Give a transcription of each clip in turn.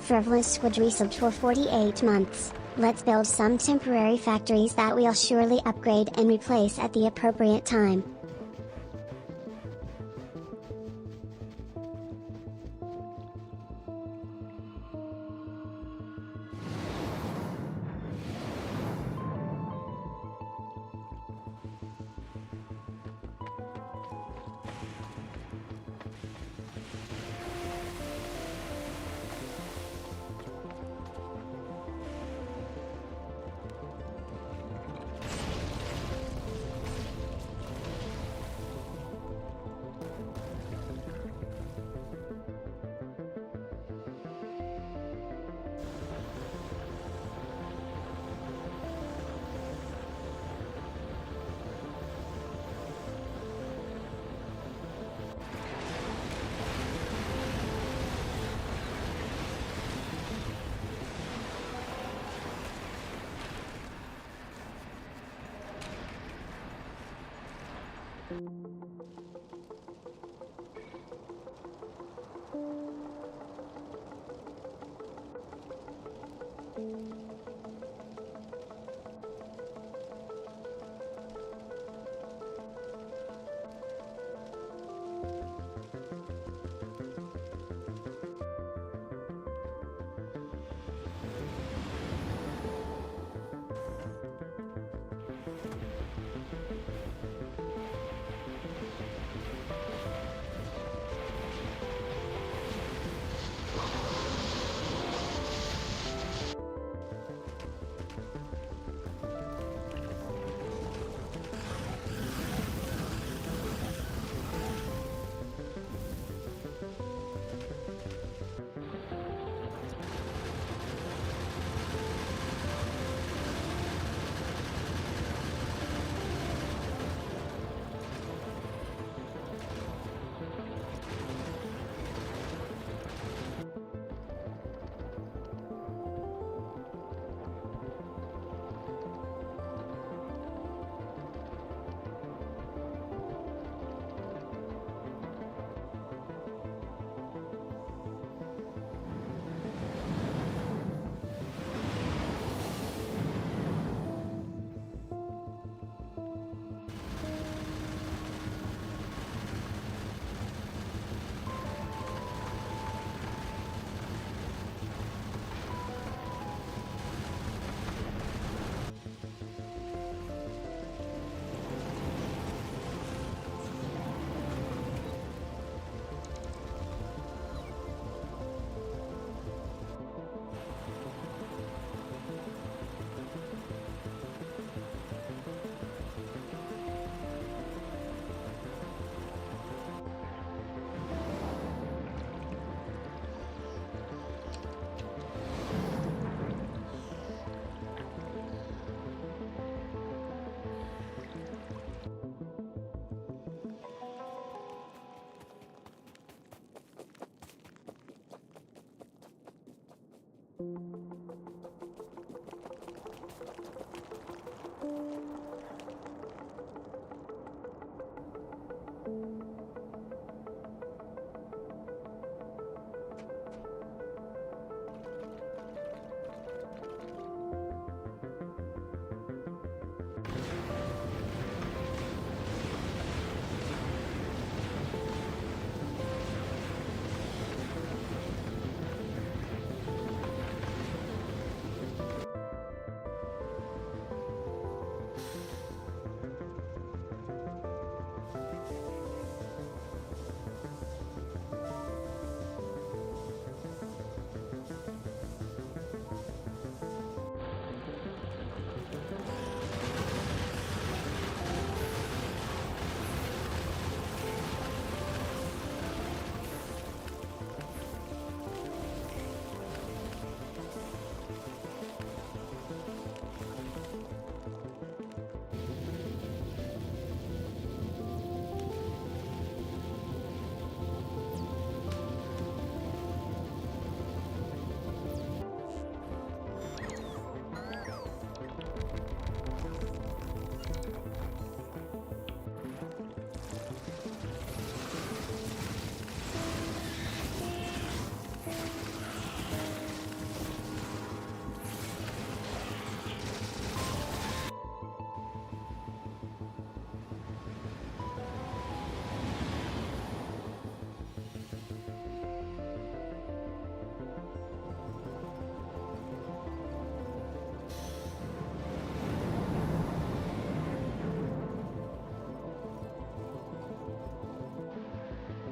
frivolous squadrised for 48 months. Let's build some temporary factories that we'll surely upgrade and replace at the appropriate time.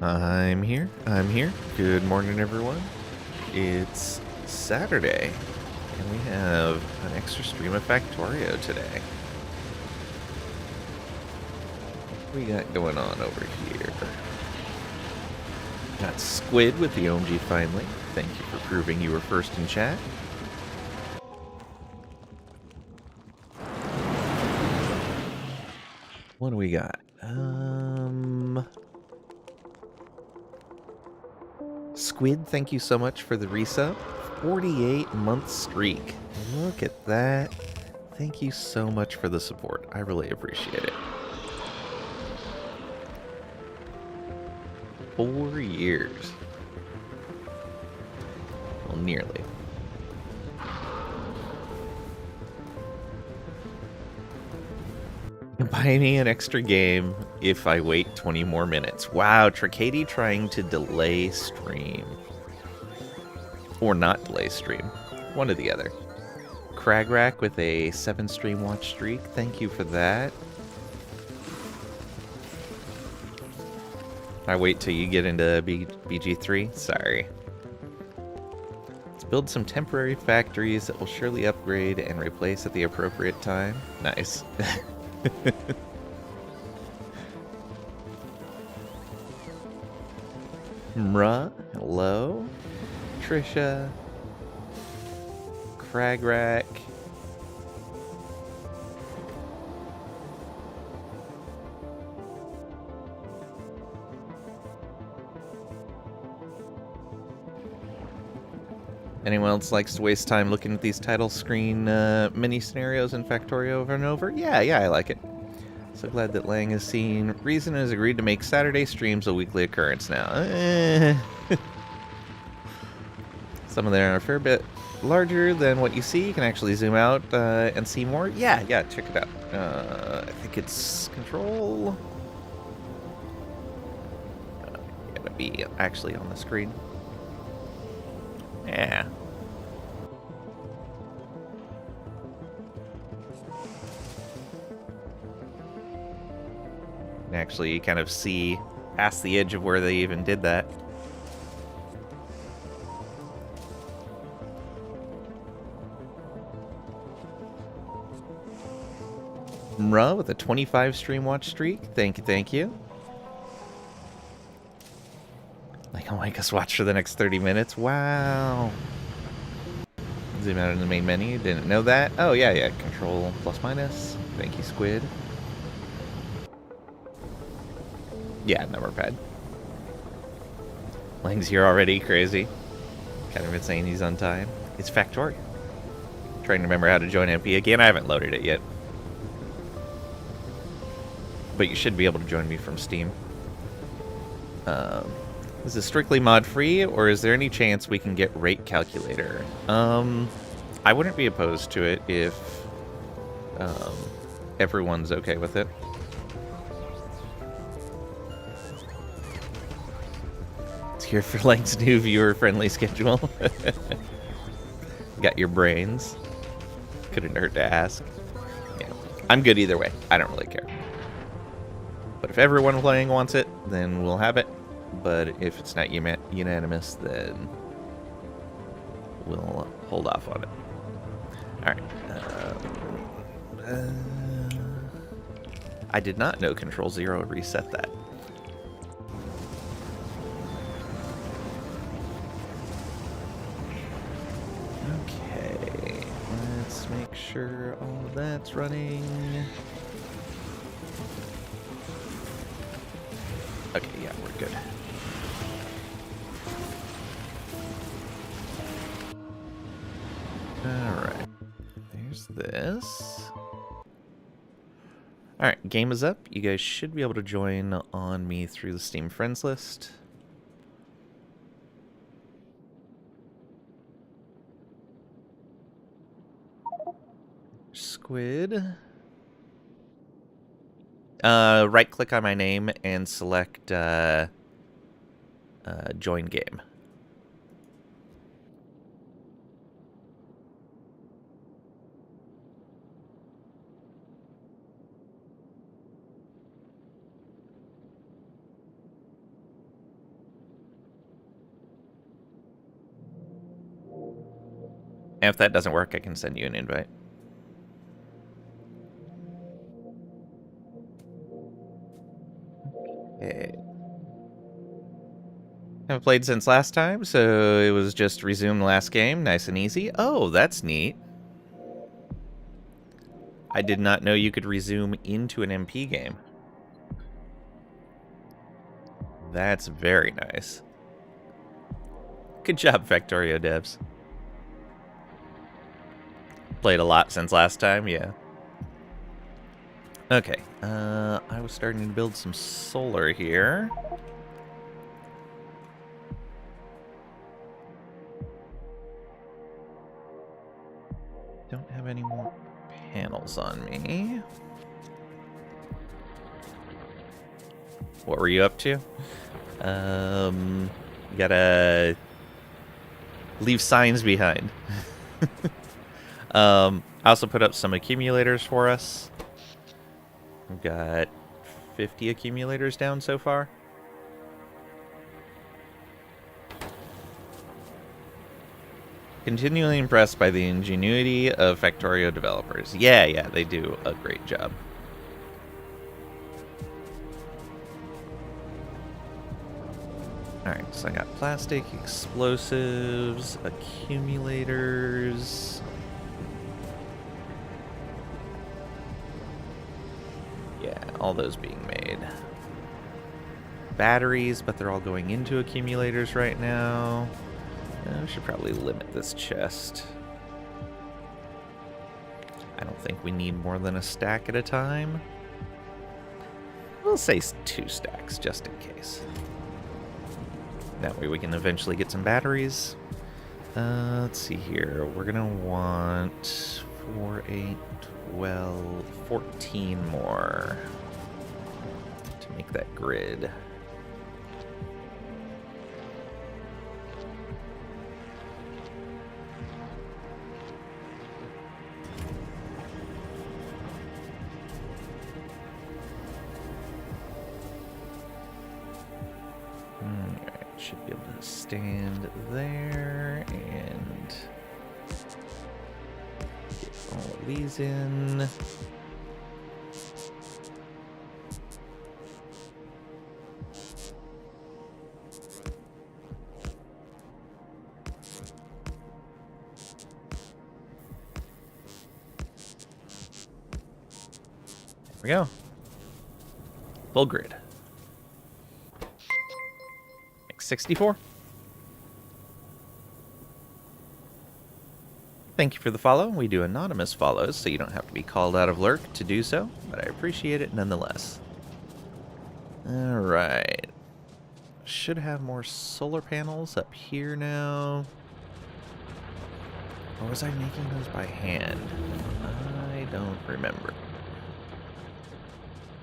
I'm here. I'm here. Good morning, everyone. It's Saturday, and we have an extra stream of Factorio today. What we got going on over here? Got Squid with the OMG finally. Thank you for proving you were first in chat. What do we got? Squid, thank you so much for the resub. 48-month streak. Look at that. Thank you so much for the support. I really appreciate it. 4 years. Well, nearly. Buy me an extra game if I wait 20 more minutes. Wow, Tricady trying to delay stream. Or not delay stream. One or the other. Cragrack with a 7-stream watch streak. Thank you for that. I wait till you get into BG3? Sorry. Let's build some temporary factories that will surely upgrade and replace at the appropriate time. Nice. Mra, hello. Trisha. Cragrack. Anyone else likes to waste time looking at these title screen mini scenarios in Factorio over and over? Yeah, I like it. So glad that Lang has seen reason and has agreed to make Saturday streams a weekly occurrence now. Some of them are a fair bit larger than what you see. You can actually zoom out and see more. Yeah, check it out. I think it's Control. Gotta be actually on the screen. Yeah. You can actually kind of see past the edge of where they even did that. Mra with a 25 stream watch streak. Thank you. Like, I'll make us watch for the next 30 minutes. Wow. Zoom out in the main menu. Didn't know that. Oh, yeah. Control plus minus. Thank you, Squid. Yeah, number pad. Lang's here already. Crazy. Kind of insane he's on time. It's Factorio. Trying to remember how to join MP again. I haven't loaded it yet. But you should be able to join me from Steam. Is this strictly mod free, or is there any chance we can get rate calculator? I wouldn't be opposed to it if everyone's okay with it. It's here for Lang's new viewer-friendly schedule. Got your brains. Couldn't hurt to ask. Yeah. I'm good either way. I don't really care. But if everyone playing wants it, then we'll have it. But if it's not unanimous, then we'll hold off on it. Alright. I did not know Control-0 reset that. Okay. Let's make sure all of that's running. Okay, yeah, we're good. Alright. There's this. Alright, game is up. You guys should be able to join on me through the Steam friends list. Squid. Right click on my name and select join game. And if that doesn't work, I can send you an invite. Okay. Haven't played since last time, so it was just resume last game, nice and easy. Oh, that's neat. I did not know you could resume into an MP game. That's very nice. Good job, Factorio devs. Played a lot since last time, yeah. Okay, I was starting to build some solar here. Don't have any more panels on me. What were you up to? You gotta leave signs behind. I also put up some accumulators for us. We've got 50 accumulators down so far. Continually impressed by the ingenuity of Factorio developers. Yeah, they do a great job. Alright, so I got plastic, explosives, accumulators. Yeah, all those being made. Batteries, but they're all going into accumulators right now. I should probably limit this chest. I don't think we need more than a stack at a time. We'll say 2 stacks, just in case. That way we can eventually get some batteries. Let's see here. We're going to want 4, 8, 12, 14 more to make that grid. Should be able to stand there and get all of these in. There we go. Full grid. 64. Thank you for the follow. We do anonymous follows, so you don't have to be called out of lurk to do so, but I appreciate it nonetheless. Alright. Should have more solar panels up here now. Or was I making those by hand? I don't remember.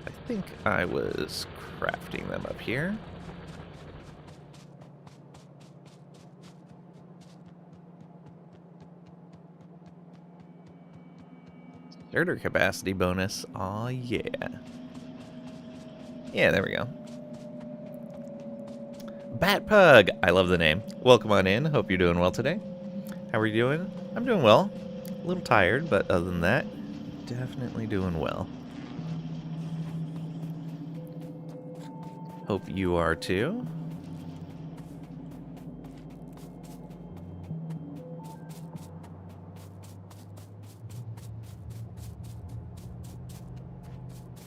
I think I was crafting them up here. Starter capacity bonus. Aw, yeah. Yeah, there we go. Batpug! I love the name. Welcome on in. Hope you're doing well today. How are you doing? I'm doing well. A little tired, but other than that, definitely doing well. Hope you are too.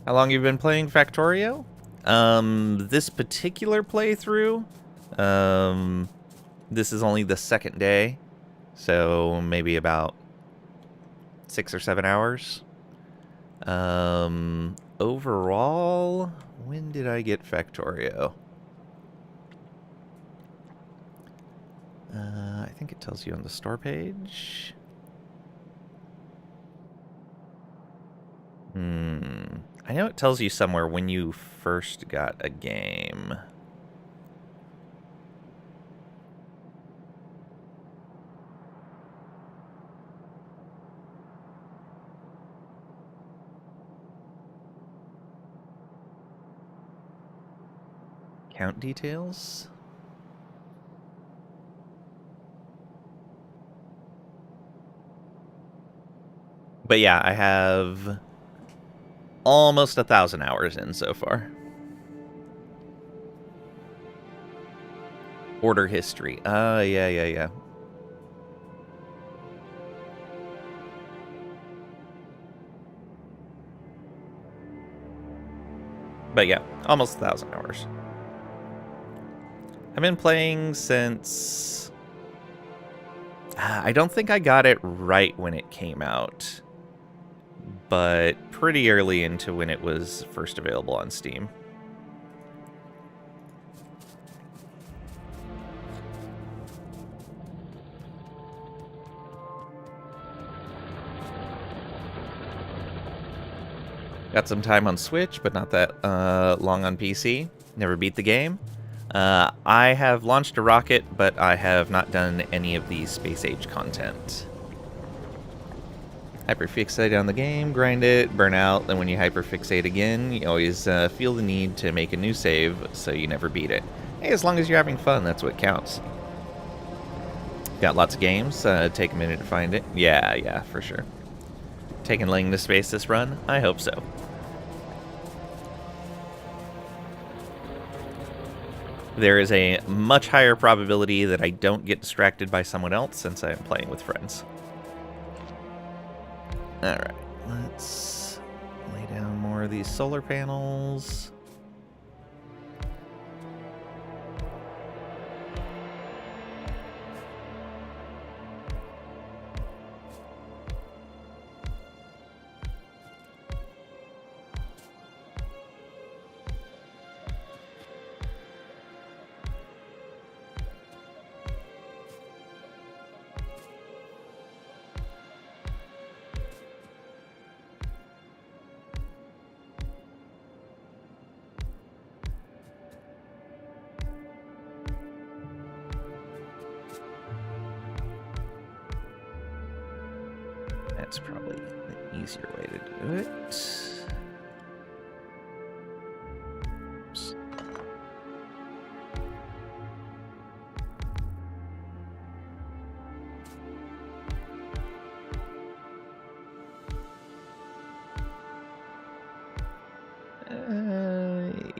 How long have you been playing Factorio? This particular playthrough, this is only the second day, so maybe about 6 or 7 hours. Overall, when did I get Factorio? I think it tells you on the store page. I know it tells you somewhere when you first got a game. Account details? But yeah, I have almost 1,000 hours in so far. Order history. Yeah. But yeah, almost 1,000 hours. I've been playing since... I don't think I got it right when it came out, but pretty early into when it was first available on Steam. Got some time on Switch, but not that long on PC. Never beat the game. I have launched a rocket, but I have not done any of the space age content. Hyperfixate on the game, grind it, burn out, then when you hyperfixate again, you always feel the need to make a new save, so you never beat it. Hey, as long as you're having fun, that's what counts. Got lots of games, take a minute to find it. Yeah, for sure. Taking Ling to space this run? I hope so. There is a much higher probability that I don't get distracted by someone else since I am playing with friends. Alright, let's lay down more of these solar panels. That's probably the easier way to do it. Oops.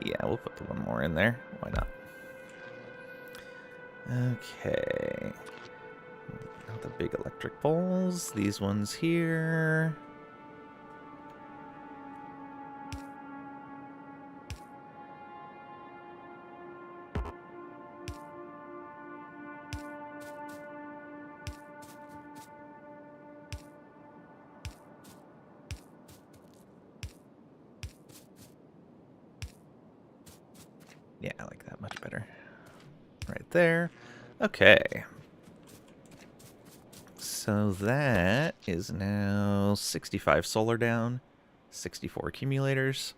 Yeah, we'll put the one more in there. Why not? Okay. Not the big electric poles. These ones here. Yeah, I like that much better. Right there. Okay. So that is now 65 solar down, 64 accumulators.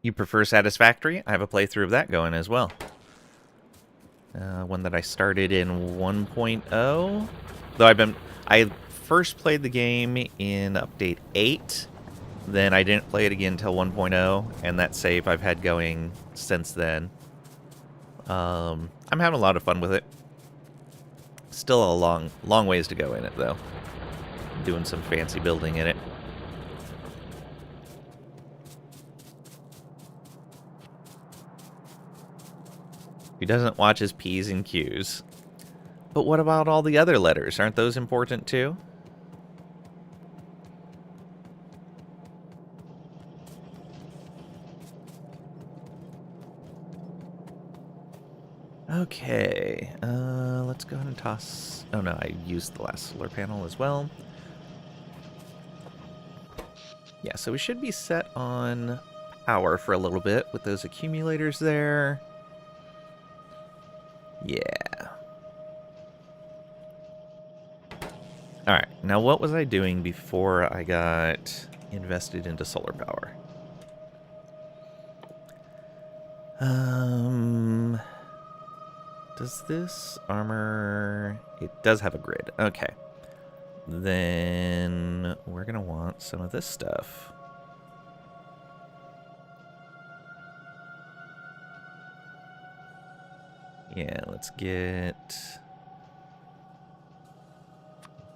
You prefer Satisfactory? I have a playthrough of that going as well. One that I started in 1.0. Though I first played the game in update 8. Then I didn't play it again until 1.0, and that save I've had going since then. I'm having a lot of fun with it. Still a long ways to go in it, though. Doing some fancy building in it. He doesn't watch his P's and Q's. But what about all the other letters? Aren't those important too? Okay, let's go ahead and toss... Oh no, I used the last solar panel as well. Yeah, so we should be set on power for a little bit with those accumulators there. Yeah. Alright, now what was I doing before I got invested into solar power? Does this armor... It does have a grid. Okay. Then we're going to want some of this stuff. Yeah, let's get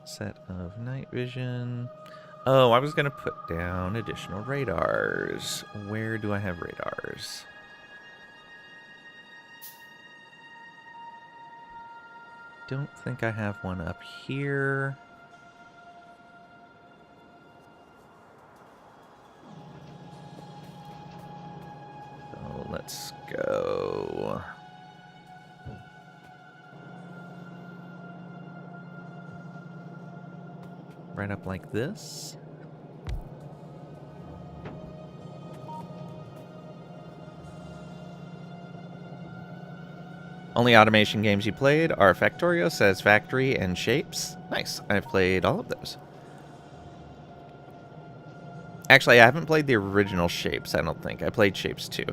set of night vision. Oh, I was going to put down additional radars. Where do I have radars? Don't think I have one up here. So let's go. Right up like this. Only automation games you played are Factorio, Satisfactory, and Shapes. Nice. I've played all of those. Actually, I haven't played the original Shapes, I don't think. I played Shapes too.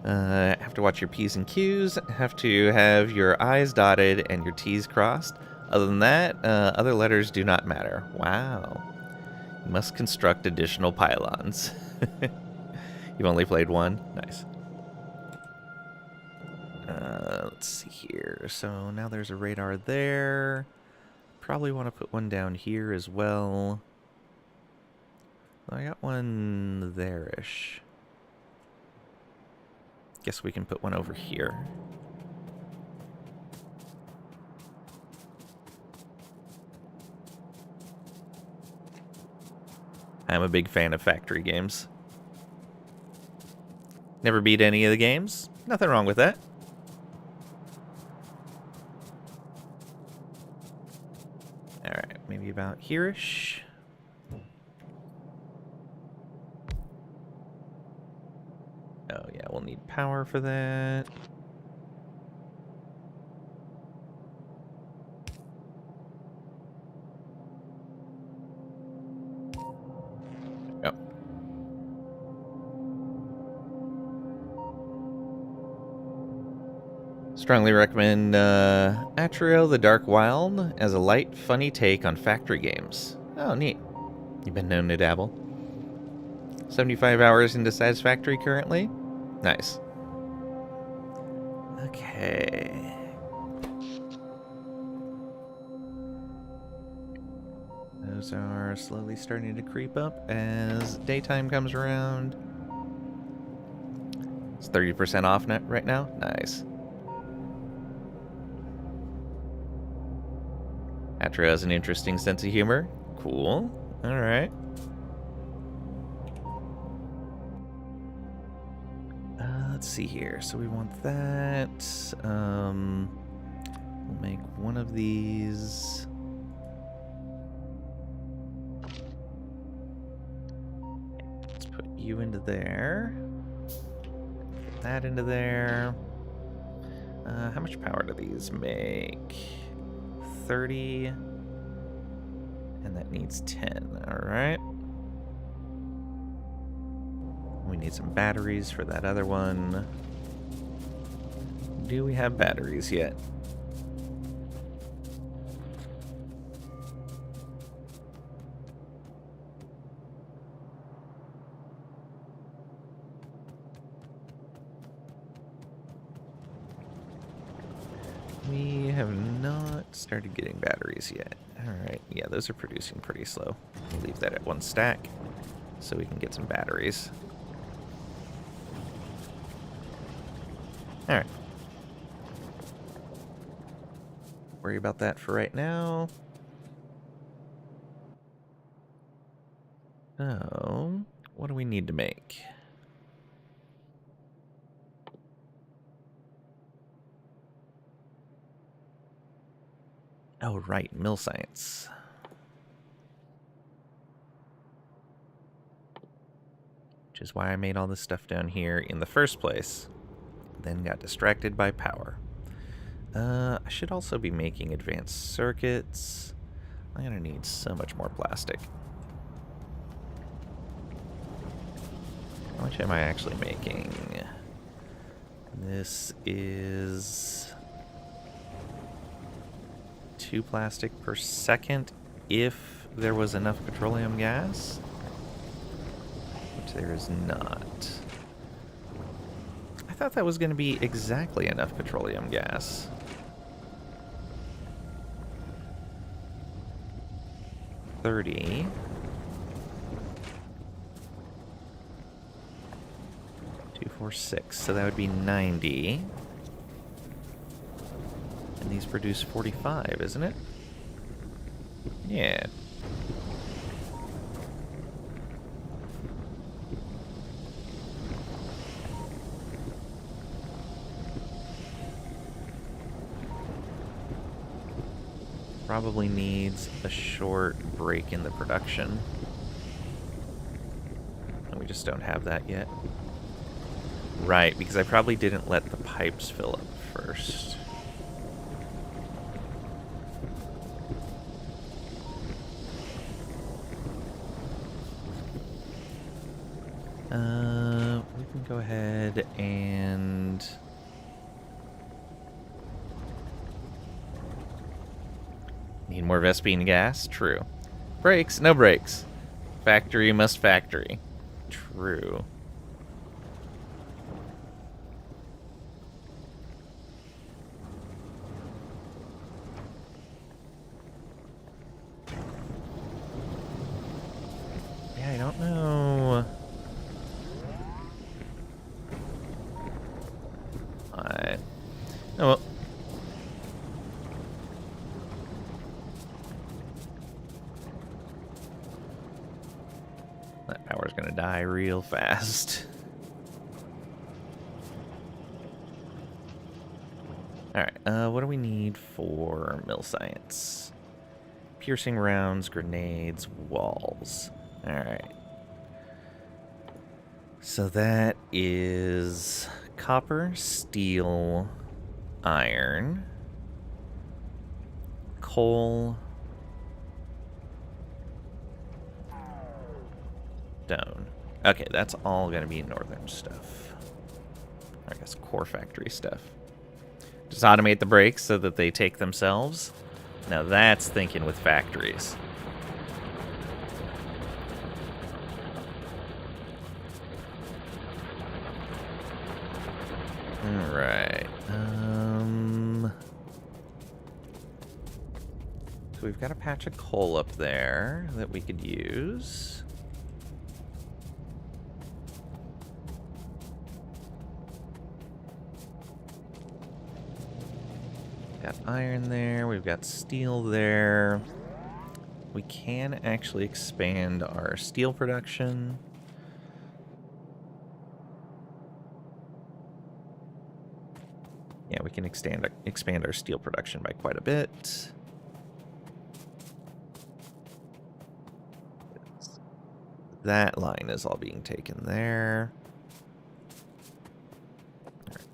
Have to watch your P's and Q's. Have to have your I's dotted and your T's crossed. Other than that, other letters do not matter. Wow. You must construct additional pylons. You've only played one? Nice. Let's see here. So now there's a radar there. Probably want to put one down here as well. I got one there-ish. Guess we can put one over here. I'm a big fan of factory games. Never beat any of the games. Nothing wrong with that. Alright, maybe about here-ish. Oh yeah, we'll need power for that. Yep. Strongly recommend Atriel the Dark Wild as a light, funny take on factory games. Oh, neat. You've been known to dabble. 75 hours into Satisfactory currently? Nice. Okay. Those are slowly starting to creep up as daytime comes around. It's 30% off right now. Nice. Atrio has an interesting sense of humor. Cool. Alright. Let's see here. So we want that. We'll make one of these. Let's put you into there. Put that into there. How much power do these make? 30. And that needs 10. Alright. We need some batteries for that other one. Do we have batteries yet? We have not started getting batteries yet. Alright, yeah, those are producing pretty slow. We'll leave that at one stack so we can get some batteries. Alright. Worry about that for right now. So, what do we need to make? Oh, right, mill science. Which is why I made all this stuff down here in the first place. Then got distracted by power. I should also be making advanced circuits. I'm gonna need so much more plastic. How much am I actually making? This is 2 plastic per second if there was enough petroleum gas, which there is not. I thought that was going to be exactly enough petroleum gas. $30. 246, so that would be 90. And these produce 45, isn't it? Yeah. Probably needs a short break in the production. And we just don't have that yet. Right, because I probably didn't let the pipes fill up first. We can go ahead and... Need more Vespine gas? True. Brakes? No brakes. Factory must factory. True. Yeah, I don't know. Oh, well. That power's gonna die real fast. Alright, what do we need for mill science? Piercing rounds, grenades, walls. Alright. So that is copper, steel, iron, coal, stone. Okay, that's all going to be northern stuff. I guess core factory stuff. Just automate the brakes so that they take themselves. Now that's thinking with factories. Alright. So we've got a patch of coal up there that we could use. Got iron there, we've got steel there. We can actually expand our steel production. Yeah, we can expand our steel production by quite a bit. That line is all being taken there.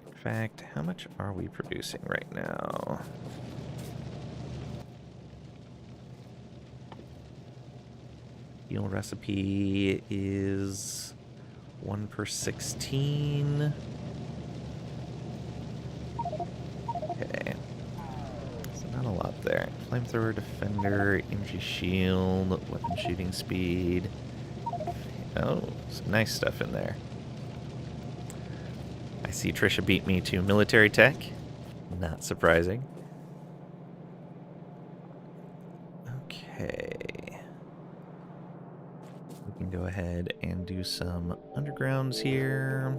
In fact, how much are we producing right now? Steel recipe is 1 per 16. Okay. So not a lot there. Flamethrower, defender, energy shield, weapon shooting speed. Oh, some nice stuff in there. I see Trisha beat me to military tech. Not surprising. Okay. We can go ahead and do some undergrounds here.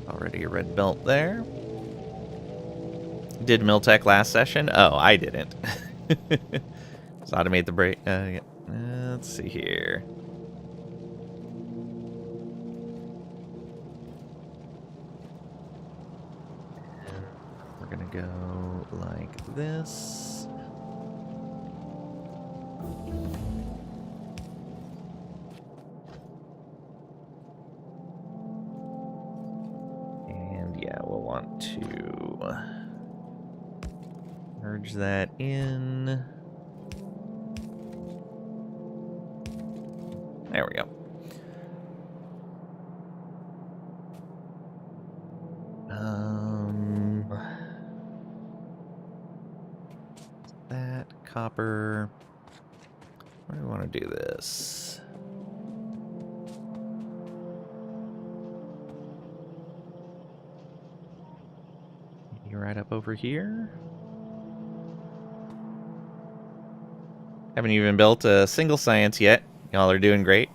Already a red belt there. Did Miltech last session? Oh, I didn't. Let's automate the brake. Yeah. Let's see here. We're gonna go like this. And yeah, we'll want to merge that in. There we go. copper. Where do we want to do this? Maybe right up over here. Haven't even built a single science yet. Y'all are doing great.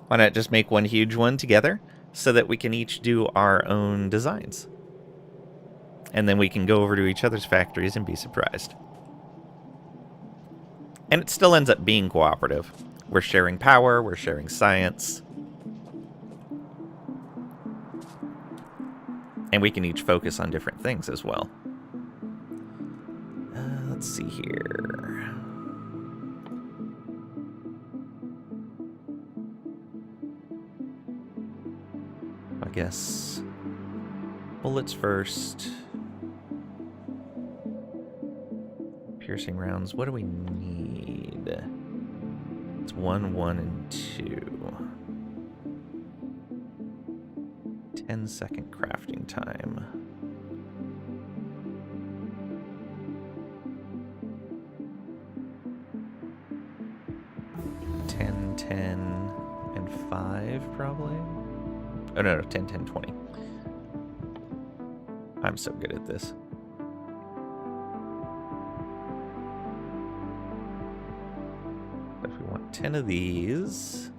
Why not just make one huge one together so that we can each do our own designs? And then we can go over to each other's factories and be surprised. And it still ends up being cooperative. We're sharing power, we're sharing science. And we can each focus on different things as well. Let's see here. I guess bullets first. Piercing rounds. What do we need? It's 1, 1, and 2. 10-second crafting time. $10, 10, and 5, probably? Oh, no, 10, 10, 20. I'm so good at this. If we want 10 of these,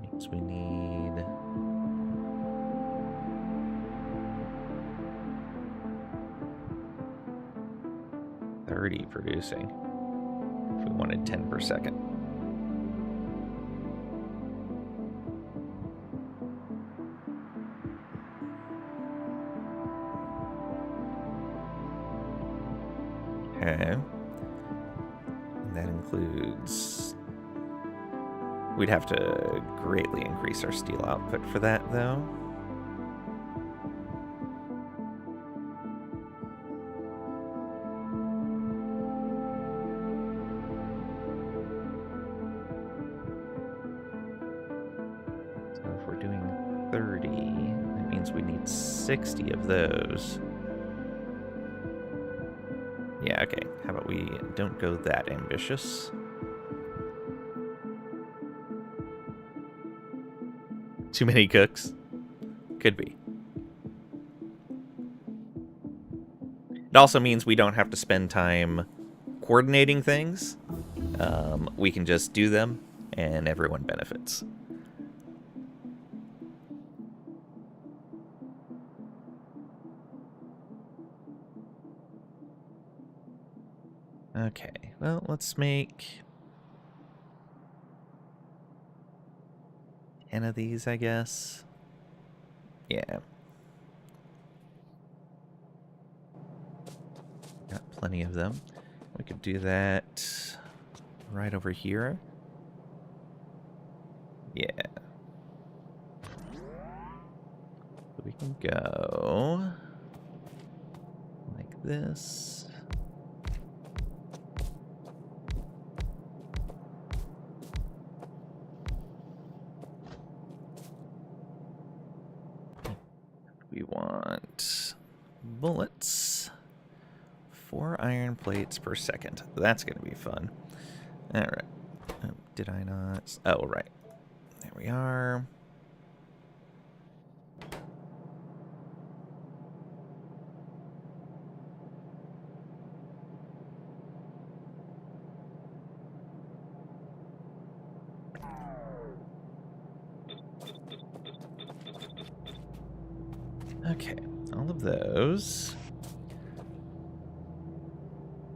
means we need 30 producing. If we wanted 10 per second. Okay. And that includes... We'd have to greatly increase our steel output for that, though. So if we're doing 30, that means we need 60 of those. Yeah, okay. How about we don't go that ambitious? Too many cooks? Could be. It also means we don't have to spend time coordinating things. We can just do them, and everyone benefits. Okay, well, let's make 10 of these, I guess. Yeah. Got plenty of them. We could do that right over here. Yeah. So we can go like this. We want bullets. 4 iron plates per second. That's going to be fun. All right. Did I not? Oh, right. There we are. Okay, all of those.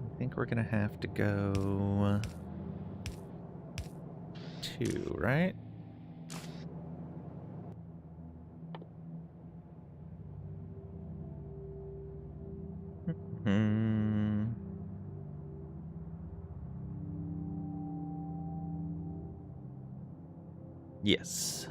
I think we're gonna have to go 2, right? Hmm. Yes.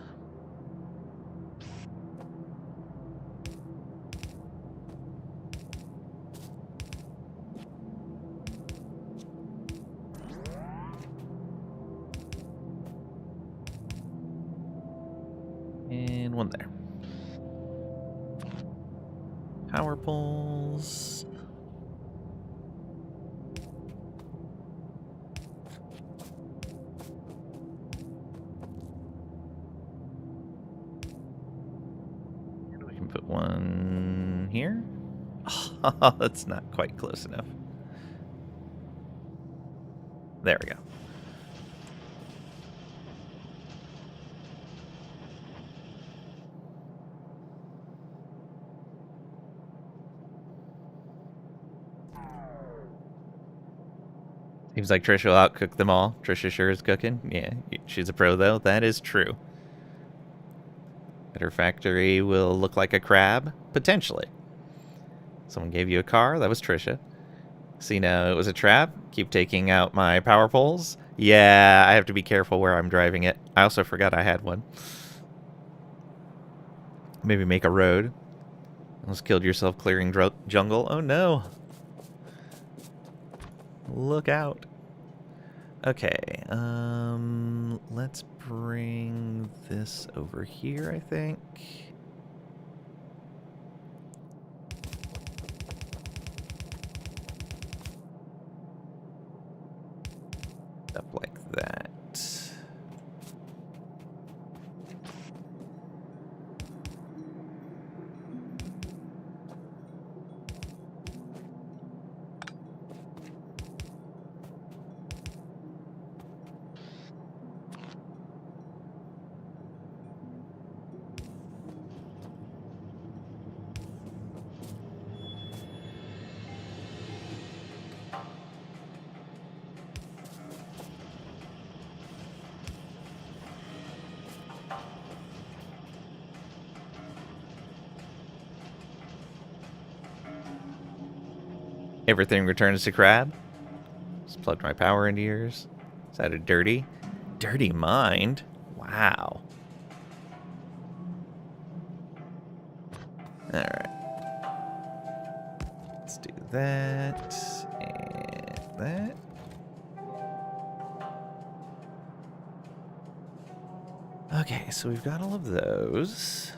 And 1 there. Power poles. can put one here. Oh, that's not quite close enough. There we go. Seems like Trisha will outcook them all. Trisha sure is cooking. Yeah, she's a pro, though. That is true. That her factory will look like a crab? Potentially. Someone gave you a car? That was Trisha. See, now it was a trap? Keep taking out my power poles? Yeah, I have to be careful where I'm driving it. I also forgot I had one. Maybe make a road. Almost killed yourself clearing jungle. Oh, no. Look out. Okay, let's bring this over here, I think. Up like that. Everything returns to crab. Just plugged my power into yours. Is that a dirty? Dirty mind? Wow. Alright. Let's do that. And that. Okay, so we've got all of those.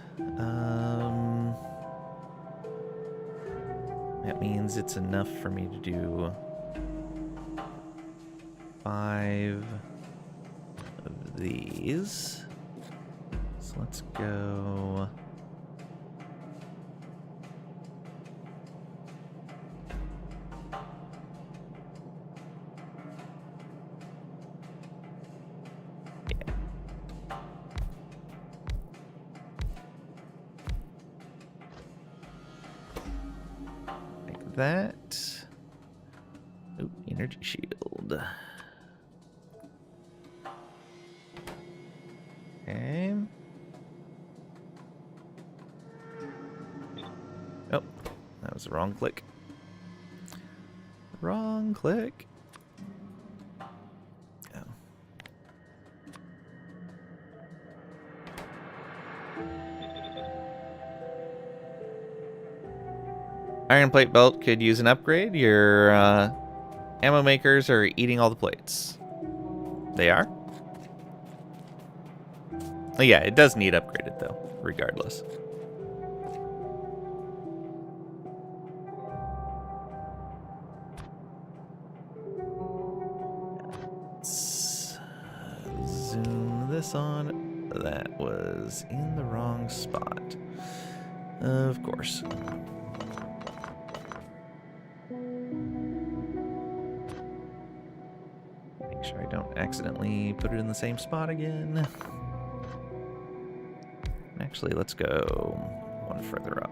That means it's enough for me to do 5 of these. So let's go. That. Ooh, energy shield. Okay. Oh, that was the wrong click. Wrong click. Oh. Iron plate belt could use an upgrade. Your ammo makers are eating all the plates. They are? Oh, yeah, it does need upgraded, though, regardless. Let's zoom this on. That was in the wrong spot. Of course. Make sure I don't accidentally put it in the same spot again. Actually, let's go one further up.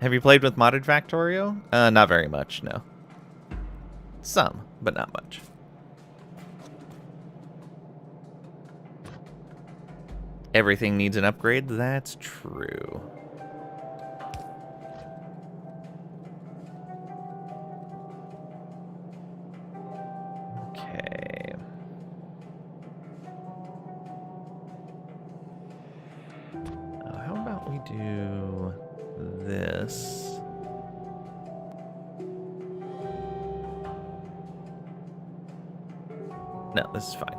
Have you played with modded Factorio? Not very much, no. Some, but not much. Everything needs an upgrade? That's true. Okay. How about we do this? No, this is fine.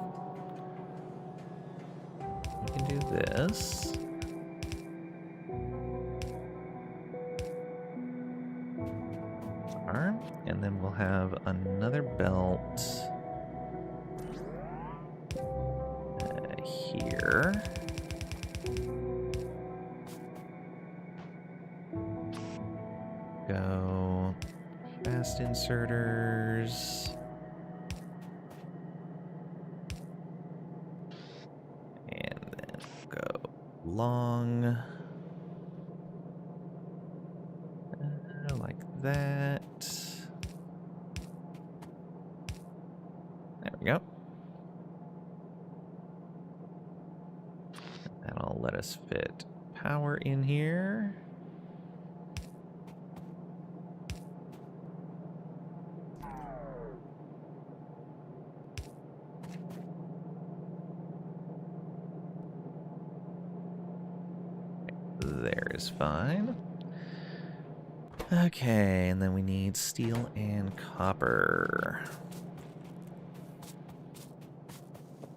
We can do this. And then we'll have another belt here. Go fast inserters. And then go long. Like that. There we go. That'll let us fit power in here. There is fine. Okay, and then we need steel and copper.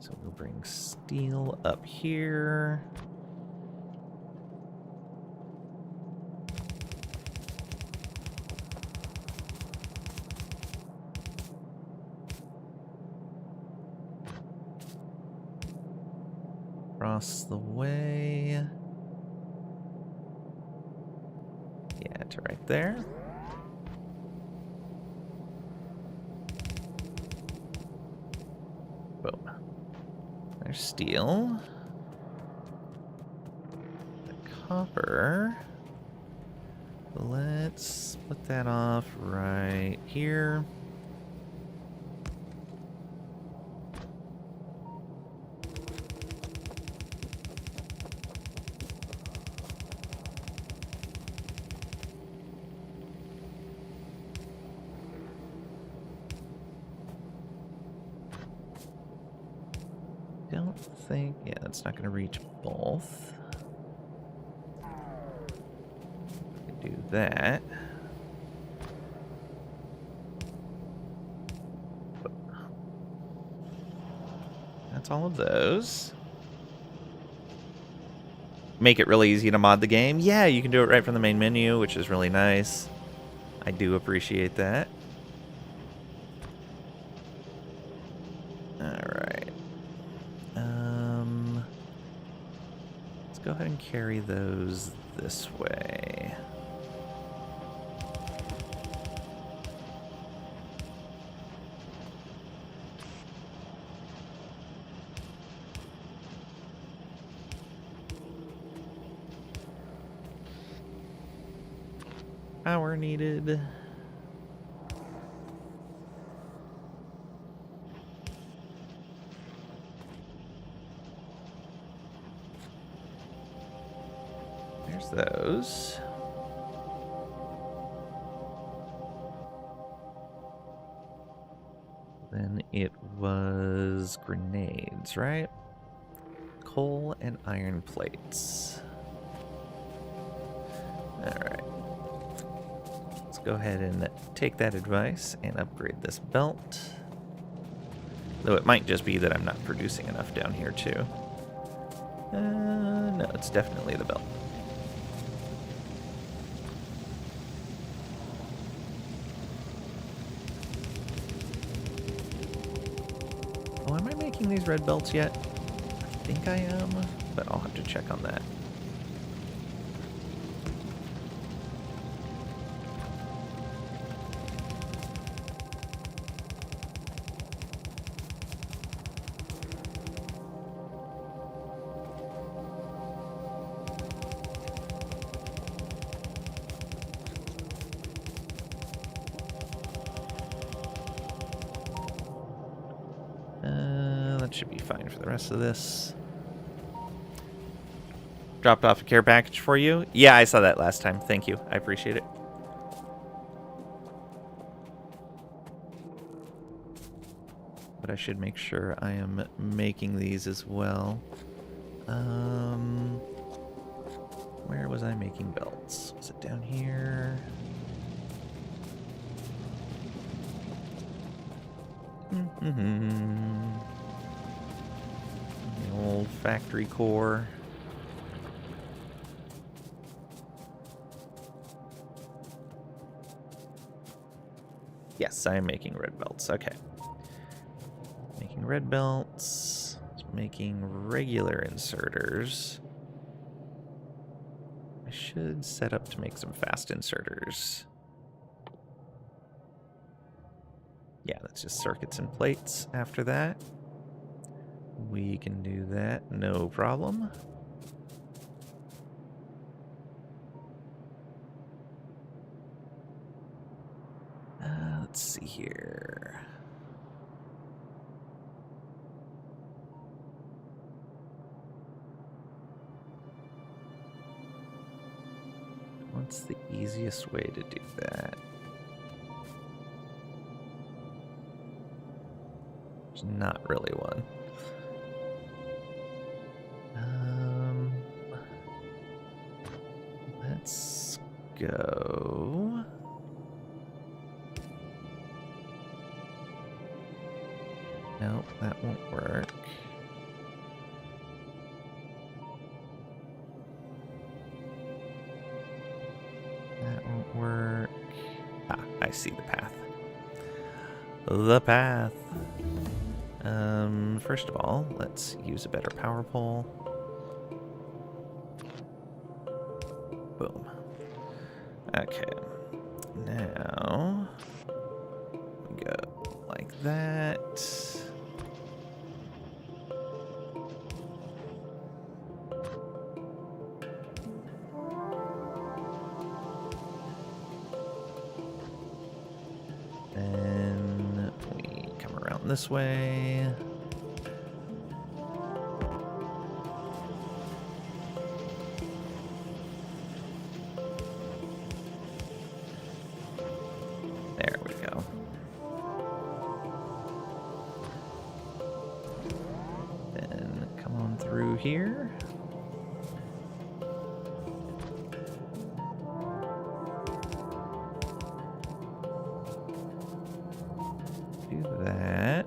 So we'll bring steel up here. Across the way. Yeah, to right there. Boom. There's steel. The copper. Let's split that off right here. Don't think, yeah, that's not going to reach both. We can do that. That's all of those. Make it really easy to mod the game. Yeah, you can do it right from the main menu, which is really nice. I do appreciate that. Alright. Let's go ahead and carry those this way. Power needed. There's those. Then it was grenades, right? Coal and iron plates. Alright. Let's go ahead and take that advice and upgrade this belt. Though it might just be that I'm not producing enough down here too. No, it's definitely the belt. Oh, am I making these red belts yet? I think I am, but I'll have to check on that. That should be fine for the rest of this. Dropped off a care package for you? Yeah, I saw that last time. Thank you. I appreciate it. But I should make sure I am making these as well. Where was I making belts? Was it down here? The old factory core. Yes, I am making red belts. Okay. Making red belts. Making regular inserters. I should set up to make some fast inserters. Yeah, that's just circuits and plates after that. We can do that, no problem. Let's see here. What's the easiest way to do that? There's not really one. Let's go. Nope, that won't work. That won't work. Ah, I see the path. The path. First of all, let's use a better power pole. Boom. Okay. Now we go like that. Then we come around this way. There we go. Then come on through here. Do that.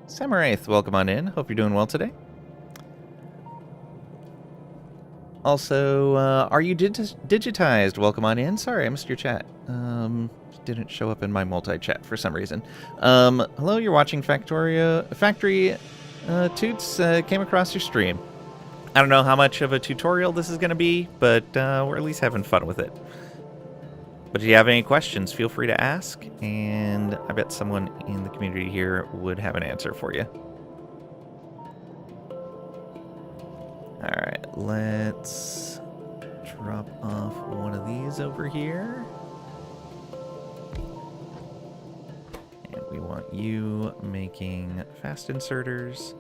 Samaraith, welcome on in. Hope you're doing well today. Also, are you digitized? Welcome on in. Sorry, I missed your chat. Didn't show up in my multi-chat for some reason. Hello, you're watching Factorio. Factory Toots came across your stream. I don't know how much of a tutorial this is going to be, but we're at least having fun with it. But if you have any questions, feel free to ask, and I bet someone in the community here would have an answer for you. Alright, let's drop off one of these over here. And we want you making fast inserters,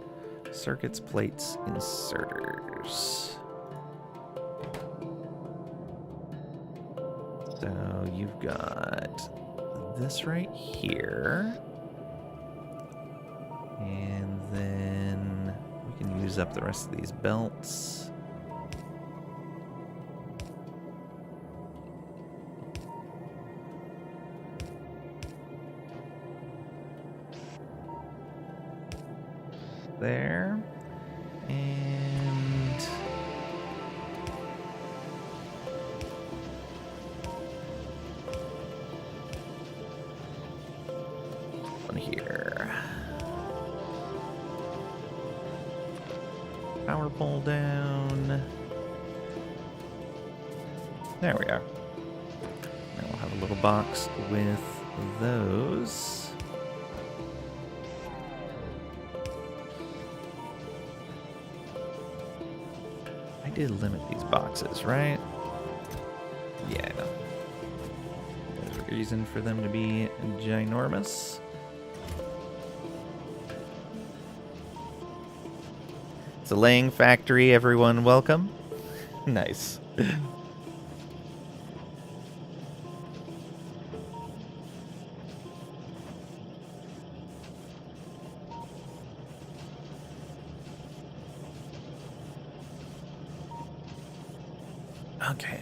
circuits, plates, inserters. So you've got this right here. And then we can use up the rest of these belts. There. And one here. Power pole down. There we are. Now we'll have a little box with those. I did limit these boxes, right? Yeah. There's a reason for them to be ginormous. It's a laying factory, everyone welcome. Nice. Okay.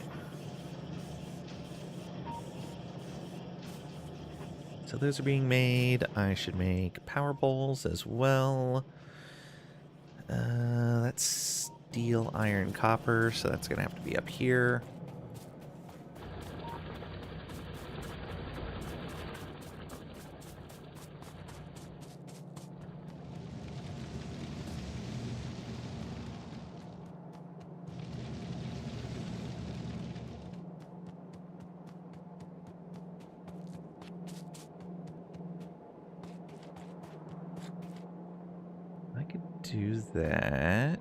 So those are being made. I should make power bowls as well. That's steel, iron, copper, so that's going to have to be up here. I could do that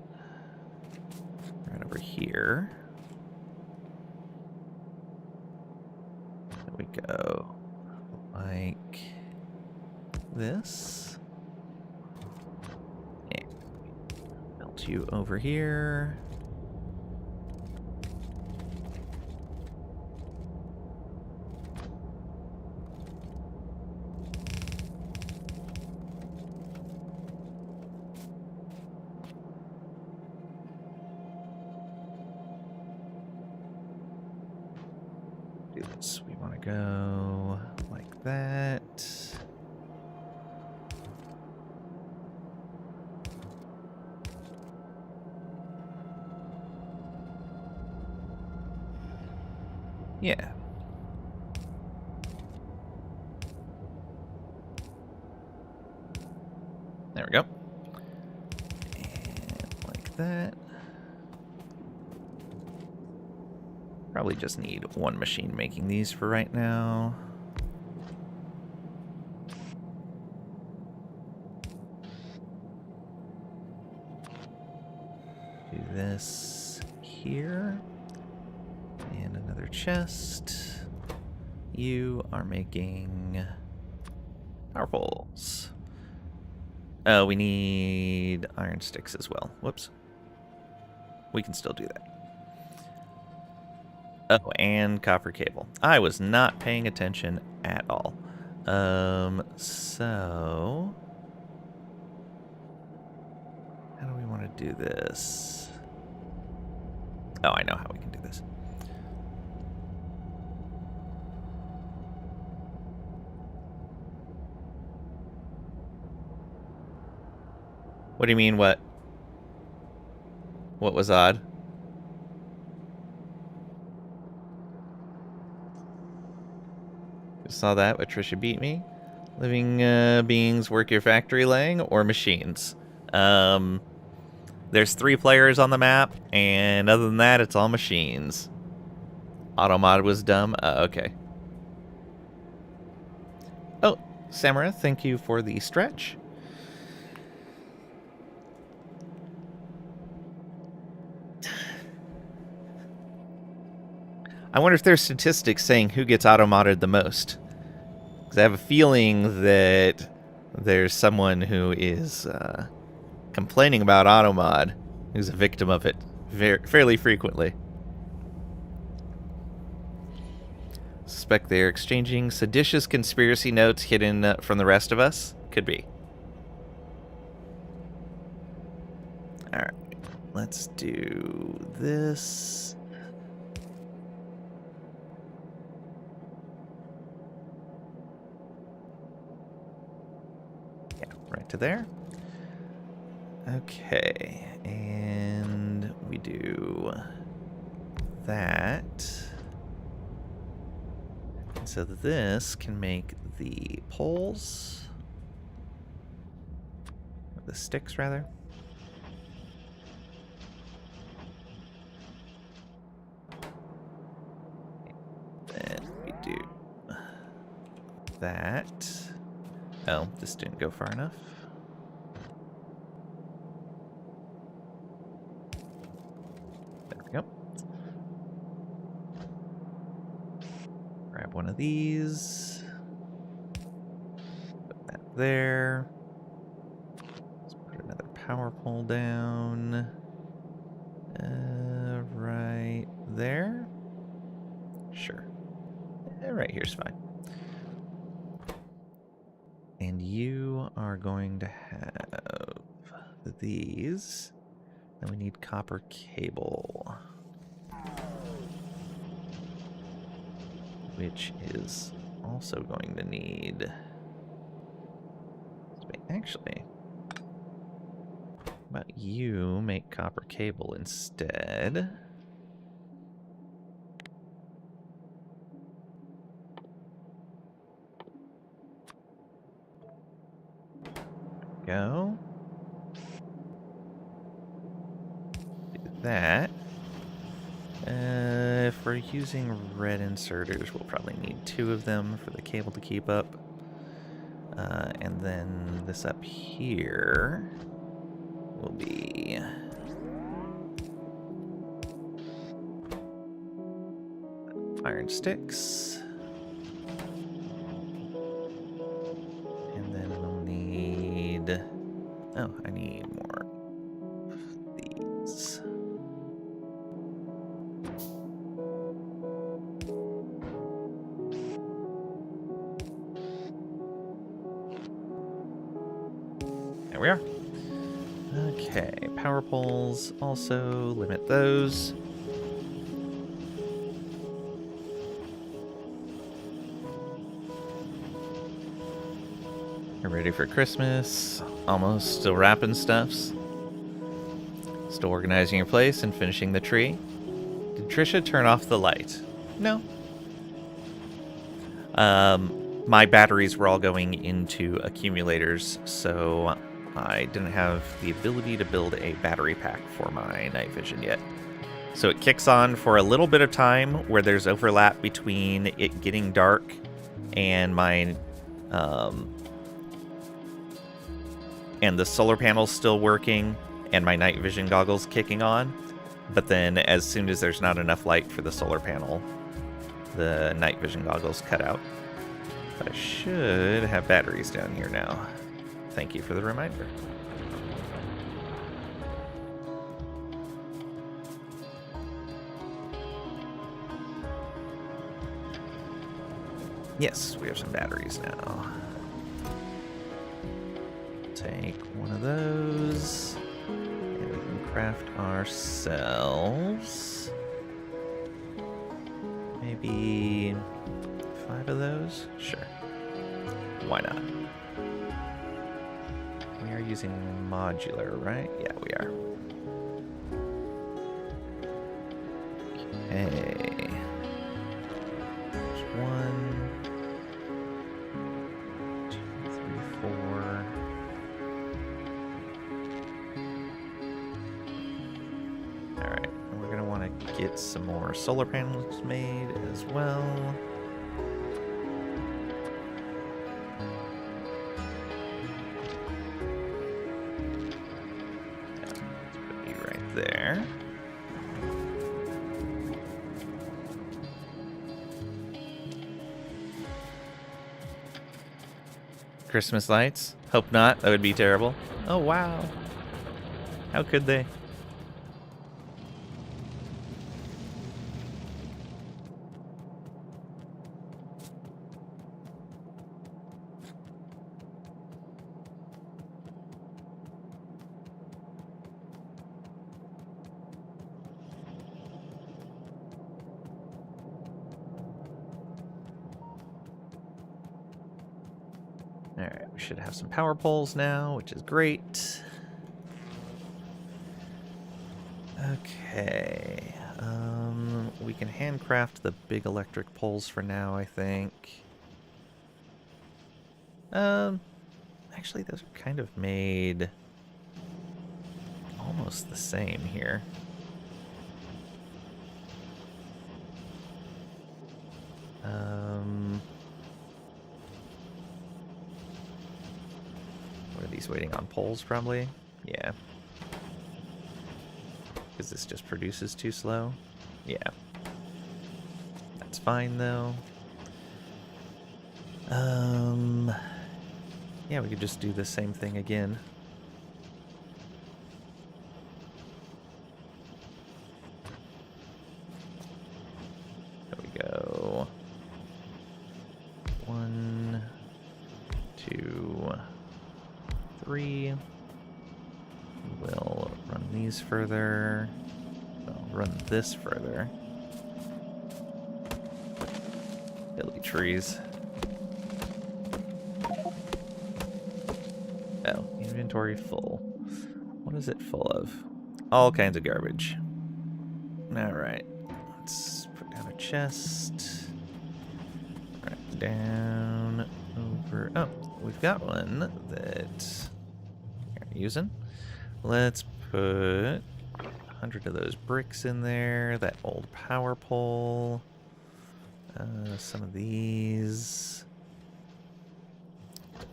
right over here. There we go. Like this. And melt you over here. Do this. We want to go like that. Yeah. There we go. And like that. Probably just need one machine making these for right now. Do this here. And another chest. You are making power poles. Oh, we need iron sticks as well. Whoops. We can still do that. Oh, and copper cable. I was not paying attention at all. So... how do we want to do this? Oh, I know how we can do this. What do you mean, what? What was odd? You saw that, what Trisha beat me? Living beings work your factory laying or machines? There's 3 players on the map, and other than that, it's all machines. Automod was dumb? Okay. Oh, Samara, thank you for the stretch. I wonder if there's statistics saying who gets automodded the most. Because I have a feeling that there's someone who is complaining about automod who's a victim of it fairly frequently. Suspect they're exchanging seditious conspiracy notes hidden from the rest of us? Could be. Alright, let's do this. Yeah, right to there. Okay, and we do that. So this can make the poles, or the sticks rather. Then we do that. Oh, this didn't go far enough. There we go. Grab one of these. Put that there. Let's put another power pole down. Right there. Sure. Right here's fine. And you are going to have these. Then we need copper cable, which is also going to need... Actually, how about you make copper cable instead? Go. Do that. If we're using red inserters, we'll probably need 2 of them for the cable to keep up. And then this up here will be iron sticks. And then we'll need... Oh, I need more of these. There we are. Okay, power poles also limit those. We're ready for Christmas. Almost still wrapping stuffs. Still organizing your place and finishing the tree. Did Trisha turn off the light? No. My batteries were all going into accumulators, so I didn't have the ability to build a battery pack for my night vision yet. So it kicks on for a little bit of time where there's overlap between it getting dark and my and the solar panels still working and my night vision goggles kicking on. But then as soon as there's not enough light for the solar panel, the night vision goggles cut out. But I should have batteries down here now. Thank you for the reminder. Yes, we have some batteries now. Take one of those, and we can craft ourselves maybe 5 of those? Sure. Why not? We are using modular, right? Yeah, we are. Okay. There's 1, 2, 3, 4. Alright, and we're going to want to get some more solar panels made as well. There. Christmas lights? Hope not. That would be terrible. Oh, wow. How could they? Alright, we should have some power poles now, which is great. Okay. We can handcraft the big electric poles for now, I think. Actually, those are kind of made almost the same here. What are these waiting on poles, probably? Yeah. Because this just produces too slow? Yeah. That's fine, though. Yeah, we could just do the same thing again. There we go. 1, 2, 3. We'll run these further. I'll run this further. Billy trees. Inventory full. What is it full of? All kinds of garbage. Alright. Let's put down a chest. Right, down, over. Oh, we've got one that we're using. Let's put 100 of those bricks in there. That old power pole. Some of these.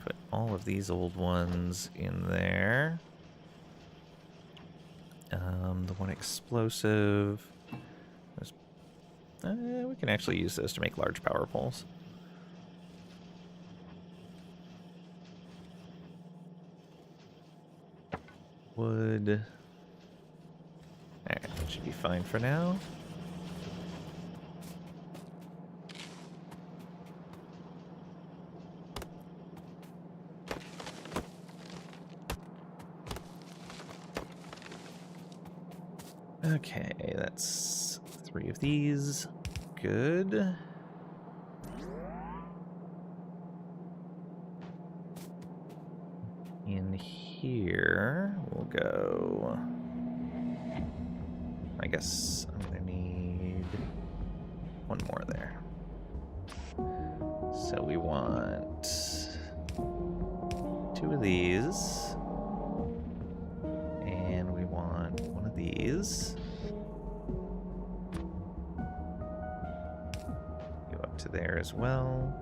Put all of these old ones in there. The one explosive. We can actually use those to make large power poles. Wood. Alright, that should be fine for now. Okay, that's 3 of these. Good. In here, we'll go... I guess I'm gonna need one more there. So we want 2 of these. And we want 1 of these. Go up to there as well.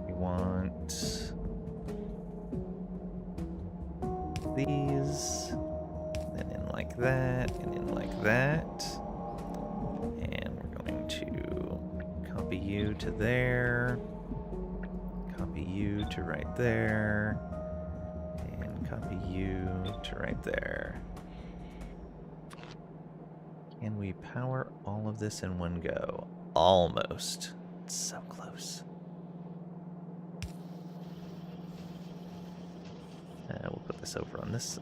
We want these, and in like that, and in like that. And we're going to copy you to there, copy you to right there, and copy you to right there. Can we power all of this in one go? Almost. It's so close. We'll put this over on this,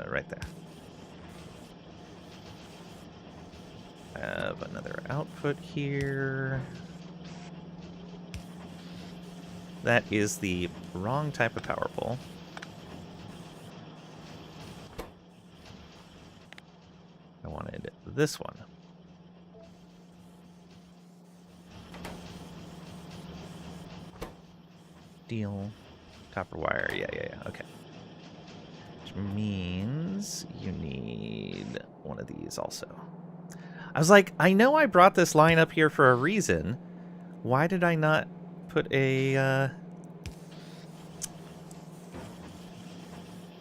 right there. Have another output here. That is the wrong type of power pole. I wanted this one. Steel, copper wire, yeah, okay. Which means you need one of these also. I was like, I know I brought this line up here for a reason. Why did I not put a an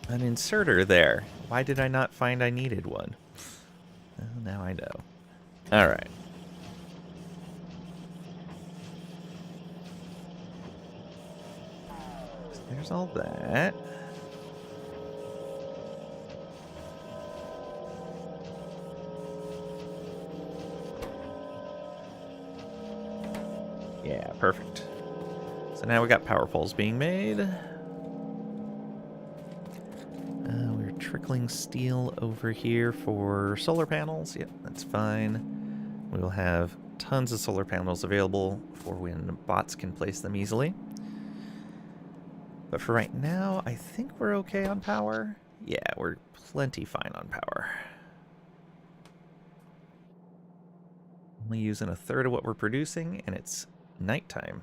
inserter there? Why did I not find I needed one? Well, now I know. All right. So there's all that. Yeah, perfect. So now we got power poles being made. We're trickling steel over here for solar panels. Yep, that's fine. We will have tons of solar panels available for when bots can place them easily. But for right now, I think we're okay on power. Yeah, we're plenty fine on power. Only using a third of what we're producing, and it's nighttime.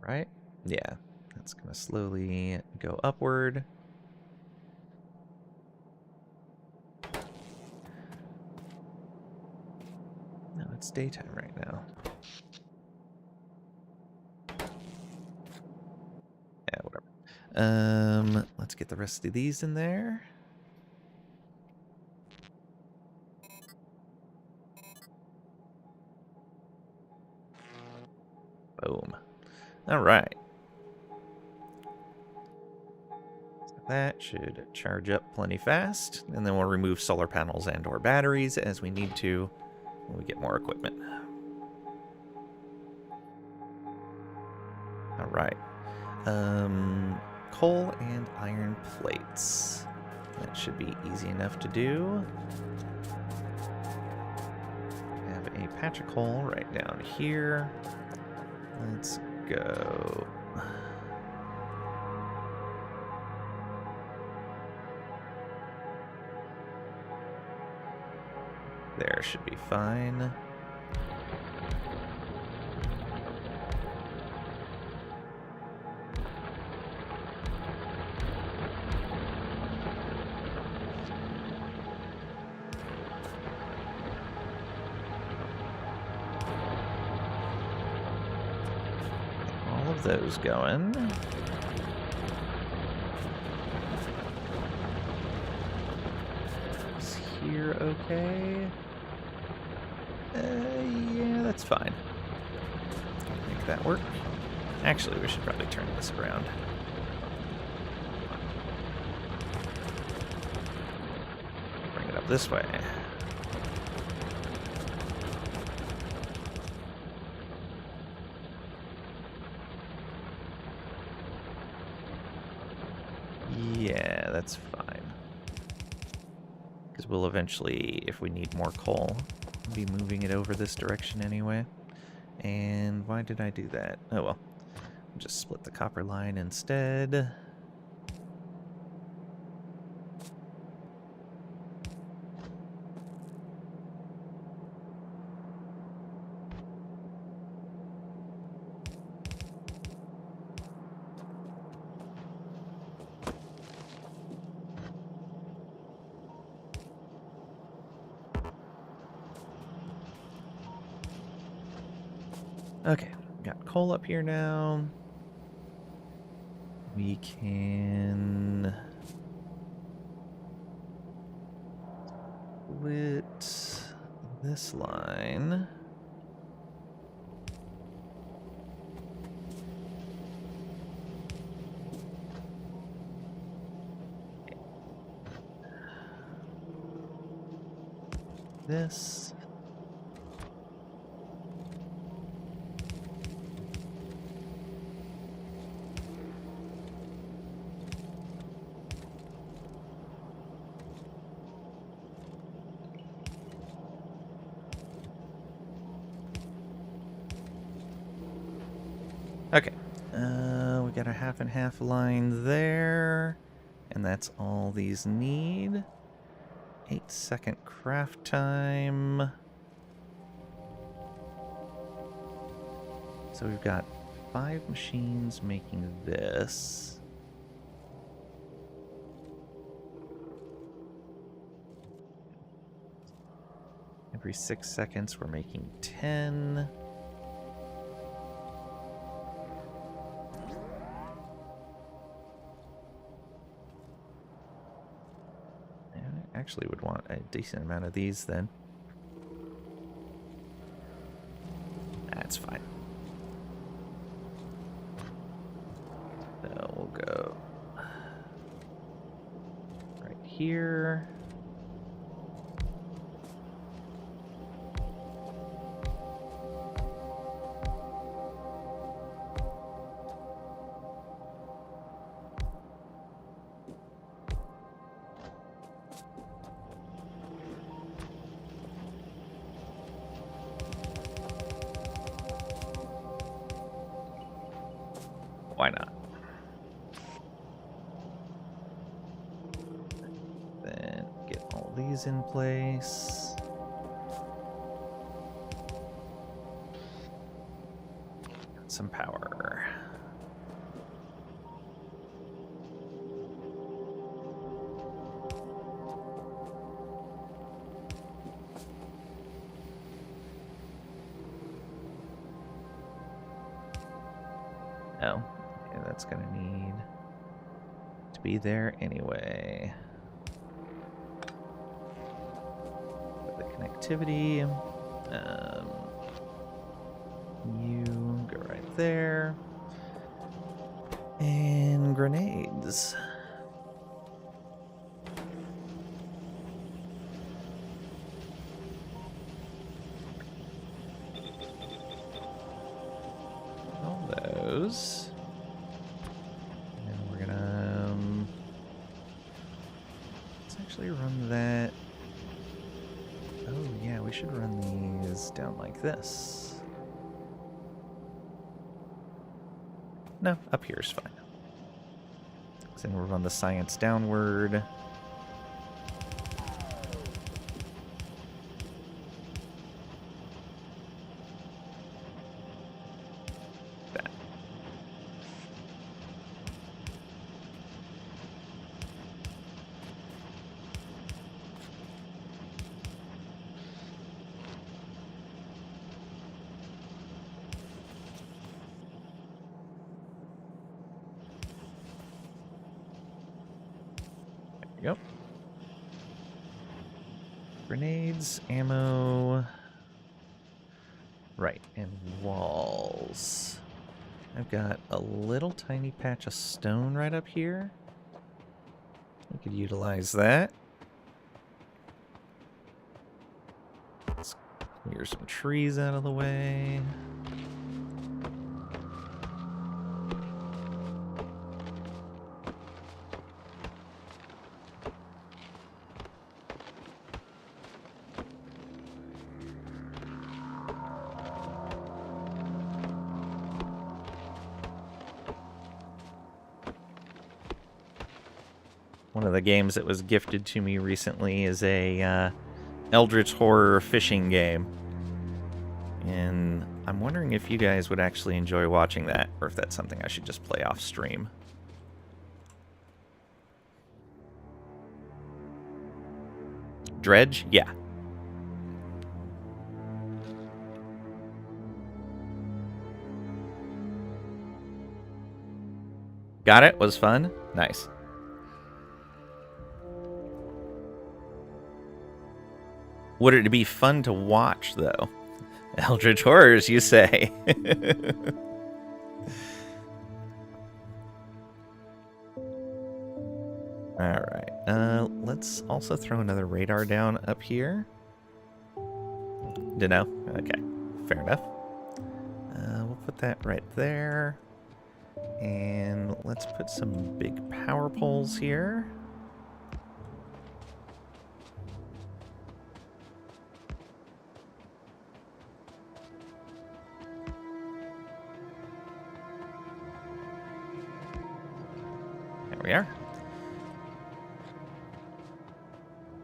Right? Yeah, that's gonna slowly go upward. No, it's daytime right now. Yeah, whatever. Let's get the rest of these in there. Boom. All right. So that should charge up plenty fast, and then we'll remove solar panels and or batteries as we need to when we get more equipment. All right. Coal and iron plates. That should be easy enough to do. Have a patch of coal right down here. Let's go. There should be fine. All of those going. Is here okay? Yeah, that's fine. Make that work. Actually, we should probably turn this around. Bring it up this way. Yeah, that's fine. Because we'll eventually, if we need more coal, be moving it over this direction anyway. And why did I do that? Oh well. Just split the copper line instead. Okay, got coal up here now. We can split this line. This. Okay, we got a half and half line there, and that's all these need. 8-second craft time. So we've got 5 machines making this. Every 6 seconds we're making 10. Actually would want a decent amount of these then. That's fine. So we'll go right here. Why not? Then get all these in place. Got some power. Oh. Okay, that's gonna need to be there anyway. For the connectivity, you go right there. And grenades. All those. we run that? Oh yeah, we should run these down like this. No, up here is fine. Then we'll run the science downward. That. Yep. Grenades, ammo. Right, and walls. I've got a little tiny patch of stone right up here. We could utilize that. Let's clear some trees out of the way. One of the games that was gifted to me recently is a Eldritch Horror fishing game. And I'm wondering if you guys would actually enjoy watching that, or if that's something I should just play off stream. Dredge? Yeah. Got it? Was fun? Nice. Would it be fun to watch, though? Eldritch Horrors, you say? Alright, let's also throw another radar down up here. Dunno? Okay, fair enough. We'll put that right there. And let's put some big power poles here. There we are.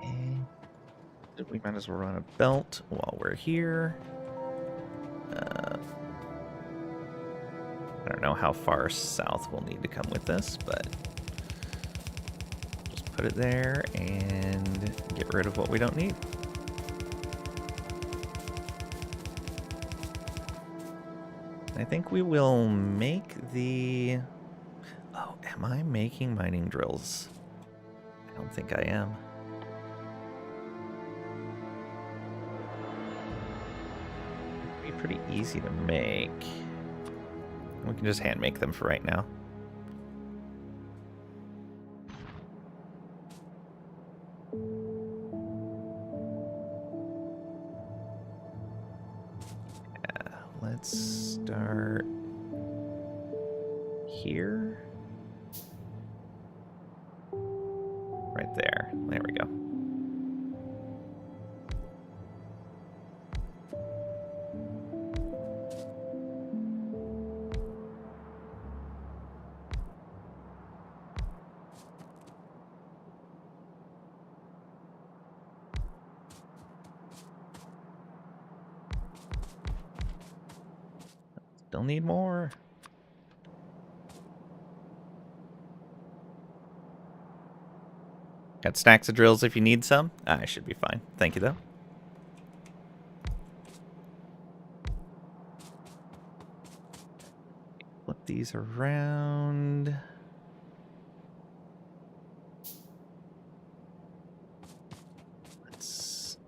And we might as well run a belt while we're here. I don't know how far south we'll need to come with this, but just put it there and get rid of what we don't need. I think we will make the... Oh, am I making mining drills? I don't think I am. It'd be pretty easy to make. We can just hand make them for right now. Yeah, let's start here. Right there. There we go. Still need more. Got stacks of drills if you need some. I should be fine. Thank you, though. Flip these around. Let's...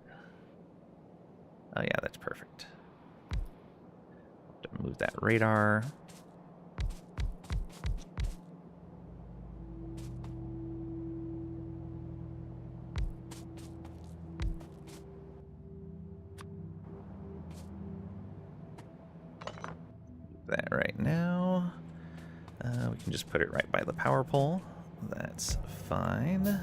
Oh, yeah, that's perfect. Move that radar. That right now. We can just put it right by the power pole. That's fine.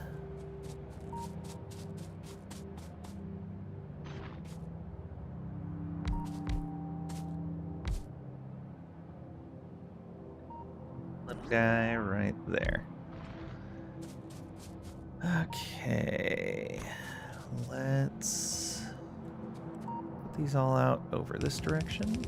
Little guy right there. Okay. Let's put these all out over this direction.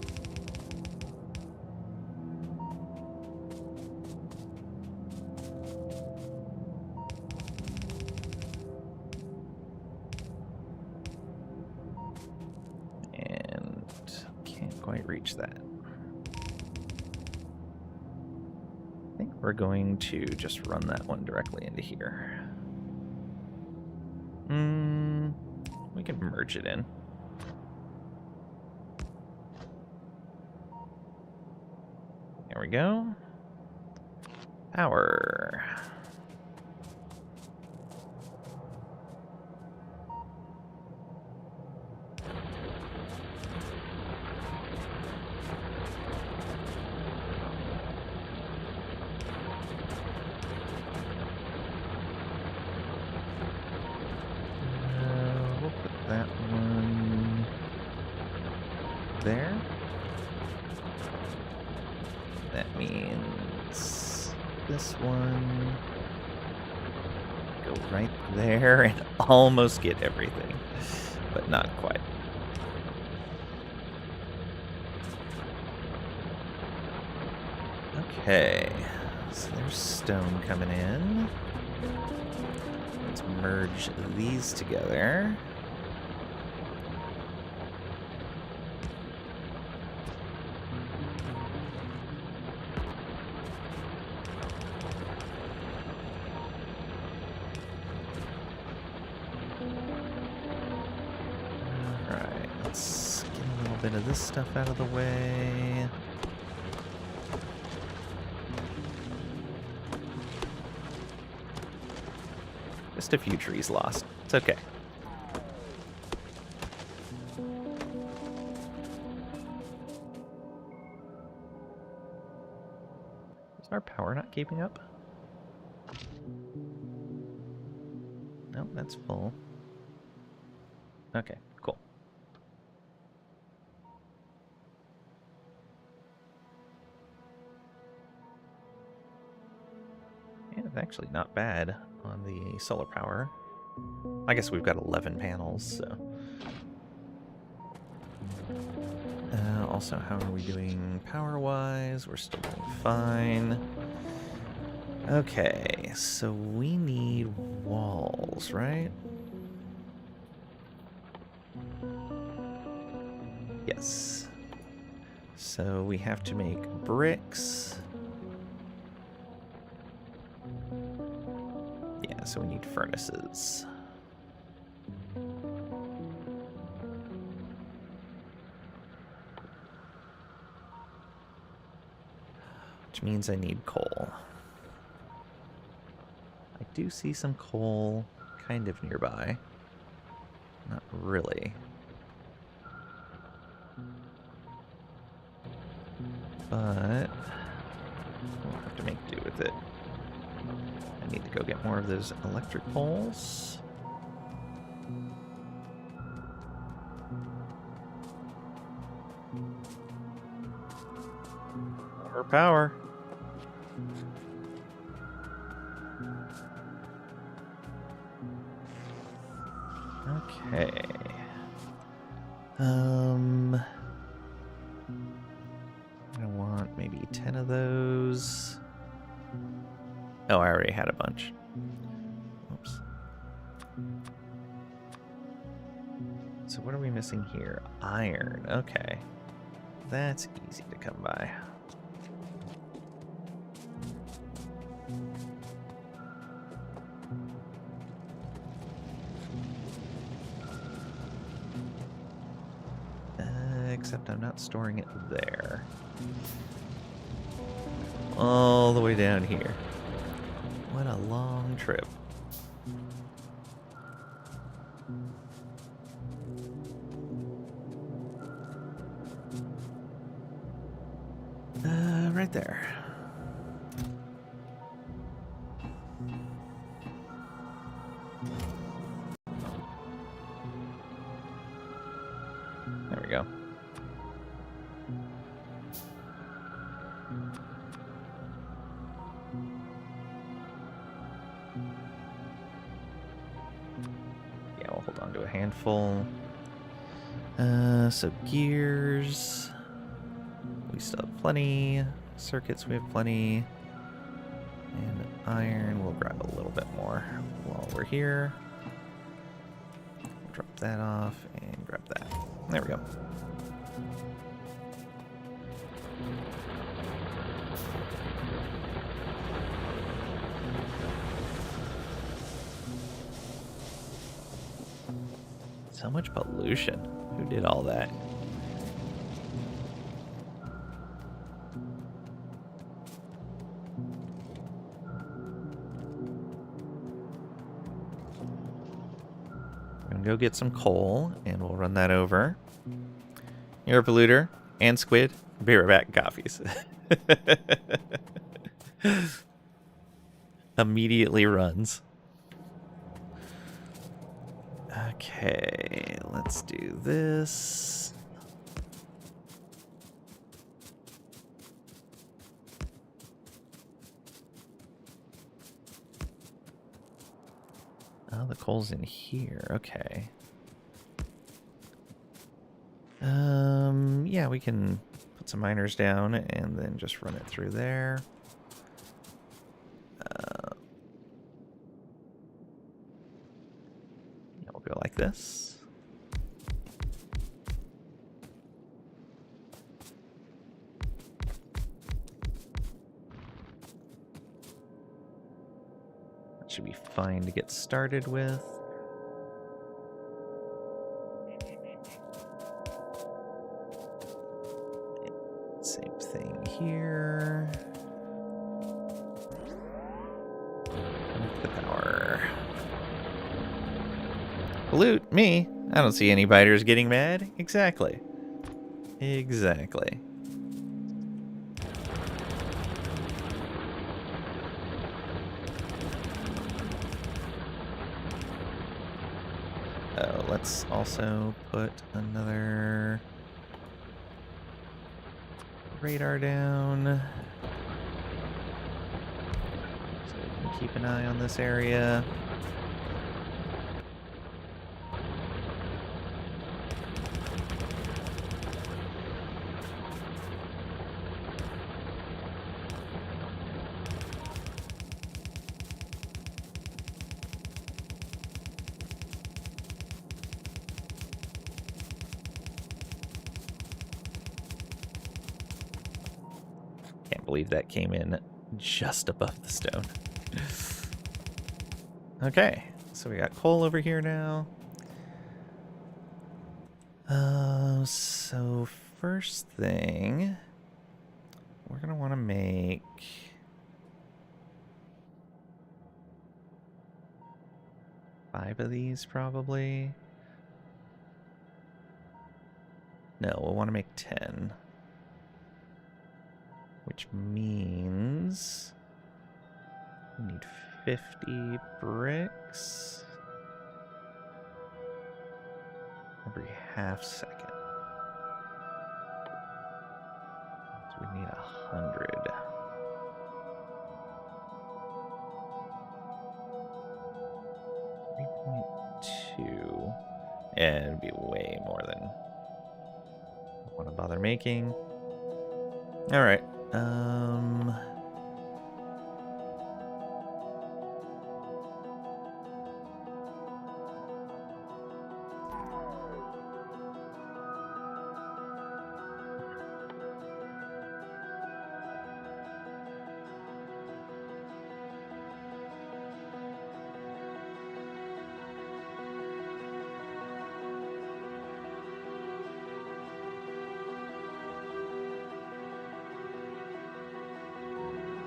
And can't quite reach that. I think we're going to just run that one directly into here. We can merge it in. There we go. Power. We'll put that one there. That means this one go right there and almost get everything, but not quite. Okay, so there's stone coming in. Let's merge these together. Alright, let's get a little bit of this stuff out of the way. Just a few trees lost. It's okay. Is our power not keeping up? No, that's full. Okay, cool. Yeah, it's actually not bad on the solar power. I guess we've got 11 panels, so. Also, how are we doing power-wise? We're still doing fine. Okay, so we need walls, right? Yes. So we have to make bricks. Yeah, so we need furnaces. Which means I need coal. I do see some coal kind of nearby. Not really. But we'll have to make do with it. I need to go get more of those electric poles. More power. Okay. I want maybe 10 of those. Oh, I already had a bunch. Oops. So what are we missing here? Iron. Okay. That's easy to come by. Except I'm not storing it there. All the way down here. What a long trip. Right there. There we go. handful. So gears, we still have plenty. Circuits, we have plenty. And iron, we'll grab a little bit more while we're here. Drop that off and grab that. There we go. So much pollution. Who did all that? Go get some coal, and we'll run that over. You're a polluter and squid. Be right back, coffees. Immediately runs. Okay, let's do this. Oh, the coal's in here. Okay. Yeah, we can put some miners down and then just run it through there. Yeah, we'll go like this. That should be fine to get started with. Same thing here. With the power. Pollute me? I don't see any biters getting mad. Exactly. Exactly. Oh, let's also put another radar down so we can keep an eye on this area. Can't believe that came in just above the stone. Okay, so we got coal over here now. So first thing, we're gonna want to make five of these probably. No, we'll want to make 10. Which means we need 50 bricks every half second. So we need 100. $3.2. Yeah, it'd be way more than I want to bother making. All right.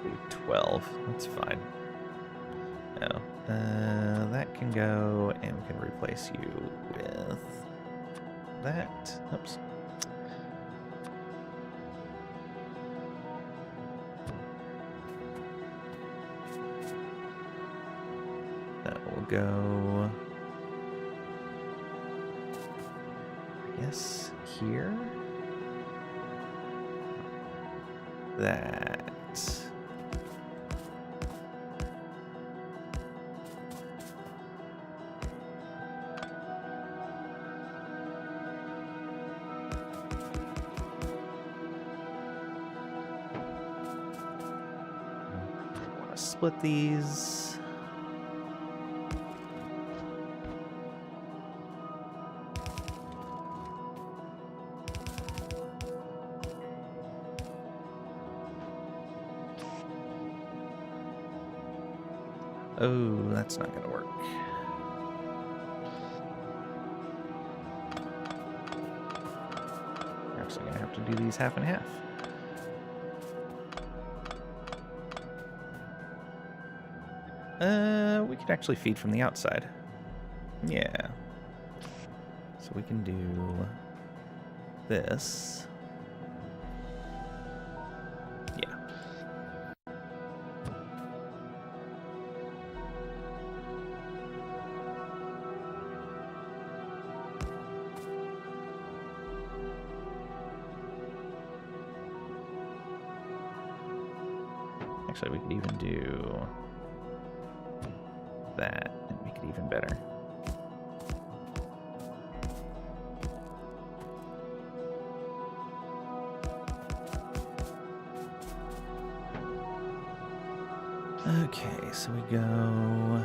Do 12. That's fine. No. That can go, and we can replace you with that. Oops. That will go, I guess, here. That. want to split these. Oh, that's not going to work. We're actually going to have to do these half and half. We can actually feed from the outside. Yeah. So we can do this. Yeah. Actually, we could even do that and make it even better. Okay, so we go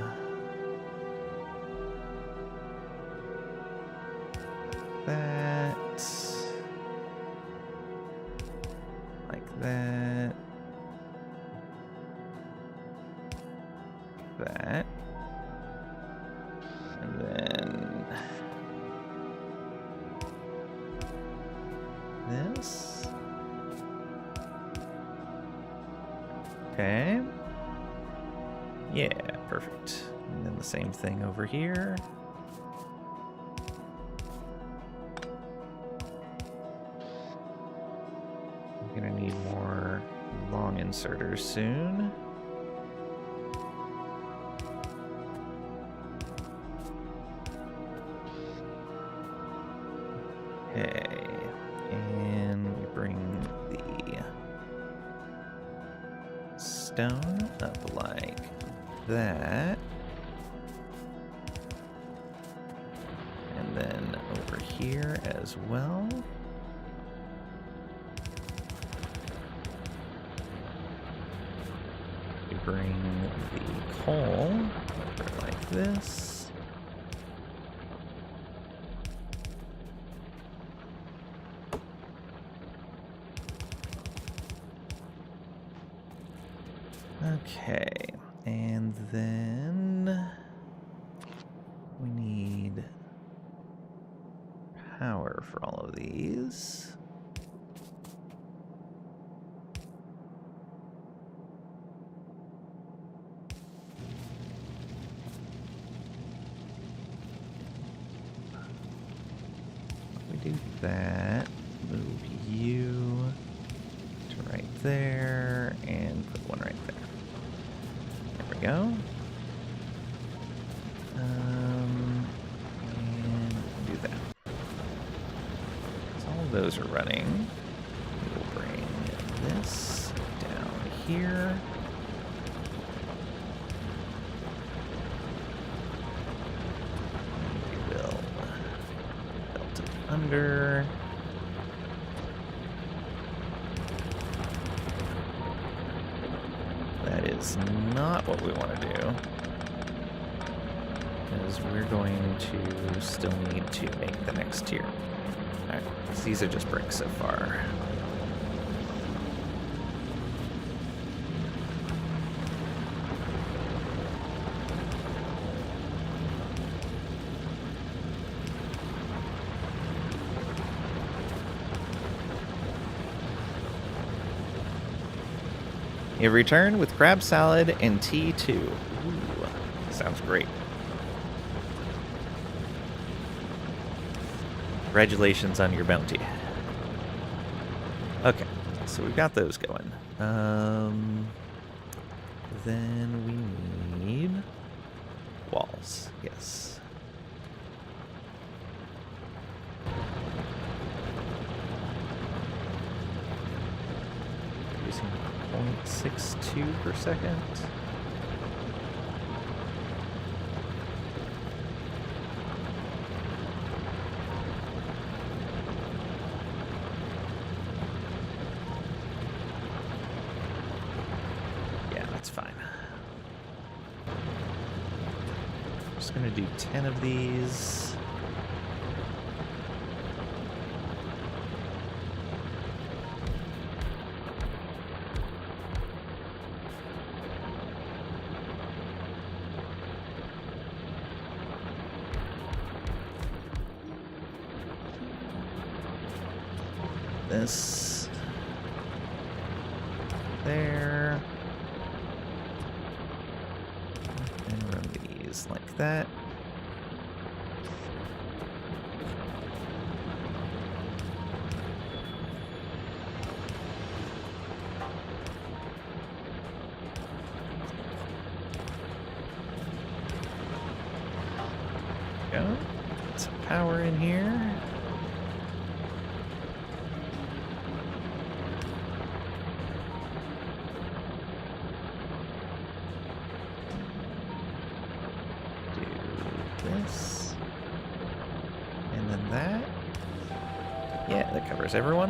that, like that, that, and then this. Okay. Yeah, perfect. And then the same thing over here. I'm gonna need more long inserters soon. Okay, and we bring the stone up like that. And then over here as well. We bring the coal over like this. Okay, and then we need power for all of these. We do that, move you to right there, and put one right there. There we go. And do that. So all of those are running. We'll bring this down here. And we will belt it under. That is not what we want to do, because we're going to still need to make the next tier. Alright, so these are just bricks so far. You return with crab salad and tea too. Ooh, sounds great. Congratulations on your bounty. Okay, so we've got those going. Then we need walls. Yes. Using 0.62 per second. Yeah, that's fine. just gonna do 10 of these. This there, and run these like that. Go. Get some power in here. This, and then that. Yeah, that covers everyone.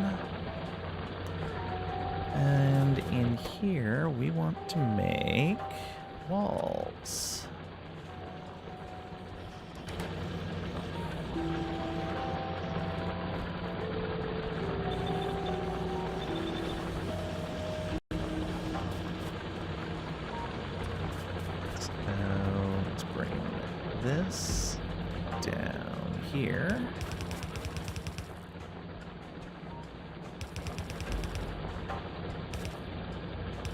And in here, we want to make walls. So let's bring this down here.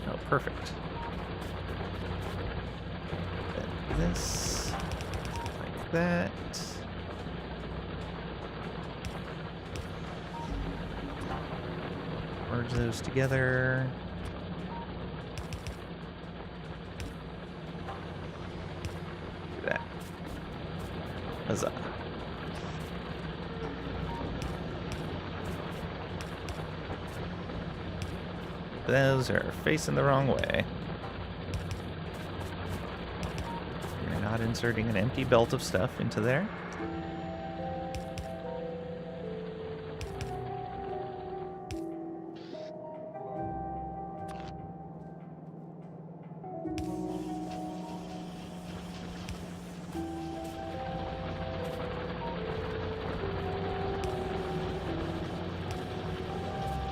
Oh, perfect. Then this, like that. Merge those together. Do that. Huzzah. Those are facing the wrong way. You're not inserting an empty belt of stuff into there.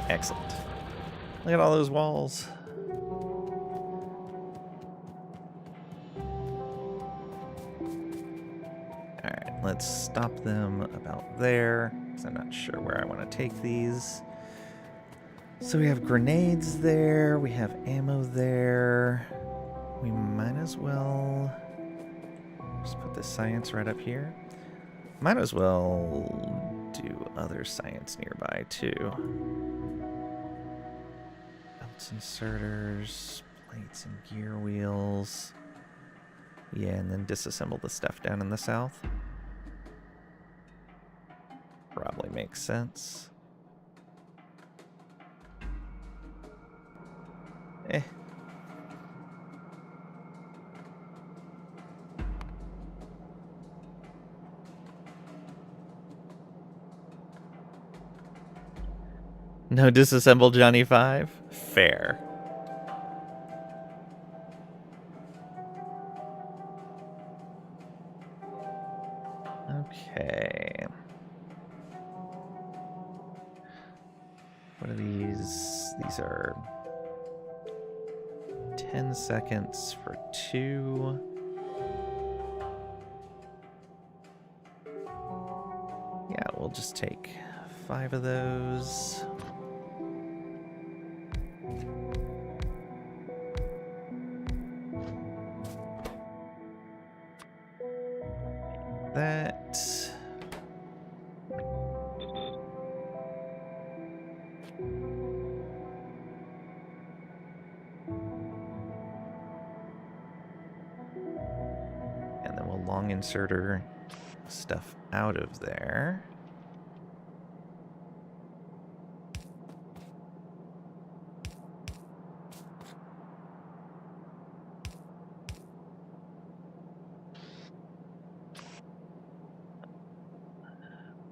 Excellent. Look at all those walls. Alright, let's stop them about there, because I'm not sure where I want to take these. So we have grenades there, we have ammo there. We might as well just put the science right up here. Might as well do other science nearby too. Belts, inserters, plates and gear wheels. Yeah, and then disassemble the stuff down in the south. Probably makes sense. Eh. No disassemble Johnny 5? Fair. Okay. What are these? These are 10 seconds for 2. Yeah, we'll just take 5 of those. That. And then we'll long inserter stuff out of there.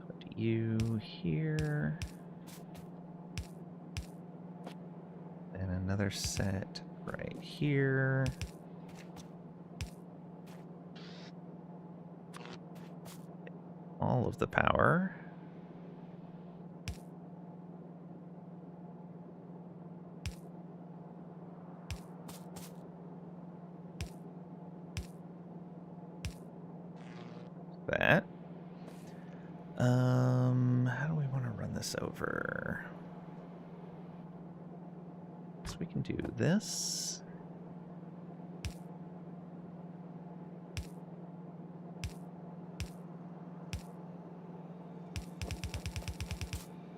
Put you here. And another set right here. all of the power. That. How do we want to run this over? So we can do this.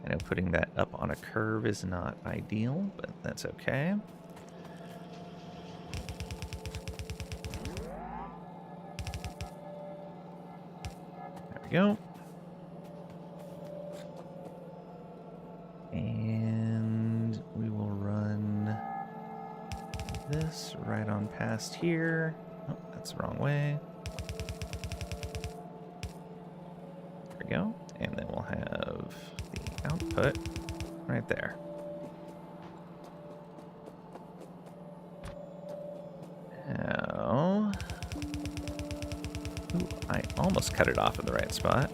I know putting that up on a curve is not ideal, but that's okay. There we go. And we will run this right on past here. Oh, that's the wrong way. There we go. And then we'll have the output right there. Now... Ooh, I almost cut it off in the right spot.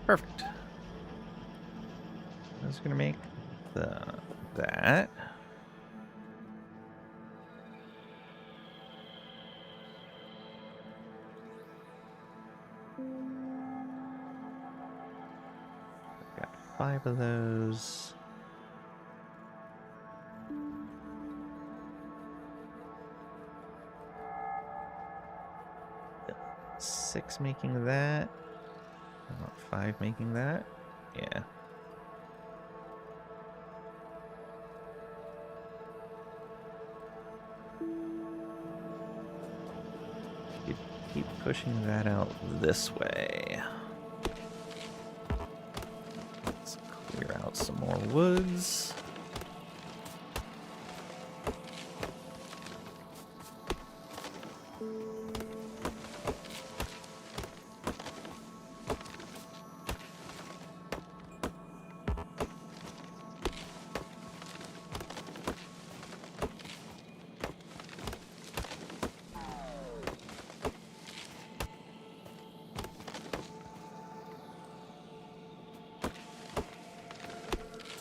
Perfect. I was gonna make that. Got 5 of those. Got 6 making that. Not 5 making that. Yeah. Keep pushing that out this way. Let's clear out some more woods.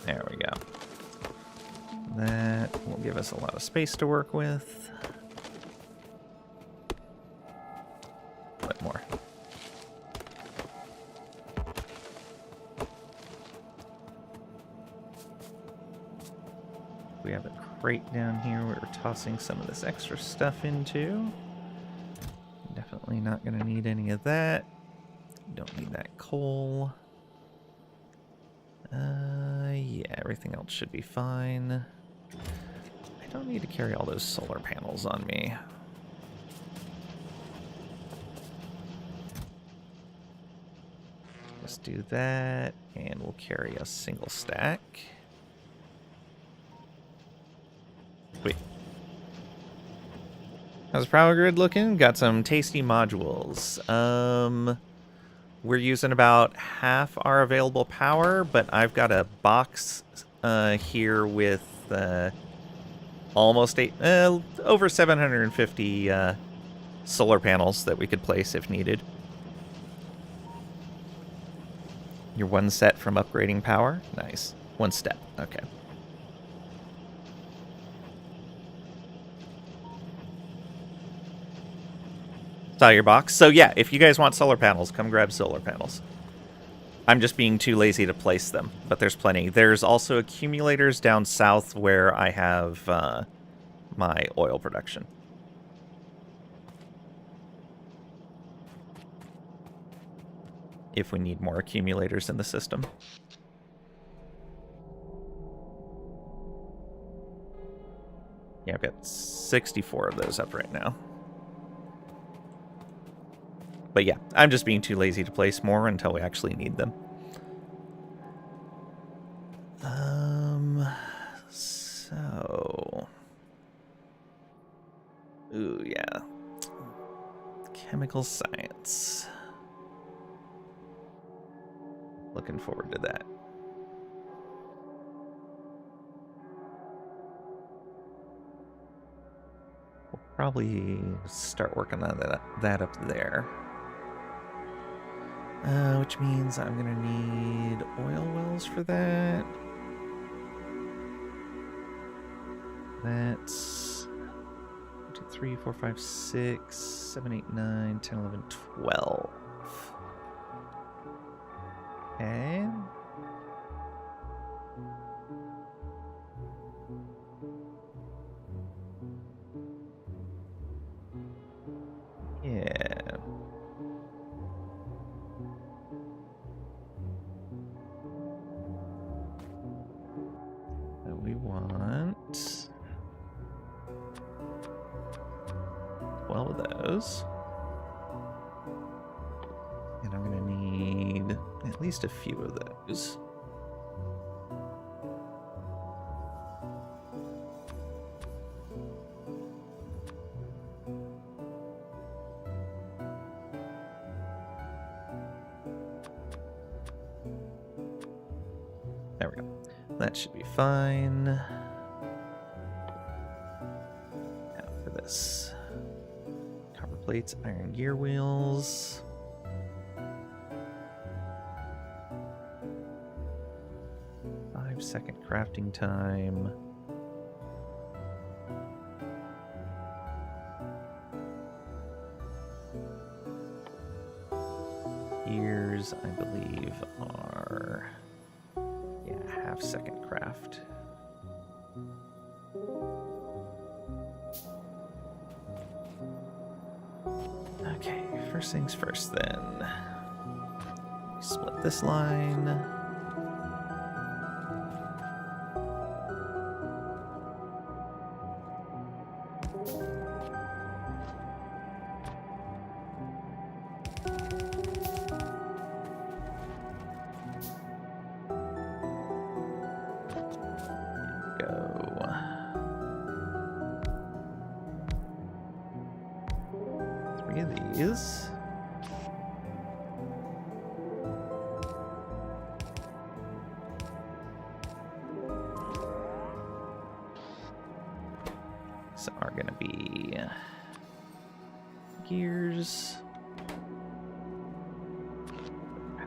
There we go. That will give us a lot of space to work with. But more. We have a crate down here we're tossing some of this extra stuff into. Definitely not going to need any of that. Don't need that coal. Yeah, everything else should be fine. I don't need to carry all those solar panels on me. Let's do that, and we'll carry a single stack. Wait. How's the power grid looking? Got some tasty modules. We're using about half our available power, but I've got a box here with almost over 750 solar panels that we could place if needed. You're one set from upgrading power? Nice. One step. Okay. Saw your box. So yeah, if you guys want solar panels, come grab solar panels. I'm just being too lazy to place them, but there's plenty. There's also accumulators down south where I have my oil production. If we need more accumulators in the system. Yeah, I've got 64 of those up right now. But yeah, I'm just being too lazy to place more until we actually need them. So... Ooh, yeah. Chemical science. Looking forward to that. We'll probably start working on that up there. Which means I'm gonna need oil wells for that. That's 1, 2, 3, 4, 5, 6, 7, 8, 9, 10, 11, 12. Okay. Yeah. So we want 12 of those. And I'm going to need at least a few of those. There we go. That should be fine. Now for this. Copper plates, iron gear wheels. Second crafting time. Gears, I believe, are half-second craft. Okay, first things first then. Split this line. These. So are going to be gears,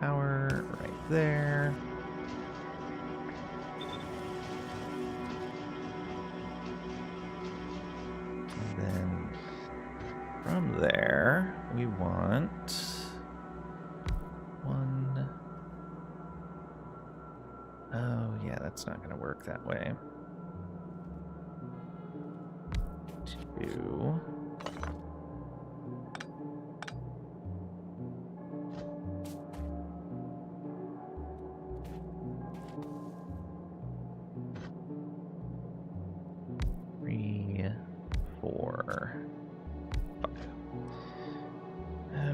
power right there. And then from there, we want one. Oh, yeah, that's not going to work that way. 2.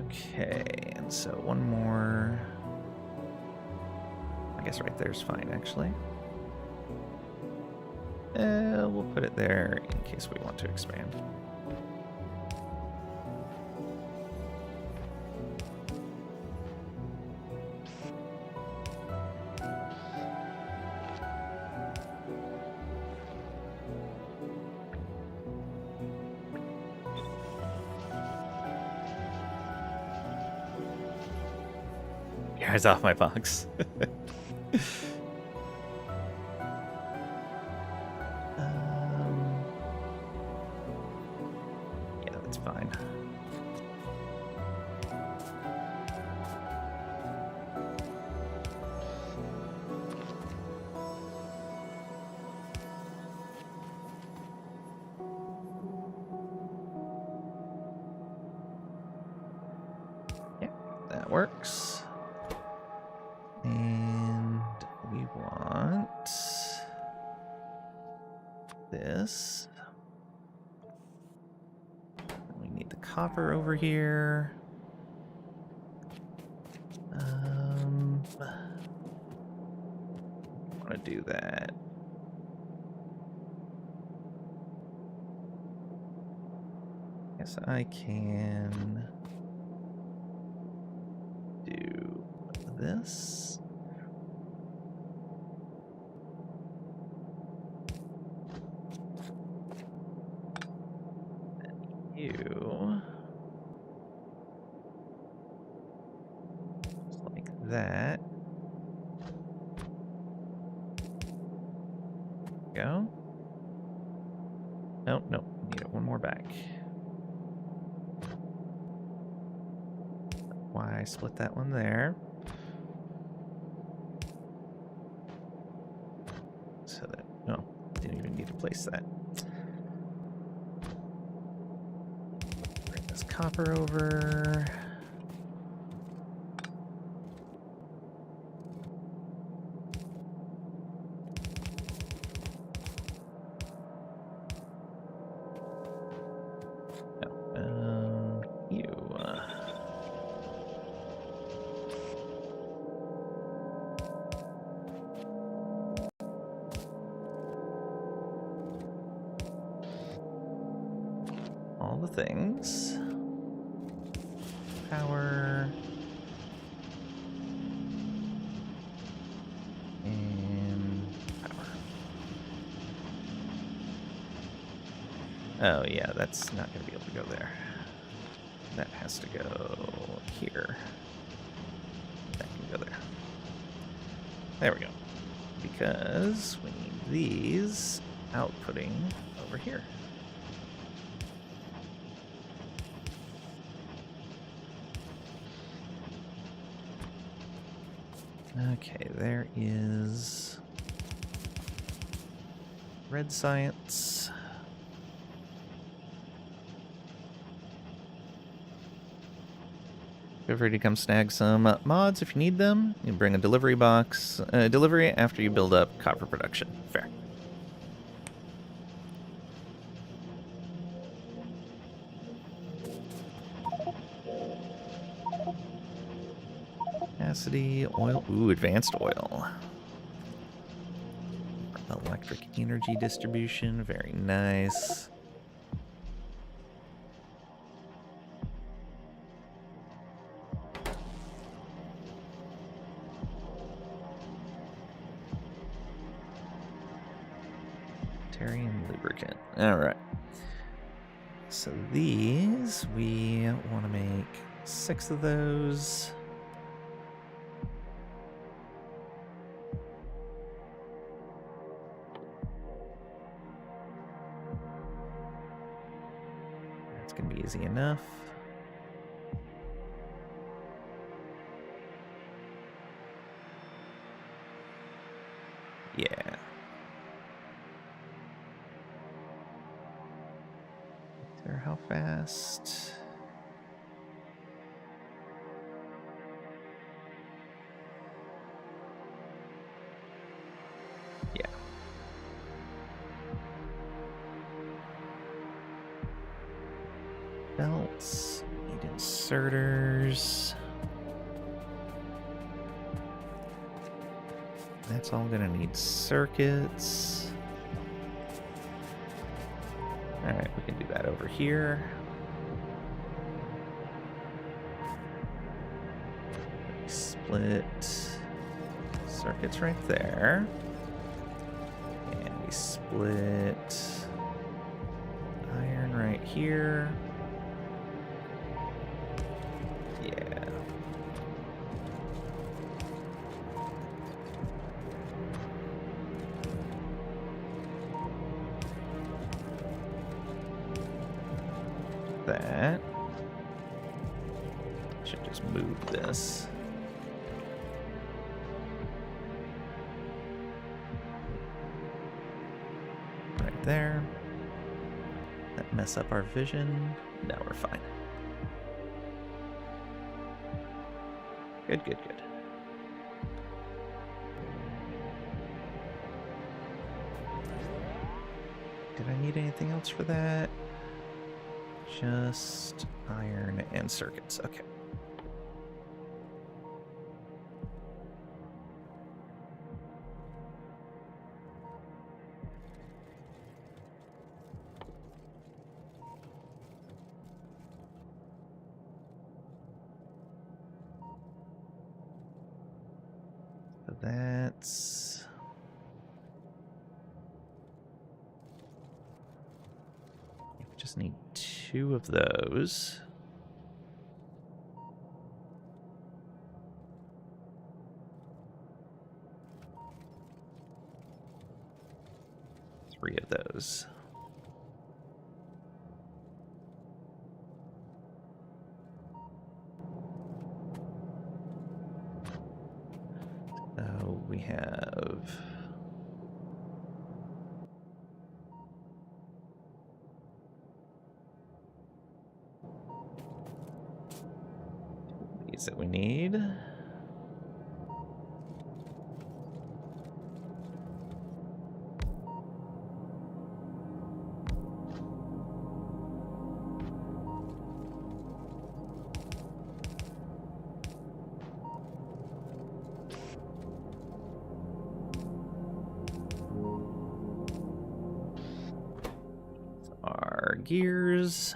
Okay, and so one more. I guess right there's fine, actually. We'll put it there in case we want to expand. Your eyes off my box. Yeah, that's fine. Yeah, that works. And we want this. We need the copper over here. I want to do that. Guess I can do this. And you. Just like that. Go. No, no, need it one more back. Why split that one there? So that, no, didn't even need to place that. Bring this copper over. No, you. All the things. Power. And power. Oh yeah, that's not going to be able to go there. That has to go here. That can go there. There we go. Because we need these outputting over here. Okay, there is red science. Feel free to come snag some mods if you need them. You can bring a delivery box. Delivery after you build up copper production. Fair. Capacity, oil. Ooh, advanced oil. Electric energy distribution. Very nice. Terran lubricant. All right. So these, we want to make 6 of those. That's going to be easy enough. Yeah. There, how fast? Yeah. Belts, need inserters. That's all gonna need circuits. Alright, we can do that over here. Split circuits right there. And we split iron right here. Yeah. That. Should just move this. Right there. That mess up our vision. Now we're fine. Good, good, good. Did I need anything else for that? Just iron and circuits. Okay. that's... We just need 2 of those. Three of those. So we have... these that we need. Our gears.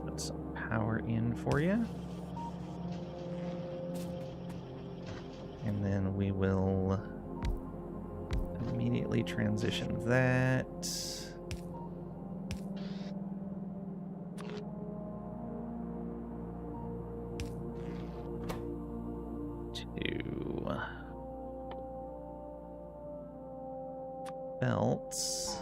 Put some power in for you. And then we will immediately transition that to belts.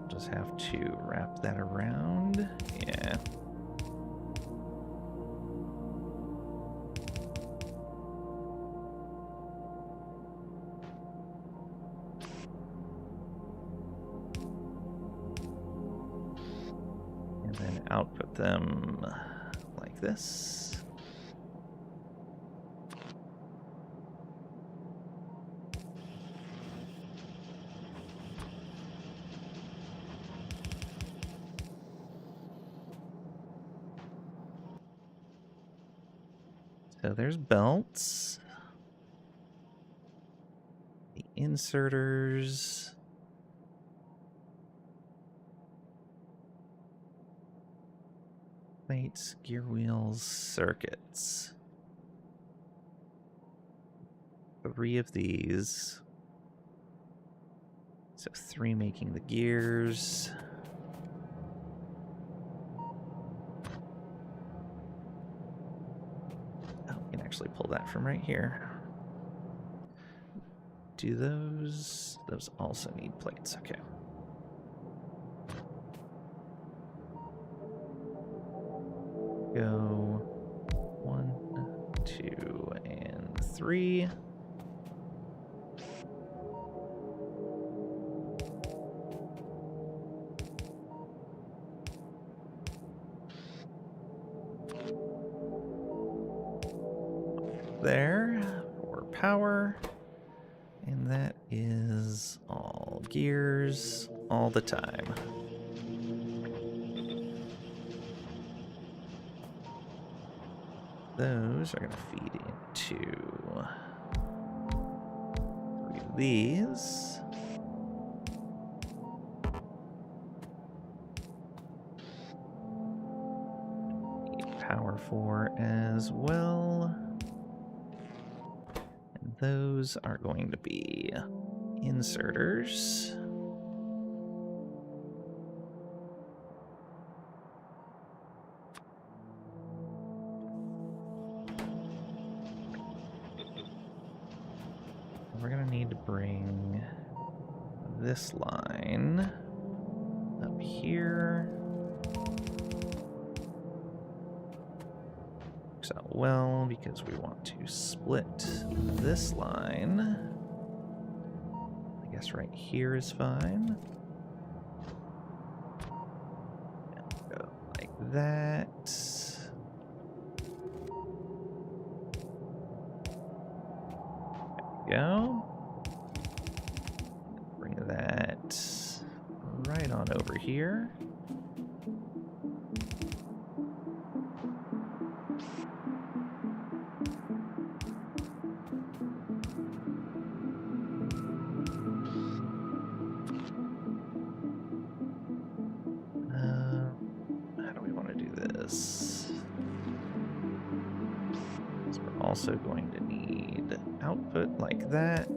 Just have to wrap that around. Yeah. And then output them like this. So there's belts, the inserters, plates, gear wheels, circuits. 3 of these. So 3 making the gears. Actually pull that from right here. Do those also need plates? Okay. Go 1, 2, and 3. There for power, and that is all gears all the time. Those are going to feed into 3 of these. Need power for as well. Those are going to be inserters. We're going to need to bring this line up here. Works out well because we want to split this line. I guess right here is fine. And go like that. There we go. Bring that right on over here. also going to need output like that.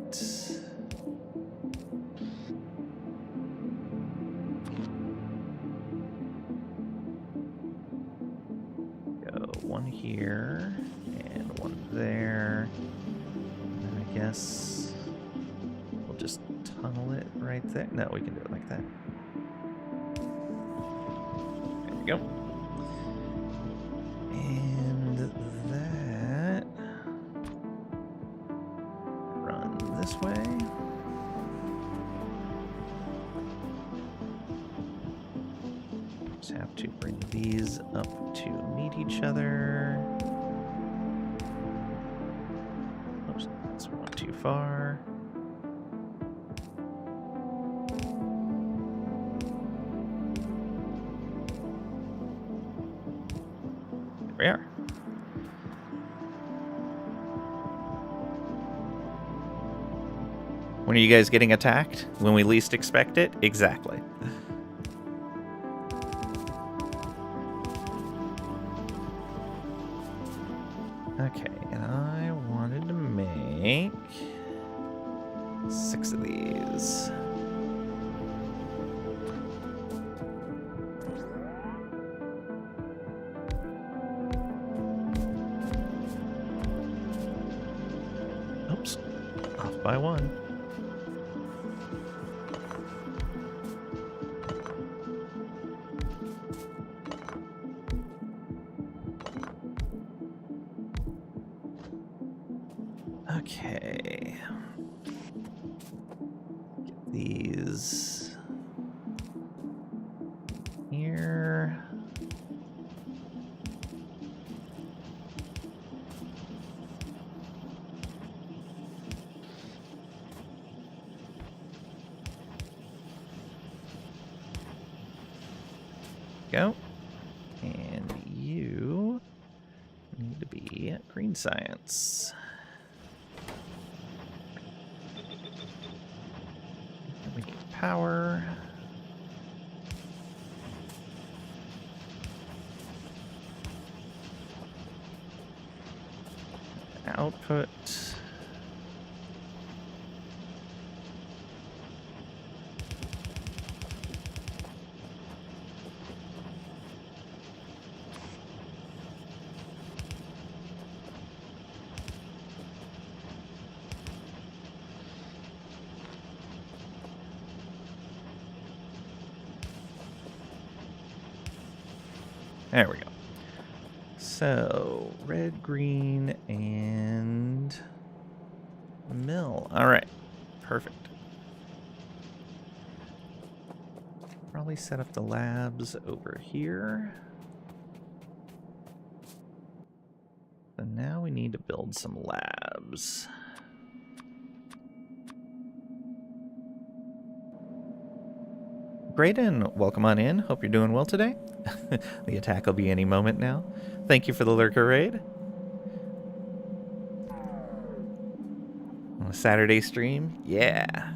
Go one here and one there. And then I guess we'll just tunnel it right there. No, we can do it like that. There we go. And that run this way. Just have to bring these up to meet each other. Oops, that's one too far. There we are. When are you guys getting attacked? When we least expect it? Exactly. Okay, and I wanted to make 6 of these. Oops, off by 1. Okay. Get these here. Go. And you need to be green science. We need power. Output. There we go. So, red, green, and mill. All right, perfect. Probably set up the labs over here. So now we need to build some labs. Graydon, welcome on in. Hope you're doing well today. The attack will be any moment now. Thank you for the lurker raid. On a Saturday stream? Yeah.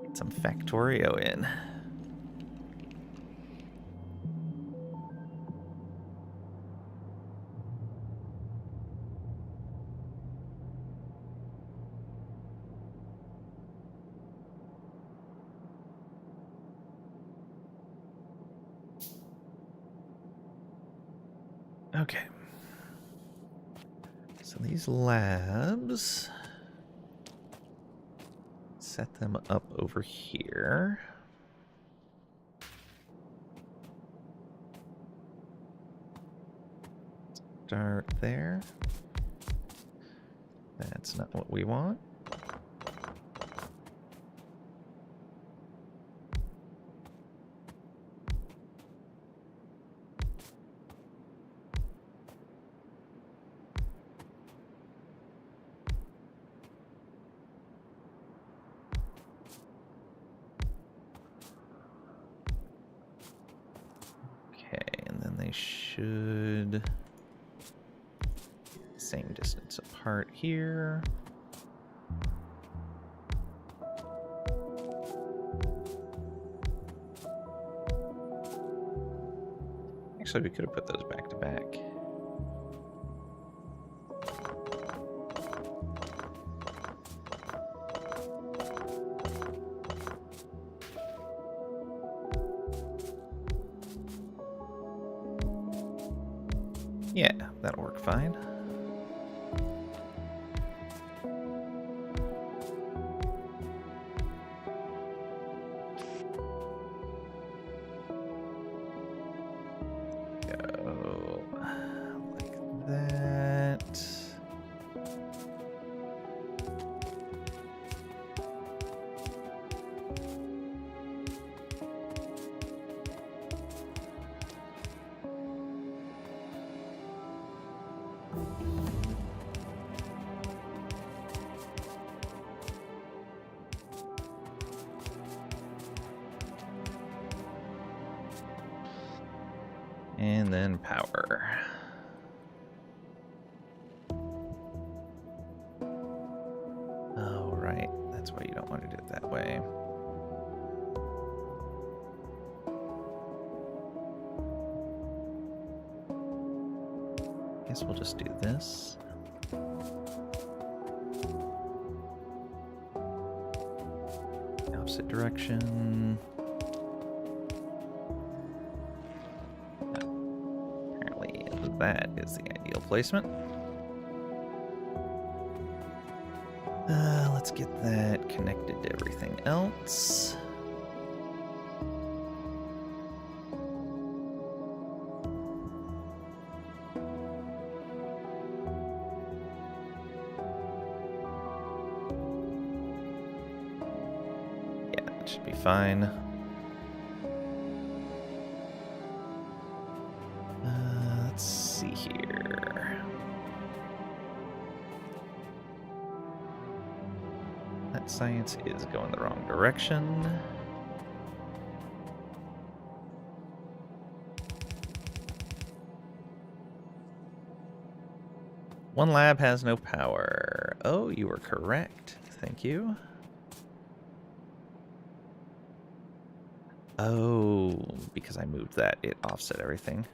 Get some Factorio in. Okay. So these labs, set them up over here. Start there. That's not what we want. Should same distance apart here. Actually, we could have put those back to back. Yeah, that'll work fine. Go like that. And then power. Oh, right. That's why you don't want to do it that way. Guess we'll just do this. Opposite direction. Apparently that is the ideal placement. Let's get that connected to everything else. Yeah, that should be fine. Let's see here. That science is going the wrong direction. One lab has no power. Oh, you were correct. Thank you. Oh, because I moved that, it offset everything.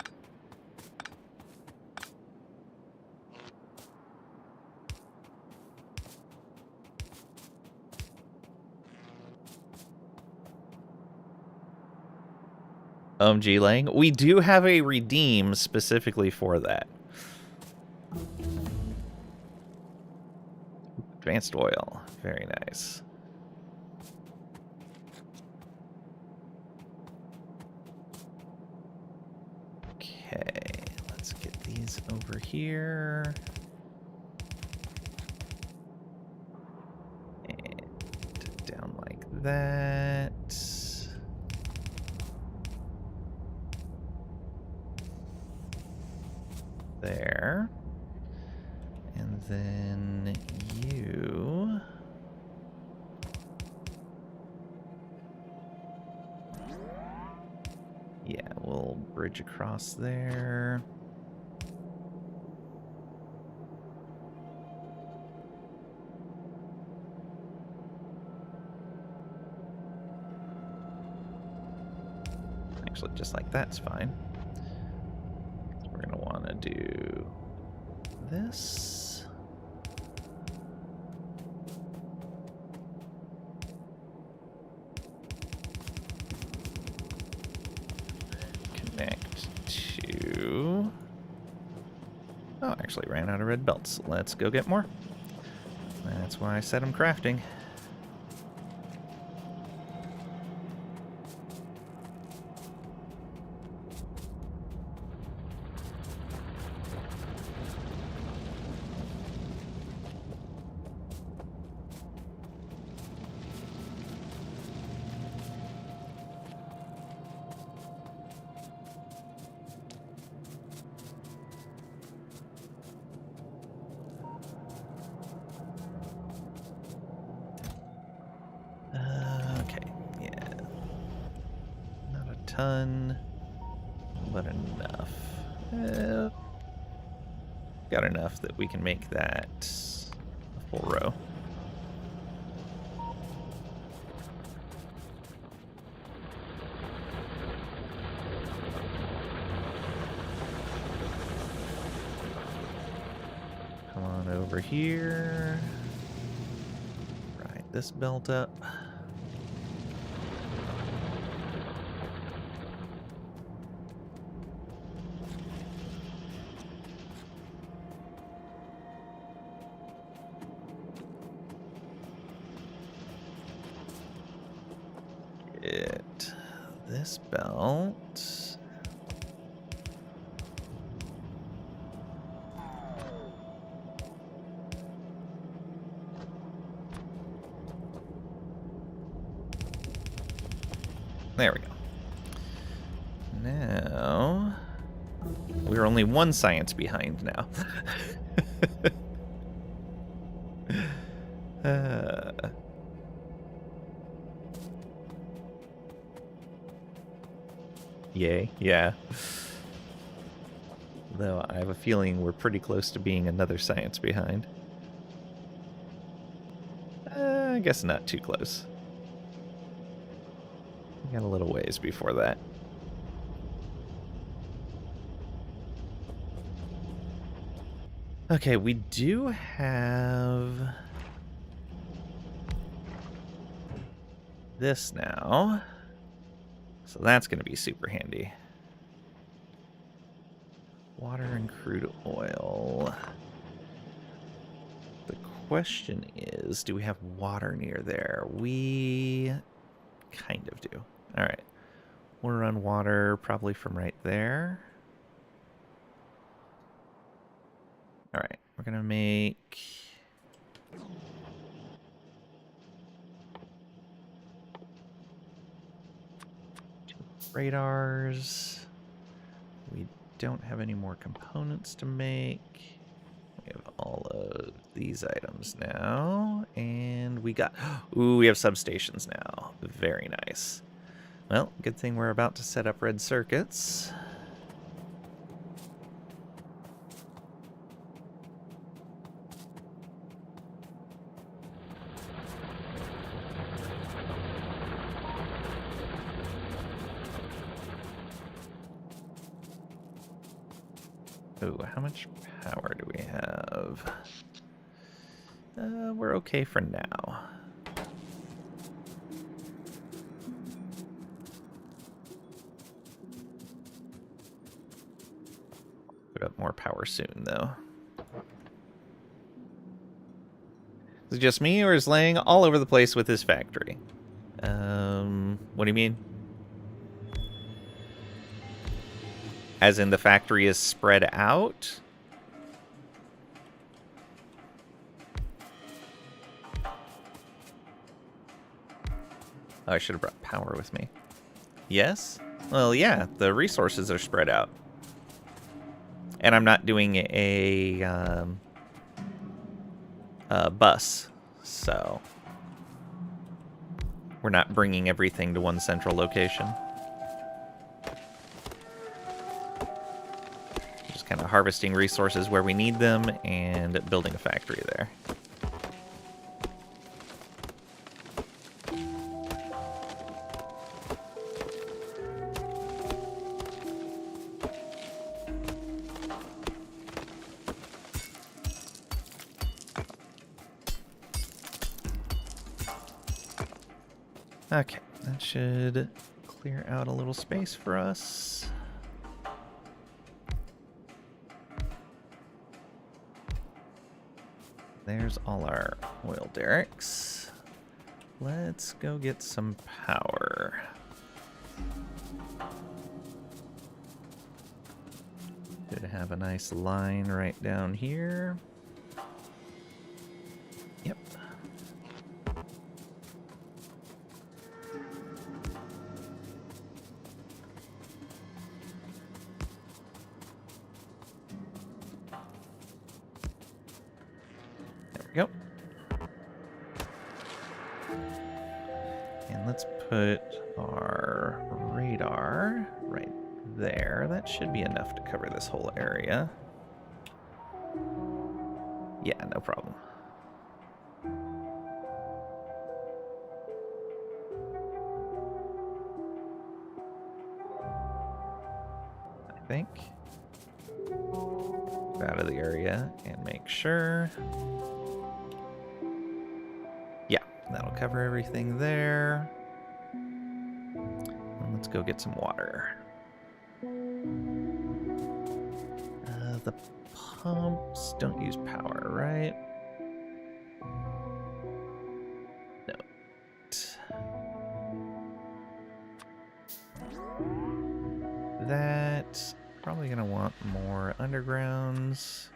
G Lang. We do have a redeem specifically for that. Advanced oil. Very nice. Okay, let's get these over here. And down like that. There. And then you... Yeah, we'll bridge across there. Actually, just like that's fine. We're going to want to do this. Connect to... Oh, actually ran out of red belts. Let's go get more. That's why I said I'm crafting. Ton, but enough. Got enough that we can make that a full row. Come on over here. Ride this belt up. this belt. There we go. Now, we're only one science behind now. Yay, yeah. Though I have a feeling we're pretty close to being another science behind. I guess not too close. We got a little ways before that. Okay, we do have this now. So that's going to be super handy. Water and crude oil. The question is, do we have water near there? We kind of do. All right. We'll run water probably from right there. All right. We're going to make... radars. We don't have any more components to make. We have all of these items now. And we got... Ooh, we have substations now. Very nice. Well, good thing we're about to set up red circuits. Ooh, how much power do we have? We're okay for now. Put up more power soon, though. Is it just me, or is Lang all over the place with his factory? What do you mean? As in the factory is spread out? Oh, I should have brought power with me. Yes? Well, yeah, the resources are spread out. And I'm not doing a bus, so we're not bringing everything to one central location. Just kind of harvesting resources where we need them and building a factory there. Okay, that should clear out a little space for us. There's all our oil derricks. Let's go get some power. Did have a nice line right down here. Yep. Go. And let's put our radar right there. That should be enough to cover this whole area. Yeah, no problem. I think. Go out of the area and make sure. That'll cover everything there. And let's go get some water. The pumps don't use power, right? No. that. Probably gonna want more undergrounds.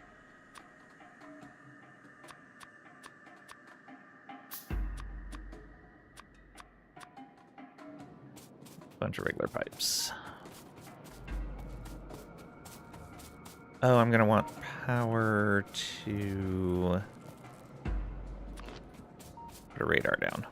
Bunch of regular pipes. Oh, I'm gonna want power to put a radar down.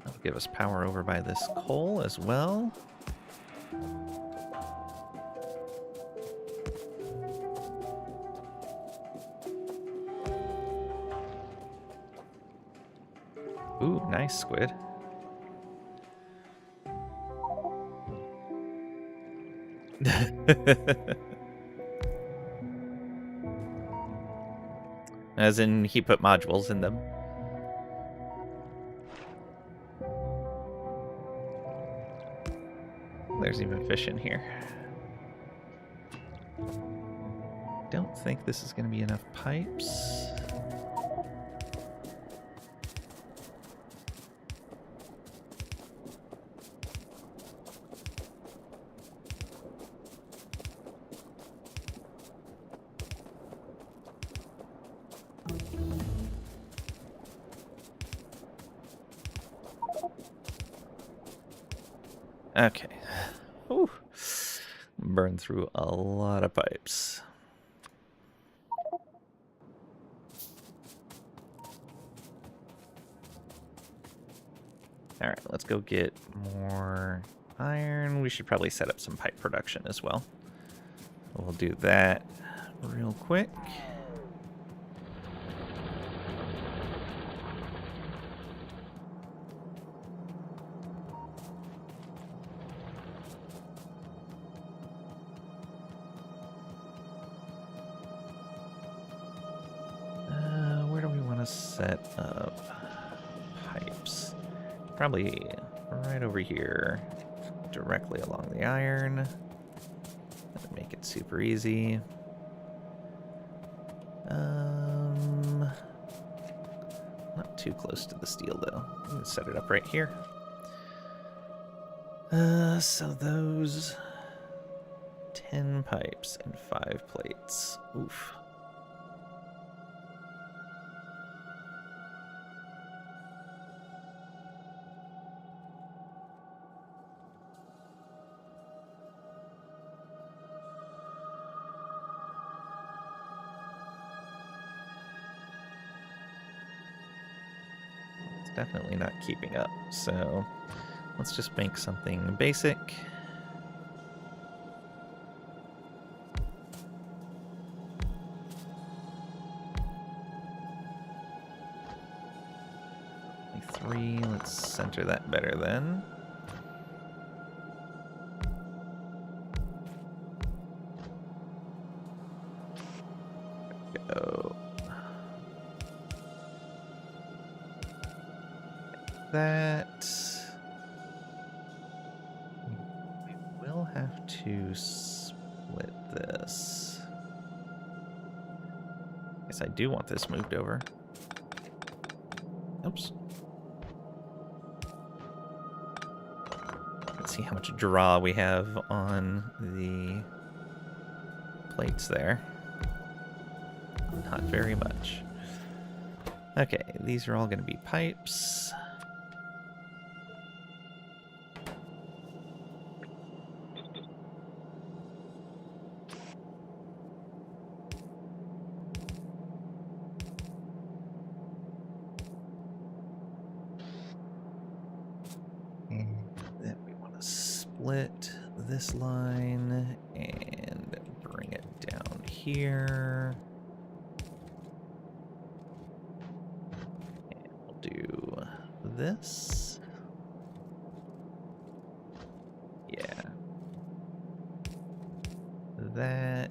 That'll give us power over by this coal as well. Ooh, nice squid. As in, he put modules in them. There's even fish in here. Don't think this is going to be enough pipes. Okay. Ooh. Burned through a lot of pipes. Alright, let's go get more iron. We should probably set up some pipe production as well. We'll do that real quick. Where do we want to set up pipes? Probably right over here, directly along the iron. That'd make it super easy. Not too close to the steel though. I'm gonna set it up right here. So those 10 pipes and 5 plates. Oof. Definitely not keeping up, so let's just make something basic. Like 3, let's center that better then. Go. That we will have to split this. Guess I do want this moved over. Oops. Let's see how much draw we have on the plates there. Not very much. Okay, these are all going to be pipes. Then we want to split this line and bring it down here. And we'll do this. Yeah. That.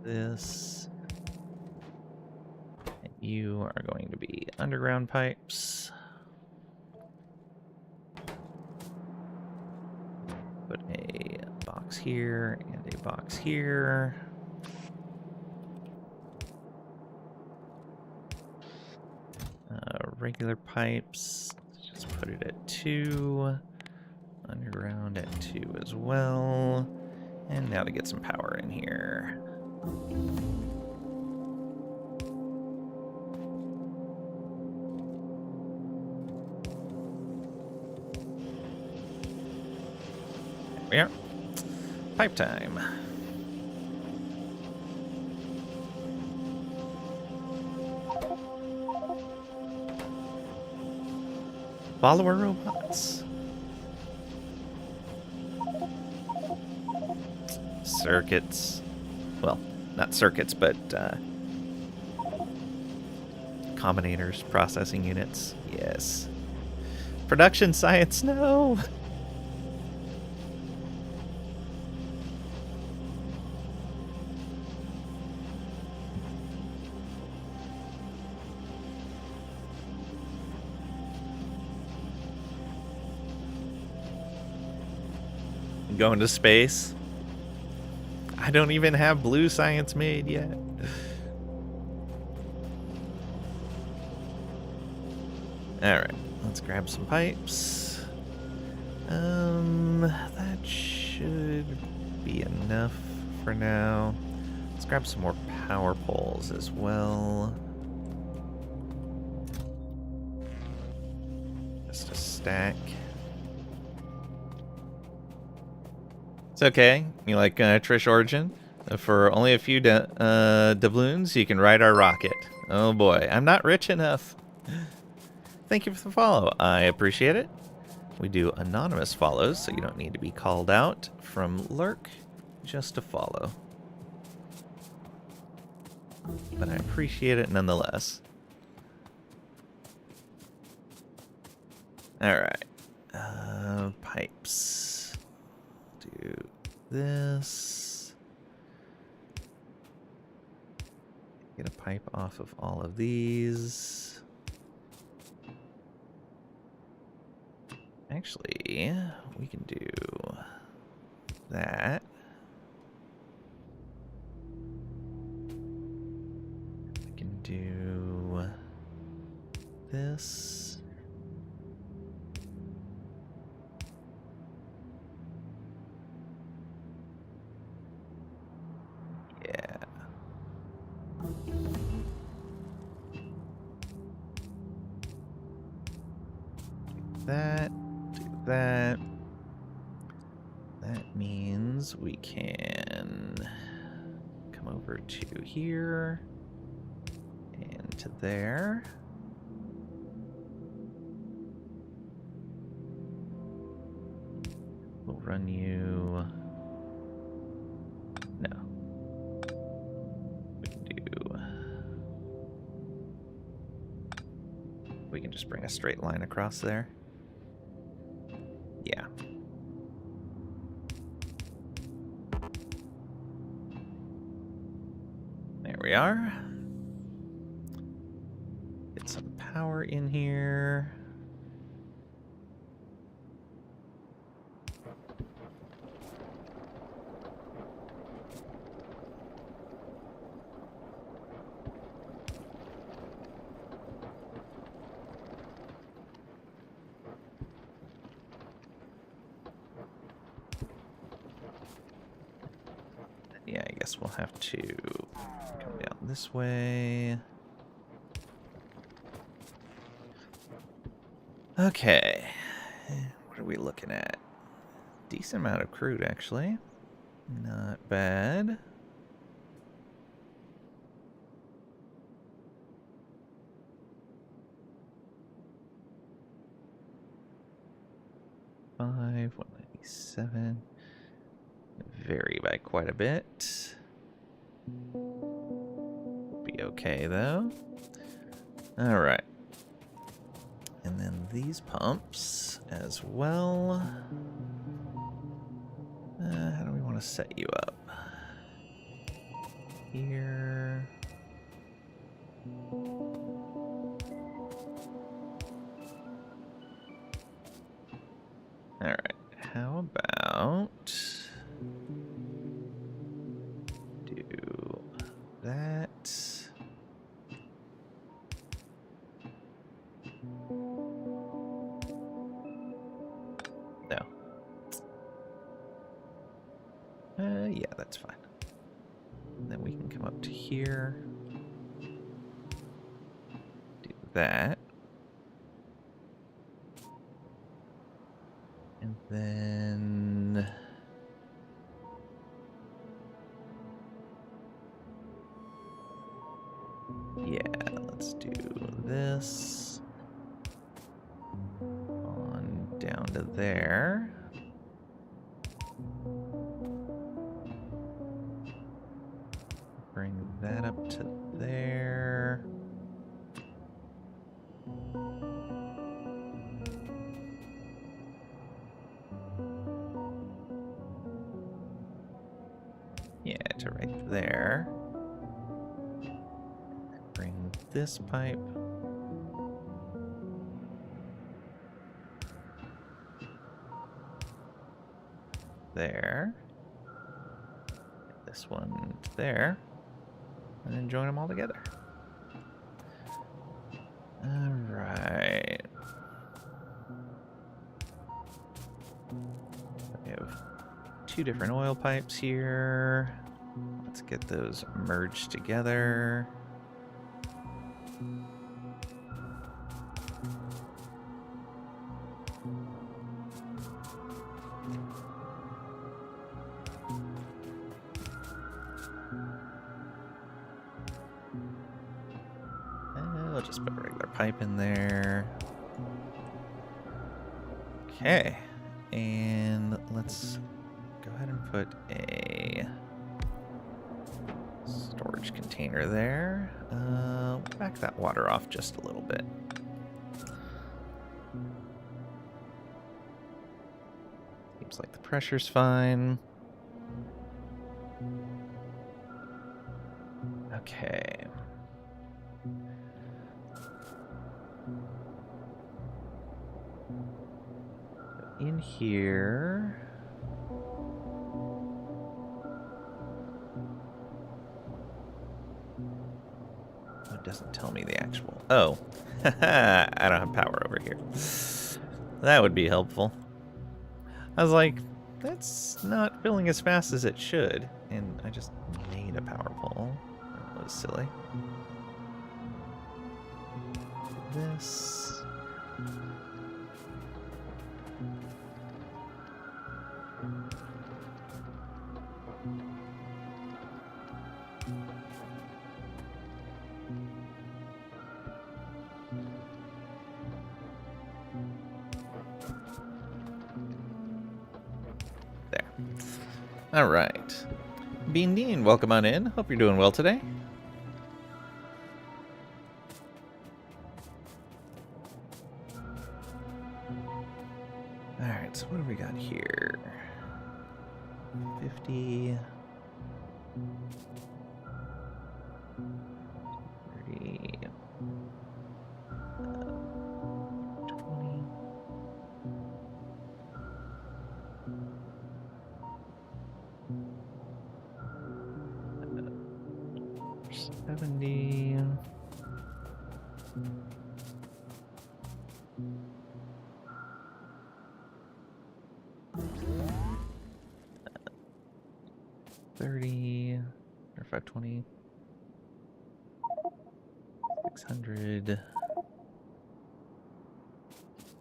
This. And you are going to be underground pipes. box here and a box here. Regular pipes, just put it at 2. Underground at 2 as well. And now to get some power in here. There we are. Pipe time. Follower robots. Circuits. Well, not circuits, but combinators, processing units. Yes. Production science, no! Going to space. I don't even have blue science made yet. Alright, let's grab some pipes. That should be enough for now. Let's grab some more power poles as well. Just a stack. It's okay. You like Trish Origin? For only a few doubloons, you can ride our rocket. Oh boy, I'm not rich enough. Thank you for the follow. I appreciate it. We do anonymous follows, so you don't need to be called out from Lurk, just to follow. But I appreciate it nonetheless. Alright. Pipes. Do this. Get a pipe off of all of these. Actually, we can do that. We can do this. Yeah. Do that. Do that. That means we can come over to here and to there. We'll run you. No. We can just bring a straight line across there. Yeah. There we are. Get some power in here. Yeah, I guess we'll have to come down this way. Okay. What are we looking at? Decent amount of crude, actually. Not bad. $5, $197. Vary by quite a bit. Be okay though. Alright. And then these pumps as well. How do we want to set you up? Here. Alright. How about No. Yeah, that's fine. And then we can come up to here. Do that. And then... yeah, let's do this. On down to there. Bring that up to there. Yeah, to right there. Bring this pipe there. Get this one to there. And then join them all together. Alright. We have 2 different oil pipes here. Let's get those merged together. We'll just put a regular pipe in there. Okay. And let's go ahead and put a storage container there. Back that water off just a little bit. Seems like the pressure's fine. Okay. In here... it doesn't tell me the actual... oh. I don't have power over here. That would be helpful. I was like, that's not filling as fast as it should. And I just made a power pole. That was silly. This... there. All right. Bean Dean, welcome on in. Hope you're doing well today. All right, so what do we got here? 50... 30... 20... 70... 30 or 520, 600,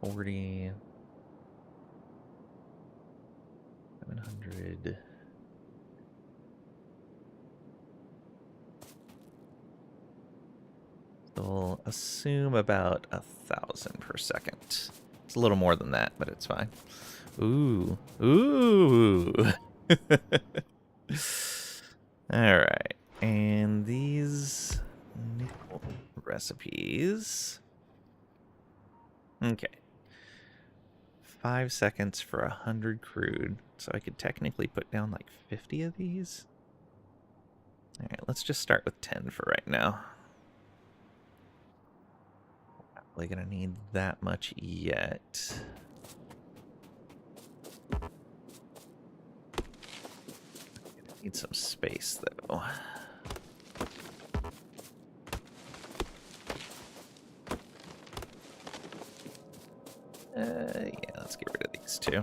40, 700, so we'll assume about 1,000 per second. It's a little more than that, but it's fine. Ooh, ooh. All right, and these nickel recipes. Okay. 5 seconds for 100 crude, so I could technically put down like 50 of these. All right, let's just start with 10 for right now. Not really gonna need that much yet. Need some space, though. Yeah, let's get rid of these two.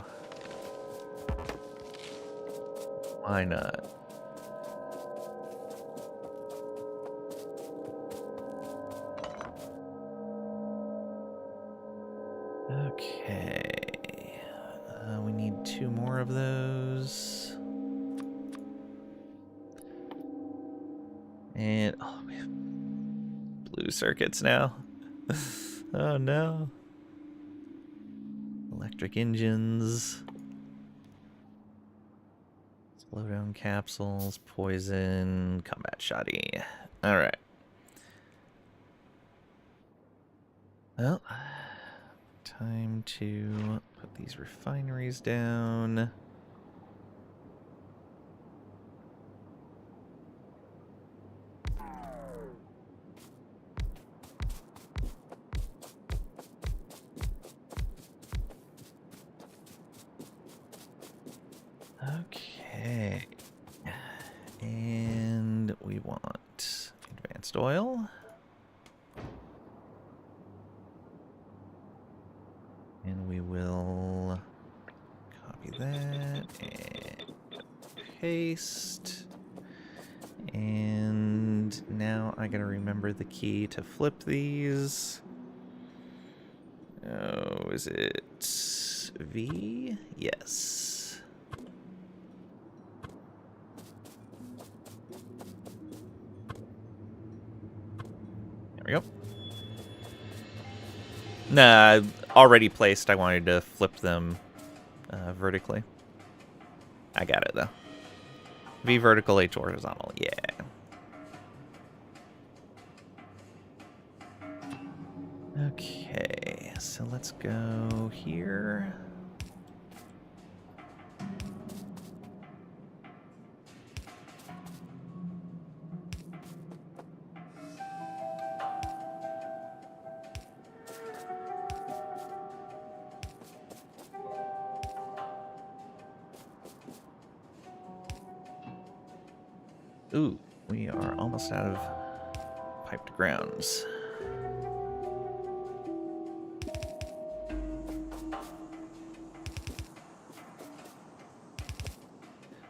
Why not? Okay. We need 2 more of those. And, oh, we have blue circuits now. Oh no. Electric engines. Slowdown capsules, poison, combat shoddy. Alright. Well, time to put these refineries down. Okay. And we want advanced oil. And we will copy that and paste. And now I gotta remember the key to flip these. Oh, is it V? Yes. There we go. Nah, already placed. I wanted to flip them vertically. I got it, though. V vertical, H horizontal. Yeah. Okay, so let's go here. Ooh, we are almost out of piped grounds.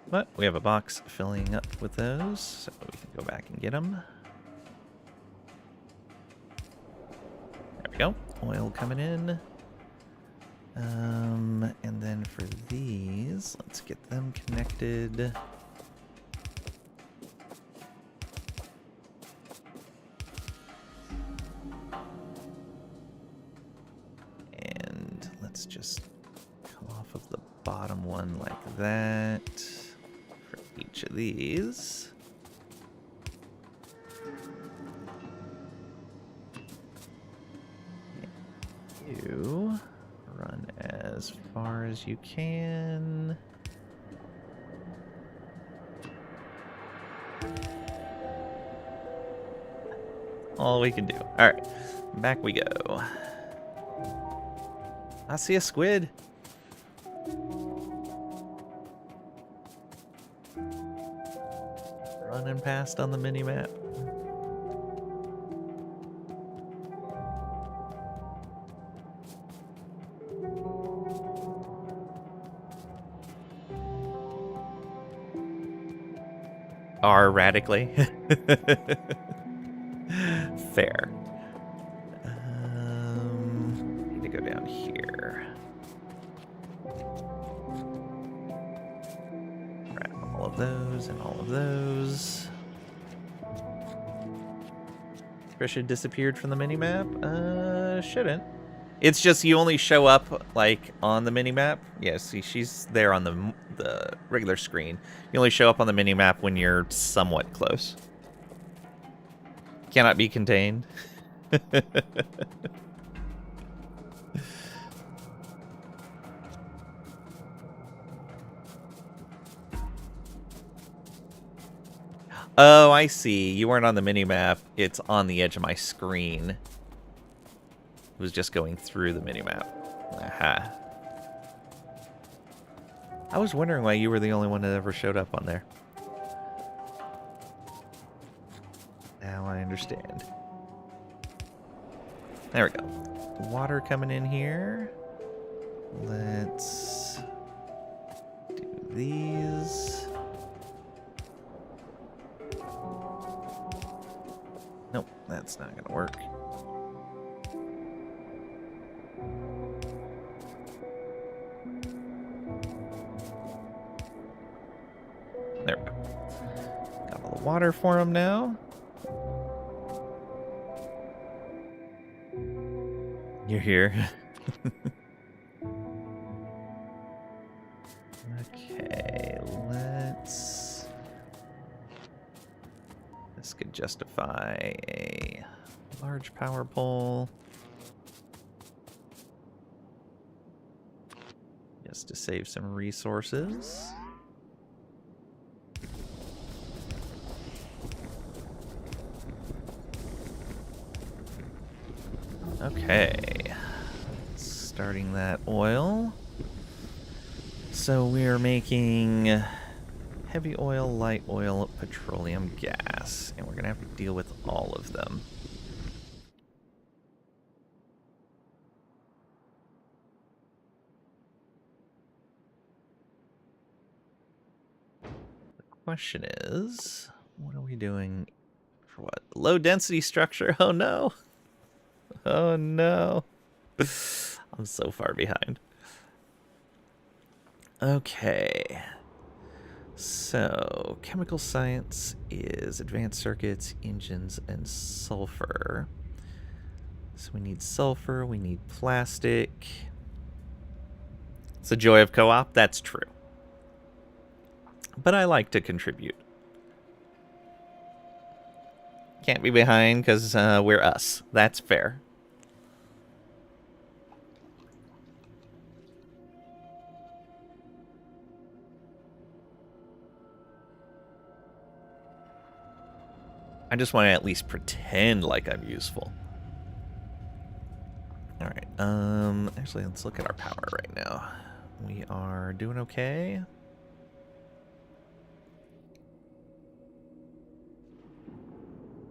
But we have a box filling up with those, so we can go back and get them. There we go. Oil coming in. And then for these, let's get them connected. And let's just come off of the bottom one like that for each of these. You run as far as you can. All we can do. All right, back we go. I see a squid. Running past on the mini map. Are radically. Fair. Need to go down here. Grab all of those and all of those. Trisha disappeared from the minimap? Shouldn't. It's just you only show up, like, on the minimap. Yeah, see, she's there on the regular screen. You only show up on the minimap when you're somewhat close. Cannot be contained. Oh, I see. You weren't on the minimap. It's on the edge of my screen. It was just going through the minimap. Aha. I was wondering why you were the only one that ever showed up on there. Now I understand. There we go. Water coming in here. Let's do these. Nope, that's not gonna work. There we go. Got all the water for him now. You're here. Okay, let's... This could justify a large power pole. Just to save some resources. Okay. Starting that oil. So we're making heavy oil, light oil, petroleum gas, and we're gonna have to deal with all of them. The question is, what are we doing for what? Low density structure? Oh no. Oh no. I'm so far behind. Okay. So, chemical science is advanced circuits, engines, and sulfur. So we need sulfur, we need plastic. It's the joy of co-op, that's true. But I like to contribute. Can't be behind because we're us. That's fair. I just want to at least pretend like I'm useful. Alright, actually, let's look at our power right now. We are doing okay.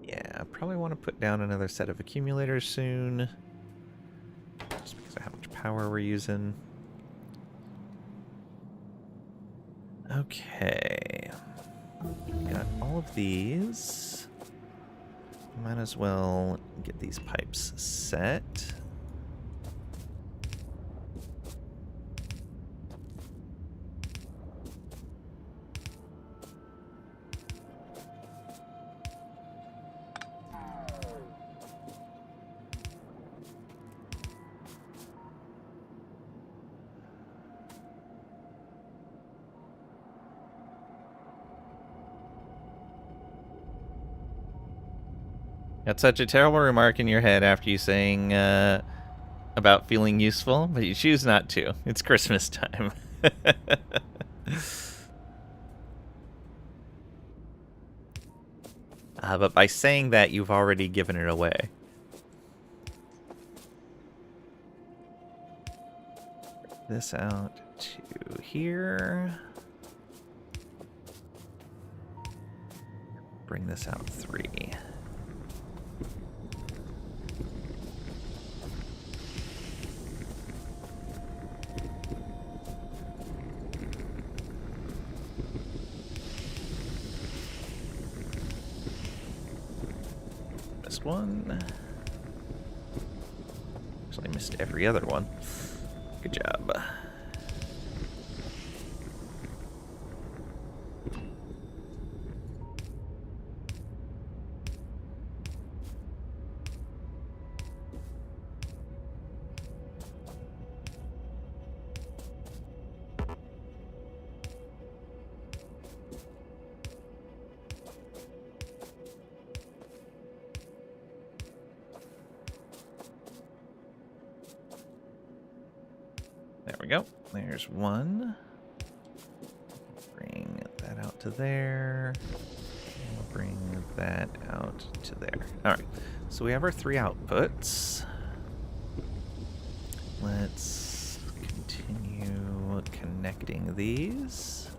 Yeah, probably want to put down another set of accumulators soon. Just because of how much power we're using. Okay. Got all of these. Might as well get these pipes set. Got such a terrible remark in your head after you saying about feeling useful, but you choose not to. It's Christmas time. But by saying that, you've already given it away. This out to here. Bring this out 3. One. Actually, I missed every other one. Good job. There we go. There's one. Bring that out to there. And we'll bring that out to there. Alright, so we have our 3 outputs. Let's continue connecting these.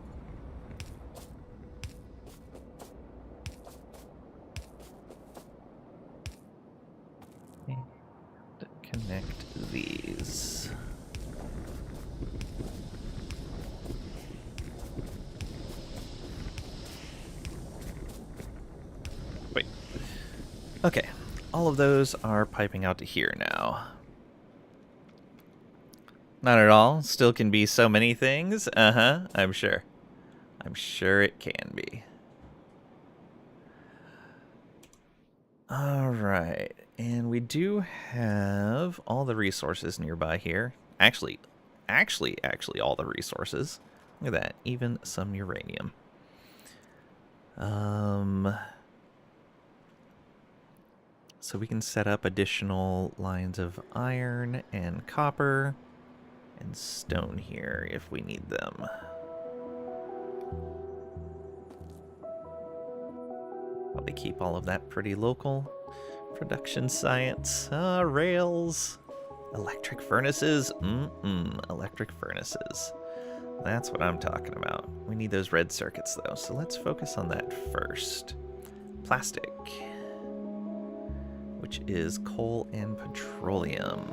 And connect these. Wait. Okay. All of those are piping out to here now. Not at all. Still can be so many things. Uh-huh. I'm sure. I'm sure it can be. All right. And we do have all the resources nearby here. Actually, all the resources. Look at that. Even some uranium. So we can set up additional lines of iron and copper and stone here if we need them. Probably keep all of that pretty local. Production science, rails, electric furnaces, electric furnaces. That's what I'm talking about. We need those red circuits though, so let's focus on that first. Plastic, which is coal and petroleum.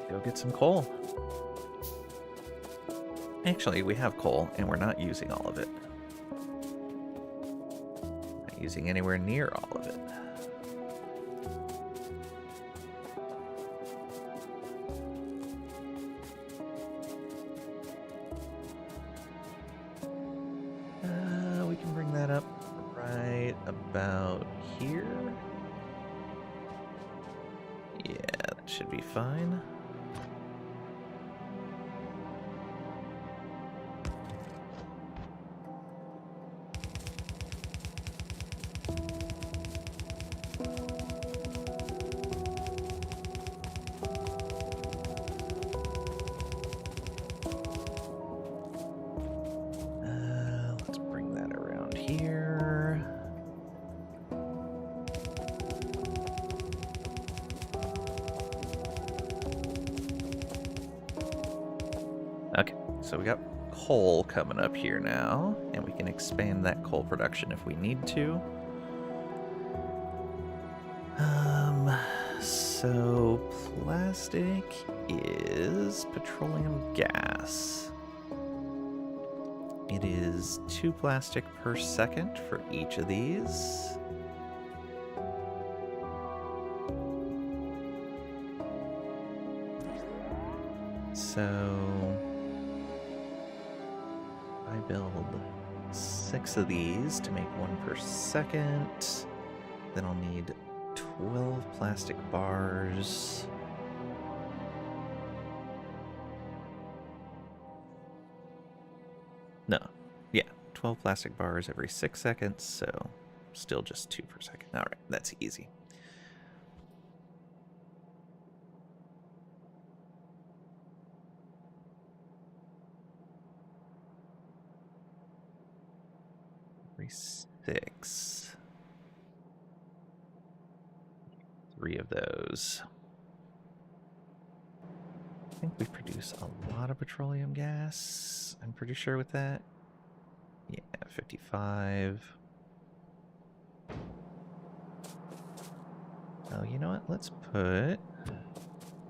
Go get some coal. Actually, we have coal, and we're not using all of it. Not using anywhere near all of it. We can bring that up right about here. Yeah, that should be fine. Let's bring that around here. Okay, so we got coal coming up here now, and we can expand that coal production if we need to. So plastic is petroleum gas. It is 2 plastic per second for each of these. So I build 6 of these to make 1 per second. Then I'll need 12 plastic bars. No, yeah, 12 plastic bars every 6 seconds, so still just 2 per second. All right, that's easy. Every 6. 3 of those. I think we produce a lot of petroleum gas. I'm pretty sure with that. Yeah, 55. Oh, you know what? Let's put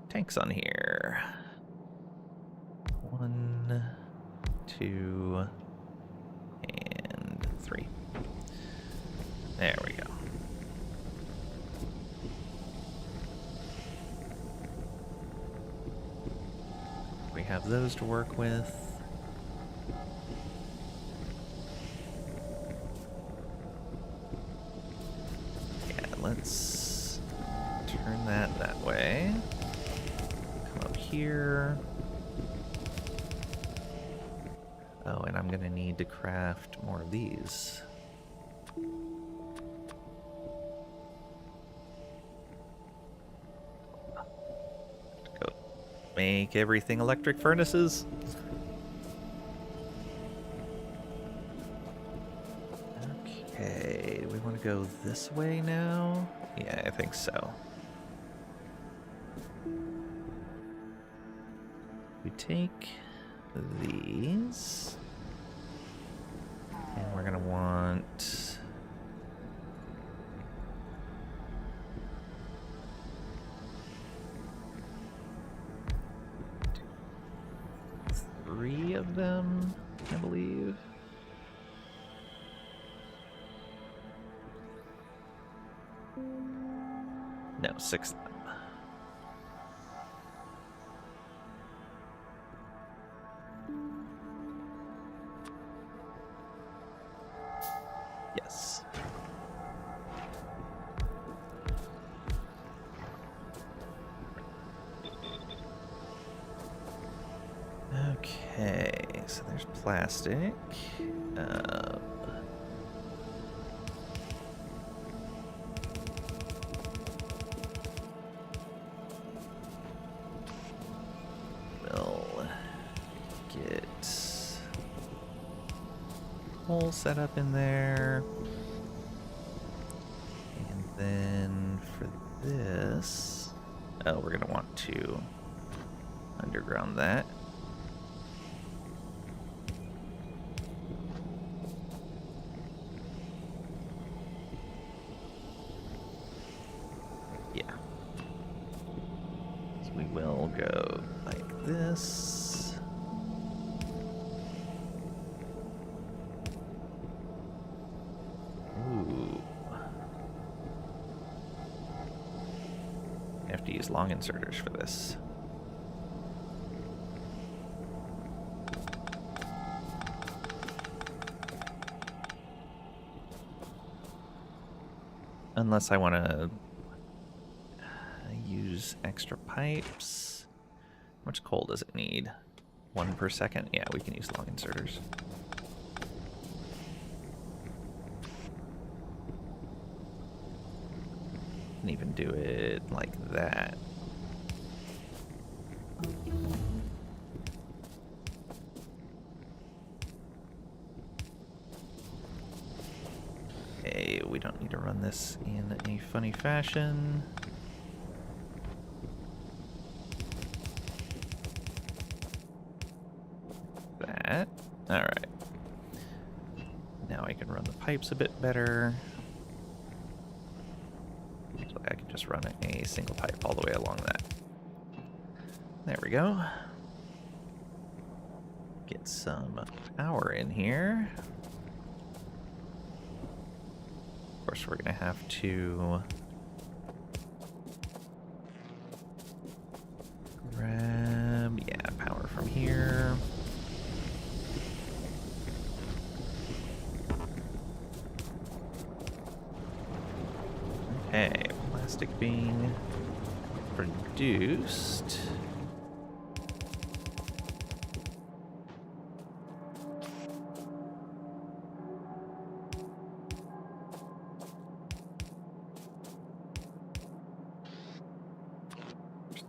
tanks on here. 1, 2, and 3. There we go. We have those to work with. Yeah, let's turn that way. Come up here. Oh, and I'm gonna need to craft more of these. Go make everything electric furnaces. Okay, do we want to go this way now? Yeah, I think so. We take these, and we're gonna want them, I believe. No, 6 of them. Yes. Okay, so there's plastic. We'll get hole set up in there. And then for this, oh, we're gonna want to underground that. Yeah. So we will go like this. Ooh. I have to use long inserters for this. Unless I want to use extra pipes. How much coal does it need? 1 per second? Yeah, we can use long inserters. Can even do it like that. Okay, we don't need to run this in a funny fashion. That. Alright. Now I can run the pipes a bit better. So I can just run a single pipe all the way along that. There we go. Get some power in here. Of course, we're going to have to grab, power from here. Okay, plastic being produced.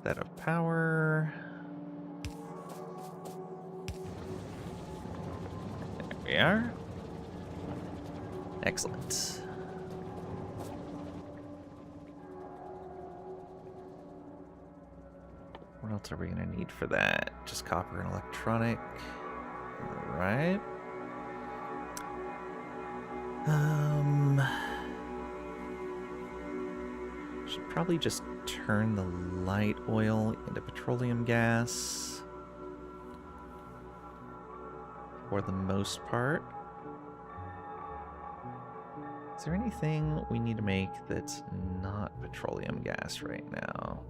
That of power. There we are. Excellent. What else are we going to need for that? Just copper and electronic. Alright. Should probably just turn the light oil into petroleum gas for the most part. Is there anything we need to make that's not petroleum gas right now?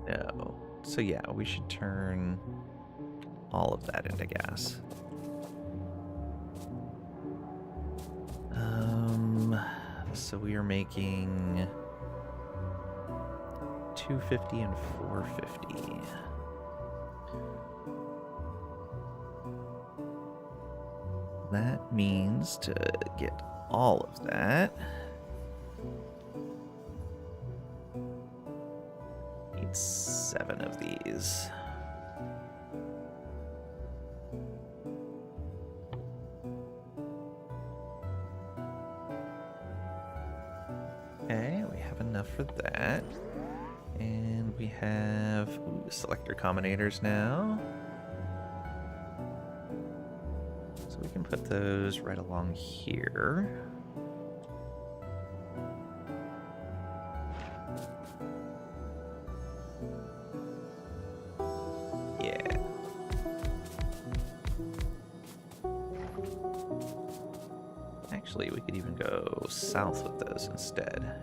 No. So yeah, we should turn all of that into gas. So we are making 250 and 450. That means to get all of that, need 7 of these. Okay, we have enough for that. And we have selector combinators now. So we can put those right along here. Actually, we could even go south with those instead.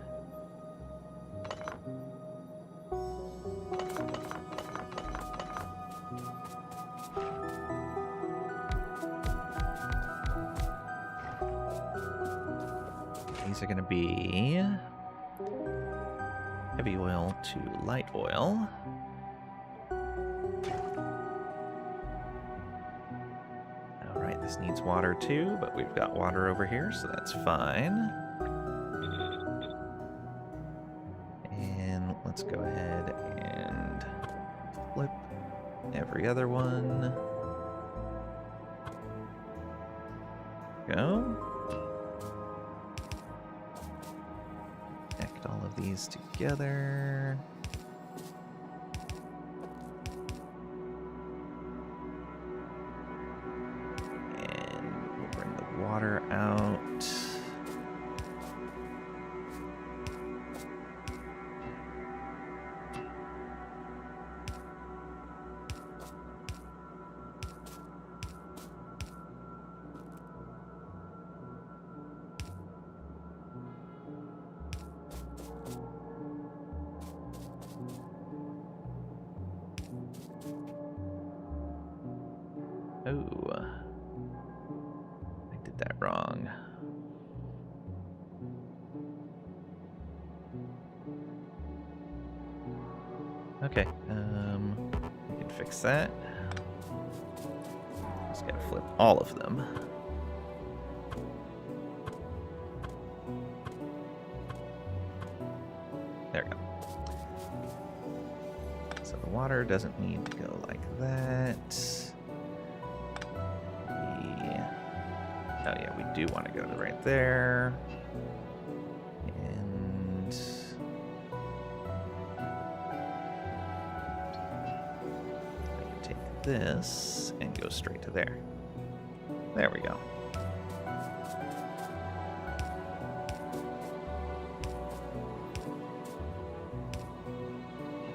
These are going to be heavy oil to light oil. Alright, this needs water too, but we've got water over here, so that's fine. And let's go ahead and flip every other one. Go. Connect all of these together. And we'll bring the water out. Oh, I did that wrong. Okay, we can fix that. Just gotta flip all of them. There we go. So the water doesn't need to go like that. Oh yeah, we do want to go to right there. And I can take this and go straight to there. There we go.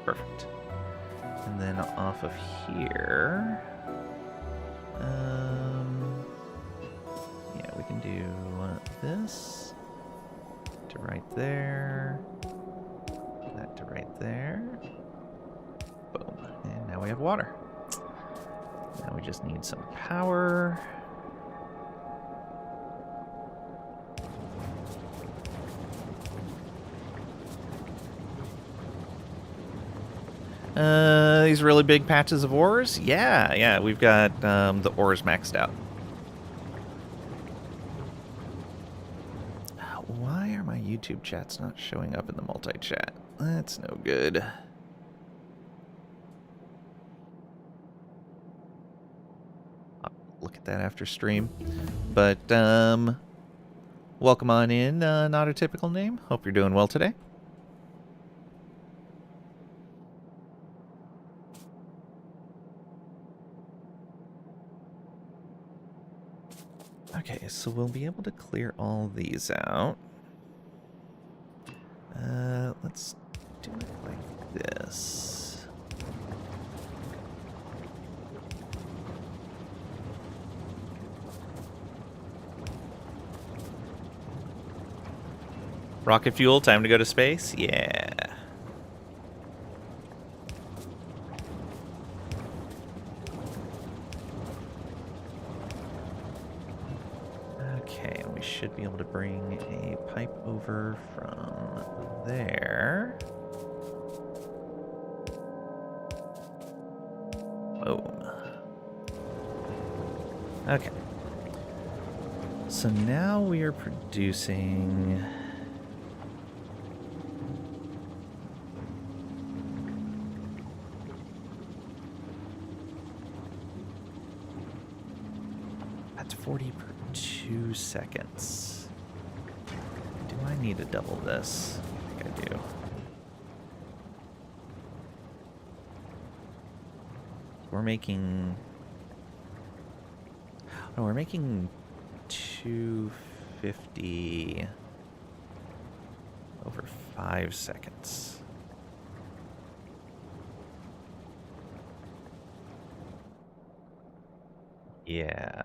Perfect. And then off of here, yeah, we can do this to right there, that to right there. Boom. And now we have water. Now we just need some power. These really big patches of ores? Yeah, we've got the ores maxed out. Why are my YouTube chats not showing up in the multi-chat? That's no good. I'll look at that after stream. But, welcome on in, Not a Typical Name. Hope you're doing well today. Okay, so we'll be able to clear all these out. Let's do it like this. Rocket fuel, time to go to space? Yeah. Okay, we should be able to bring a pipe over from there. Boom. Okay. So now we are producing... That's 40 per 2 seconds. Do I need to double this? I think I do. We're making... Oh, we're making 250 over 5 seconds. Yeah.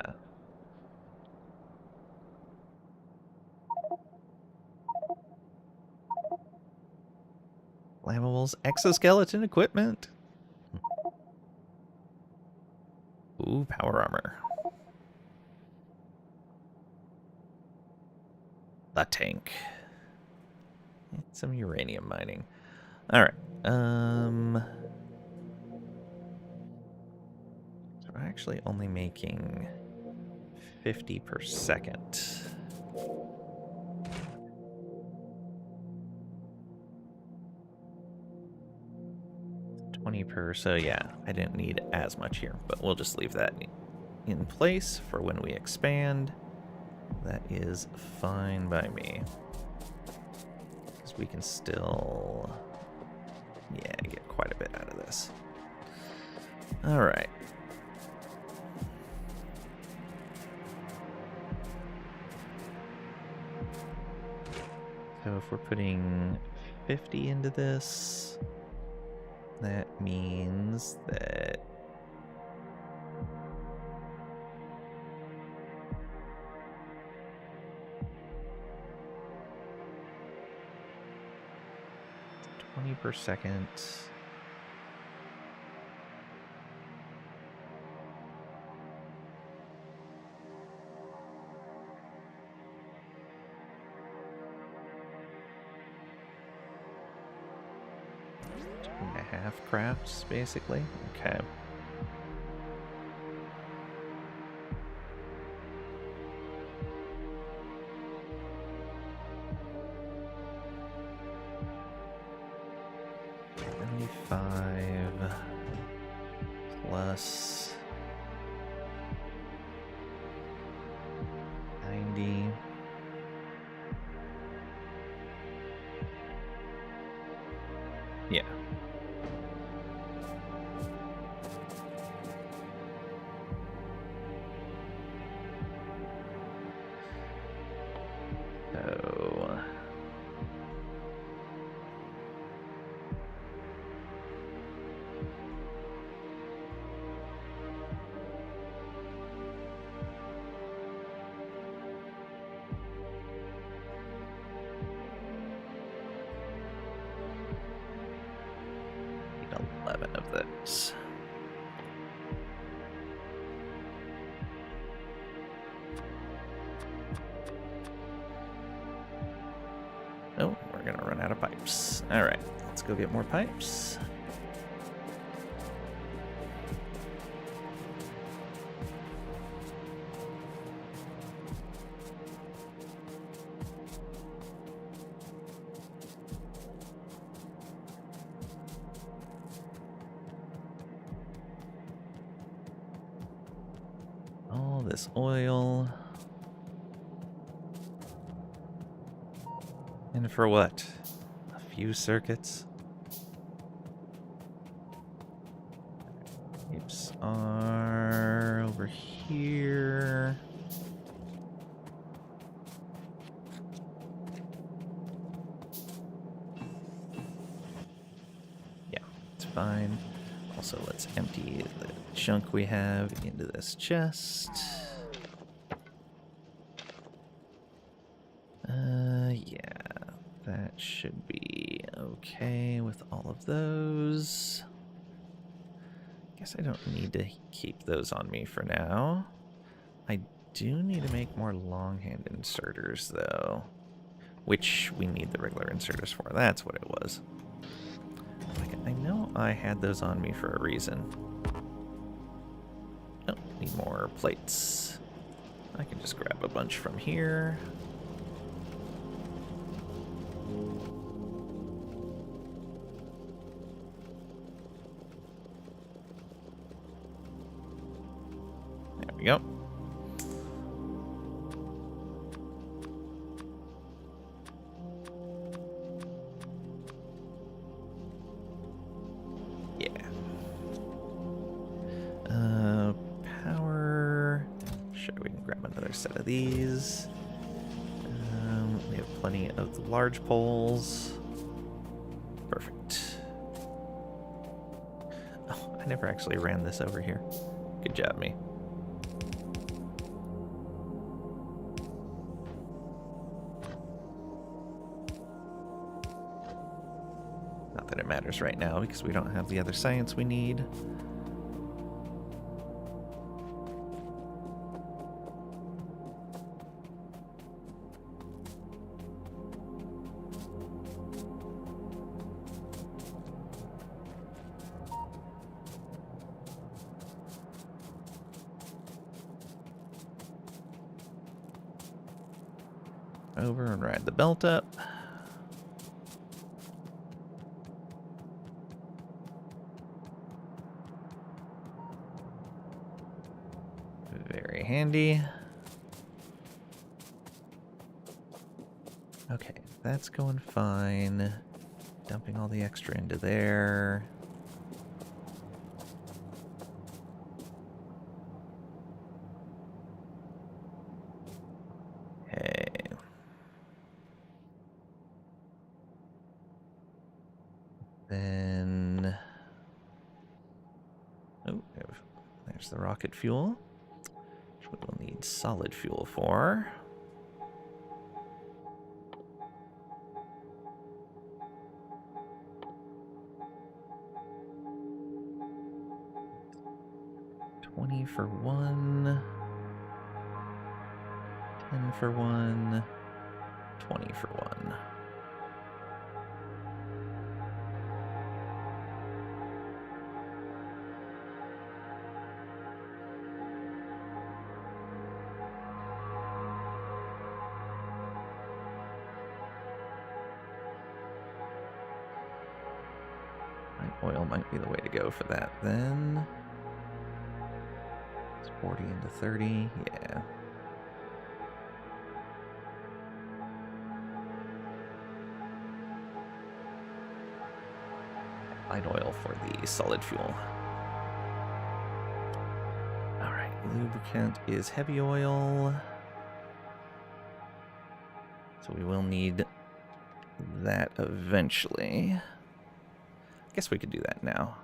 Flammables, exoskeleton equipment. Ooh, power armor. The tank. And some uranium mining. Alright. So we're actually only making 50 per second. 20 per, so yeah, I didn't need as much here, but we'll just leave that in place for when we expand. That is fine by me. Because we can still, yeah, get quite a bit out of this. Alright. So if we're putting 50 into this, that means that per second. Two and a half crafts, basically. Okay. Plus 90. Yeah. So 11 of those. Oh, we're gonna run out of pipes. All right, let's go get more pipes. All this oil. And for what? A few circuits? Pipes are over here. Yeah, it's fine. Also, let's empty the junk we have into this chest. Yeah, that should be okay with all of those. Guess I don't need to keep those on me for now. I do need to make more longhand inserters, though, which we need the regular inserters for. That's what it was. Like, I know I had those on me for a reason. Oh, need more plates. I can just grab a bunch from here. There we go. Power. Sure, we can grab another set of these. We have plenty of the large poles. Perfect. Oh, I never actually ran this over here. Good job, me. Not that it matters right now because we don't have the other science we need. Over and ride the belt up. Very handy. Okay, that's going fine. Dumping all the extra into there. Okay. Then... oh, there's the rocket fuel, which we will need solid fuel for. $20 for one, 10 for one, 20 for one. Oil might be the way to go for that then. It's 40 into 30, yeah. Light oil for the solid fuel. Alright, lubricant is heavy oil. So we will need that eventually. Guess we could do that now.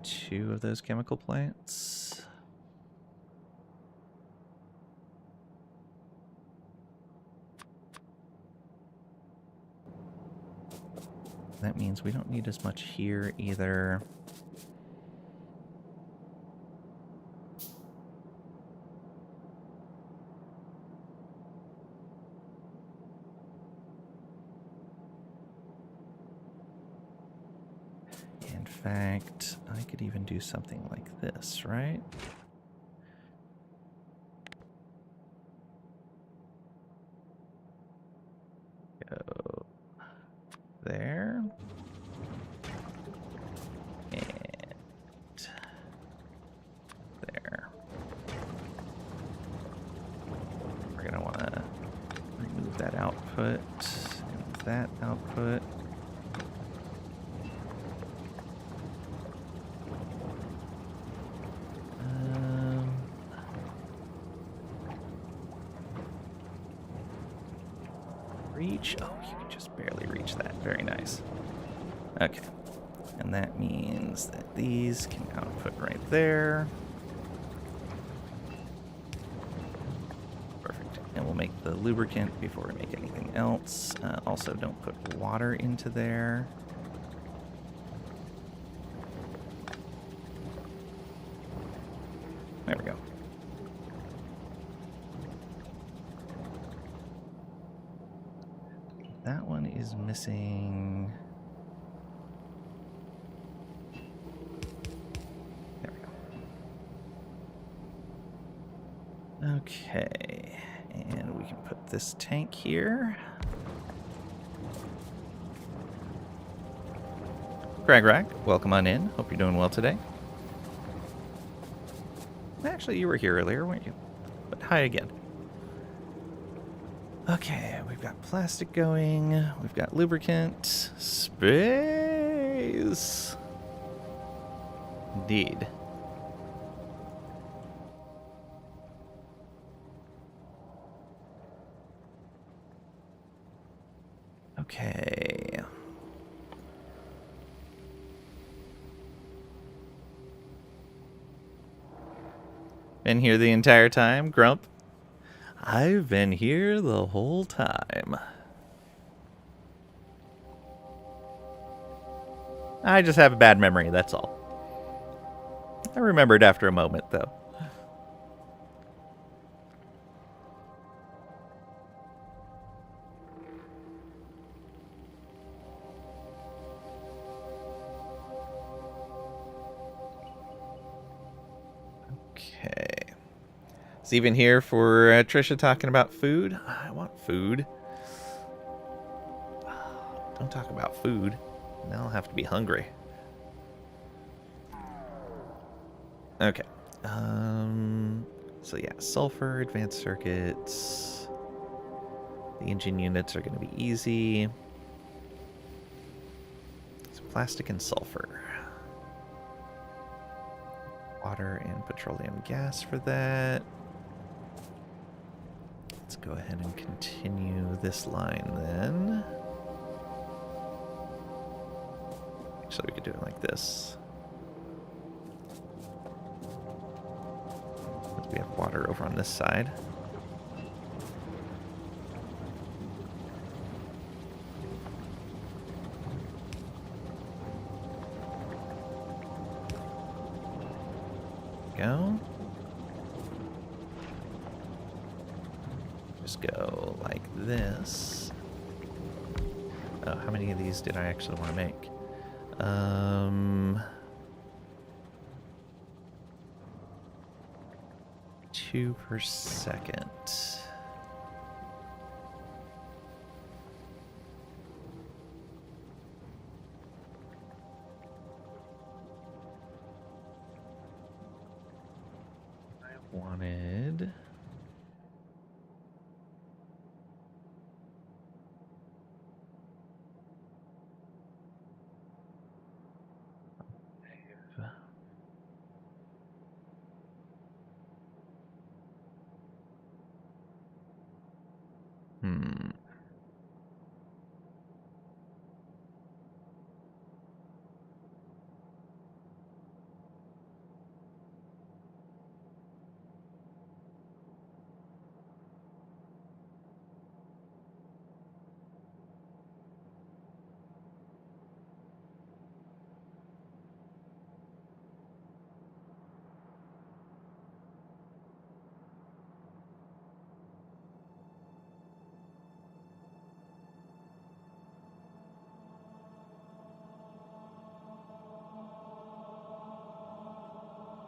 Two of those chemical plants. That means we don't need as much here either. In fact, I could even do something like this, right? Go there. And there. We're going to want to remove that output and that output. Reach. Oh, you can just barely reach that. Very nice. Okay. And that means that these can output right there. Perfect. And we'll make the lubricant before we make anything else. Also, don't put water into there. There we go. That one is missing. There we go. Okay, and we can put this tank here. Cragrack, welcome on in. Hope you're doing well today. Actually, you were here earlier, weren't you? But hi again. Okay, we've got plastic going. We've got lubricant. Space. Indeed. Okay. Been here the entire time, Grump? I've been here the whole time. I just have a bad memory, that's all. I remembered after a moment, though. Okay. Is even here for Trisha talking about food? I want food. Don't talk about food. Now I'll have to be hungry. Okay. So yeah, sulfur, advanced circuits. The engine units are going to be easy. So plastic and sulfur. Water and petroleum gas for that. Let's go ahead and continue this line then. Actually, we could do it like this. We have water over on this side. Go. Just go like this. Oh, how many of these did I actually want to make? 2 per second. I wanted...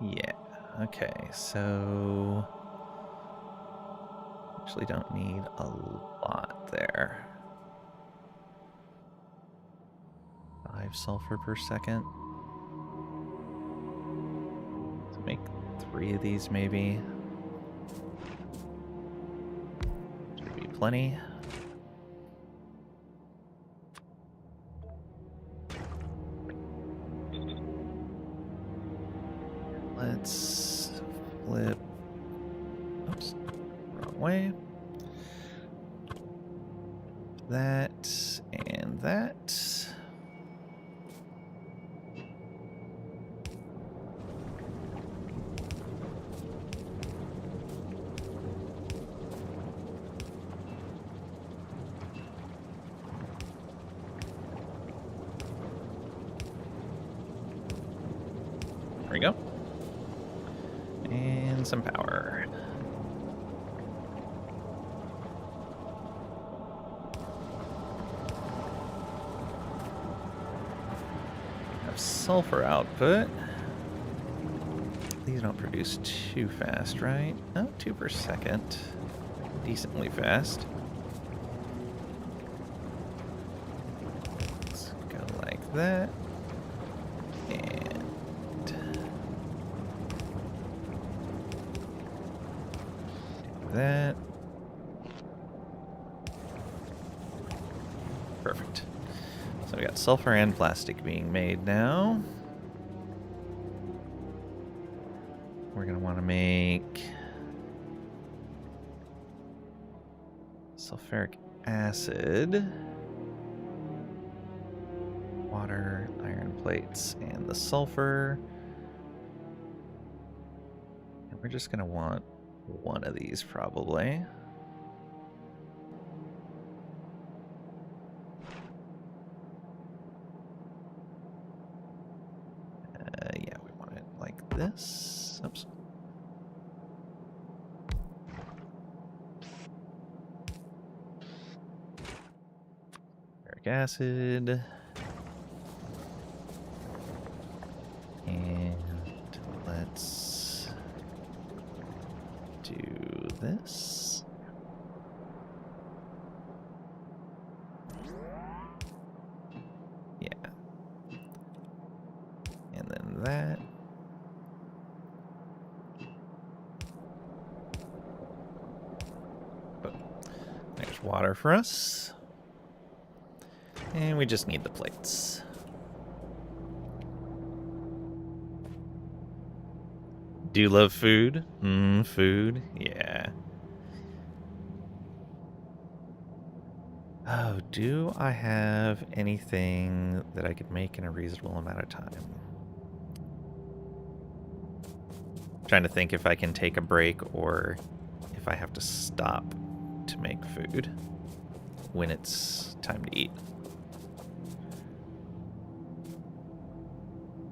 Yeah, okay, so... Actually don't need a lot there. 5 sulfur per second. So make 3 of these maybe. Should be plenty. Let's flip. Oops, wrong way. That and that. There we go. And some power. Have sulfur output. These don't produce too fast, right? Oh, 2 per second. Decently fast. Let's go like that. That. Perfect. So we got sulfur and plastic being made now. We're going to want to make sulfuric acid, water, iron plates, and the sulfur. And we're just going to want 1 of these probably. this. Oops. Uric acid. And let's do this. Yeah. And then that. Oh, there's water for us. And we just need the plates. Do you love food? Food? Yeah. Oh, do I have anything that I could make in a reasonable amount of time? Trying to think if I can take a break or if I have to stop to make food when it's time to eat.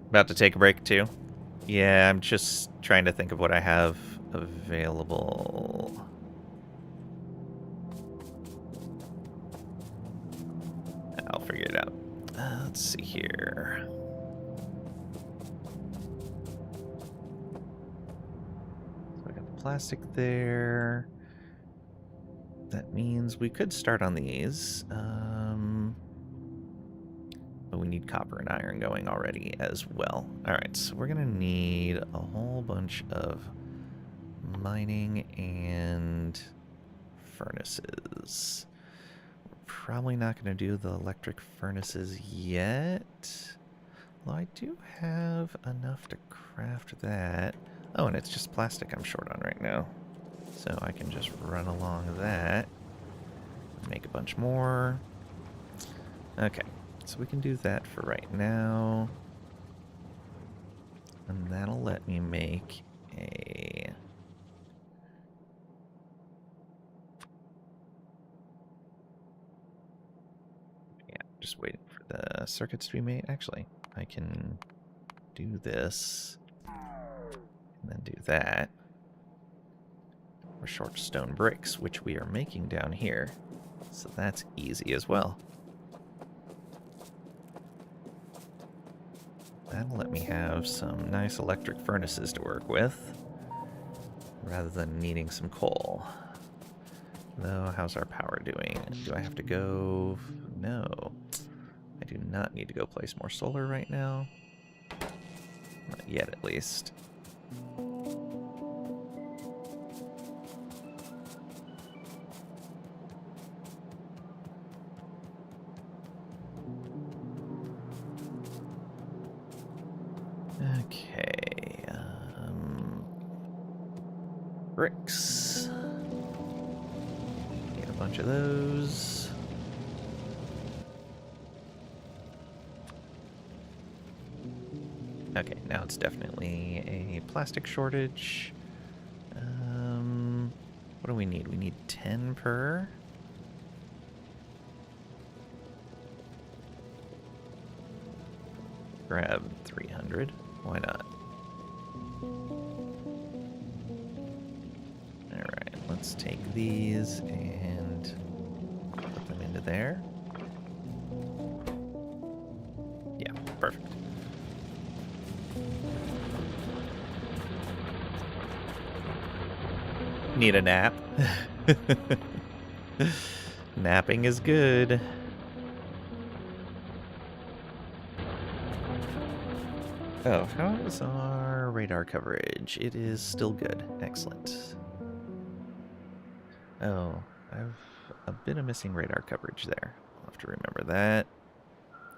About to take a break too? Yeah, I'm just trying to think of what I have available. I'll figure it out. Let's see here. So I got the plastic there. That means we could start on these. But we need copper and iron going already as well. Alright, so we're going to need a whole bunch of mining and furnaces. We're probably not going to do the electric furnaces yet. Although I do have enough to craft that. Oh, and it's just plastic I'm short on right now. So I can just run along that. Make a bunch more. Okay. So we can do that for right now. And that'll let me make a... Yeah, just waiting for the circuits to be made. Actually, I can do this. And then do that. We're short stone bricks, which we are making down here. So that's easy as well. That'll let me have some nice electric furnaces to work with, rather than needing some coal. Though, how's our power doing? Do I have to go? No. I do not need to go place more solar right now. Not yet, at least. Okay, bricks. Need a bunch of those. Okay, now it's definitely a plastic shortage. What do we need? We need 10 per. Grab 300. Why not? Alright, let's take these and put them into there. Yeah, perfect. Need a nap? Napping is good. Oh, how is our radar coverage? It is still good. Excellent. Oh, I have a bit of missing radar coverage there. I'll have to remember that.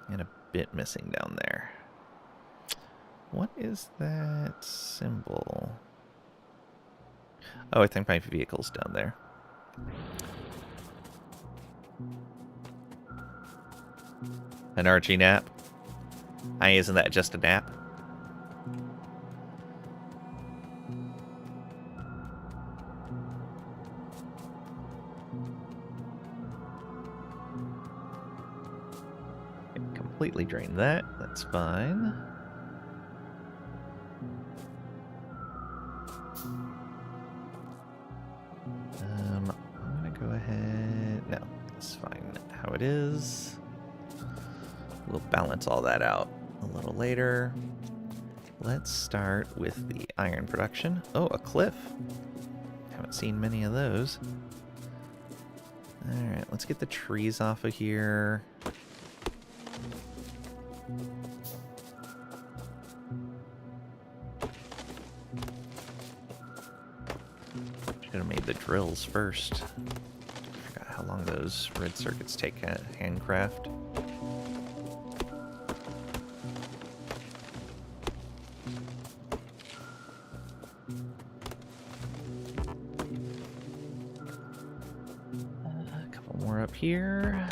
And a bit missing down there. What is that symbol? Oh, I think my vehicle's down there. An Archie nap? Isn't that just a nap? Completely drain that. That's fine. it is. We'll balance all that out a little later. Let's start with the iron production. Oh, a cliff. Haven't seen many of those. Alright, let's get the trees off of here. Should have made the drills first. Forgot how long those red circuits take at handcraft. A couple more up here.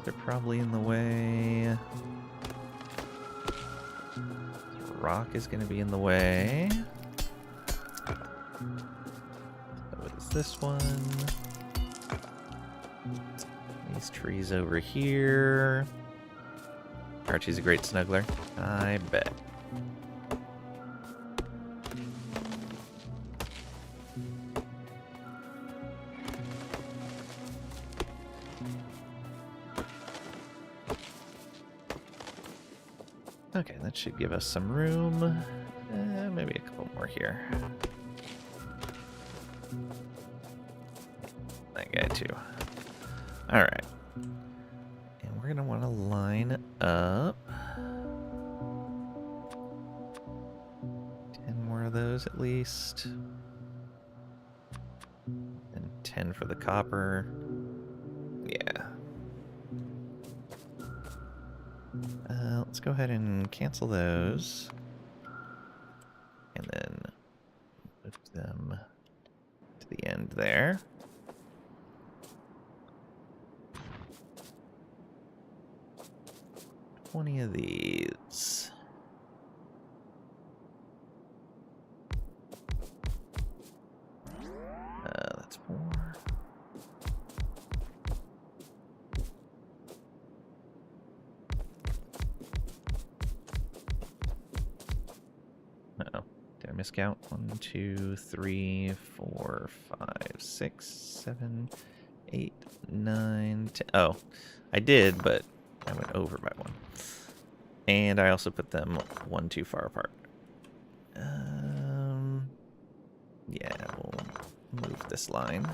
They're probably in the way. Rock is going to be in the way. What is this one? These trees over here. Archie's a great snuggler. I bet. Okay, that should give us some room. Maybe a couple more here. That guy too. Alright. And we're going to want to line up 10 more of those at least. And 10 for the copper. Yeah. Let's go ahead and cancel those. And then move them to the end there. $20 of these. That's more. Uh-oh. Did I miscount? 1, 2, 3, 4, 5, 6, 7, 8, 9, 10. Oh, I did, but I went over by 1. And I also put them 1 too far apart. Yeah, we'll move this line.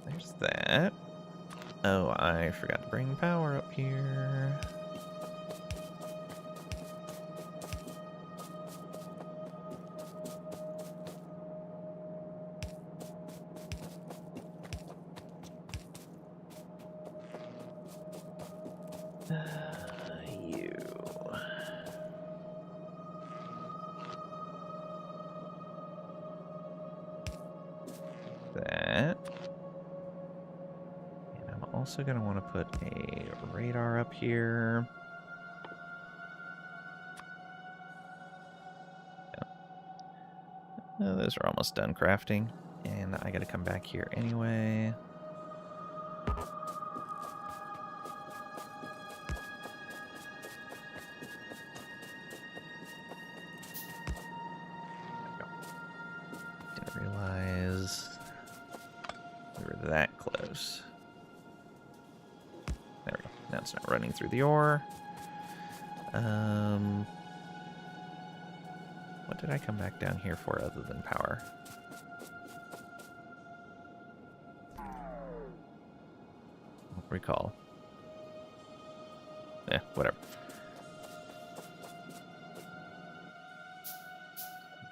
There's that. Oh, I forgot to bring power up here. You. That. And I'm also going to want to put a radar up here. Oh, those are almost done crafting. And I got to come back here anyway. Didn't realize we were that close. There we go. Now it's not running through the ore. What did I come back down here for other than power? Don't recall. Yeah, whatever.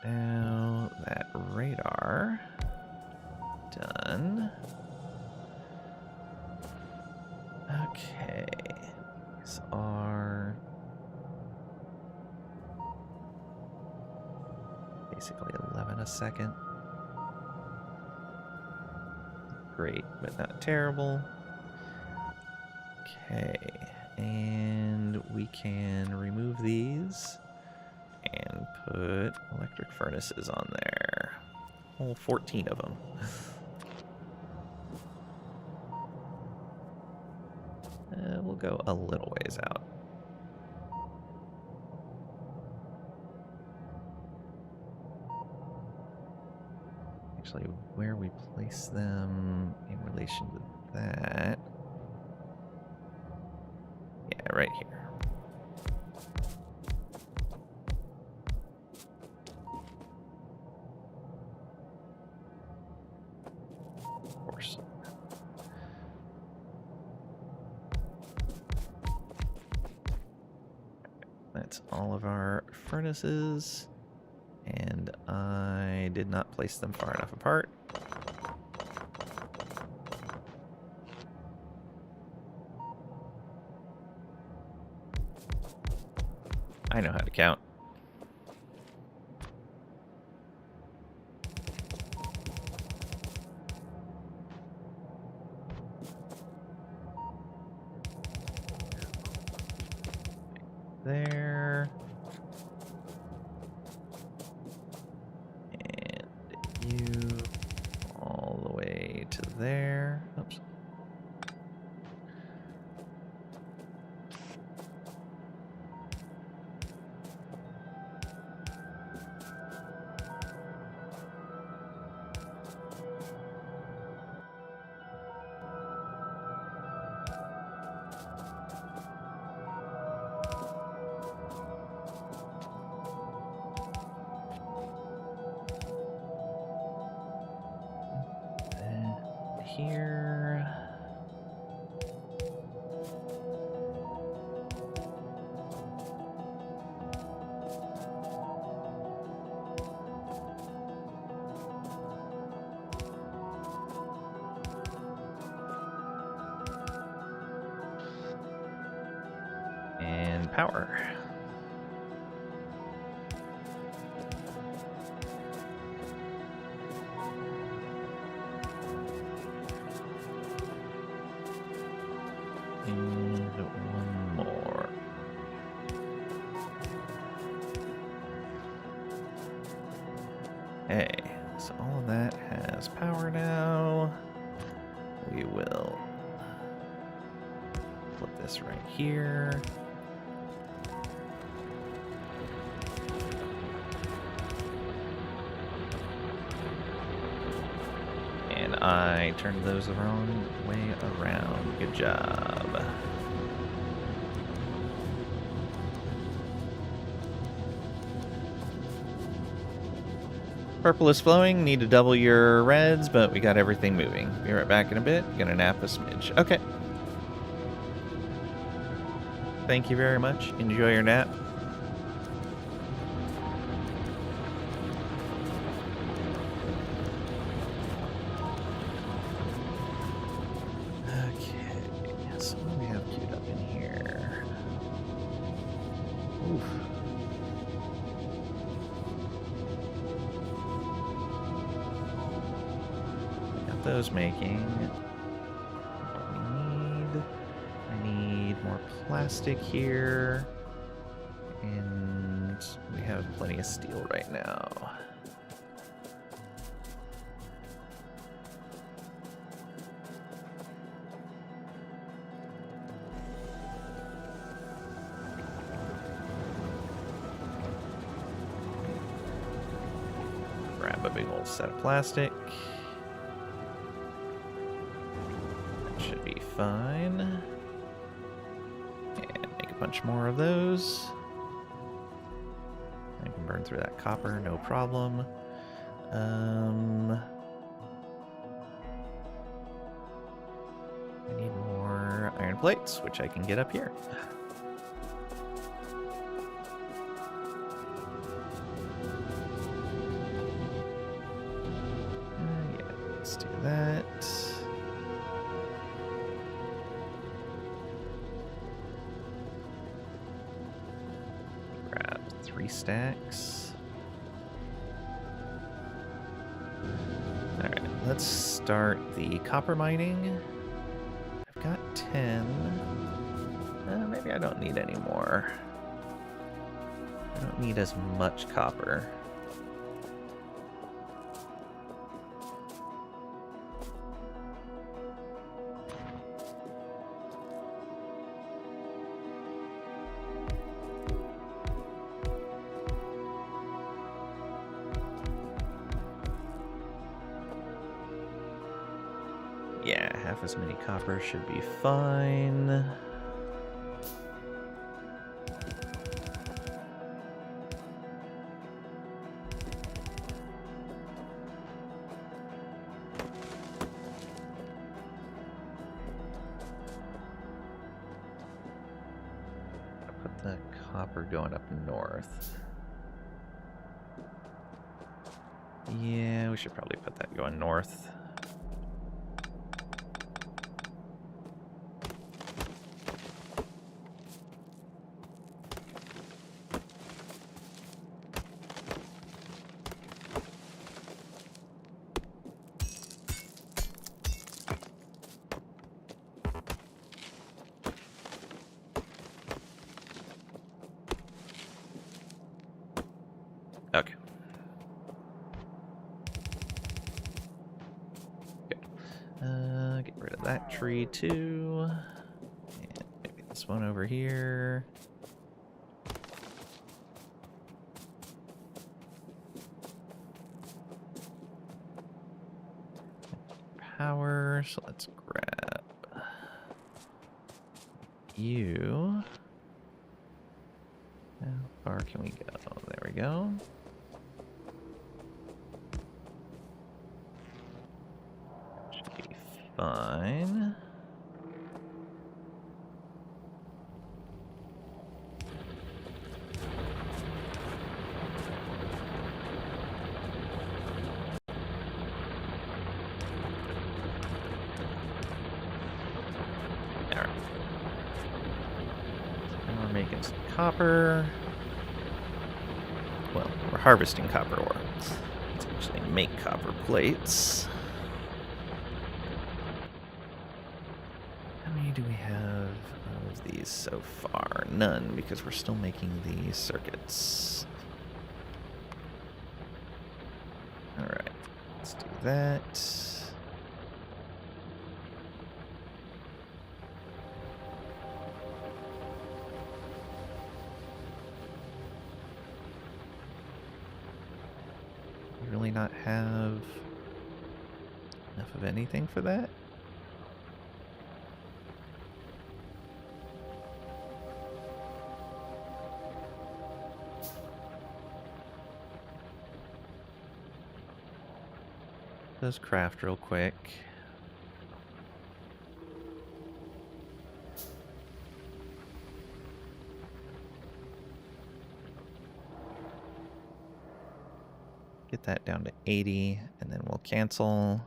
Now that radar done. Okay. These are basically 11 a second. Great, but not terrible. Okay, and we can remove these. put electric furnaces on there. Whole 14 of them. We'll go a little ways out. Actually, where we place them in relation to that. Yeah, right here. Of course. That's all of our furnaces. And I did not place them far enough apart. I know how to count. There. And you all the way to there. Oops. Here. And power. And one more. Hey, so all of that has power now. We will put this right here. And I turned those the wrong way around. Good job. Purple is flowing. Need to double your reds, but we got everything moving. Be right back in a bit. Gonna nap a smidge. Okay. Thank you very much. Enjoy your nap. So what do we have queued up in here? Oof. Got those making. What we need. I need more plastic here. And we have plenty of steel right now. Grab a big old set of plastic. That should be fine. And make a bunch more of those. I can burn through that copper, no problem. I need more iron plates, which I can get up here. Yeah, let's do that. Grab 3 stacks. Alright, let's start the copper mining. I've got 10. Maybe I don't need any more. I don't need as much copper. Yeah, half as many copper should be fine. Put the copper going up north. Yeah, we should probably put that going north. Okay. Good. Get rid of that tree too. And maybe this one over here. Power, so let's grab you. How far can we go? There we go. Should be fine. Alright. And we're making some copper. Well, we're harvesting copper ore. Let's actually make copper plates. How many do we have of these so far? None, because we're still making the circuits. Alright, let's do that. Really not have enough of anything for that? Let's craft real quick. Get that down to 80, and then we'll cancel.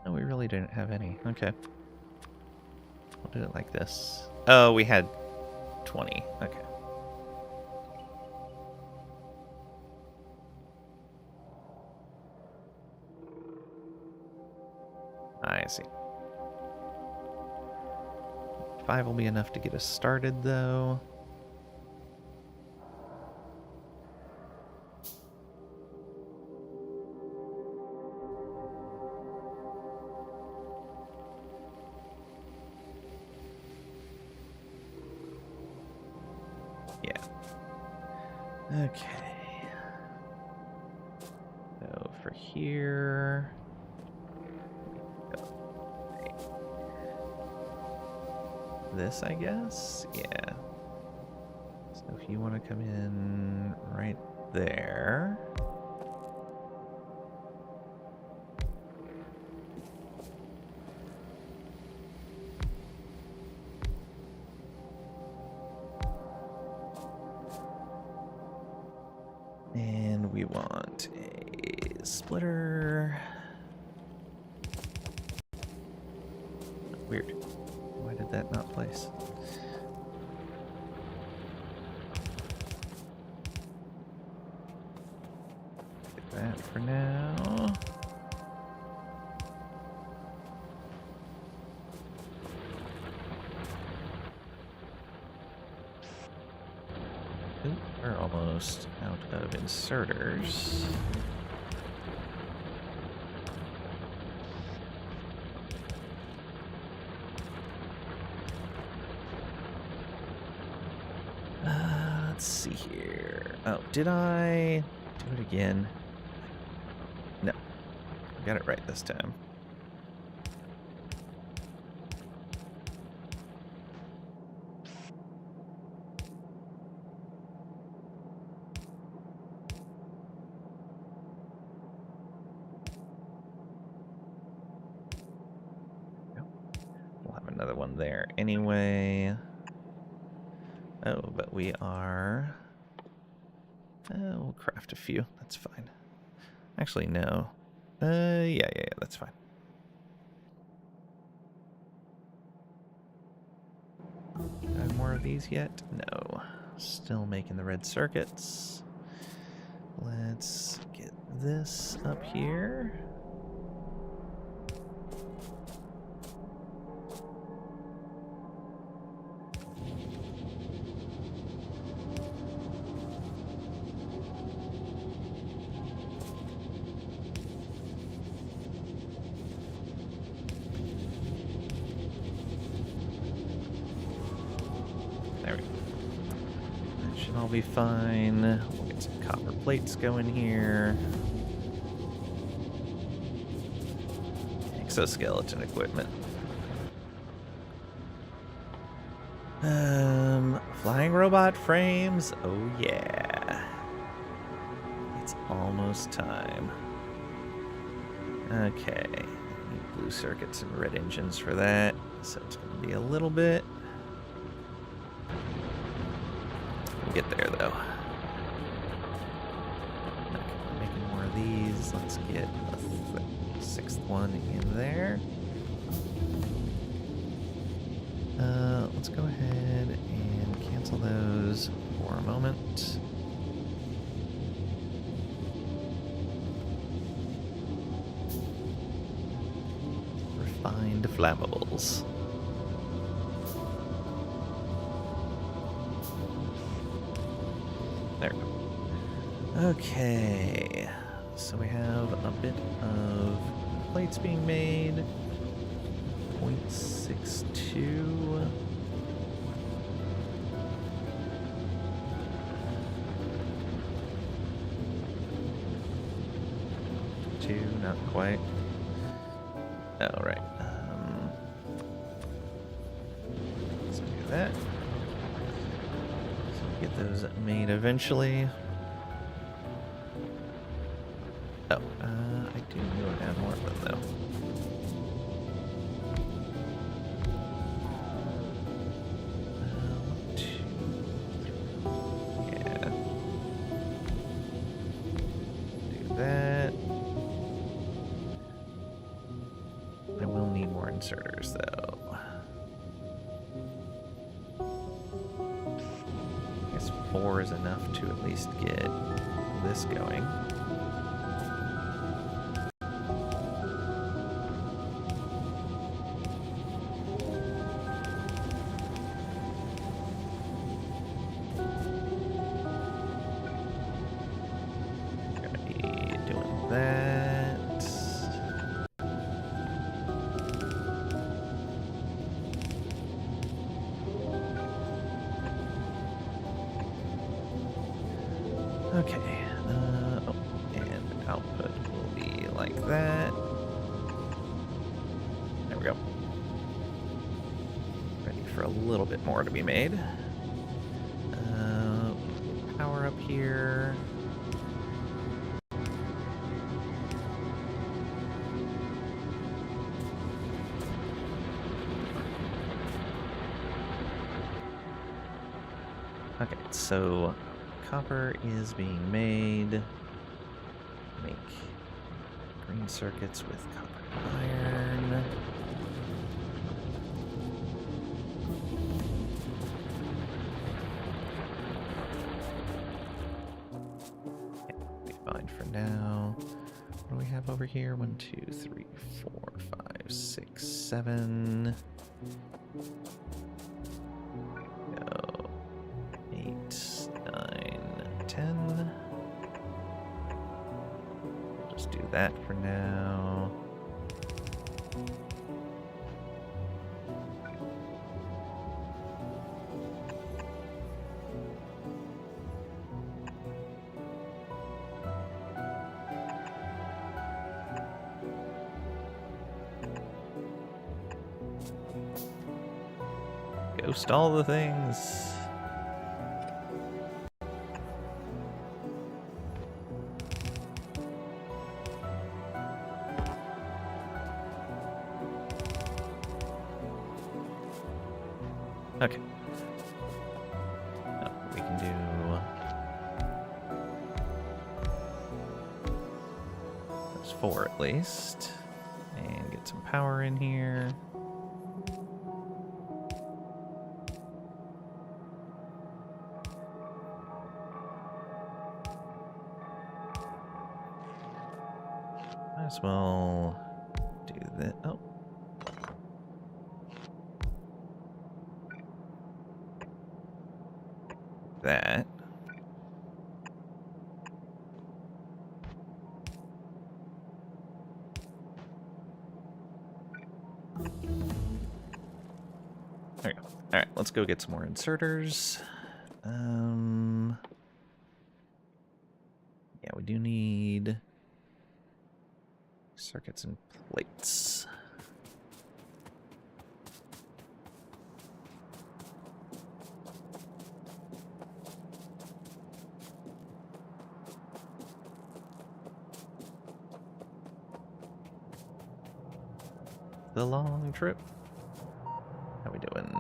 No, we really didn't have any. Okay. We'll do it like this. Oh, we had 20. Okay. I see. 5 will be enough to get us started, though. Yeah. Okay. So for here... this, I guess? Yeah. So if you want to come in right there. And we want a splitter. Weird. Why did that not place? that for now. Ooh, we're almost out of inserters. Let's see here. Oh, did I do it again? No. I got it right this time. We'll have another one there anyway. Oh, but we are... we'll craft a few. That's fine. Actually, no. Yeah, that's fine. Have more of these yet? No. Still making the red circuits. Let's get this up here. There we go. That should all be fine. We'll get some copper plates going here. Exoskeleton equipment. Flying robot frames. Oh yeah. It's almost time. Okay. Need blue circuits and red engines for that. So it's going to be a little bit. We'll get there though. Okay, making more of these. Let's get a sixth one in there. Let's go ahead and cancel those for a moment. Refined flammables. There we go. Okay, so we have a bit of plates being made. 0.62. Not quite. Oh, right. Let's do that. So get those made eventually. Oh, I do add more of them though. Yeah. Do that. I will need more inserters, though. I guess 4 is enough to at least get this going. Gonna be doing that. Okay, oh, and output will be like that. There we go. Ready for a little bit more to be made. Power up here. Okay, so copper is being made. Make green circuits with copper iron. Okay, be fine for now. have over here? 1, 2, 3, 4, 5, 6, 7. Go. 8, 9, 10. Just do that for now. Ghost all the things. Okay. Oh, we can do... There's 4 at least. And get some power in here. Might as well do that. Oh. That. There we go. Alright, let's go get some more inserters. Yeah, we do need circuits and plates. The long trip. How we doing?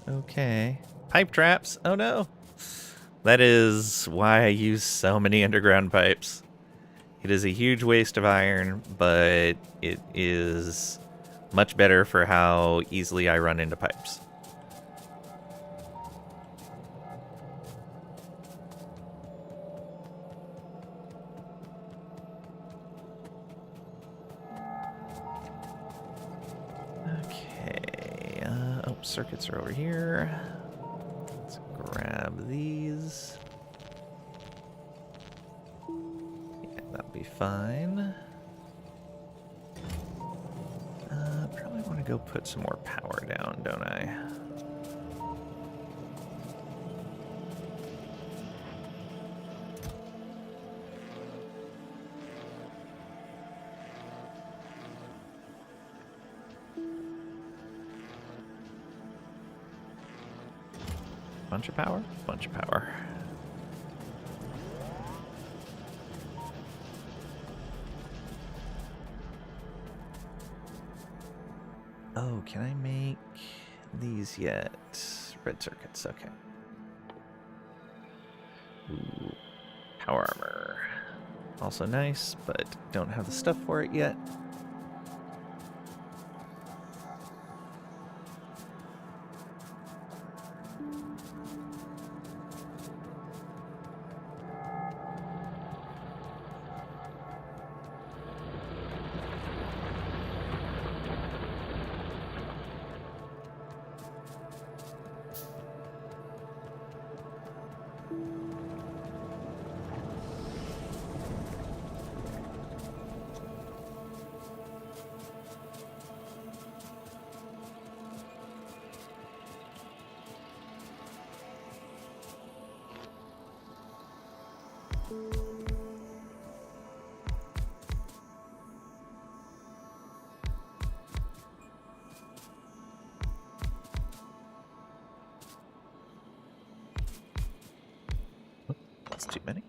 Okay. Pipe traps. Oh no. That is why I use so many underground pipes. It is a huge waste of iron, but it is much better for how easily I run into pipes. Okay. Oh, circuits are over here. Let's grab these. Yeah, that'll be fine. Probably want to go put some more power down, don't I? Bunch of power? Bunch of power. Oh, can I make these yet? Red circuits, okay. Ooh, power armor. Also nice, but don't have the stuff for it yet. That's too many.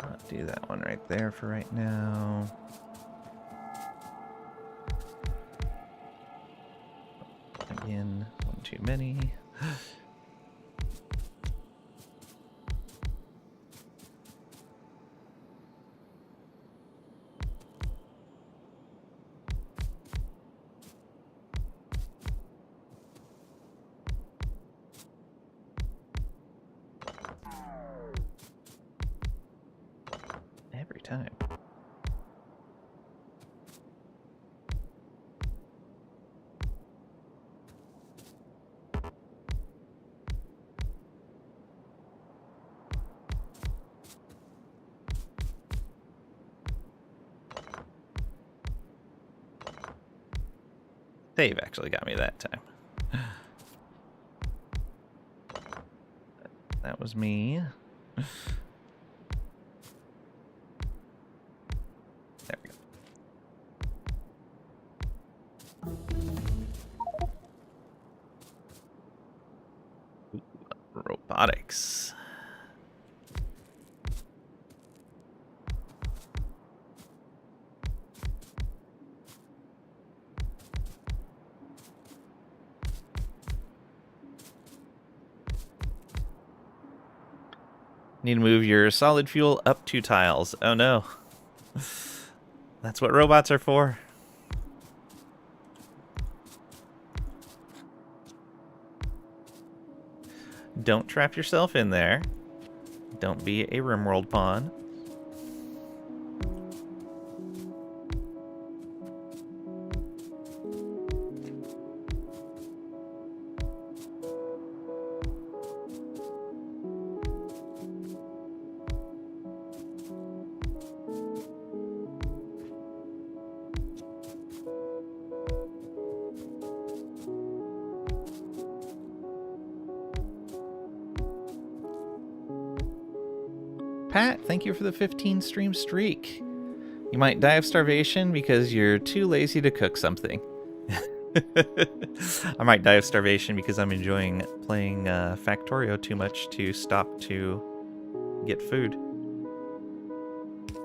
Not do that one right there for right now. time. Dave actually got me that time. That was me. There we go. Ooh, robotics. Need to move your solid fuel up 2 tiles. Oh no. That's what robots are for. Don't trap yourself in there. Don't be a RimWorld pawn. Pat, thank you for the 15 stream streak. You might die of starvation because you're too lazy to cook something. I might die of starvation because I'm enjoying playing Factorio too much to stop to get food.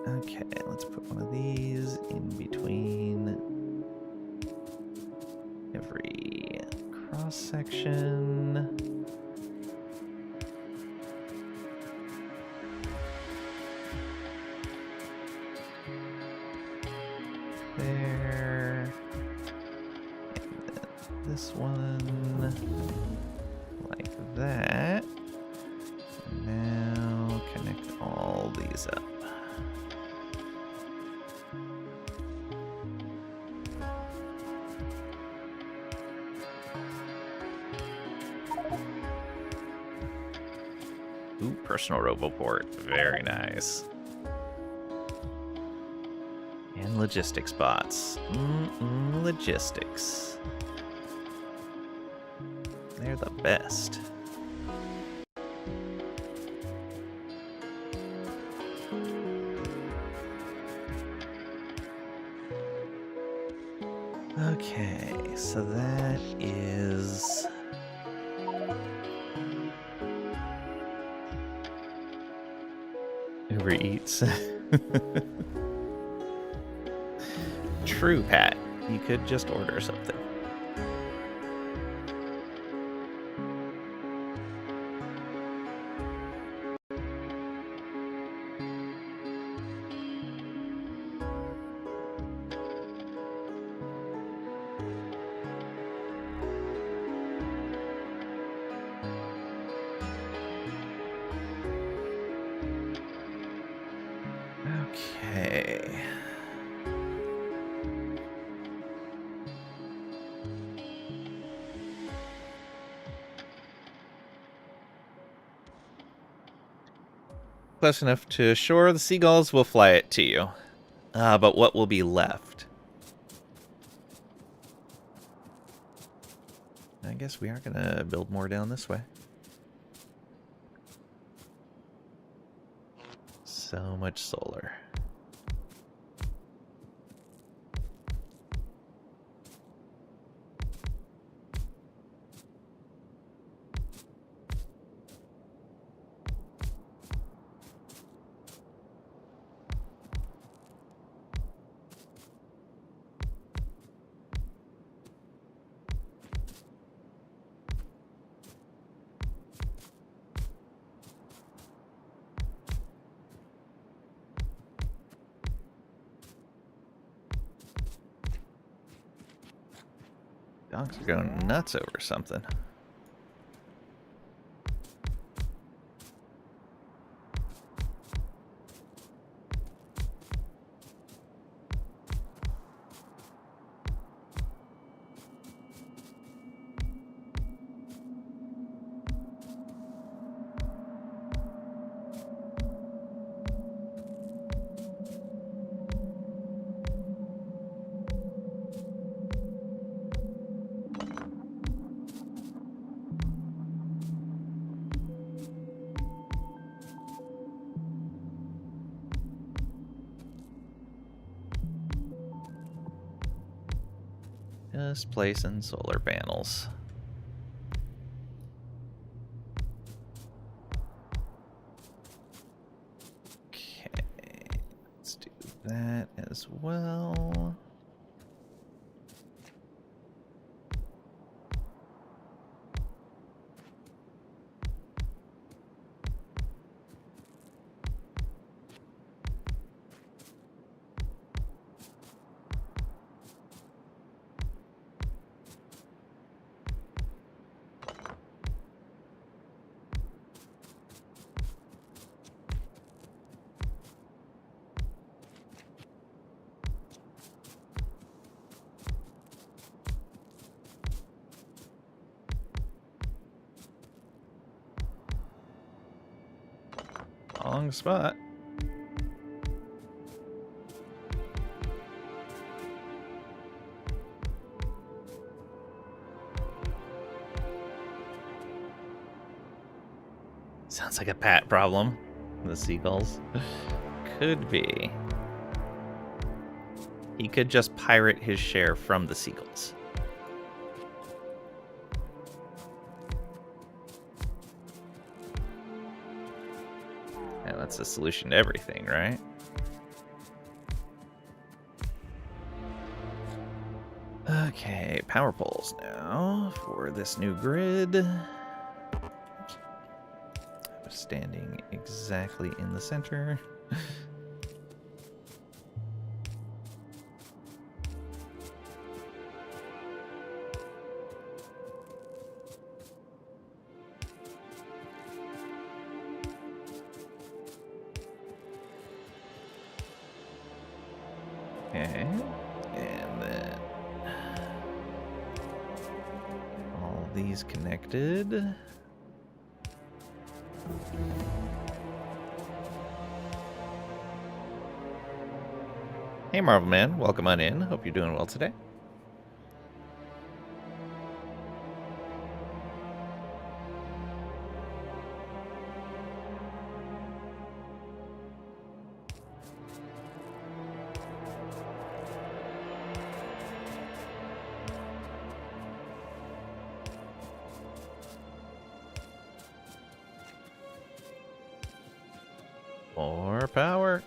Okay, let's put one of these in between every cross section. There. And then this one like that. And now connect all these up. Ooh, personal roboport. Very nice. And logistics bots. Logistics. They're the best. Okay, so that is... Uber Eats. True, Pat. You could just order something. Okay. Close enough to shore, the seagulls will fly it to you. But what will be left? I guess we are gonna build more down this way. So much solar. Dogs are going nuts over something. Just placing solar panels. Okay, let's do that as well. Wrong spot. Sounds like a Pat problem. The seagulls. Could be. He could just pirate his share from the seagulls. And that's the solution to everything, right? Okay, power poles now for this new grid. Standing exactly in the center. Okay, and then all these connected. Hey Marvel Man, welcome on in. Hope you're doing well today. More power.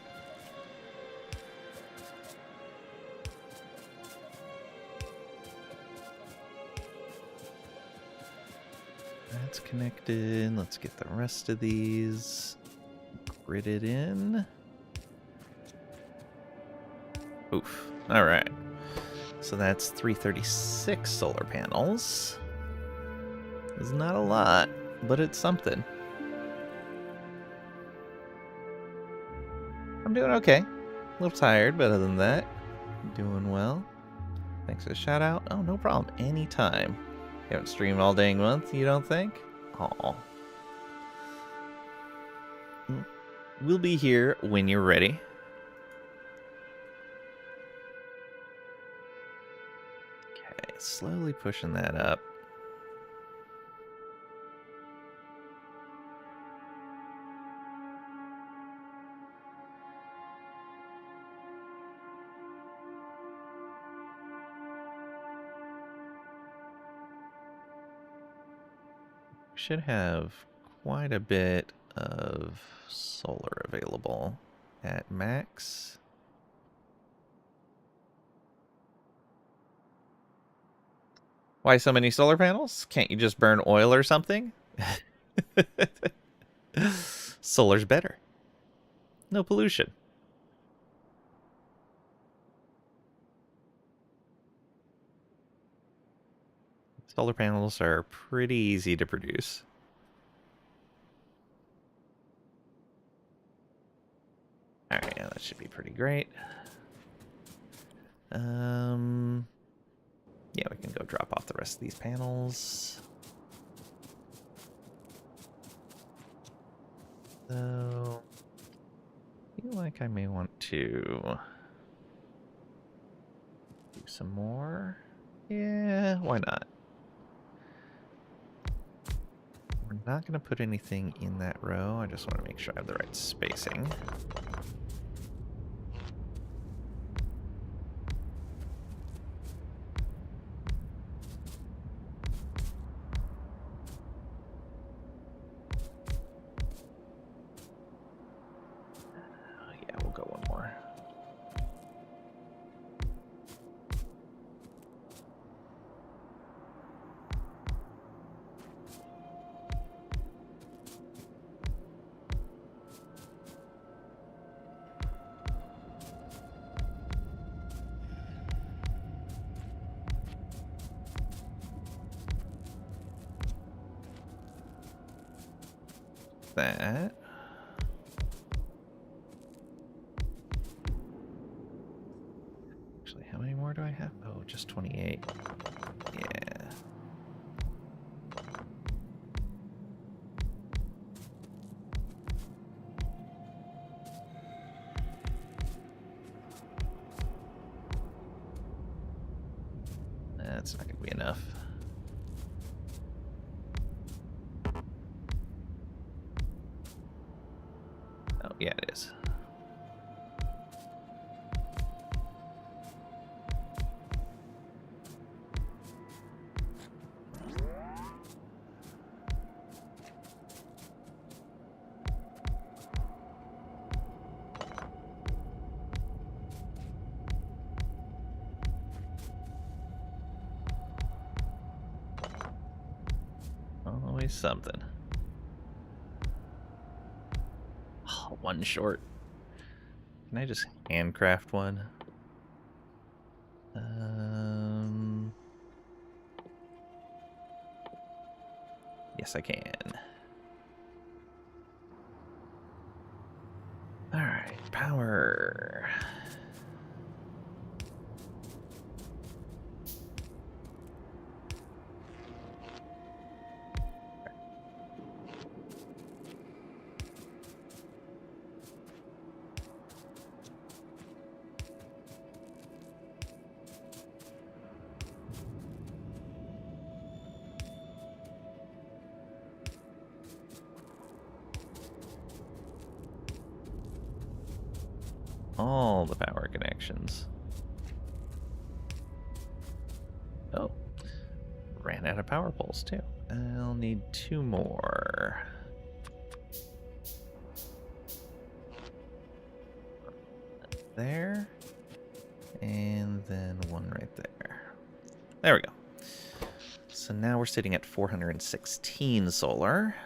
That's connected. Let's get the rest of these gridded in. Oof. All right. So that's 336 solar panels. It's not a lot, but it's something. I'm doing okay. A little tired, but other than that, doing well. Thanks for the shout out. Oh, no problem. Anytime. You haven't streamed all dang month, you don't think? Aw. We'll be here when you're ready. Okay, slowly pushing that up. Should have quite a bit of solar available at max. Why so many solar panels? Can't you just burn oil or something? Solar's better. No pollution. Solar panels are pretty easy to produce. Alright, yeah, that should be pretty great. Yeah, we can go drop off the rest of these panels. So, I feel like I may want to do some more. Yeah, why not? We're not going to put anything in that row. I just want to make sure I have the right spacing. that. Actually, how many more do I have? Oh, just 28. Yeah. That's not going to be enough. Oh, yeah, it is. Always something. Oh, one short. Can I just handcraft one? Yes, I can. All right, power. All the power connections. Oh, ran out of power poles too. I'll need 2 more. There. And then one right there. There we go. So now we're sitting at 416 solar.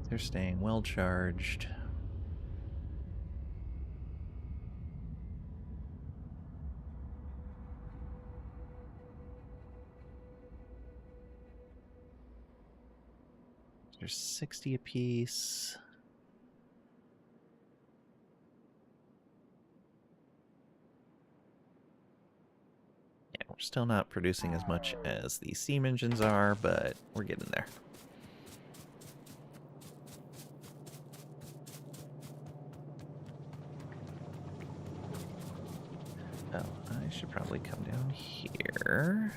They're staying well charged. There's 60 apiece. Yeah, we're still not producing as much as the steam engines are, but we're getting there. Oh, I should probably come down here.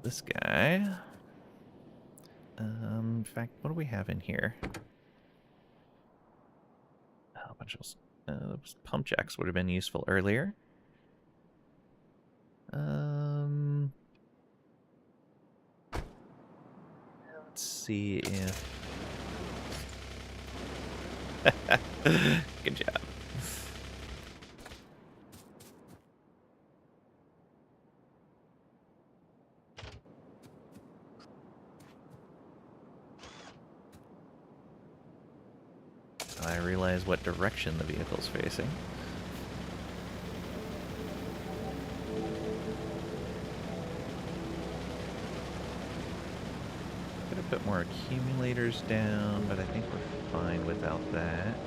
This guy. In fact, what do we have in here? Oh, a bunch of pump jacks would have been useful earlier. Let's see if... Good job. I realize what direction the vehicle's facing. Could have put more accumulators down, but I think we're fine without that.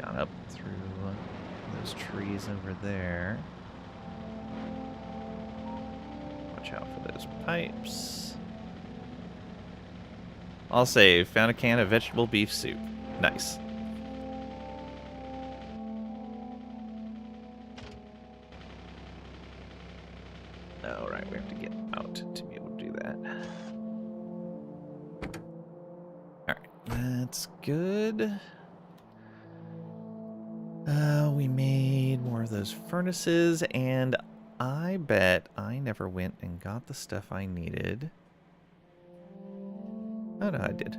Gone up through those trees over there. Watch out for those pipes. I'll say, found a can of vegetable beef soup. Nice. Alright, we have to get out to be able to do that. Alright, that's good. We made more of those furnaces, and I bet I never went and got the stuff I needed. Oh no, I did.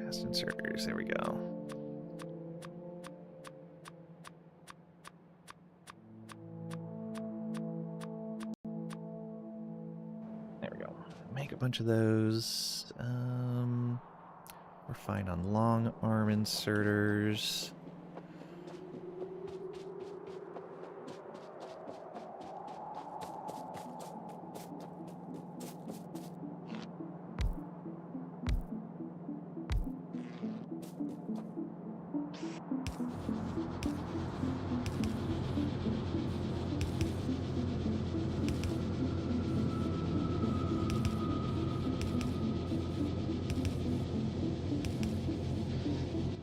Fast inserters, there we go. There we go. Make a bunch of those. We're fine on long arm inserters.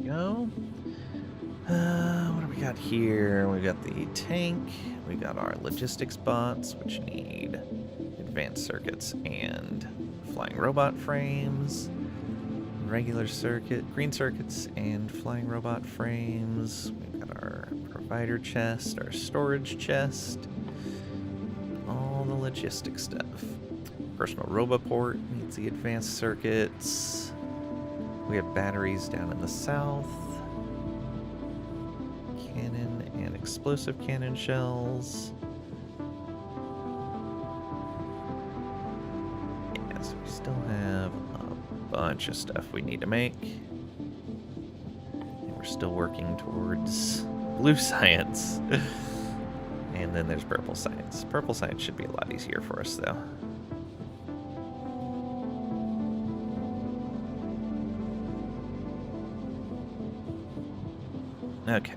Go. What do we got here? We got the tank. We got our logistics bots, which need advanced circuits and flying robot frames. Regular circuit, green circuits and flying robot frames. We've got our provider chest, our storage chest, all the logistic stuff. Personal roboport needs the advanced circuits. We have batteries down in the south. Cannon and explosive cannon shells. Yes, we still have a bunch of stuff we need to make. And we're still working towards blue science. And then there's purple science. Purple science should be a lot easier for us, though. Okay.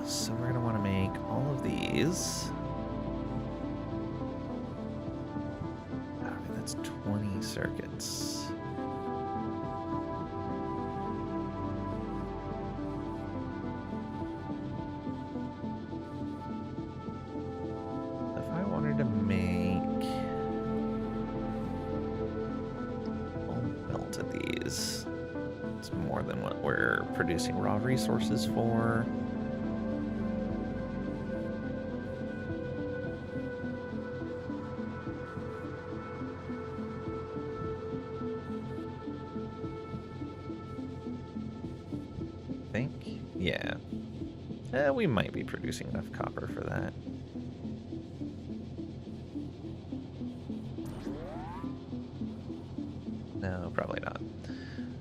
So we're gonna want to make all of these. Alright, that's 20 circuits. If I wanted to make a whole belt of these, it's more than what we're producing raw resources for. Yeah. We might be producing enough copper for that. No, probably not.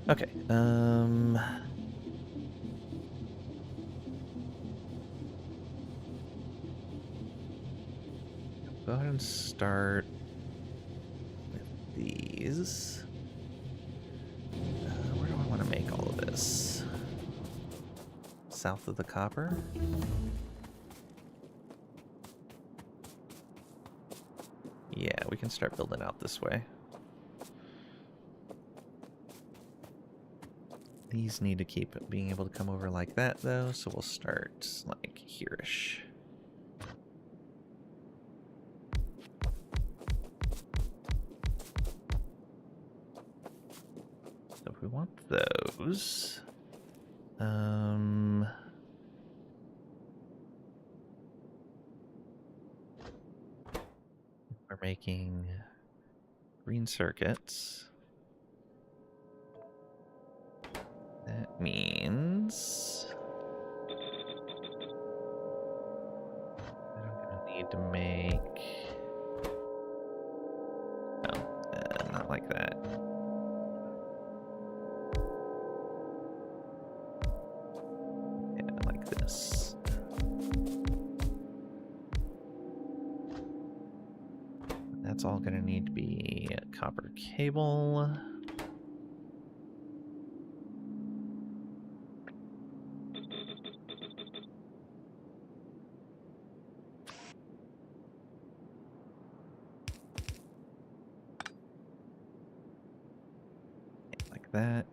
Okay, go ahead and start with these. Where do I want to make all of this? South of the copper? Yeah, we can start building out this way. These need to keep being able to come over like that, though, so we'll start, like, here-ish. So if we want those... we're making green circuits. That means I'm gonna need to make... Oh, not like that. Yeah, like this. That's all gonna need to be a copper cable. Like that.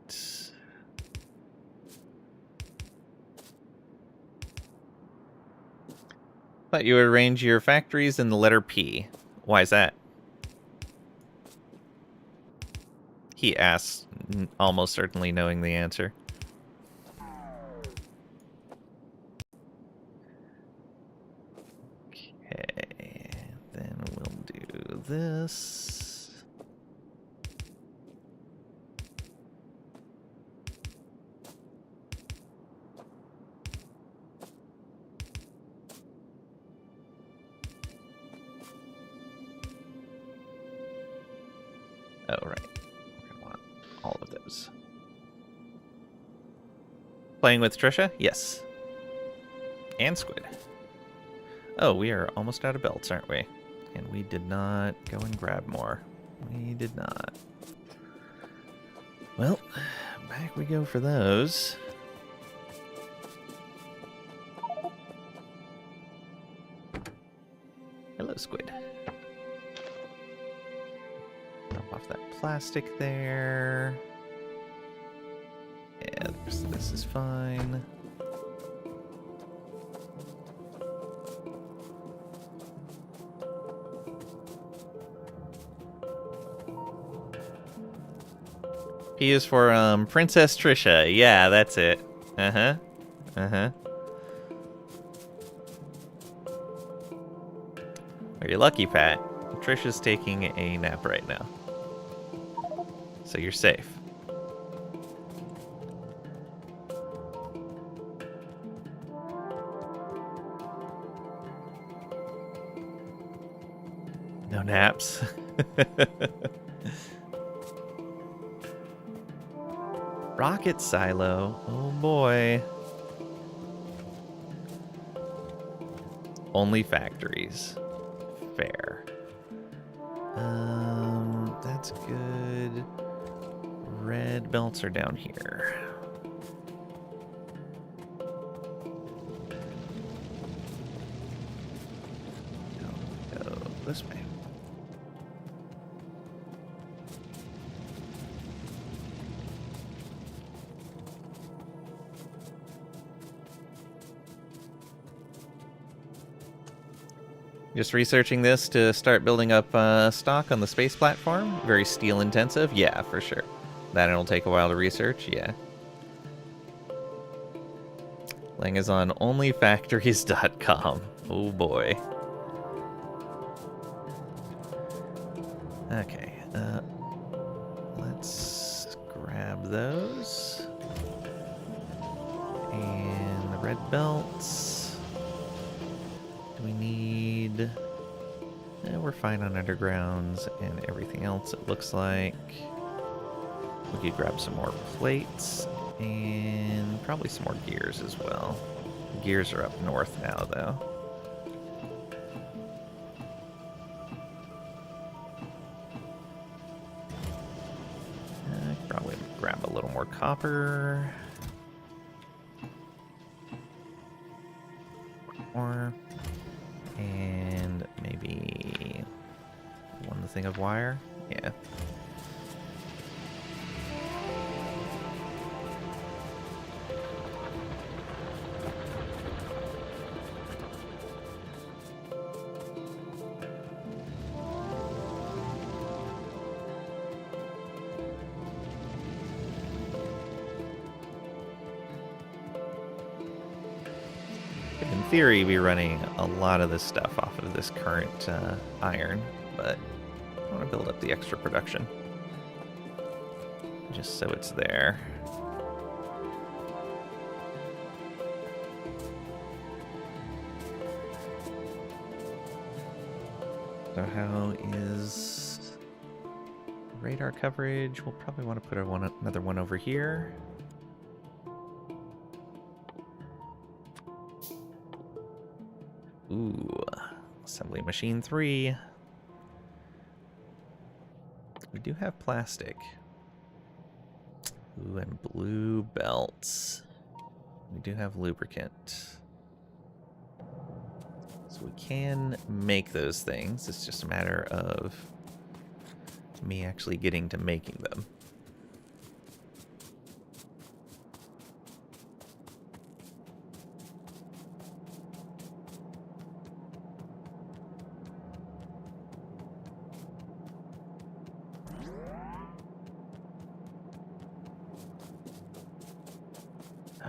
Thought you would arrange your factories in the letter P. Why is that? He asks, almost certainly knowing the answer. Okay, then we'll do this. Oh, right. We're gonna want all of those. Playing with Trisha? Yes. And Squid. Oh, we are almost out of belts, aren't we? And we did not go and grab more. We did not. Well, back we go for those. Hello, Squid. Drop off that plastic there. Yeah, this is fine. P is for Princess Trisha. Yeah, that's it. Uh-huh. Uh-huh. Well, you're lucky, Pat. Trisha's taking a nap right now. So you're safe. No naps. Rocket silo. Oh boy. Only factories. Fair. That's good. Red belts are down here. Go this way. Just researching this to start building up stock on the space platform. Very steel intensive. Yeah, for sure. That it'll take a while to research. Yeah. Lang is on onlyfactories.com. Oh boy. Okay. Let's grab those. And the red belts. Do we need... we're fine on undergrounds and everything else, it looks like. We could grab some more plates and probably some more gears as well. Gears are up north now, though. Probably grab a little more copper. More. And maybe one thing of wire. Yeah. In theory, be running a lot of this stuff off of this current iron, but I want to build up the extra production. Just so it's there. So how is radar coverage? We'll probably want to put another one over here. Ooh, assembly machine 3. We do have plastic. Ooh, and blue belts. We do have lubricant. So we can make those things. It's just a matter of me actually getting to making them.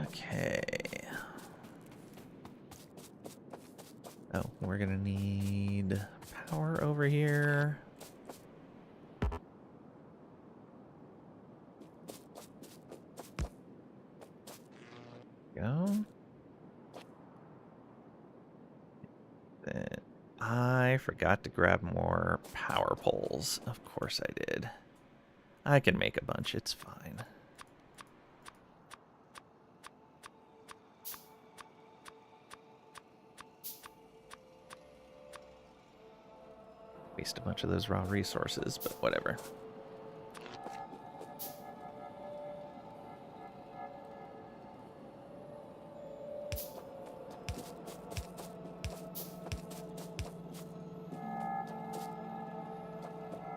Okay. Oh, we're gonna need power over here. Go. Then I forgot to grab more power poles. Of course I did. I can make a bunch, it's fine. Waste a bunch of those raw resources, but whatever.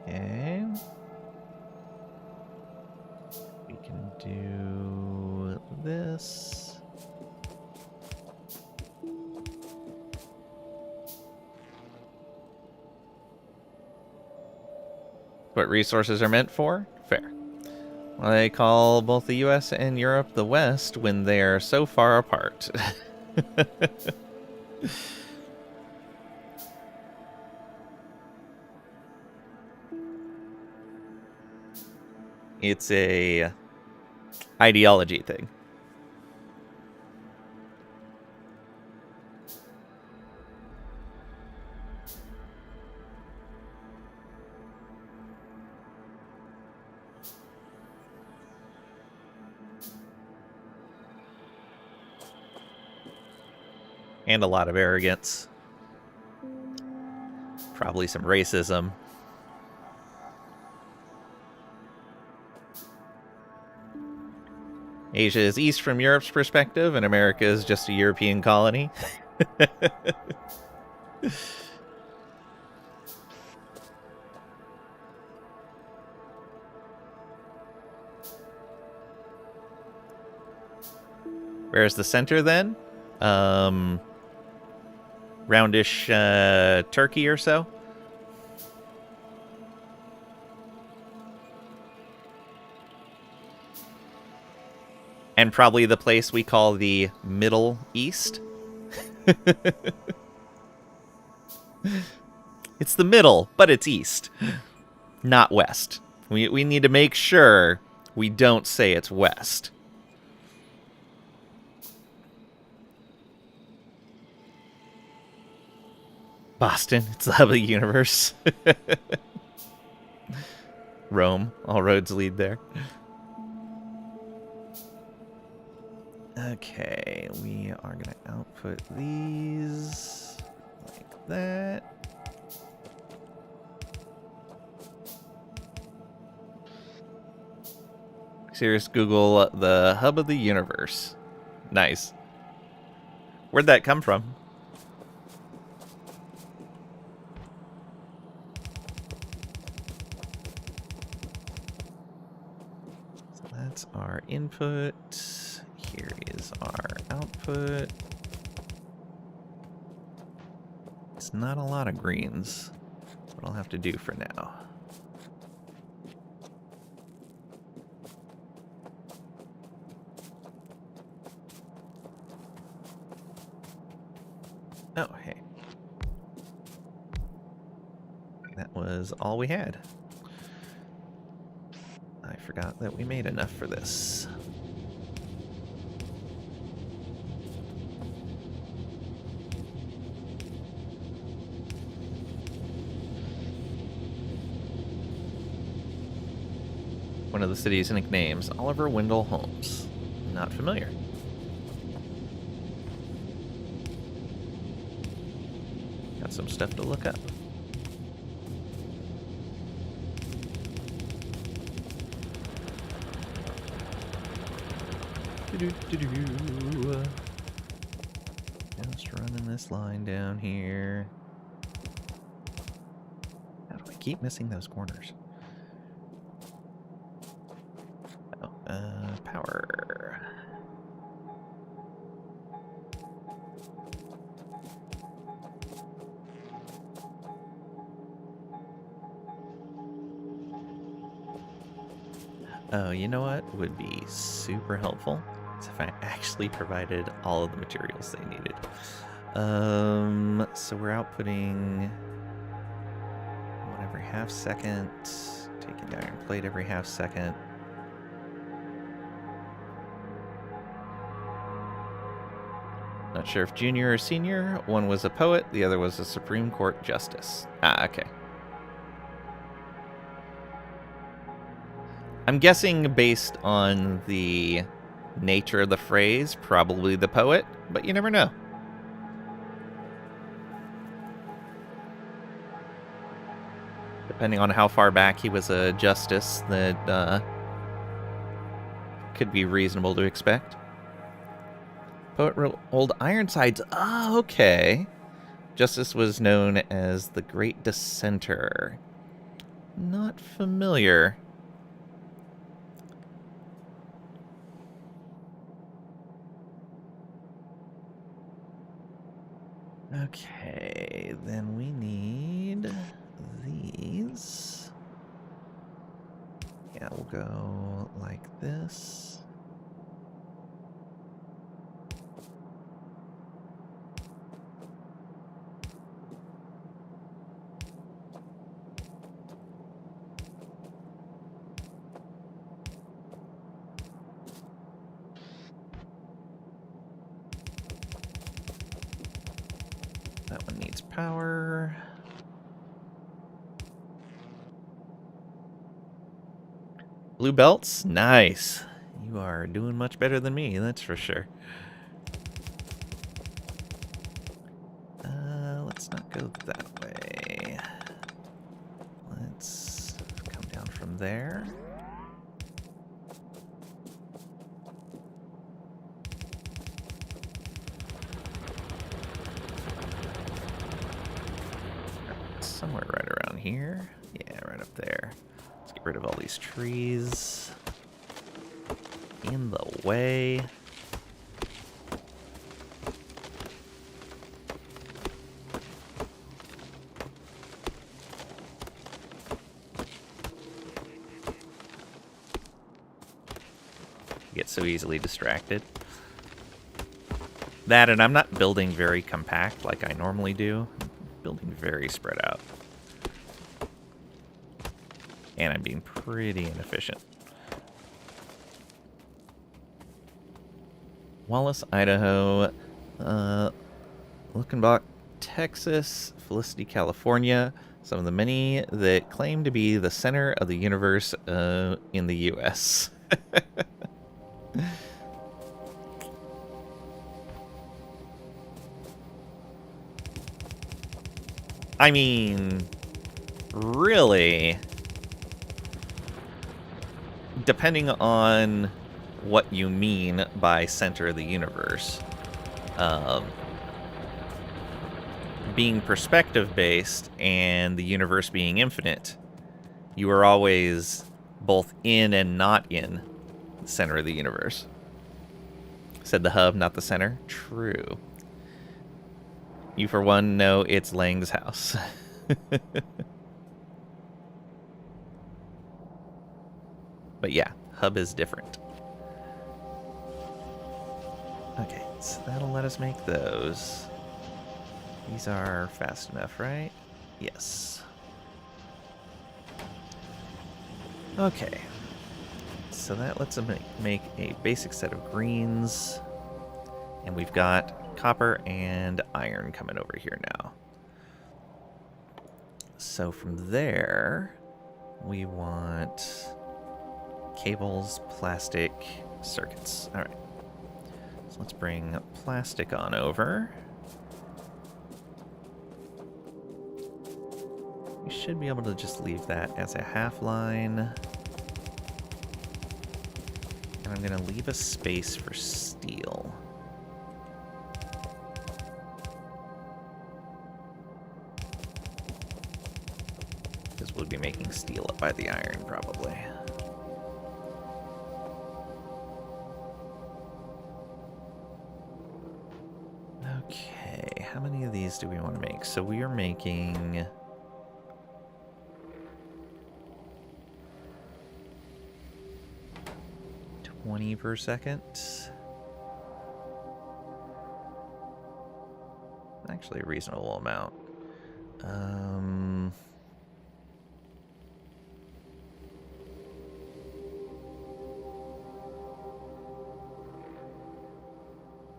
Okay. We can do this. What resources are meant for? Fair. Well, they call both the US and Europe the West when they are so far apart. It's a ideology thing. And a lot of arrogance. Probably some racism. Asia is east from Europe's perspective, and America is just a European colony. Where's the center then? Roundish Turkey or so? And probably the place we call the Middle East. It's the middle, but it's east, not west. We need to make sure we don't say it's west. Boston, it's the hub of the universe. Rome, all roads lead there. Okay, we are going to output these like that. Serious Google, the hub of the universe. Nice. Where'd that come from? So that's our input. Here is our output. It's not a lot of greens. That's what I'll have to do for now. Oh, hey. That was all we had. I forgot that we made enough for this. One of the city's nicknames, Oliver Wendell Holmes. Not familiar. Got some stuff to look up. Just running this line down here. How do I keep missing those corners? Power. Oh, you know what would be super helpful? Is if I actually provided all of the materials they needed. So we're outputting one every half second, taking the iron plate every half second. Not sure if junior or senior. One was a poet, the other was a Supreme Court justice. Ah, okay. I'm guessing based on the nature of the phrase, probably the poet, but you never know. Depending on how far back he was a justice, that could be reasonable to expect. Poet wrote Old Ironsides. Ah, okay. Justice was known as the Great Dissenter. Not familiar. Okay, then we need these. Yeah, we'll go like this. That one needs power. Blue belts? Nice. You are doing much better than me, that's for sure. Let's not go that way. Let's come down from there. Somewhere right around here. Yeah, right up there. Let's get rid of all these trees. In the way. Get so easily distracted. That, and I'm not building very compact like I normally do. I'm building very spread out. And I'm being pretty inefficient. Wallace, Idaho, Luckenbach, Texas, Felicity, California. Some of the many that claim to be the center of the universe in the U.S. I mean, really, depending on what you mean by center of the universe, being perspective-based and the universe being infinite, you are always both in and not in the center of the universe. Said the hub, not the center. True. You, for one, know it's Lang's house. But yeah, hub is different. Okay, so that'll let us make those. These are fast enough, right? Yes. Okay. So that lets us make a basic set of greens. And we've got copper and iron coming over here now. So from there, we want cables, plastic, circuits. All right. So let's bring plastic on over. We should be able to just leave that as a half line. And I'm going to leave a space for steel. Because we'll be making steel up by the iron, probably. Okay, how many of these do we want to make? So we are making 20 per second. Actually a reasonable amount.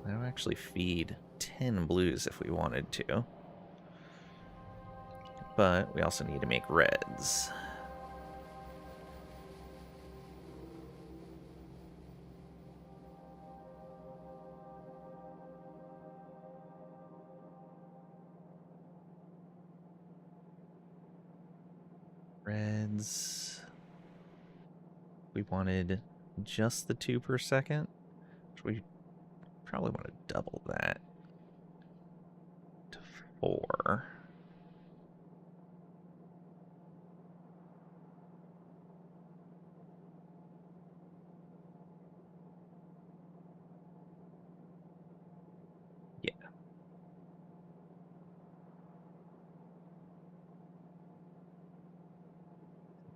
That'll actually feed 10 blues if we wanted to. But we also need to make reds. Reds. We wanted just the 2 per second, which we probably want to double that to 4. Yeah.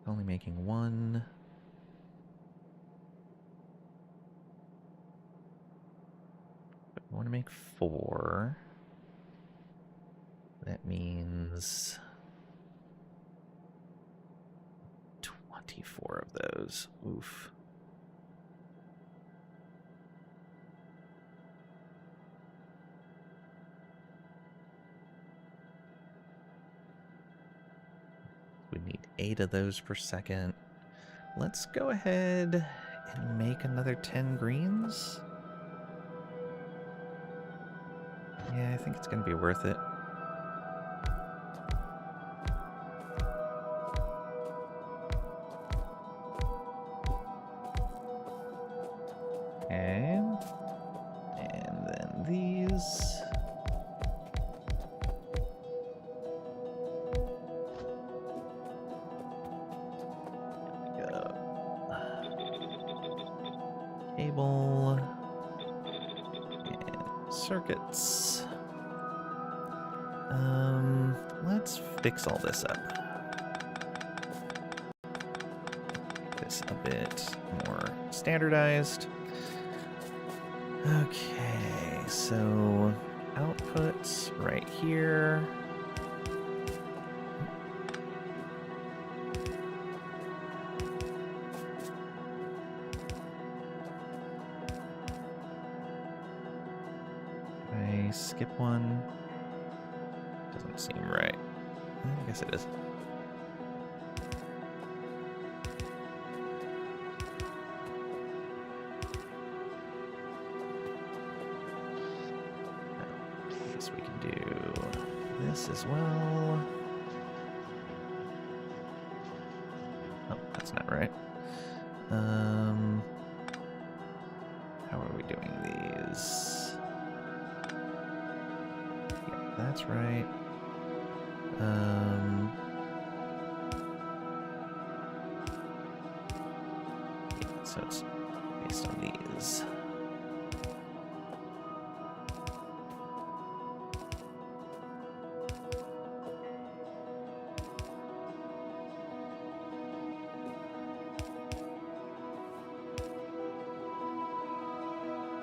Only making 1. I want to make 4. That means 24 of those. Oof. We need 8 of those per second. Let's go ahead and make another 10 greens. Yeah, I think it's going to be worth it. Okay. And then these. There we go. Cable. And circuits. Let's fix all this up. This a bit more standardized. Okay, so outputs right here. Can I skip one? Doesn't seem right. I guess it is. I guess we can do this as well. Oh, that's not right. How are we doing these? Yeah, that's right. Yeah, so it's based on these.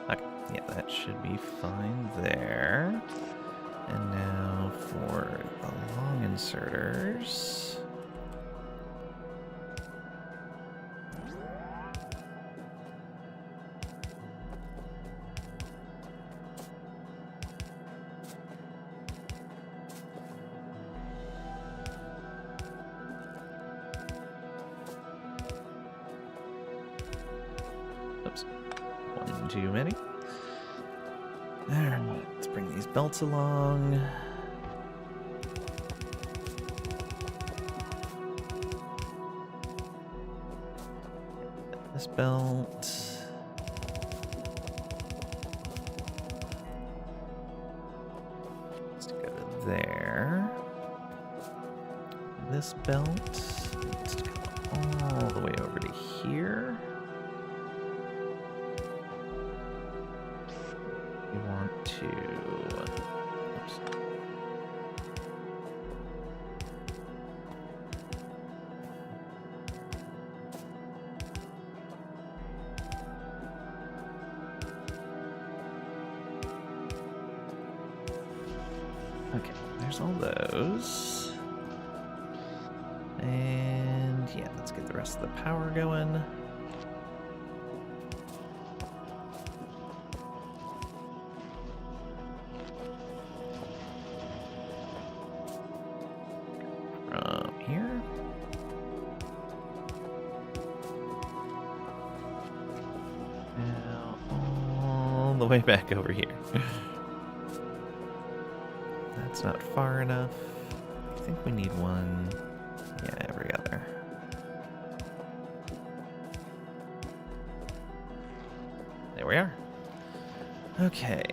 Okay, yeah, that should be fine there. And now for the long inserters. Oops, one too many. Alright, let's bring these belts along. This belt. Let's go to there. This belt needs to go all the way over to here. We want to... Oops. Okay, there's all those. And yeah, let's get the rest of the power going. From here. Now all the way back over here. That's not far enough. I think we need one. Yeah, every other. There we are. Okay.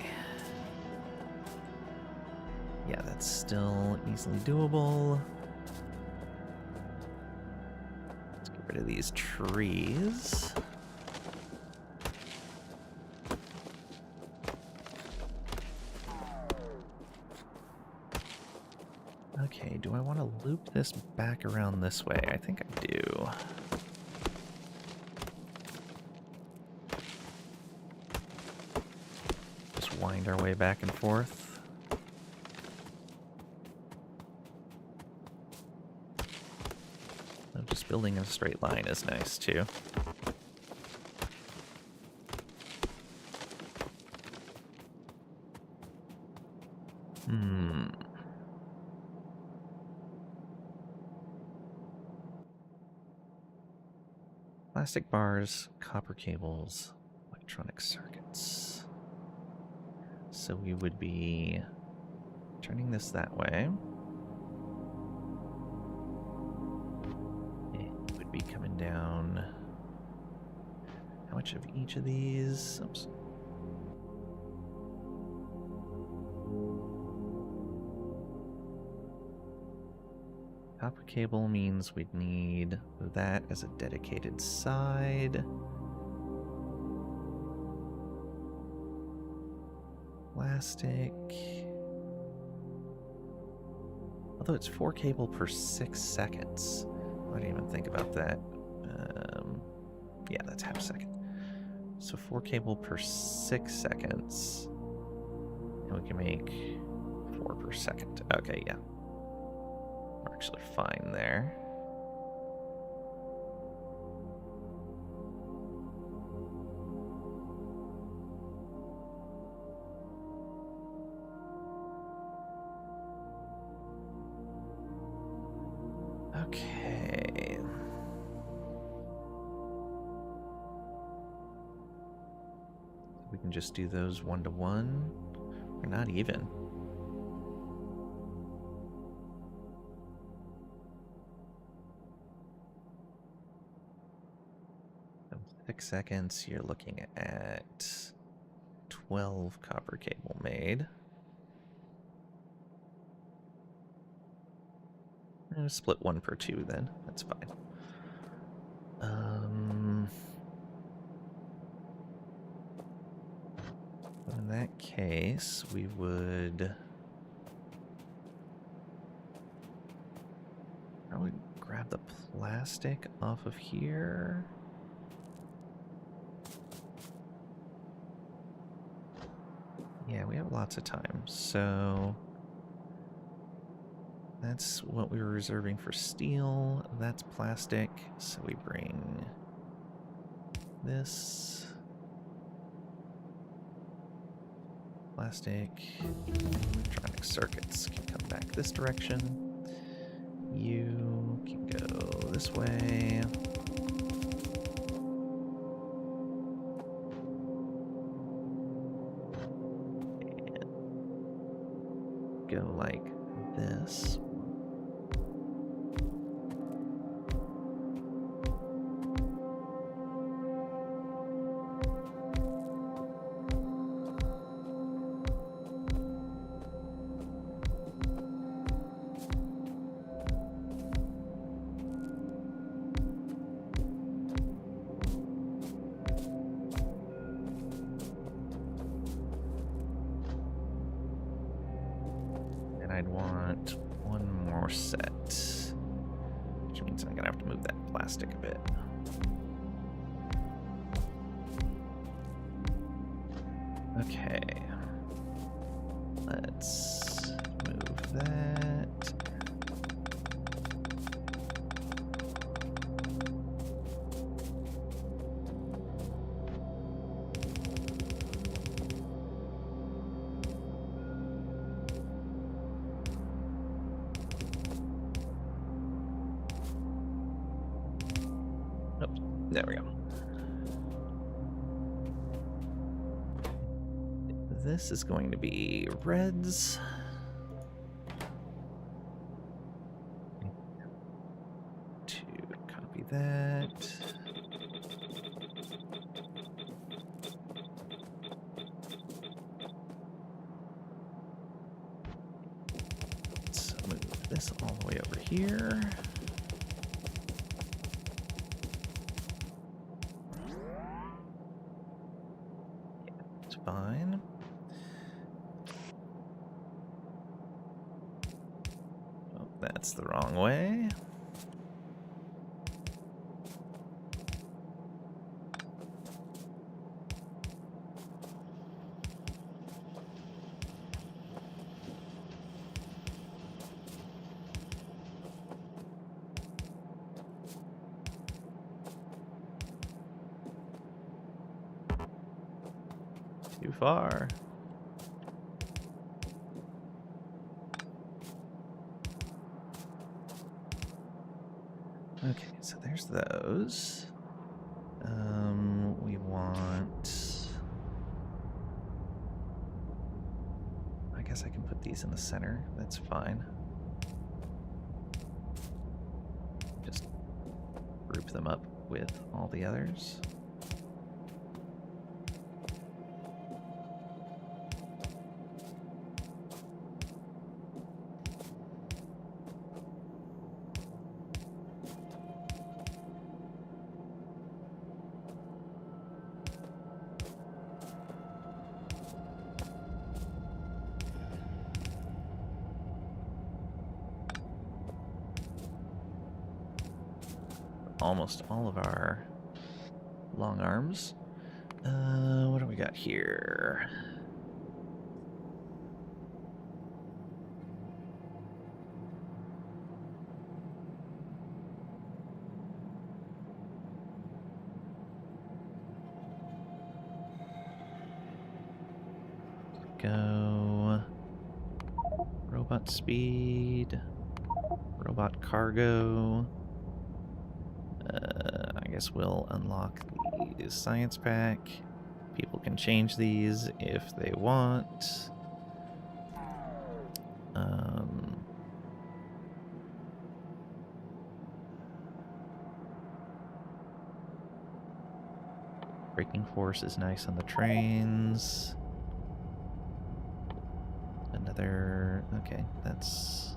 Yeah, that's still easily doable. Let's get rid of these trees. Okay, do I want to loop this back around this way? I think I do. Just wind our way back and forth. Oh, just building in a straight line is nice too. Plastic bars, copper cables, electronic circuits. So we would be turning this that way. It would be coming down. How much of each of these? Oops. Copper cable means we'd need that as a dedicated side. Plastic. Although it's 4 cable per 6 seconds. I didn't even think about that. Yeah, that's half a second. So 4 cable per 6 seconds. And we can make 4 per second. Okay, yeah. We're actually fine there. Okay. We can just do those 1-to-1. Or not even. 6 seconds, you're looking at 12 copper cable made. Split 1 per 2 then, that's fine. In that case, we would probably grab the plastic off of here. Yeah, we have lots of time, so that's what we were reserving for steel. That's plastic, so we bring this plastic. Electronic circuits can come back this direction. You can go this way. Go like this. I'd want one more set, which means I'm gonna have to move that plastic a bit. Okay, let's move that. There we go. This is going to be reds. To copy that. this all the way over here. Yeah, it's fine. Oh, that's the wrong way. Too far. Okay, so there's those. We want... I guess I can put these in the center. That's fine. Just group them up with all the others. Almost all of our long arms. What do we got here? Go. Robot speed. Robot cargo. I guess we'll unlock the science pack. People can change these if they want. Braking force is nice on the trains. Another... Okay, that's...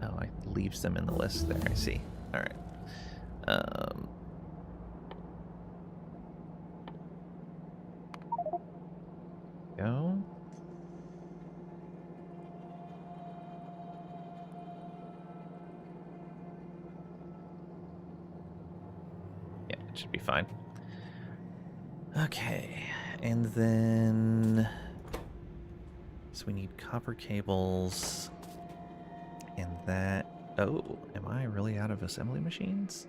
Oh, it leaves them in the list there, I see. Alright. Go. Yeah, it should be fine. Okay, and then... So we need copper cables... And that... Oh, am I really out of assembly machines?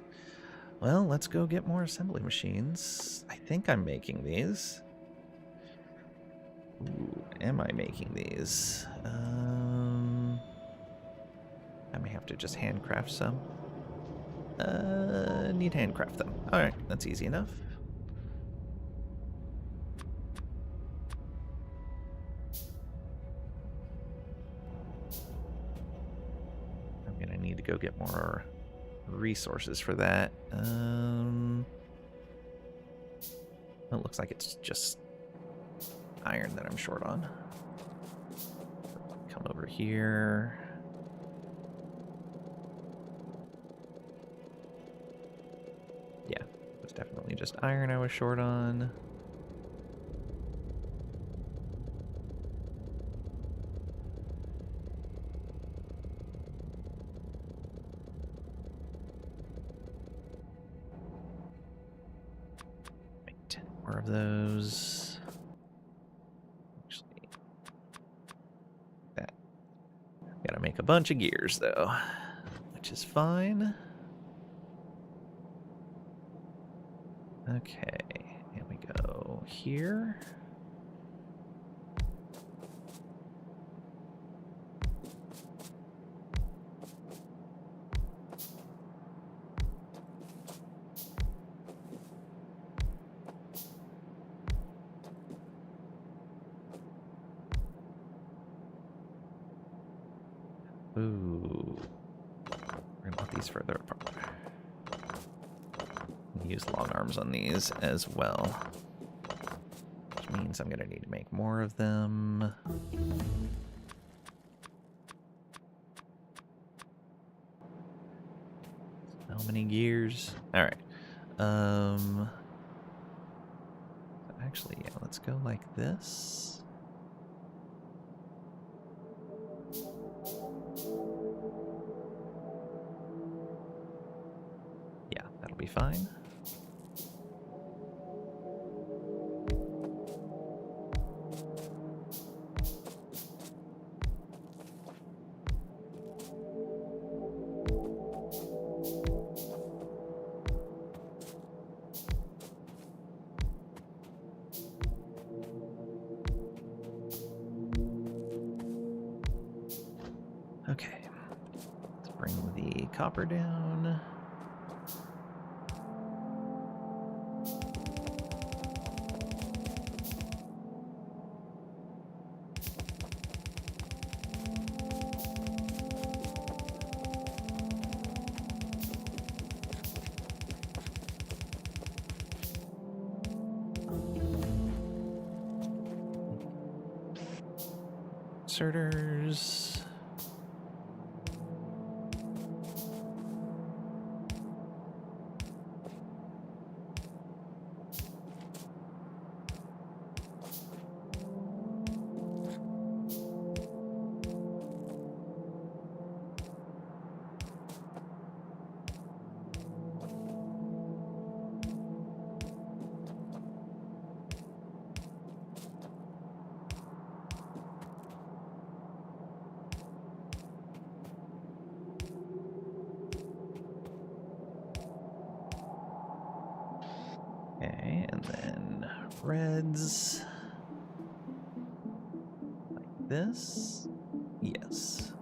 Well, let's go get more assembly machines. I think I'm making these. Ooh, am I making these? I may have to just handcraft some. Need handcraft them. Alright, that's easy enough. Need to go get more resources for that. It looks like it's just iron that I'm short on. Come over here. Yeah, it was definitely just iron I was short on. More of those. Actually, that. Gotta make a bunch of gears though, which is fine. Okay, and we go here. Ooh. We're gonna put these further apart. Use long arms on these as well. Which means I'm gonna need to make more of them. How many gears? Alright. Actually, yeah, let's go like this. Yeah, that'll be fine. Okay, let's bring the copper down. Inserters. Okay, and then reds. Like this. Yes.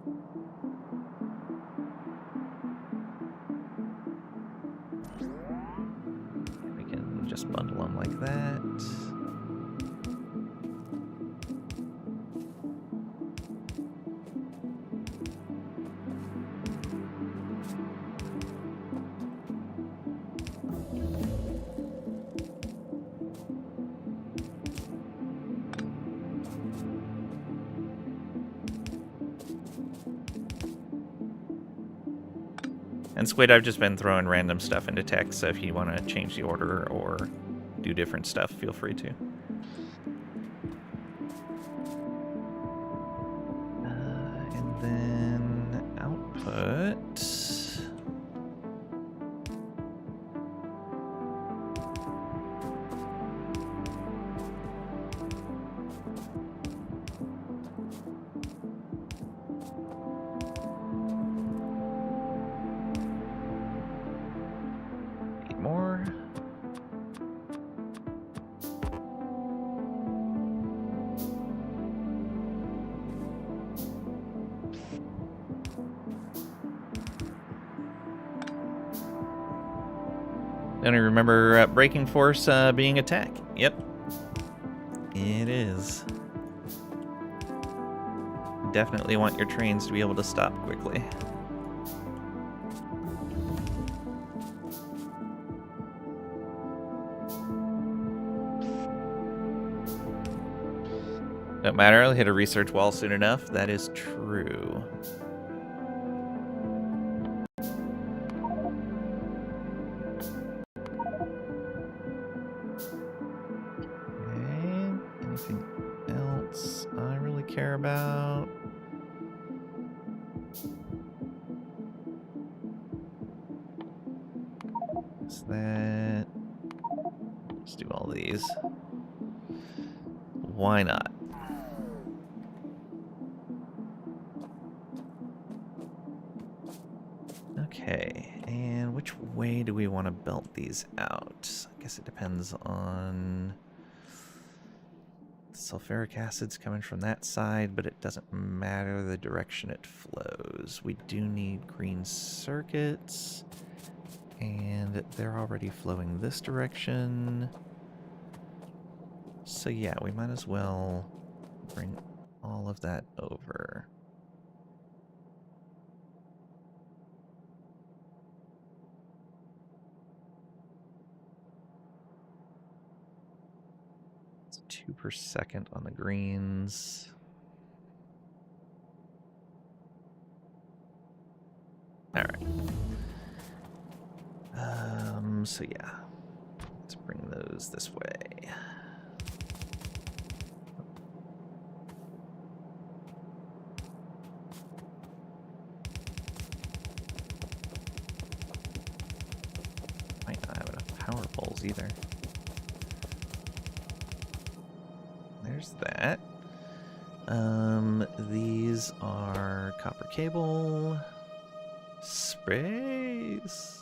We can just bundle them like that. And Squid, I've just been throwing random stuff into text, so if you want to change the order or do different stuff, feel free to. And then output. More. Don't you remember braking force being attack? Yep. It is. Definitely want your trains to be able to stop quickly. Don't matter, I'll hit a research wall soon enough. That is true. Okay, anything else I really care about? Is that... Let's do all these. Why not? Okay, and which way do we want to belt these out? I guess it depends on... Sulfuric acid's coming from that side, but it doesn't matter the direction it flows. We do need green circuits, and they're already flowing this direction. So yeah, we might as well bring all of that over. It's 2 per second on the greens. All right. So yeah, let's bring those this way. Might not have enough power poles either. There's that. These are copper cable. Sprays.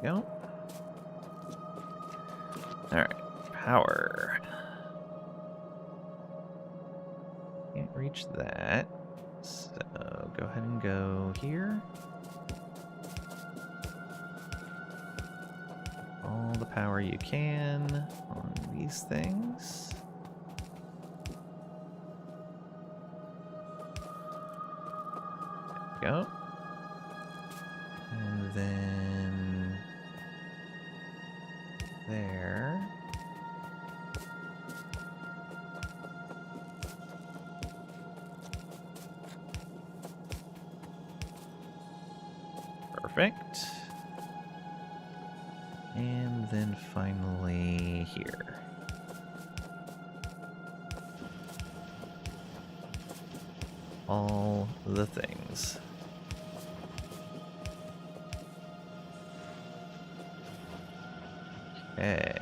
Go. Alright, power. Can't reach that. So go ahead and go here. All the power you can on these things. There we go. And then there. Perfect. And then finally here. All the things. Okay.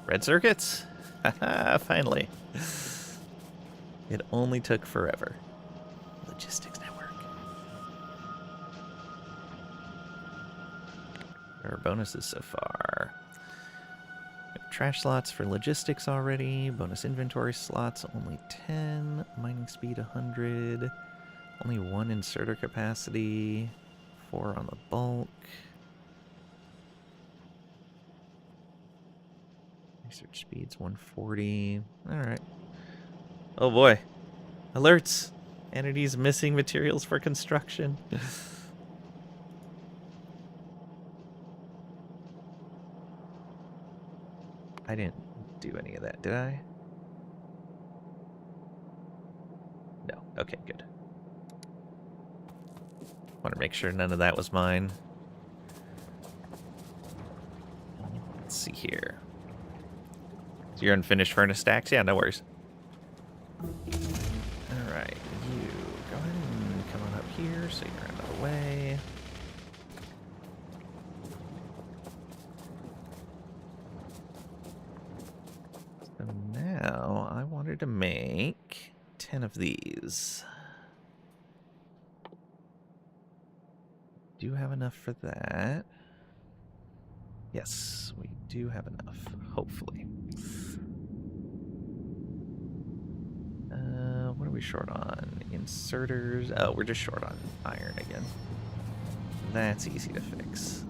Red circuits? Haha, finally. It only took forever. Logistics network. There are bonuses so far. Trash slots for logistics already. Bonus inventory slots, only 10. Mining speed, 100. Only 1 inserter capacity. 4 on the bulk. Research speed's 140. Alright. Oh boy. Alerts! Entities missing materials for construction. I didn't do any of that, did I? No. Okay, good. Want to make sure none of that was mine. Let's see here. So you're unfinished furnace stacks? Yeah, no worries. Alright, you go ahead and come on up here so you're out of the way. So now I wanted to make 10 of these. Do have enough for that. Yes, we do have enough, hopefully. What are we short on? Inserters. Oh, we're just short on iron again. That's easy to fix.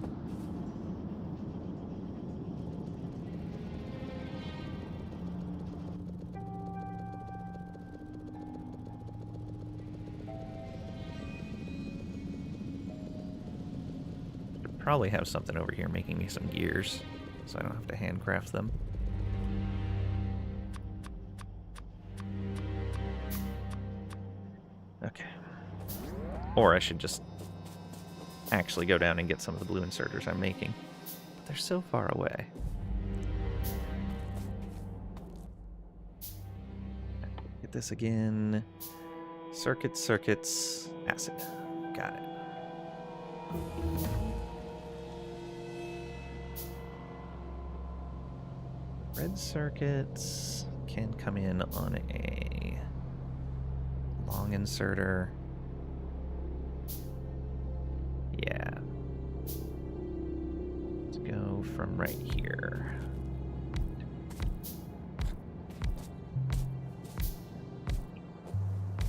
Should probably have something over here making me some gears, so I don't have to handcraft them. Okay. Or I should just actually go down and get some of the blue inserters I'm making. But they're so far away. Get this again. Circuits, acid. Got it. Red circuits can come in on a long inserter. Yeah. Let's go from right here.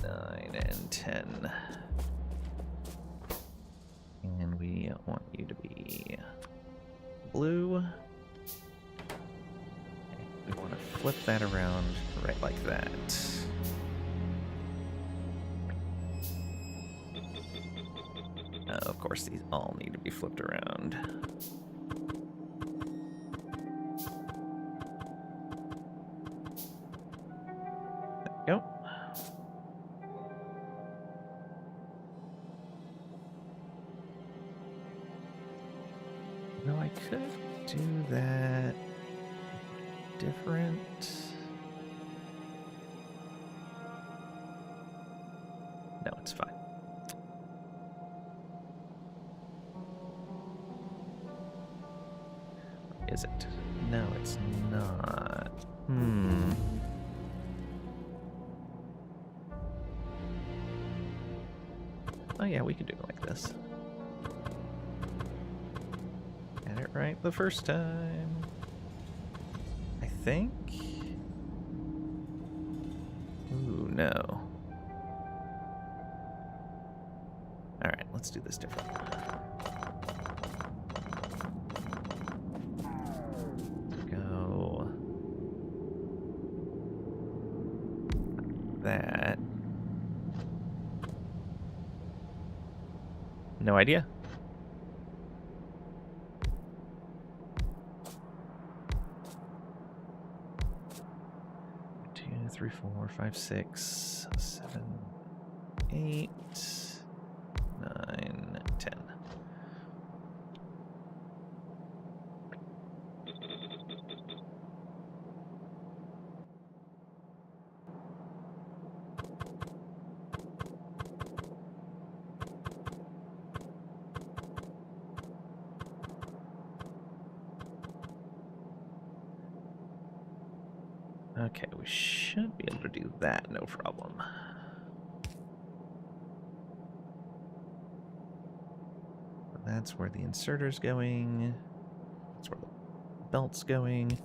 Nine and 10. And we want you to be blue. We want to flip that around right like that. course, these all need to be flipped around. There we go. No, I could do that different. No, it's fine. Is it? No, it's not. Oh yeah, we could do it like this. Get it right the first time. I think. Ooh, no. Alright, let's do this different. Go. That. No idea. Two, three, 4, 5, 6, 7, 8, 9, 10. Okay, we should be able to do that, no problem. That's where the inserter's going. That's where the belt's going.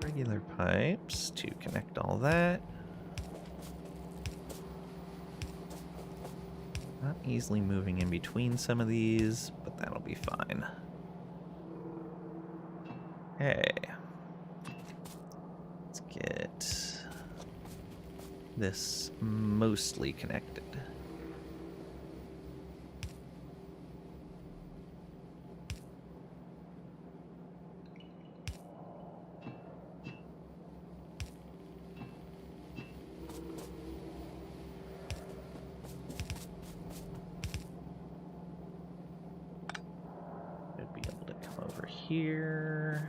Regular pipes to connect all that. Not easily moving in between some of these, but that'll be fine. Hey. Let's get this mostly connected. Here.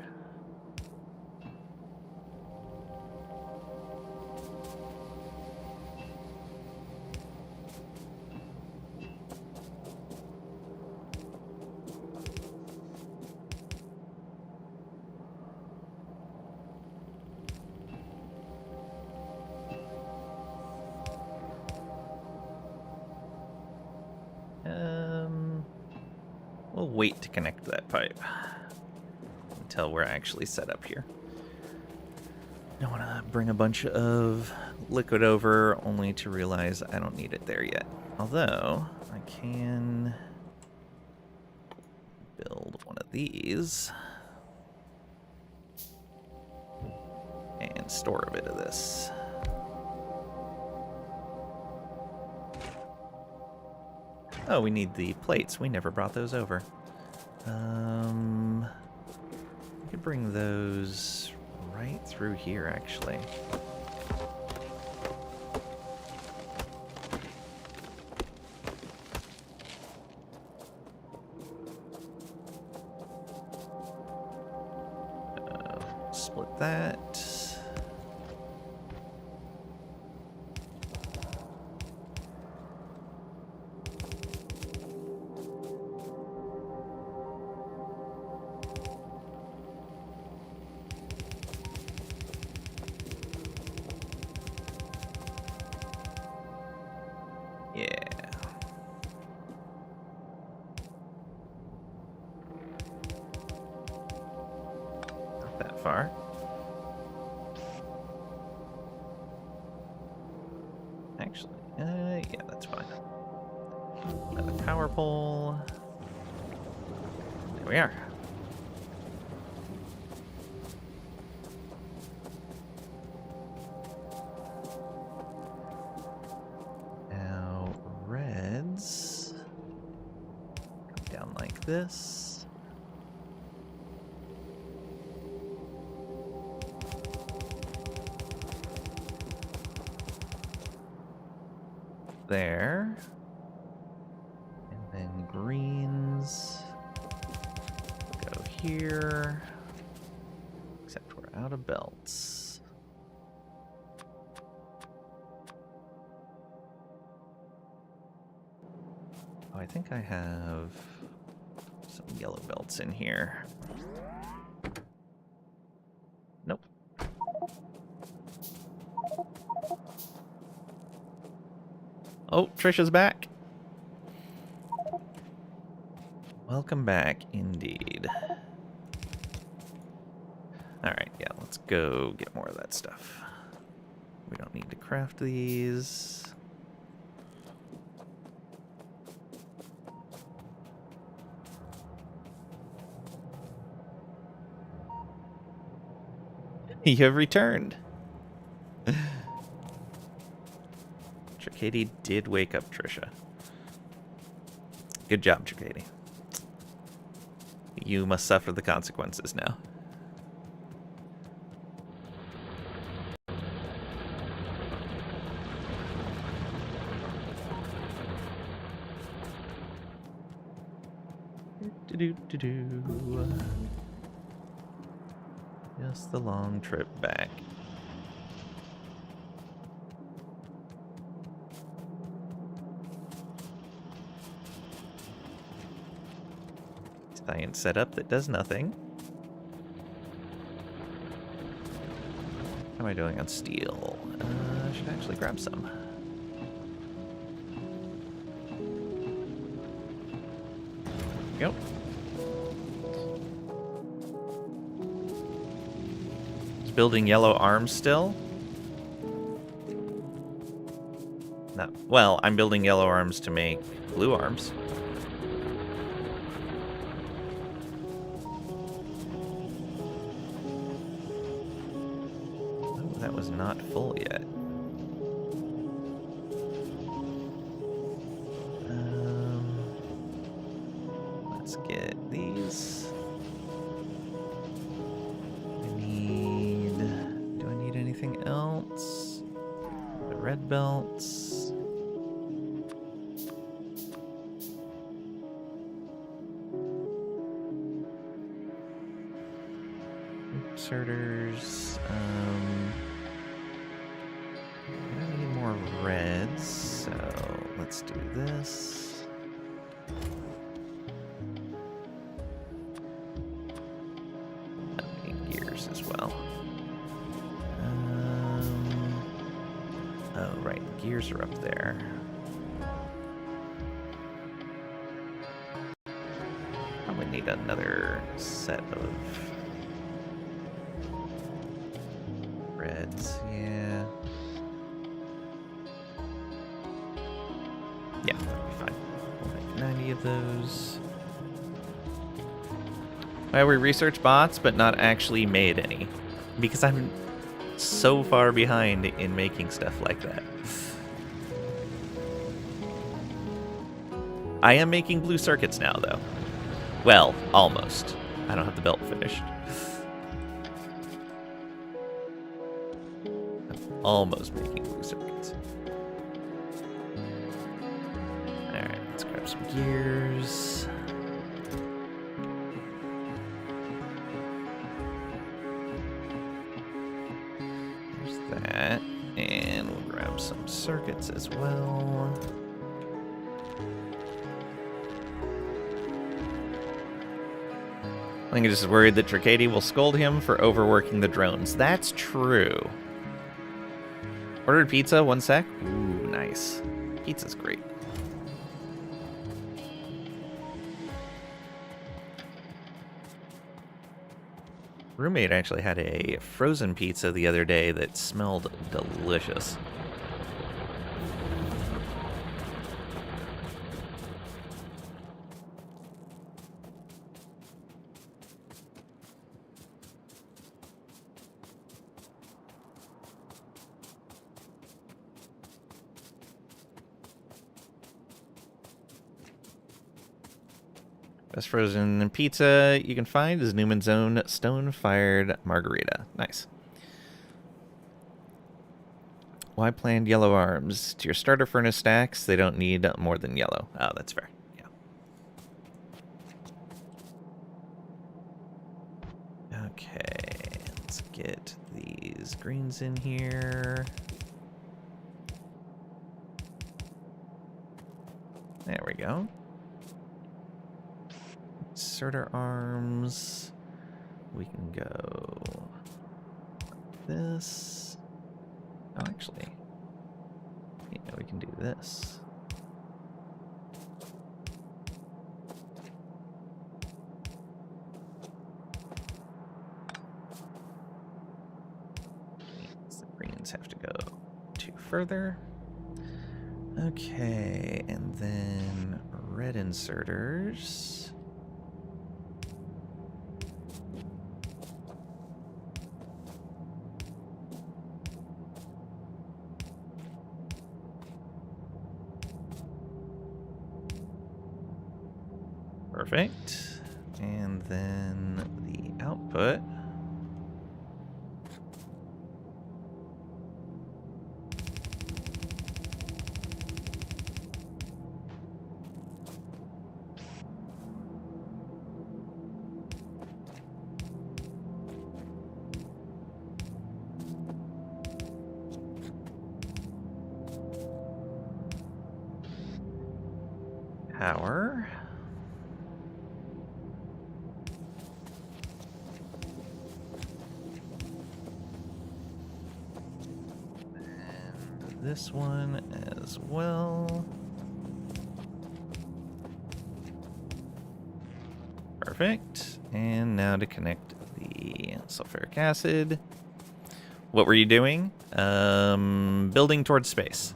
We'll wait to connect that pipe until we're actually set up here. Don't want to bring a bunch of liquid over only to realize I don't need it there yet. Although, I can build one of these and store a bit of this. Oh, we need the plates. We never brought those over. We could bring those right through here, actually. Split that. far. Actually, yeah, that's fine. Another power pole. There we are. Now, reds. Come down like this. There. And then greens go here. Except we're out of belts. Oh, I think I have some yellow belts in here. Nope. Oh, Trisha's back. Welcome back, indeed. Alright, yeah, let's go get more of that stuff. We don't need to craft these. You have returned. Tricady did wake up Trisha. Good job, Tricady. You must suffer the consequences now. Just the long trip back. Science setup that does nothing. How am I doing on steel? I should actually grab some. Yep. It's building yellow arms still. No. Well, I'm building yellow arms to make blue arms. Oh, that was not full yet. Let's get these. Do I need anything else? The red belts. Inserters. I need more reds, so let's do this. I need gears as well. Oh, right, the gears are up there. Probably need another set of reds, yeah. Yeah, that'll be fine. We'll make 90 of those. Well, we researched bots, but not actually made any. Because I'm so far behind in making stuff like that. I am making blue circuits now, though. Well, almost. I don't have the belt finished. I'm almost making blue circuits. Alright, let's grab some gears. There's that. And we'll grab some circuits as well. I think I'm just worried that Tricady will scold him for overworking the drones. That's true. Ordered pizza, 1 sec. Ooh, nice. Pizza's great. Roommate actually had a frozen pizza the other day that smelled delicious. Best frozen pizza you can find is Newman's Own Stone-Fired Margarita. Nice. Why planned yellow arms? To your starter furnace stacks, they don't need more than yellow. Oh, that's fair. Yeah. Okay, let's get these greens in here. There we go. Inserter arms. We can go this. Oh, actually, yeah, we can do this. The greens have to go 2 further. Okay, and then red inserters. Perfect. And then the output. Power. And this one as well. Perfect. And now to connect the sulfuric acid. What were you doing? Building towards space.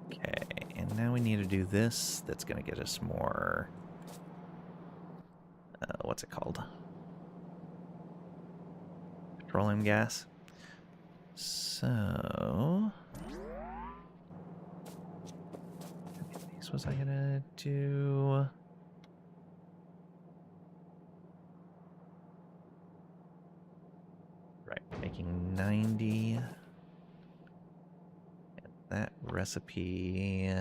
Okay, and now we need to do this. That's going to get us more... what's it called? Petroleum gas. So... What was I gonna do? Right, making 90. And that recipe.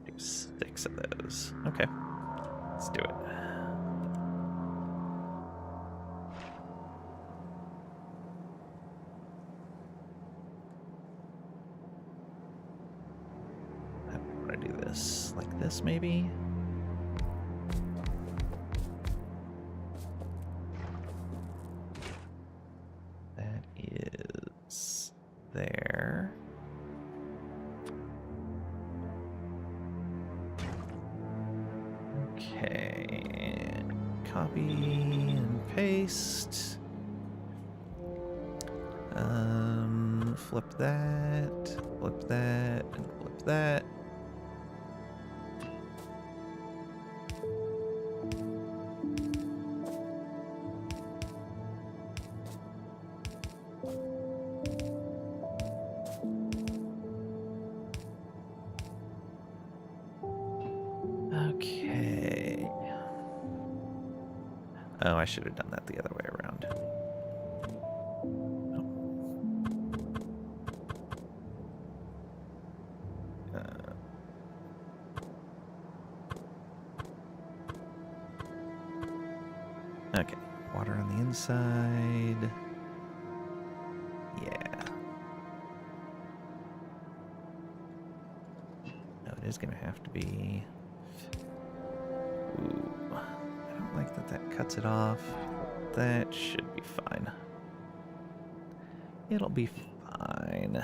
Do 6 of those. Okay. Let's do it. I want to do this like this, maybe. That is there. Okay, copy and paste. Flip that, and flip that. Okay. Oh, I should have done that the other way around. Okay, water on the inside. Yeah. No, it is gonna have to be... Ooh, I don't like that that cuts it off. That should be fine. It'll be fine.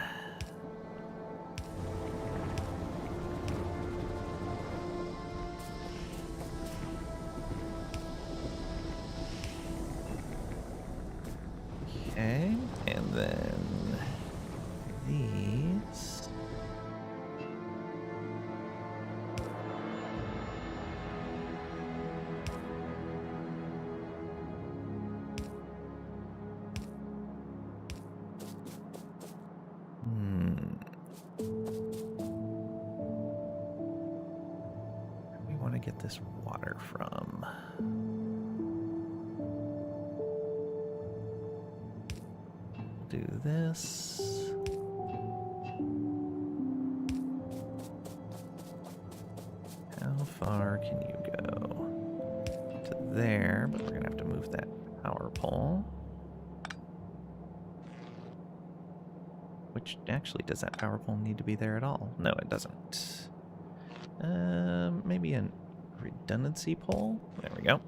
Okay, and then these. Where do we want to get this water from? Do this. How far can you go? To there, but we're gonna have to move that power pole. Which, actually, does that power pole need to be there at all? No, it doesn't. Maybe a redundancy pole? There we go.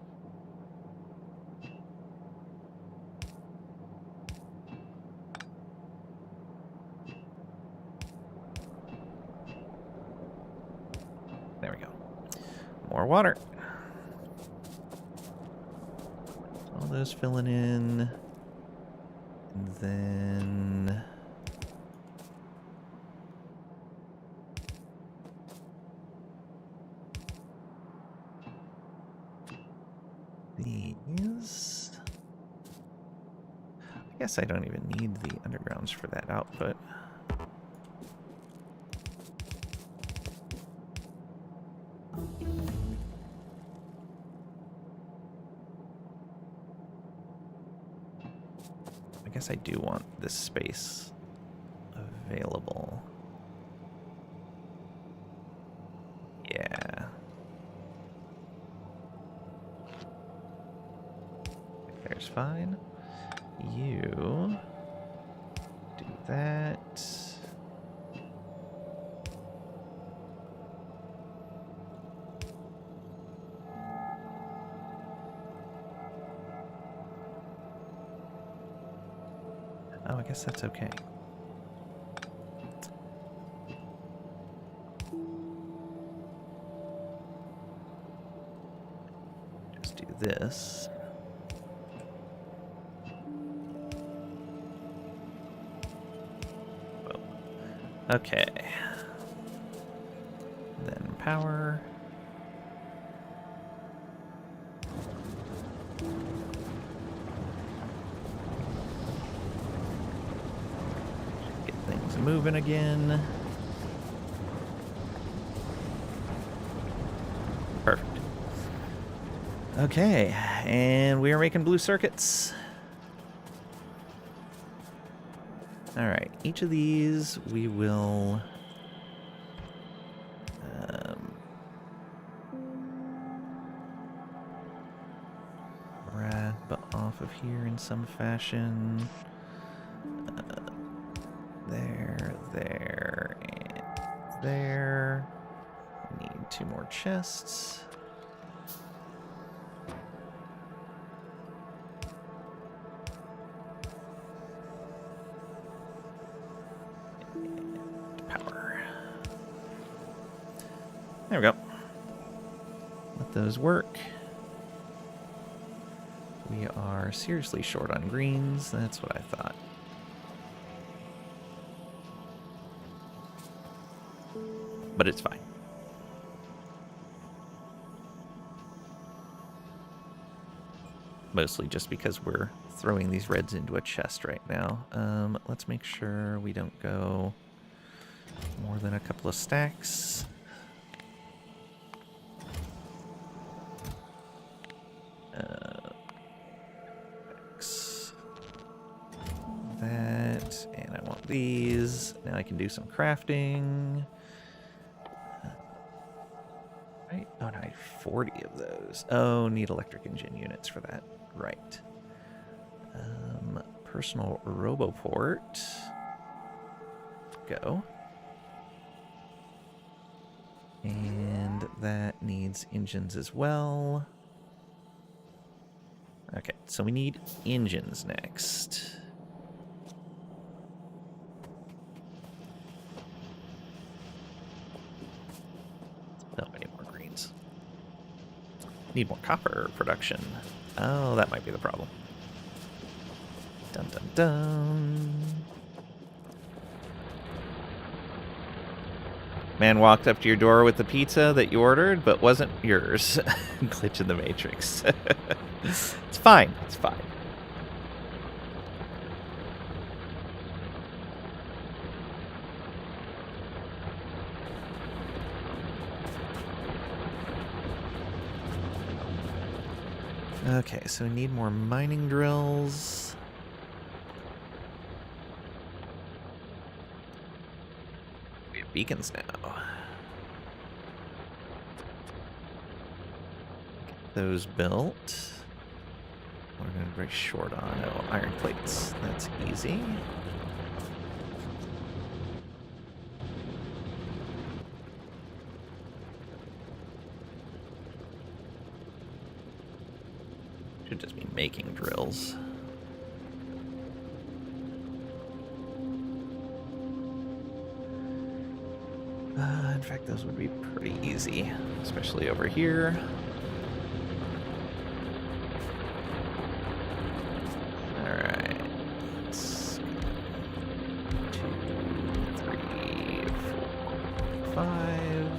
There we go. More water. All those filling in. And then... these... I guess I don't even need the undergrounds for that output. I guess I do want this space available. Yeah. There's fine. You do that. Oh, I guess that's okay. Just do this. Whoa. Okay. Then power. Moving again. Perfect. Okay, and we are making blue circuits. All right, each of these we will wrap off of here in some fashion. There, and there. We need 2 more chests. And power. There we go. Let those work. We are seriously short on greens. That's what I thought. But it's fine. Mostly just because we're throwing these reds into a chest right now. Let's make sure we don't go more than a couple of stacks. That, and I want these. Now I can do some crafting. Right? Oh, no, I need 40 of those. Oh, need electric engine units for that. Right. Personal roboport. Go. And that needs engines as well. Okay, so we need engines next. Oh, we need more greens. Need more copper production. Oh, that might be the problem. Dun dun dun. Man walked up to your door with the pizza that you ordered, but wasn't yours. Glitch in the Matrix. It's fine. It's fine. Okay, so we need more mining drills. We have beacons now. Get those built. We're going to be very short on iron plates. That's easy. Should just be making drills. In fact, those would be pretty easy, especially over here. All right. Let's go. 2, 3, 4, 5.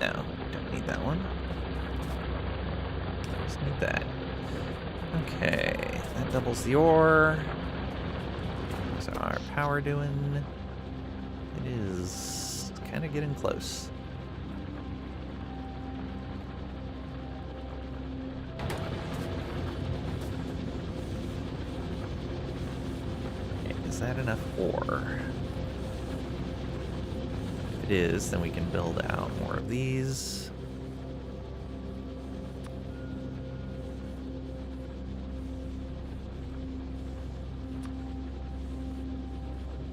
No, don't need that one. Just need that. Okay, that doubles the ore. How's our power doing? It is kind of getting close. Okay, is that enough ore? If it is, then we can build out more of these.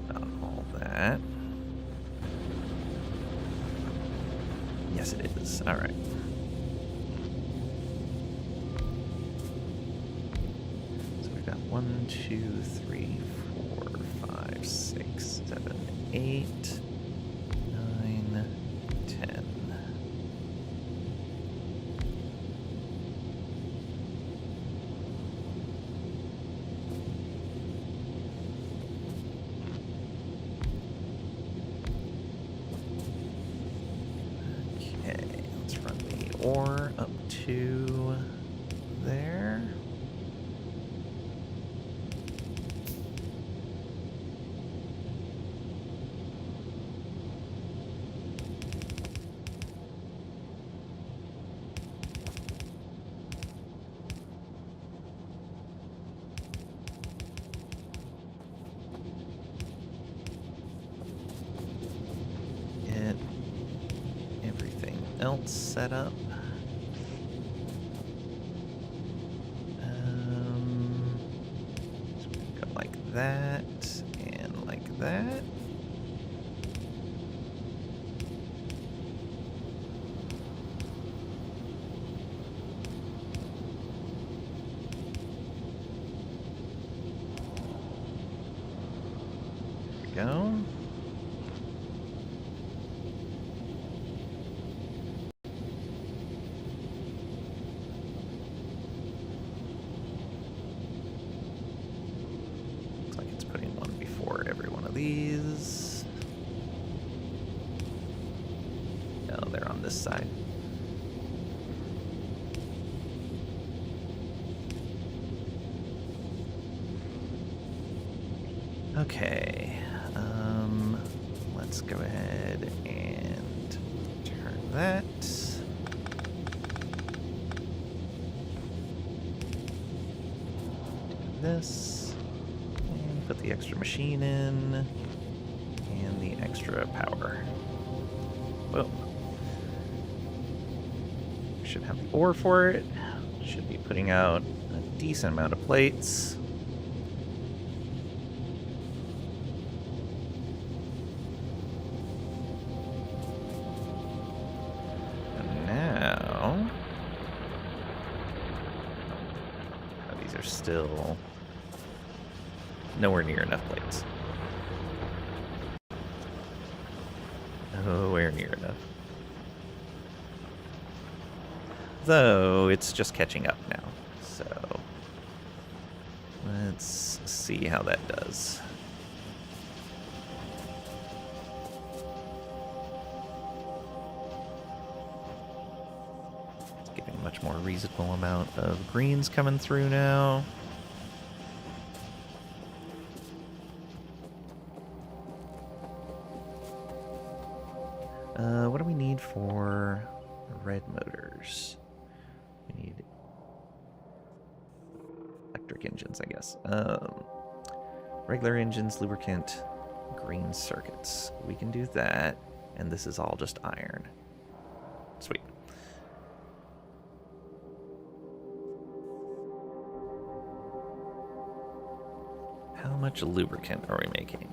Not all that. Yes, it is. All right. So we've got 1, 2, 3, 4, 5, 6, 7, 8. 9, 10. Okay, let's run the ore up to there. Get everything else set up. So we go like that and like that. There we go. Looks like it's putting one before every one of these. No, they're on this side. Okay, let's go ahead and turn that. Do this, and put the extra machine in, and the extra power. Boom. should have the ore for it. Should be putting out a decent amount of plates. And now... oh, these are still nowhere near enough plates. Nowhere near enough. Though, it's just catching up now, so let's see how that does. It's getting a much more reasonable amount of greens coming through now. What do we need for red motors? We need electric engines, I guess. Regular engines, lubricant, green circuits. We can do that, and this is all just iron. Sweet. How much lubricant are we making?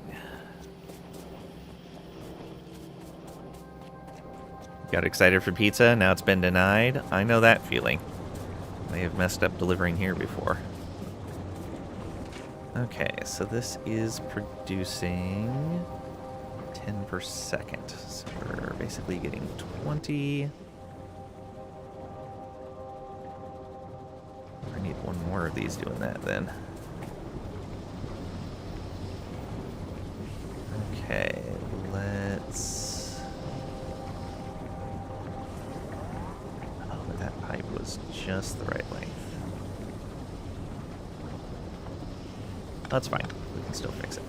Got excited for pizza, now it's been denied. I know that feeling. They have messed up delivering here before. Okay, so this is producing 10 per second. So we're basically getting 20. I need one more of these doing that then. Okay, let's... that pipe was just the right length. That's fine. We can still fix it.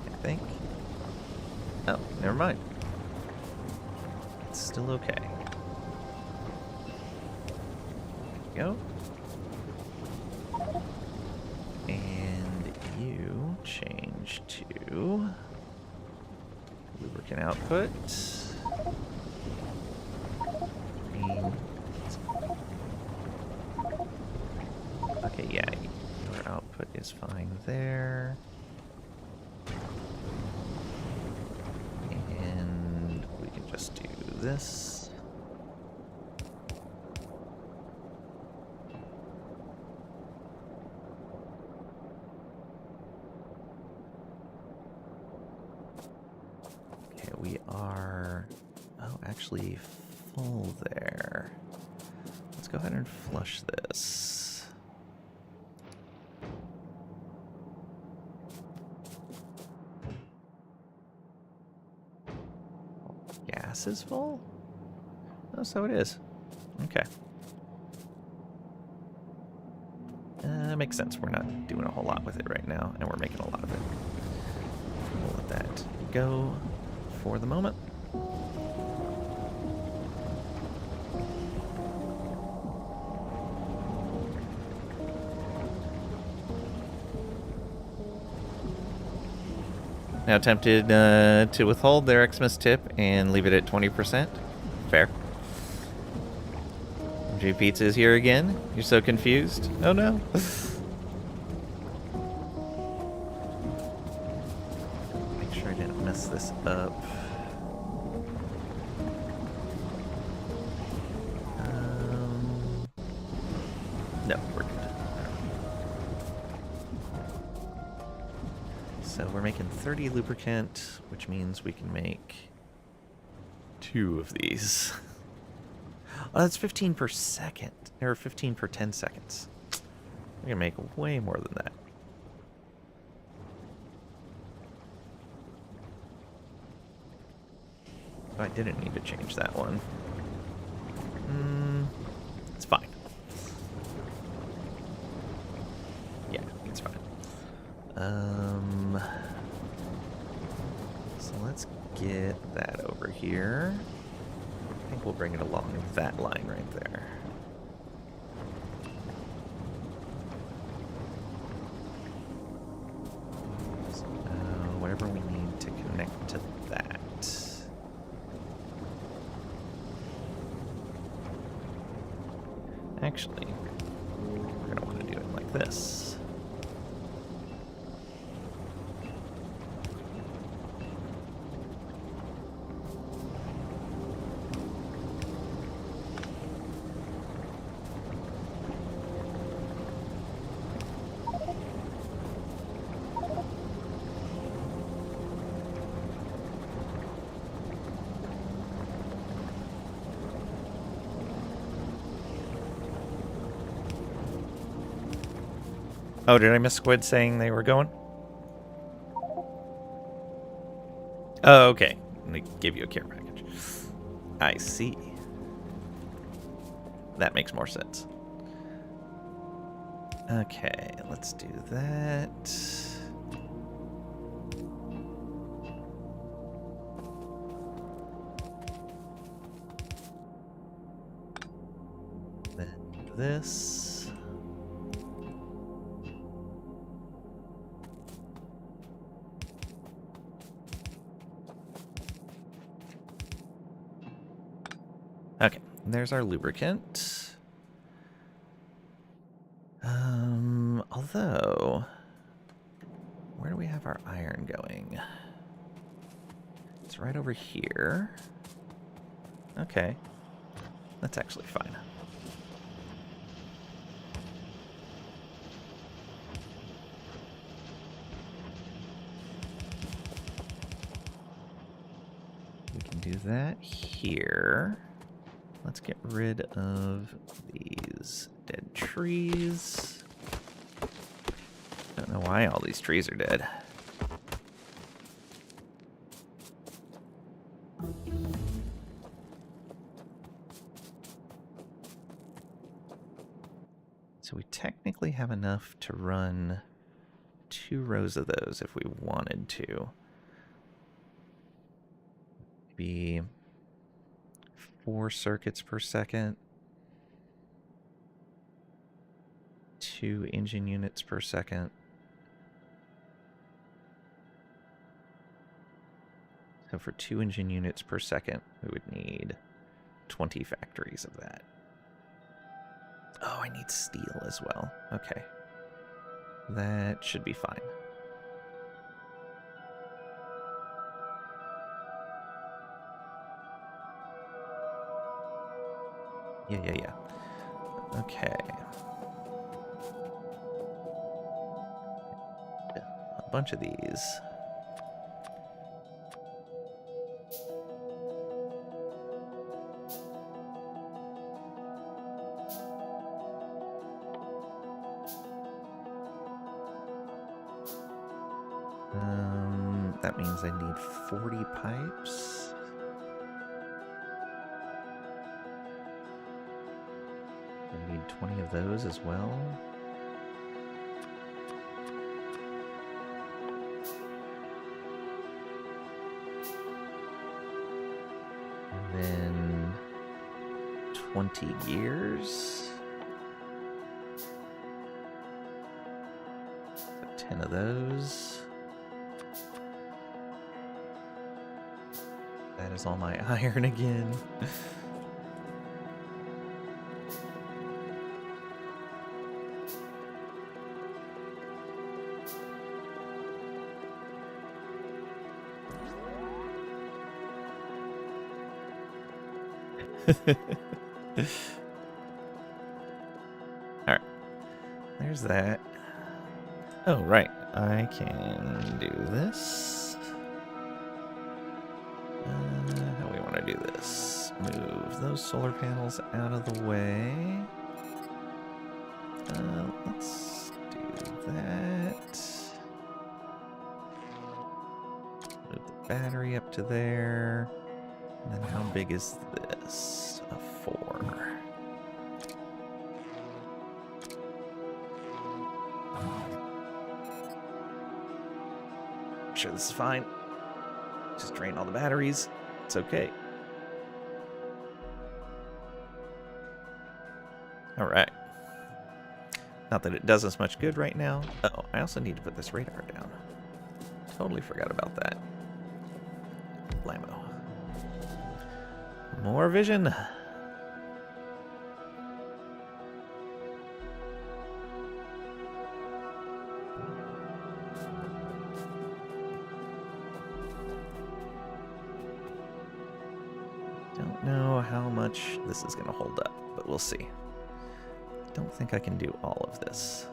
I think. Oh, never mind. It's still okay. There you go. And you change to lubricant output. Okay, yeah, your output is fine there. And we can just do this. Okay, we are, oh, actually full there. Let's go ahead and flush this. Gas is full? Oh, so it is. Okay. Makes sense. We're not doing a whole lot with it right now, and we're making a lot of it. We'll let that go for the moment. Now tempted to withhold their Xmas tip and leave it at 20%. Fair. MJ Pizza is here again. You're so confused. Oh no. Make sure I didn't mess this up. No, we're good. So we're making 30 lubricant, which means we can make 2 of these. Oh, that's 15 per second, or 15 per 10 seconds. We're gonna make way more than that. Oh, I didn't need to change that one. It's fine. Yeah, it's fine. So let's get that over here. I think we'll bring it along that line right there. So, whatever we need to connect to actually, we're going to want to do it like this. Oh, did I miss Squid saying they were going? Oh, okay. They give you a care package. I see. That makes more sense. Okay, let's do that. Then this. Okay, there's our lubricant. Although, where do we have our iron going? It's right over here. Okay, that's actually fine. We can do that here. Let's get rid of these dead trees. Don't know why all these trees are dead. So we technically have enough to run 2 rows of those if we wanted to. Be 4 circuits per second. 2 engine units per second. So for 2 engine units per second, we would need 20 factories of that. Oh, I need steel as well. Okay. That should be fine. Yeah. Okay. A bunch of these. That means I need 40 pipes. I need 20 of those as well. And then 20 gears. 10 of those. That is all my iron again. Alright. There's that. Oh, right. I can do this. How we want to do this? Move those solar panels out of the way. Let's do that. Move the battery up to there. And then how big is this? A 4. Sure, this is fine. Just drain all the batteries. It's okay. Alright. Not that it does us much good right now. Oh, I also need to put this radar down. Totally forgot about that. Blammo. More vision. Don't know how much this is going to hold up, but we'll see. Don't think I can do all of this.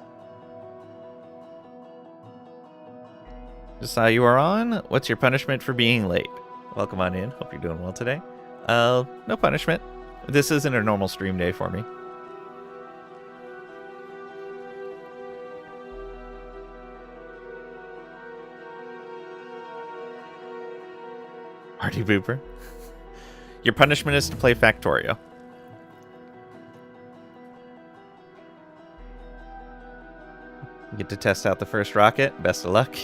Just saw you are on. What's your punishment for being late? Welcome on in. Hope you're doing well today. No punishment. This isn't a normal stream day for me. Party Booper. Your punishment is to play Factorio. You get to test out the first rocket. Best of luck.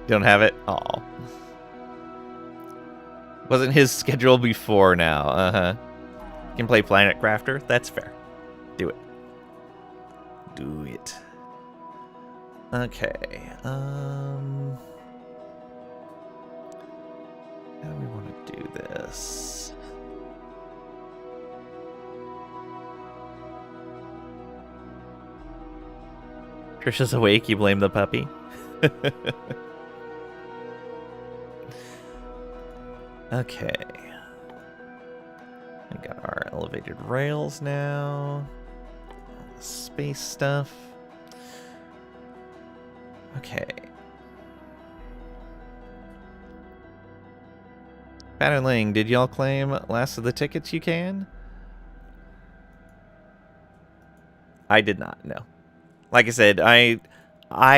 Don't have it? Aw. Wasn't his schedule before now. Uh-huh. Can play Planet Crafter? That's fair. Do it. Do it. Okay. How do we want to do this? Trisha's awake, you blame the puppy? Okay. We got our elevated rails now. Space stuff. Okay. Patterling, did y'all claim last of the tickets you can? I did not, no. Like I said, I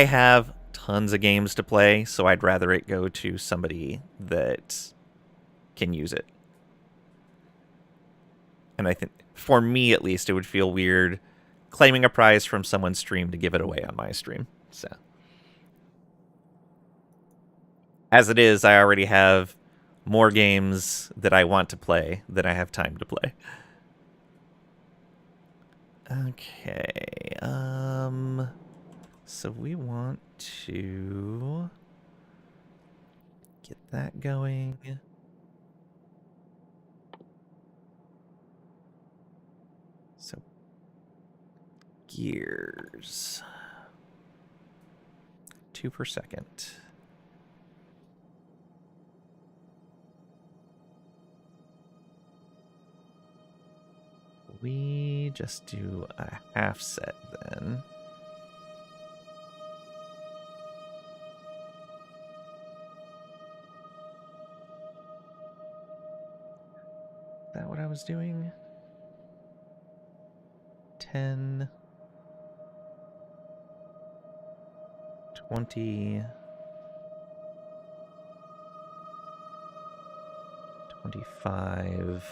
have tons of games to play, so I'd rather it go to somebody that can use it. And I think, for me at least, it would feel weird claiming a prize from someone's stream to give it away on my stream. So, as it is, I already have more games that I want to play than I have time to play. Okay, so we want to get that going. So, gears. 2 per second. We just do a half set then. Is that what I was doing? 10, 20, 25.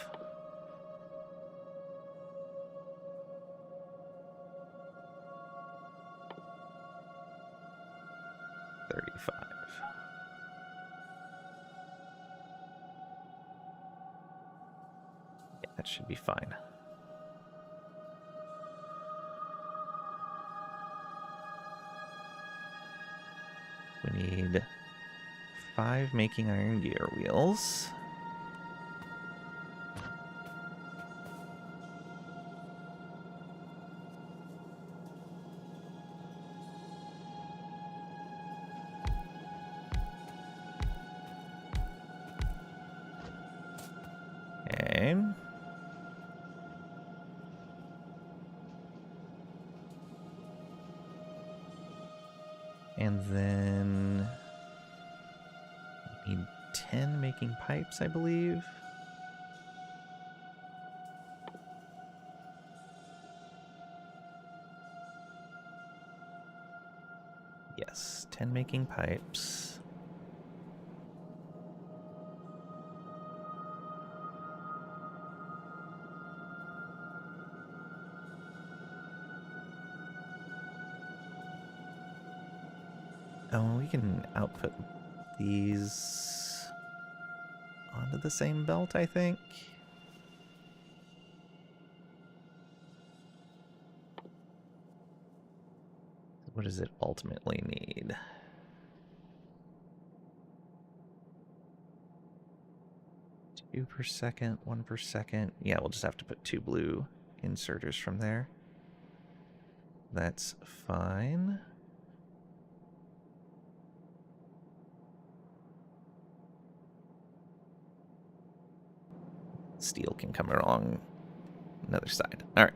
35. Yeah, that should be fine. We need 5 making iron gear wheels. Okay. And then we need 10 making pipes, I believe. Yes, 10 making pipes. Oh, we can output these onto the same belt, I think. What does it ultimately need? 2 per second, 1 per second. Yeah, we'll just have to put 2 blue inserters from there. That's fine. Steel can come along another side. All right.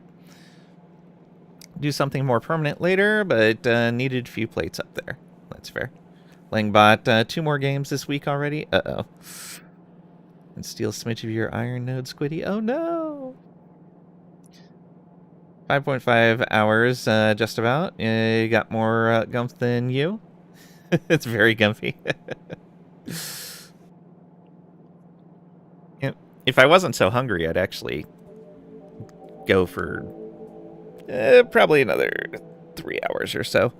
Do something more permanent later, but needed a few plates up there. That's fair. Lang bought 2 more games this week already. Uh-oh. And steal a smidge of your iron node, Squiddy. Oh, no! 5.5 hours, just about. You got more gumph than you. It's very gumpy. If I wasn't so hungry, I'd actually go for probably another 3 hours or so.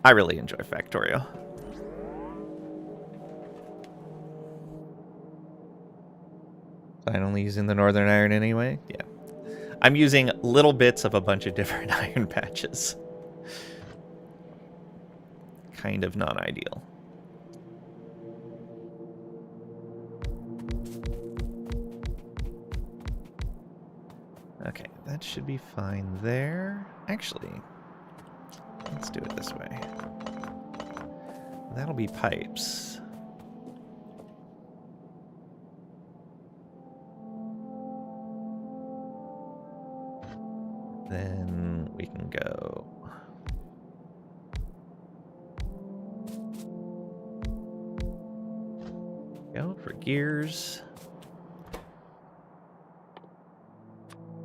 I really enjoy Factorio. I'm only using the Northern Iron anyway. Yeah. I'm using little bits of a bunch of different iron patches. Kind of non-ideal. Okay, that should be fine there. Actually, let's do it this way. That'll be pipes. Then we can go for gears.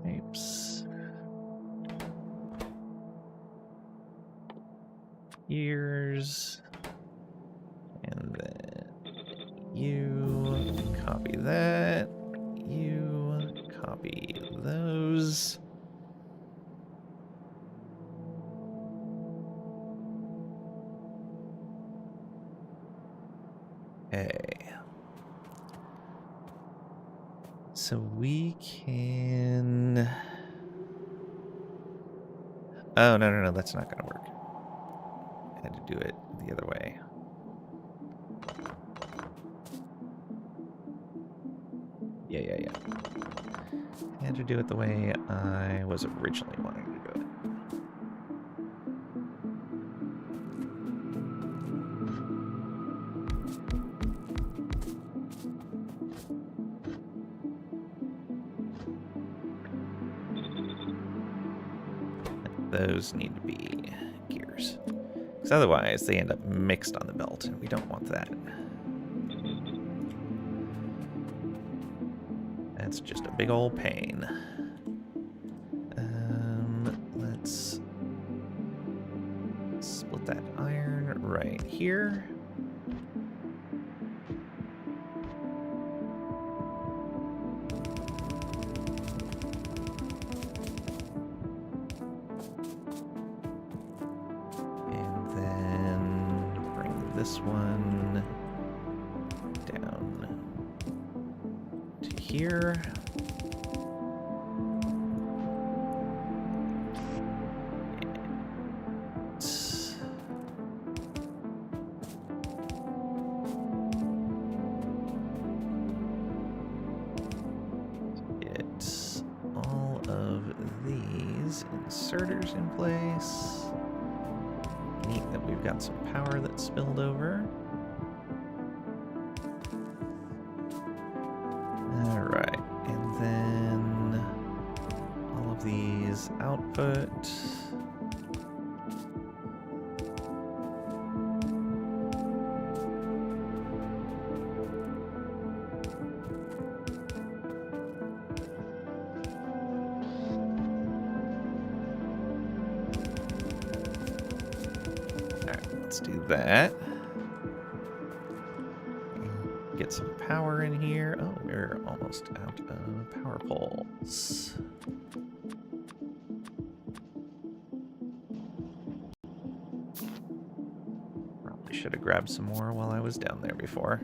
Pipes. Gears. And then you copy that. You copy those. Okay. So we can... Oh, no, that's not going to work. I had to do it the other way. Yeah. I had to do it the way I was originally wanting to do it. Those need to be gears. Because otherwise they end up mixed on the belt, and we don't want that. That's just a big old pain. Let's split that iron right here. This one down to here. Get all of these inserters in place. Neat that we've got some power that spilled over. Alright, and then all of these output. Let's do that. Get some power in here. Oh, we're almost out of power poles. Probably should have grabbed some more while I was down there before.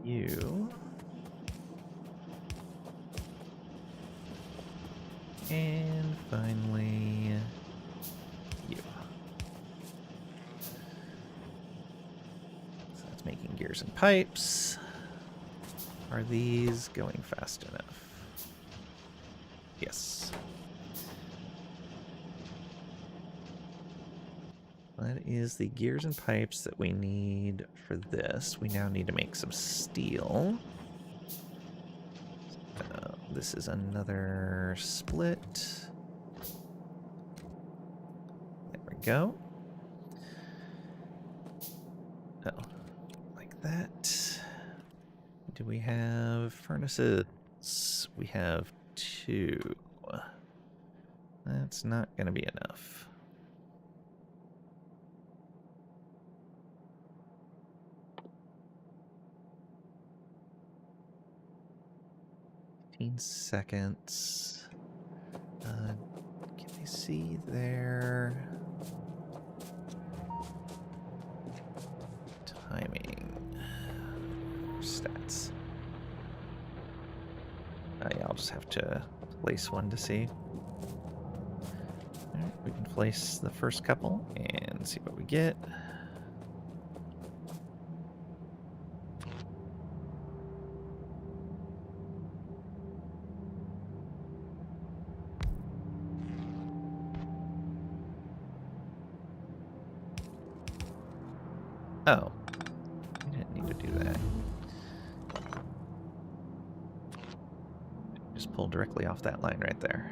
You. And finally, you. So that's making gears and pipes. Are these going fast enough? Yes. That is the gears and pipes that we need for this. We now need to make some steel. This is another split. There we go. Oh, like that. Do we have furnaces? We have 2. That's not going to be enough. Seconds. Can I see their timing stats? Yeah, I'll just have to place one to see. Alright, we can place the first couple and see what we get. Oh, I didn't need to do that. Just pull directly off that line right there.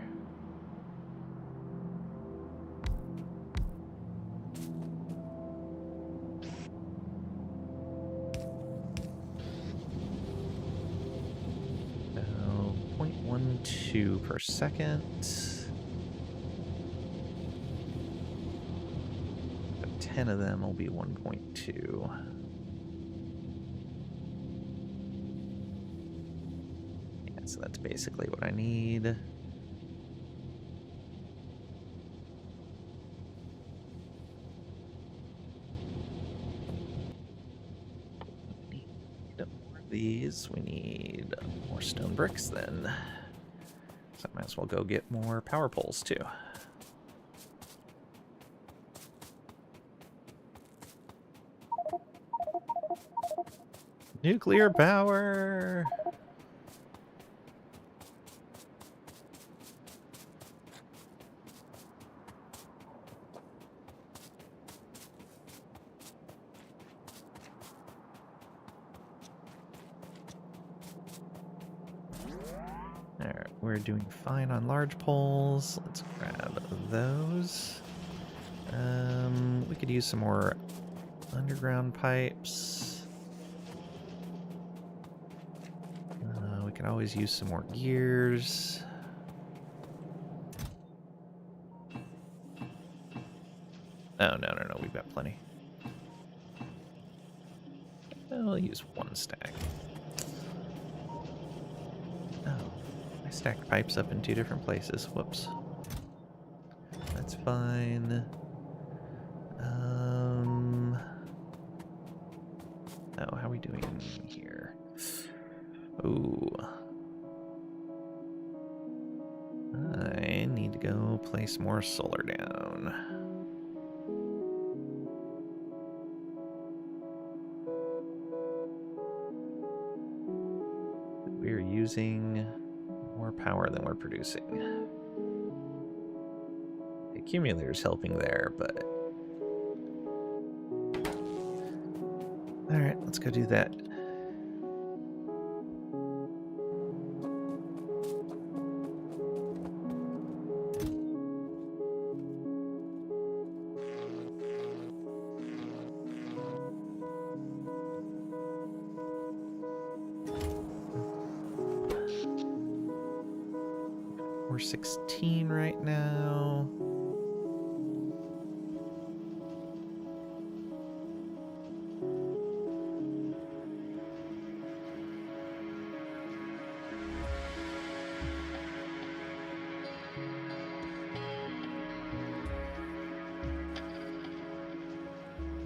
So, 0.12 per second. 10 of them will be 1.2. Yeah, so that's basically what I need. We need more of these. We need more stone bricks then. So I might as well go get more power poles too. Nuclear power! Alright, we're doing fine on large poles. Let's grab those. We could use some more underground pipes. We can always use some more gears. Oh, no, we've got plenty. I'll use one stack. Oh, I stacked pipes up in 2 different places. Whoops. That's fine. Oh, how are we doing here? Ooh. I need to go place more solar down. We're using more power than we're producing. The accumulator's helping there, but... Alright, let's go do that. We're 16 right now.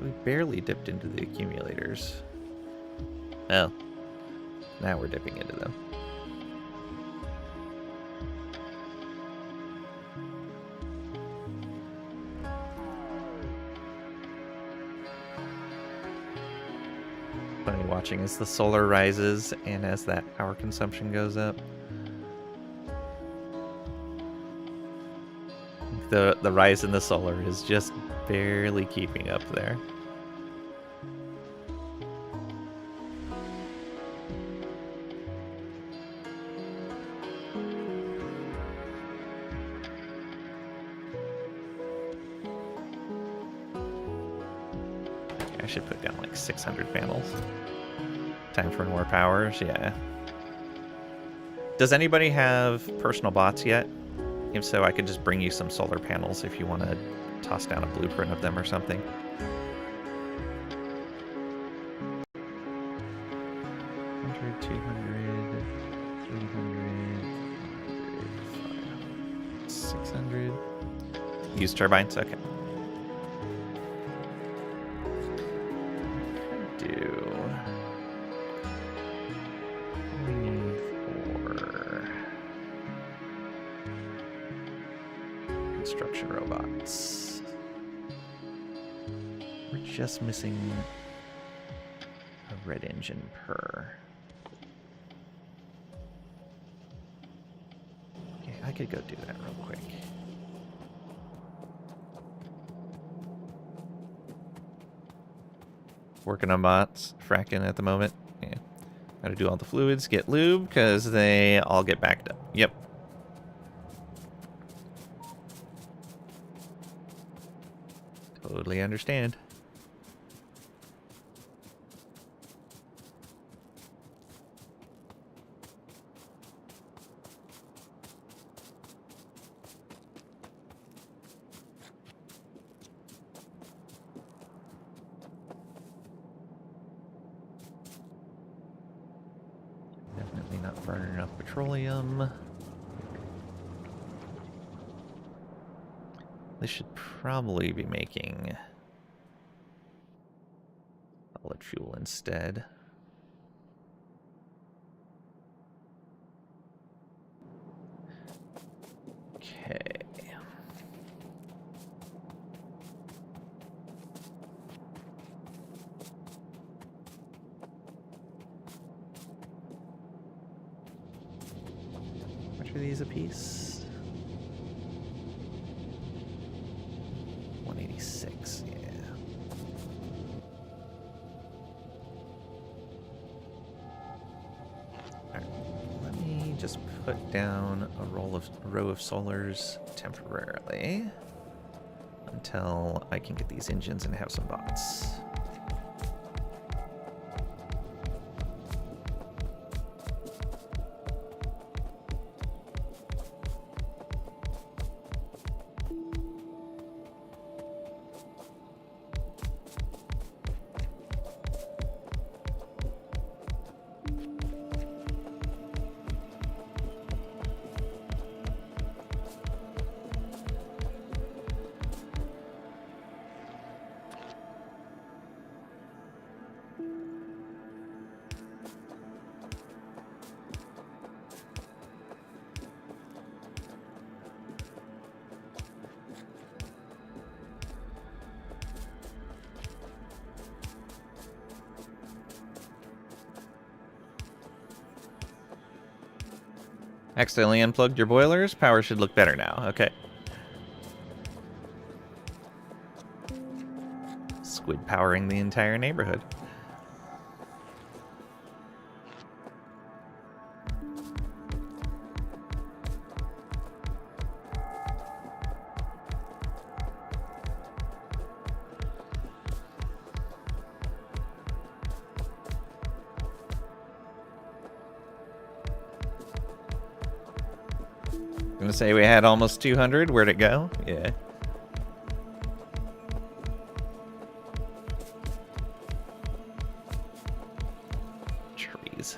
We barely dipped into the accumulators. Oh, now we're dipping into them. Funny watching as the solar rises and as that power consumption goes up. The rise in the solar is just barely keeping up there. I should put down like 600 panels. Time for more powers, yeah. Does anybody have personal bots yet? If so, I could just bring you some solar panels if you want to toss down a blueprint of them or something. $100, $200, $300, $600. Use turbines, okay. Construction robots. We're just missing a red engine per. Okay, I could go do that real quick. Working on bots, fracking at the moment. Yeah. Gotta do all the fluids, get lube, because they all get backed up. Yep. Totally understand. Definitely not burning enough petroleum. This should probably be making solid fuel instead. Okay. How much are these a piece? 186, yeah. Alright, let me just put down a row of solars temporarily until I can get these engines and have some bots. Accidentally unplugged your boilers. Power should look better now. Okay. Squid powering the entire neighborhood. Gonna say we had almost 200. Where'd it go? Yeah. Trees.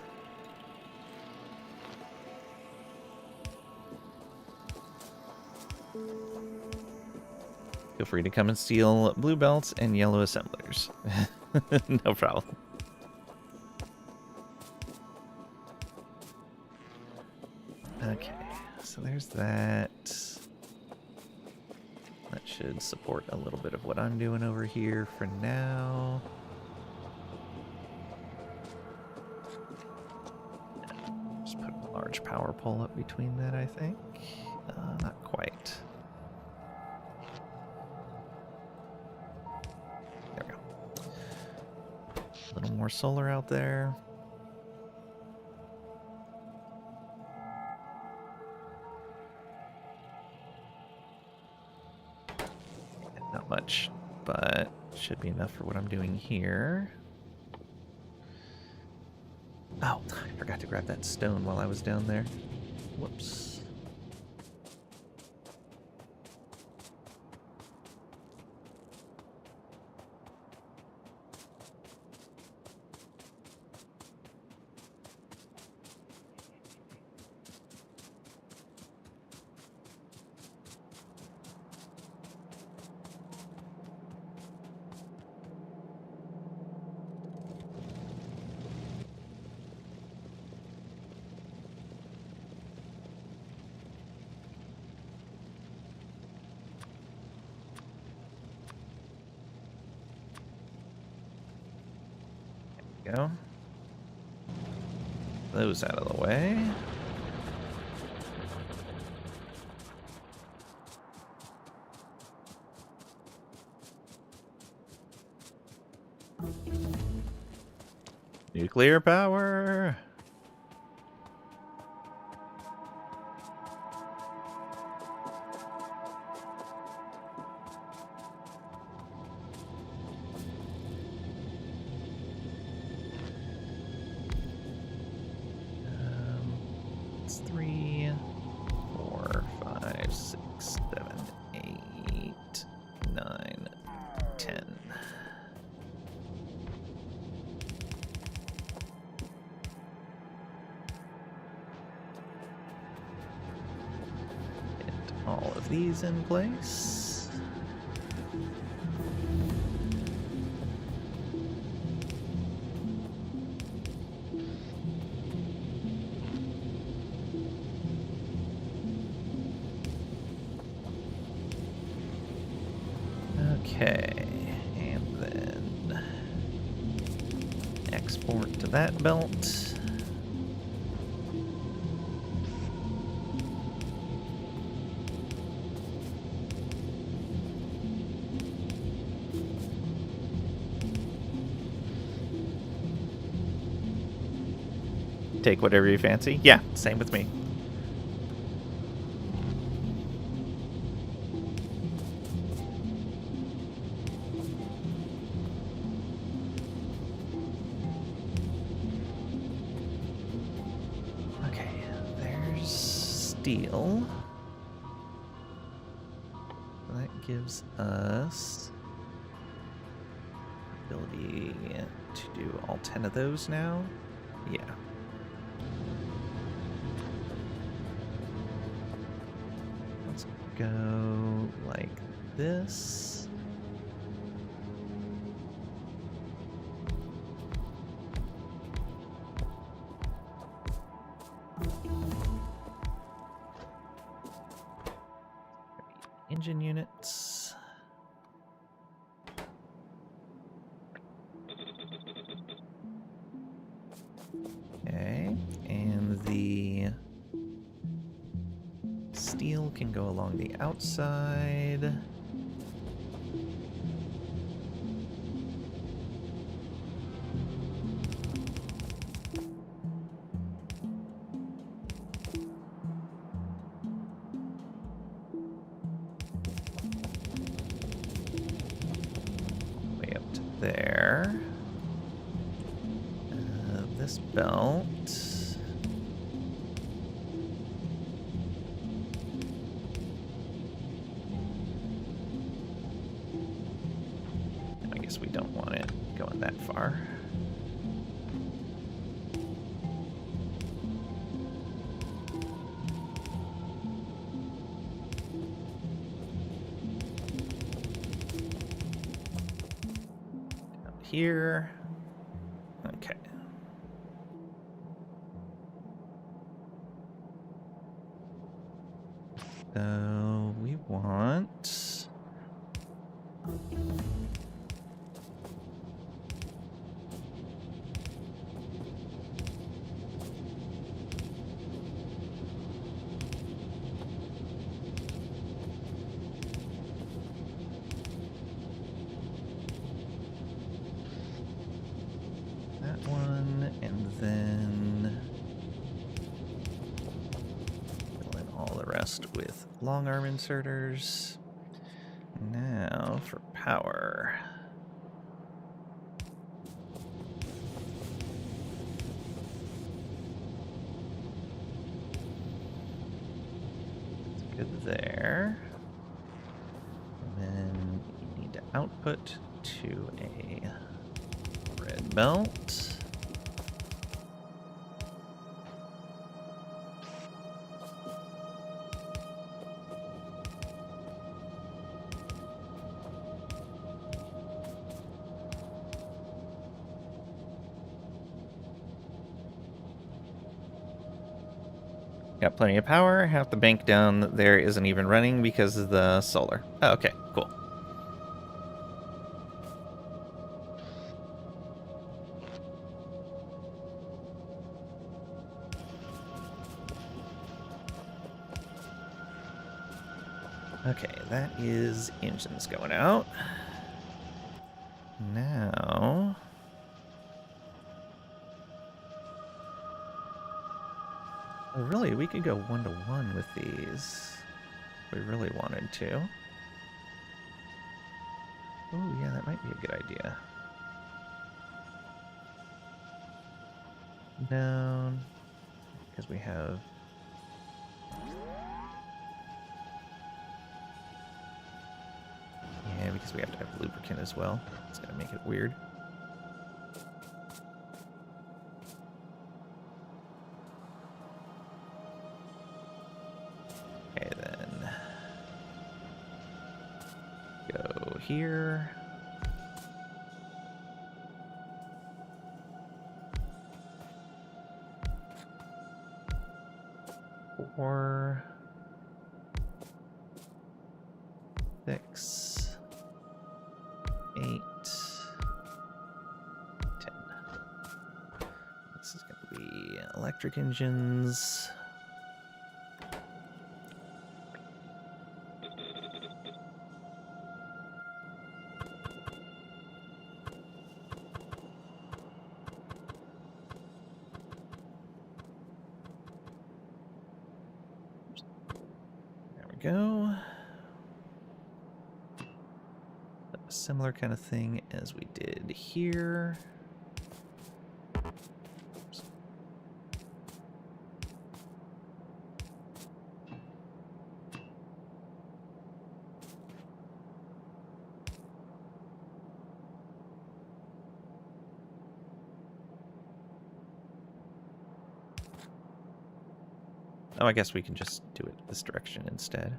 Feel free to come and steal blue belts and yellow assemblers. No problem. Okay. So there's that. That should support a little bit of what I'm doing over here for now. Just put a large power pole up between that, I think. Not quite. more solar out there. Not much, but should be enough for what I'm doing here. Oh, I forgot to grab that stone while I was down there. Whoops. Go. Those out of the way. Nuclear power. It's 3, 4, 5, 6, 7, 8, 9, 10. Get all of these in place. Okay, and then export to that belt. Take whatever you fancy. Yeah, same with me. Okay, there's steel. That gives us ability to do all 10 of those now. Yeah. Let's go like this. Engine units. Okay, and the steel can go along the outside. Way up to there. This belt. I guess we don't want it going that far. Down here. Okay. So we want rest with long arm inserters. Now for power. That's good there. And then you need to output to a red belt. Got plenty of power. Half the bank down there isn't even running because of the solar. Oh, okay, cool. Okay, that is engines going out. Now... well, really, we could go 1-to-1 with these if we really wanted to. Oh, yeah, that might be a good idea. Down, because we have... yeah, because we have to have lubricant as well. It's going to make it weird. Okay, then. Go here. Four. 6. 8. 10. This is going to be electric engines. There we go. A similar kind of thing as we did here. Oops. Oh, I guess we can just do it this direction instead.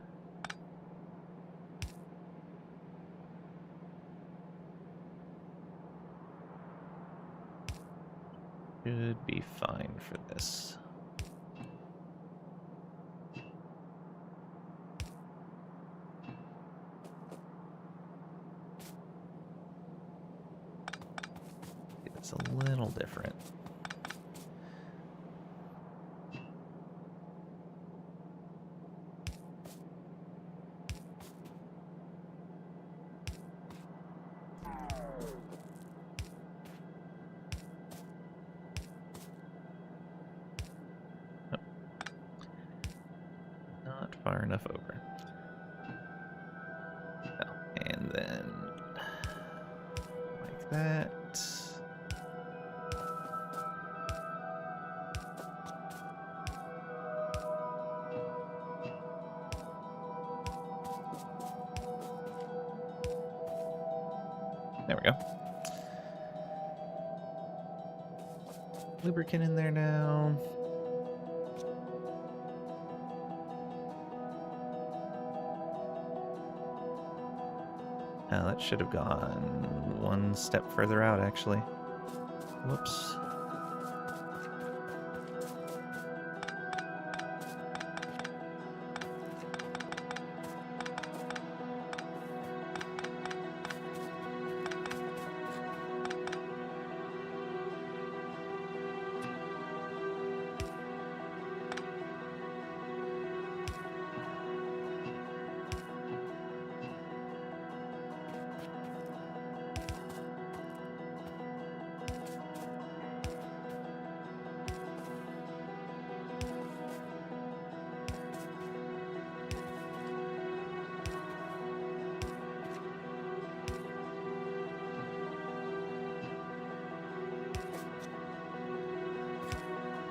Should be fine for this. It's a little different. Not far enough over. No. And then like that. There we go. Lubricant in there now. That should have gone one step further out, actually. Whoops.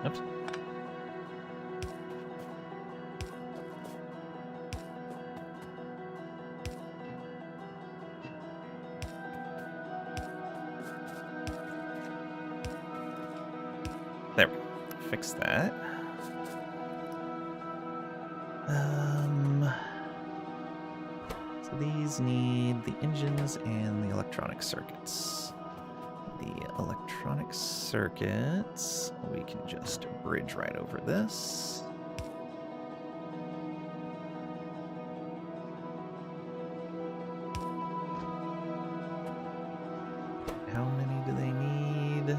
Oops. There we go. Fix that. So these need the engines and the electronic circuits. The electronic circuits, we can just bridge right over this. How many do they need?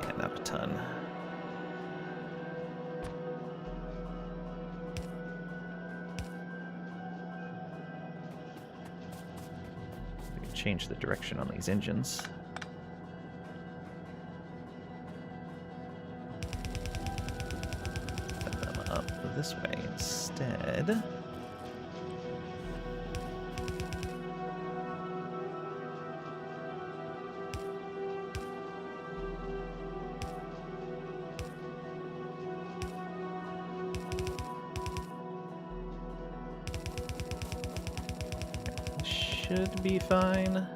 Yeah, not a ton. We can change the direction on these engines. Send them up this way instead. Should be fine.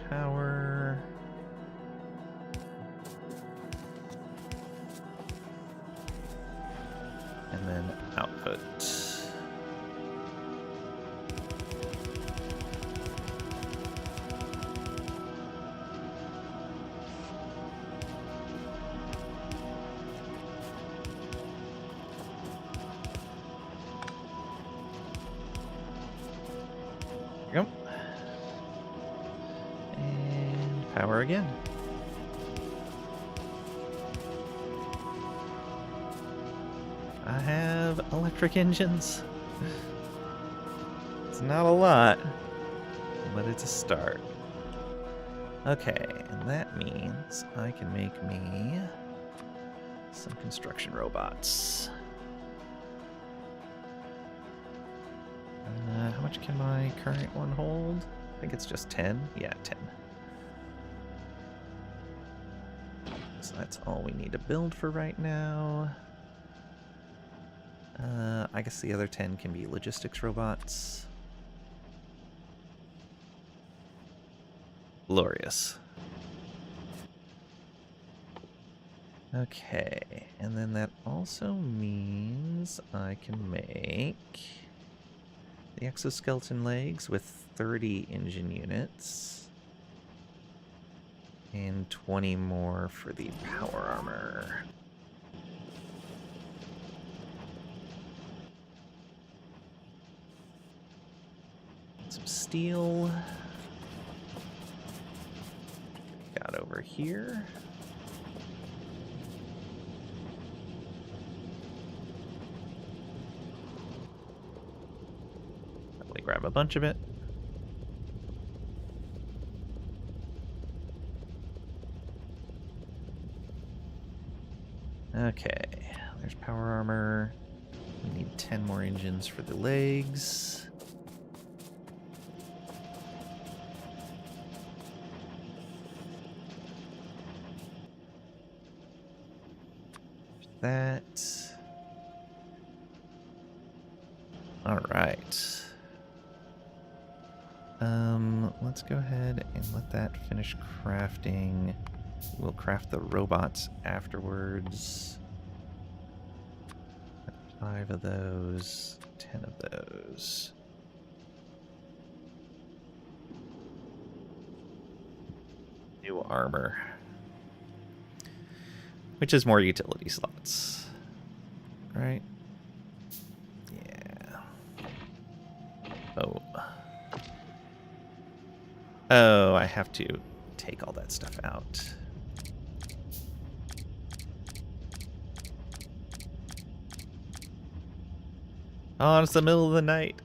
Power. And then output. There we go. And power again. I have electric engines. It's not a lot, but it's a start. Okay, and that means I can make me some construction robots. How much can my current one hold? I think it's just 10. Yeah, 10. So that's all we need to build for right now. I guess the other 10 can be logistics robots. Glorious. Okay, and then that also means I can make the exoskeleton legs with 30 engine units. And 20 more for the power armor. Some steel. Got over here. Probably grab a bunch of it. Okay, there's power armor. We need 10 more engines for the legs. That. All right. Let's go ahead and let that finish crafting. We'll craft the robots afterwards. 5 of those, 10 of those. New armor. Which is more utility slots. Right? Yeah. Oh. Oh, I have to take all that stuff out. Oh, it's the middle of the night.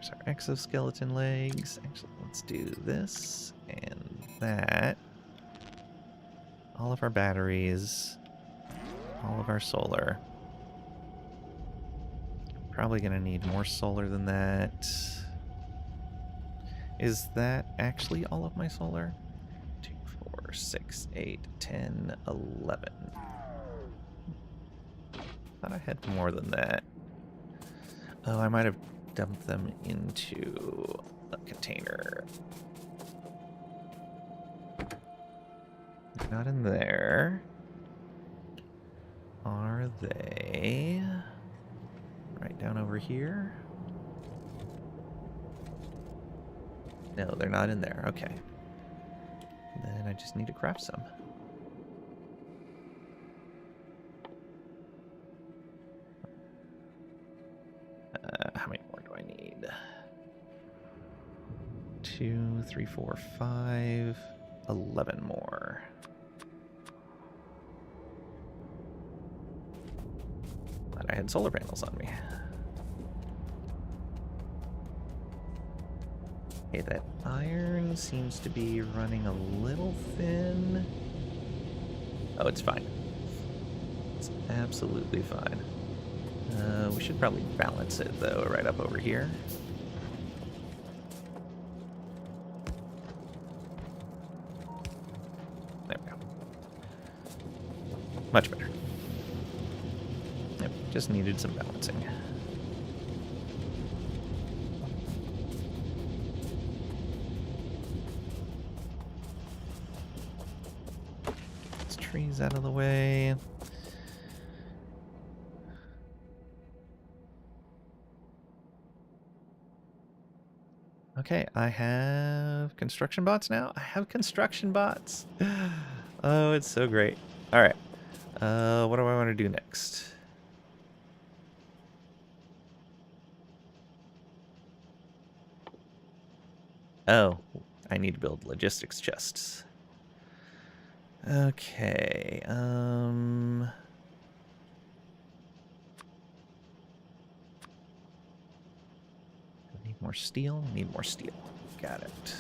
There's our exoskeleton legs. Actually, let's do this and that. All of our batteries. All of our solar. Probably going to need more solar than that. Is that actually all of my solar? 2, 4, 6, 8, 10, 11. Thought I had more than that. Oh, I might have dumped them into a container. Not in there. Are they? Right down over here? No, they're not in there. Okay. Then I just need to craft some. How many more do I need? 2, 3, 4, 5, 11 more. Glad I had solar panels on me. Okay, that iron seems to be running a little thin. Oh, it's fine. It's absolutely fine. We should probably balance it, though, right up over here. There we go. Much better. Yep, just needed some balancing. These trees out of the way. Okay, I have construction bots now. I have construction bots. Oh, it's so great. All right. What do I want to do next? Oh, I need to build logistics chests. Okay. Need more steel? Need more steel. Got it.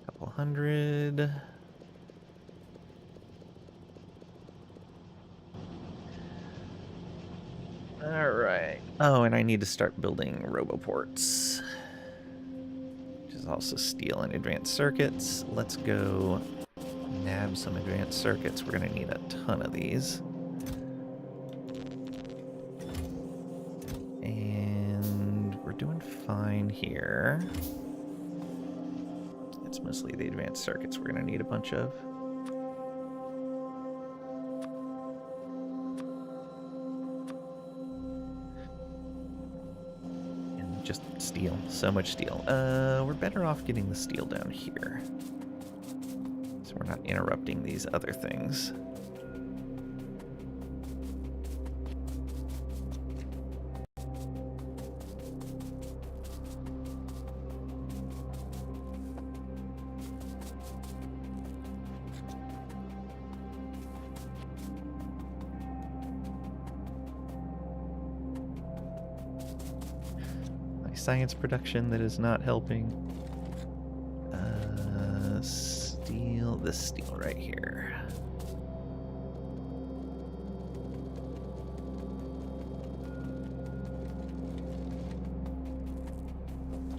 Couple hundred. All right. Oh, and I need to start building roboports, which is also steel and advanced circuits. Let's go nab some advanced circuits. We're going to need a ton of these. And we're doing fine here. It's mostly the advanced circuits we're going to need a bunch of. And just steel. So much steel. We're better off getting the steel down here, so we're not interrupting these other things. Science production that is not helping. Steel, this steel right here.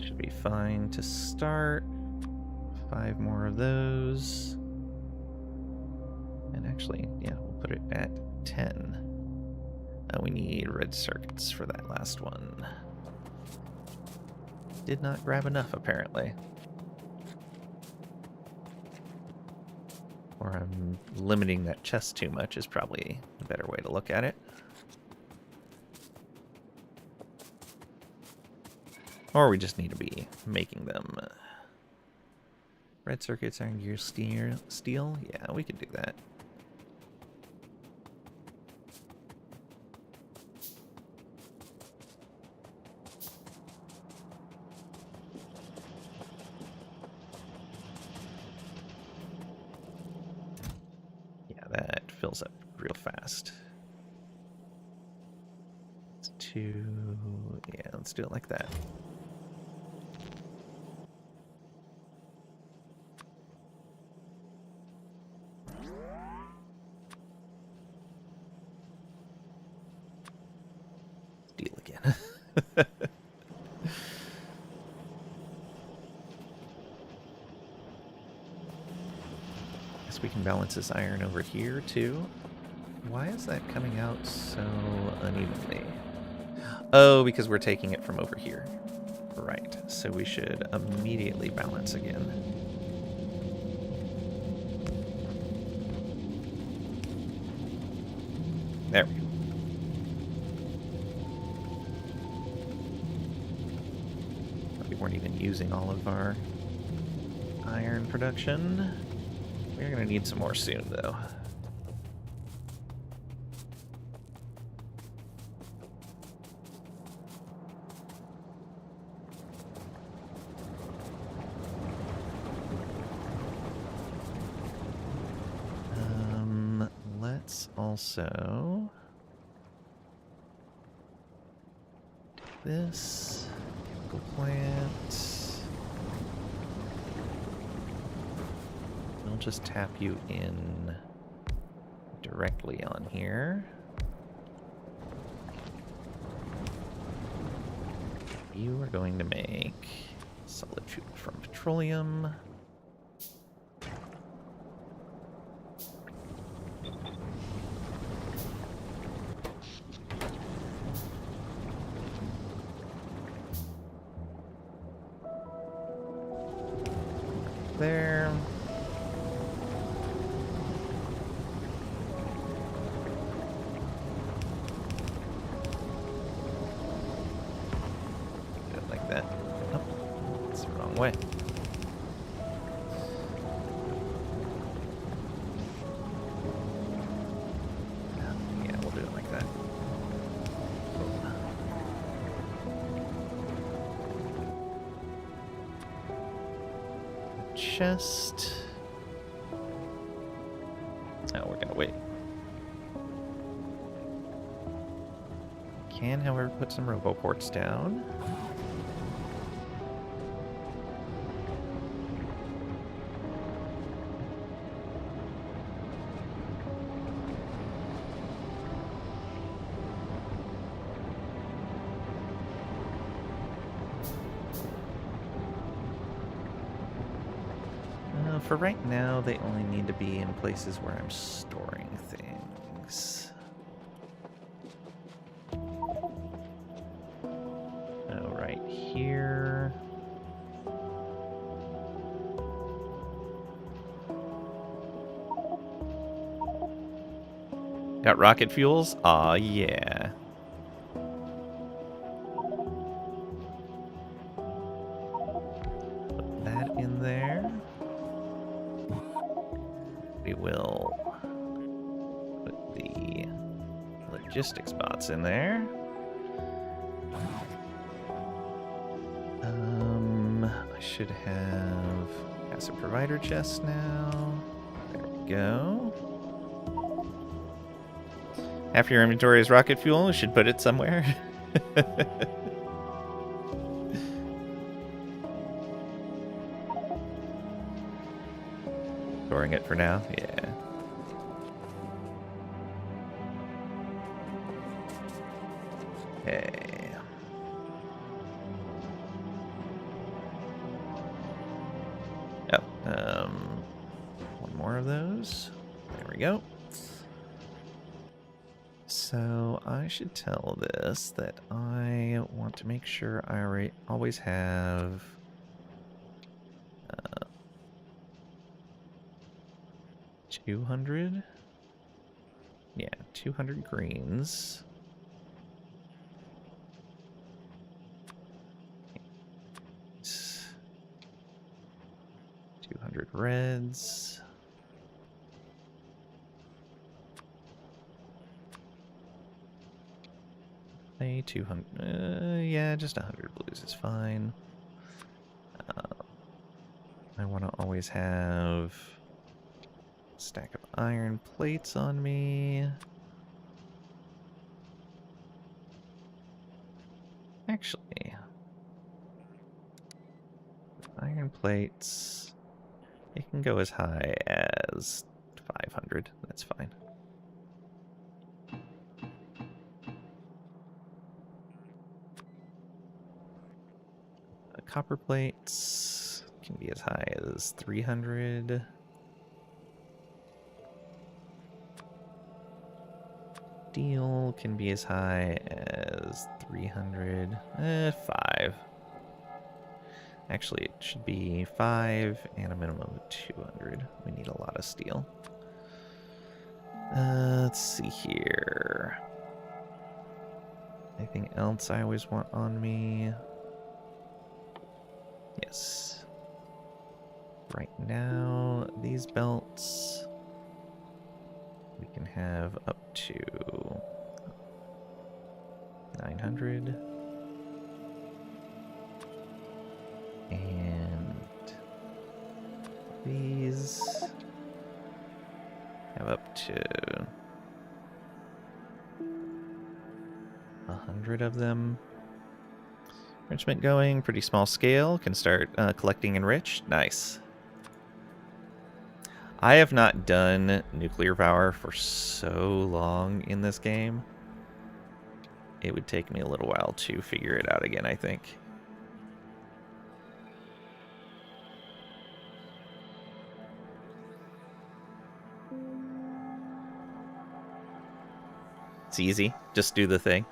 Should be fine to start. 5 more of those. And actually, yeah, we'll put it at 10. We need red circuits for that last one. Did not grab enough, apparently. Or I'm limiting that chest too much is probably a better way to look at it. Or we just need to be making them. Red circuits, iron gear, steel. Yeah, we could do that. fills up real fast. Yeah, let's do it like that. Deal again. Guess we can balance this iron over here too. Why is that coming out so unevenly? Oh, because we're taking it from over here. Right, so we should immediately balance again. There we go. We weren't even using all of our iron production. We're gonna need some more soon, though. Let's also do this. Chemical plant. We'll just tap you in directly on here. You are going to make solid fuel from petroleum. There. Do it like that. Oh, it's the wrong way. Yeah, we'll do it like that. Chest. Oh, we're gonna wait. Can, however, put some roboports down. For right now, they only need to be in places where I'm storing things. Oh, right here. Got rocket fuels? Aw, yeah. Put that in there. We will put the logistics bots in there. I should have asset provider chest now. There we go. Half your inventory is rocket fuel. We should put it somewhere. Storing it for now? Yeah. Okay. Oh, one more of those. There we go. So I should tell this that I want to make sure I always have 200. Yeah, 200 greens. 200 reds. Say 200. Yeah, just 100 blues is fine. I want to always have Stack of iron plates on me. Actually, iron plates, it can go as high as 500. That's fine. Copper plates can be as high as 300. Steel can be as high as 300. 5. Actually, it should be 5 and a minimum of 200. We need a lot of steel. Let's see here. Anything else I always want on me? Yes. Right now, these belts we can have up to 900. And these have up to 100 of them. Enrichment going, pretty small scale. Can start collecting enriched. Nice. I have not done nuclear power for so long in this game. It would take me a little while to figure it out again, I think. It's easy. Just do the thing.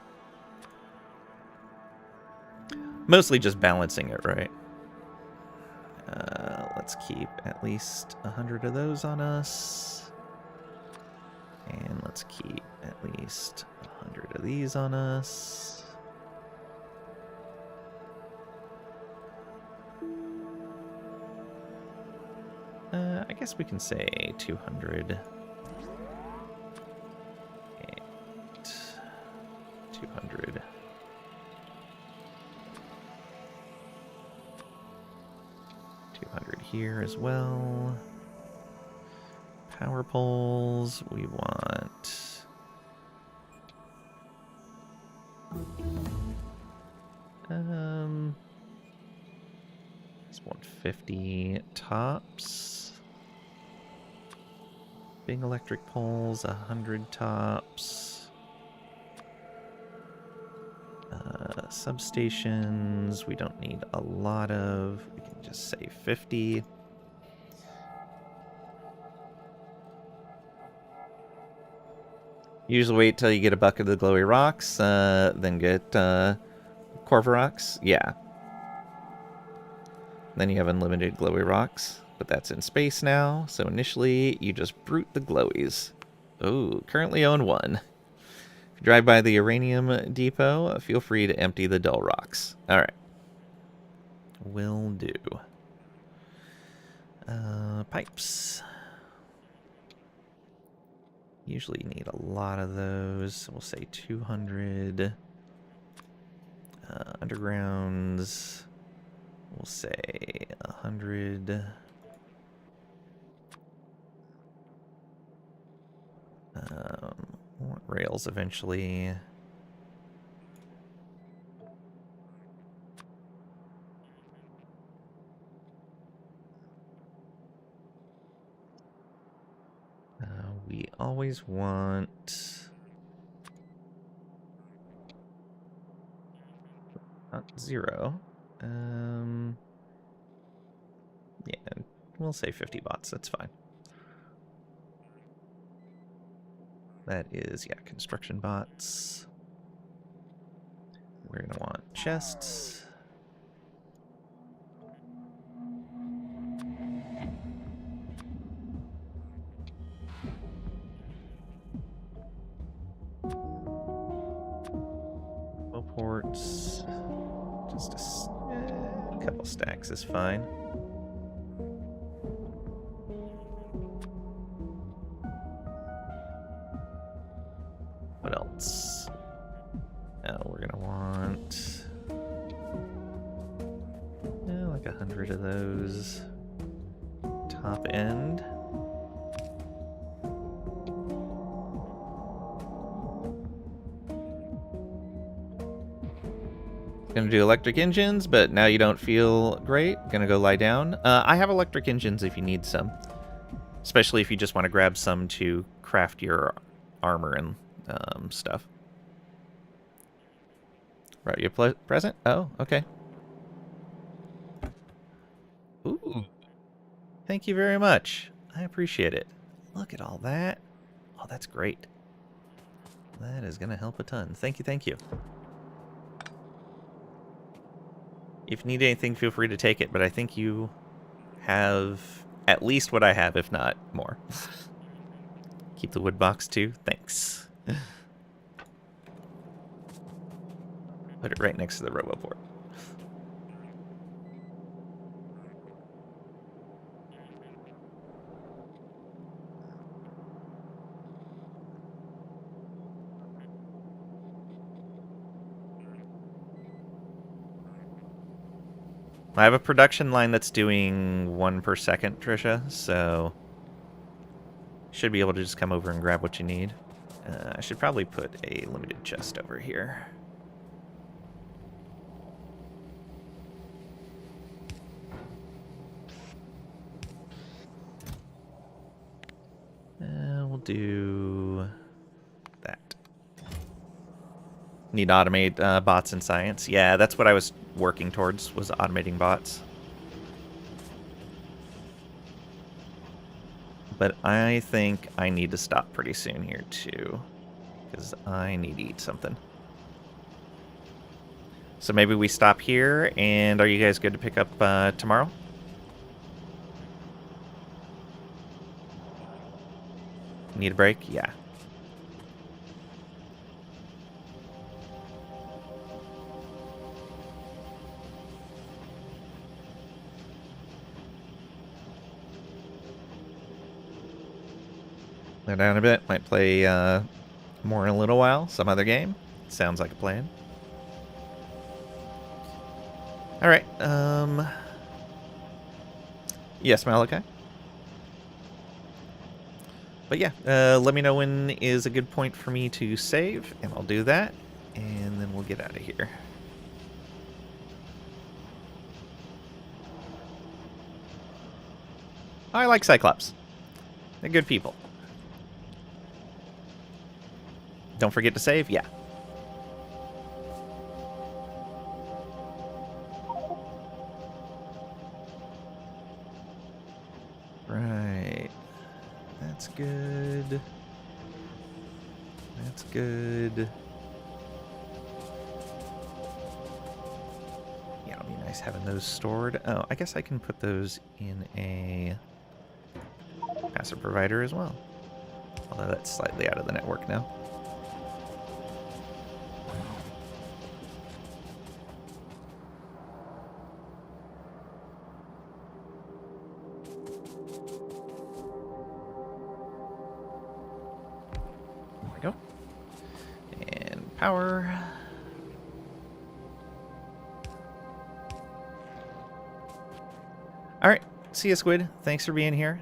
Mostly just balancing it, right? Let's keep at least 100 of those on us. And let's keep at least 100 of these on us. I guess we can say 200. 200. Here as well. Power poles, we want it's 150 tops. Big electric poles, 100 tops. Substations, we don't need a lot of. We can just say 50. Usually wait till you get a bucket of the glowy rocks, then get Corvorox. Yeah. Then you have unlimited glowy rocks, but that's in space now. So initially, you just brute the glowies. Oh, currently own one. If you drive by the uranium depot, feel free to empty the dull rocks. All right. Will do. Pipes. Usually you need a lot of those. We'll say 200. Undergrounds. We'll say 100. Want rails eventually. We always want not 0. Yeah, we'll say 50 bots. That's fine. That is, yeah, construction bots. We're gonna want chests. Ports. Just a couple stacks is fine. What else? Now we're gonna want like 100 of those. Top end. Gonna do electric engines, but now you don't feel great. Gonna go lie down. I have electric engines if you need some. Especially if you just want to grab some to craft your armor and stuff. Right, you present? Oh, okay. Ooh. Thank you very much. I appreciate it. Look at all that. Oh, that's great. That is going to help a ton. Thank you, thank you. If you need anything, feel free to take it, but I think you have at least what I have, if not more. Keep the wood box too. Thanks. Put it right next to the RoboPort. I have a production line that's doing 1 per second, Trisha, so should be able to just come over and grab what you need. I should probably put a limited chest over here. We'll do that. Need to automate bots in science. Yeah, that's what I was working towards, was automating bots. But I think I need to stop pretty soon here, too. Because I need to eat something. So maybe we stop here, and are you guys good to pick up tomorrow? Need a break? Yeah. They're down a bit. Might play more in a little while. Some other game. Sounds like a plan. Alright. Yes, Malachi? But yeah, let me know when is a good point for me to save, and I'll do that. And then we'll get out of here. I like Cyclops. They're good people. Don't forget to save? Yeah. Right. That's good. That's good. Yeah, it'll be nice having those stored. Oh, I guess I can put those in a passive provider as well. Although that's slightly out of the network now. Go. And power. All right. See you, Squid. Thanks for being here.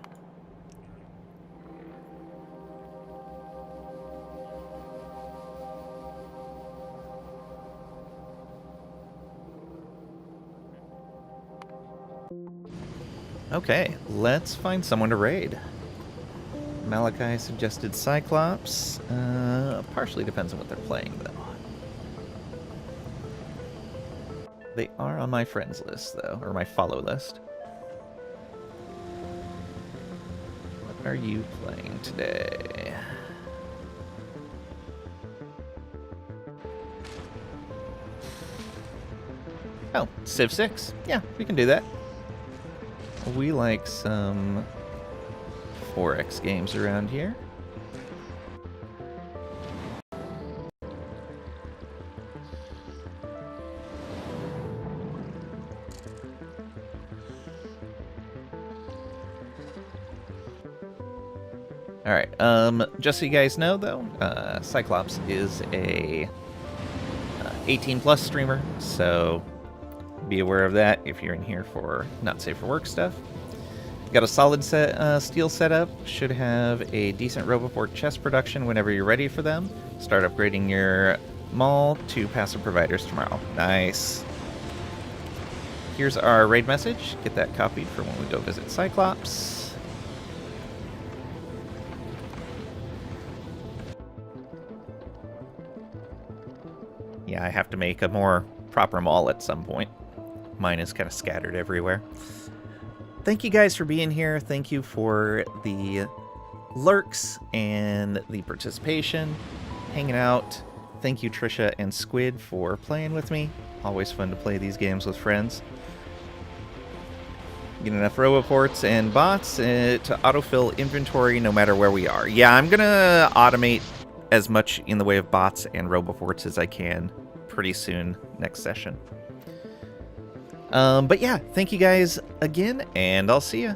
Okay, let's find someone to raid. Malachi suggested Cyclops. Partially depends on what they're playing, though. They are on my friends list, though, or my follow list. What are you playing today? Oh, Civ 6. Yeah, we can do that. We like some 4X games around here. Alright, just so you guys know, though, Cyclops is a 18+ streamer, so be aware of that if you're in here for not safe for work stuff. Got a solid steel setup. Should have a decent RoboPort chest production whenever you're ready for them. Start upgrading your Mall to passive providers tomorrow. Nice. Here's our raid message. Get that copied for when we go visit Cyclops. Yeah, I have to make a more proper mall at some point. Mine is kind of scattered everywhere. Thank you guys for being here. Thank you for the lurks and the participation, hanging out. Thank you, Trisha and Squid, for playing with me. Always fun to play these games with friends. Get enough roboports and bots to autofill inventory no matter where we are. Yeah, I'm going to automate as much in the way of bots and roboports as I can pretty soon next session. But yeah, thank you guys again, and I'll see ya.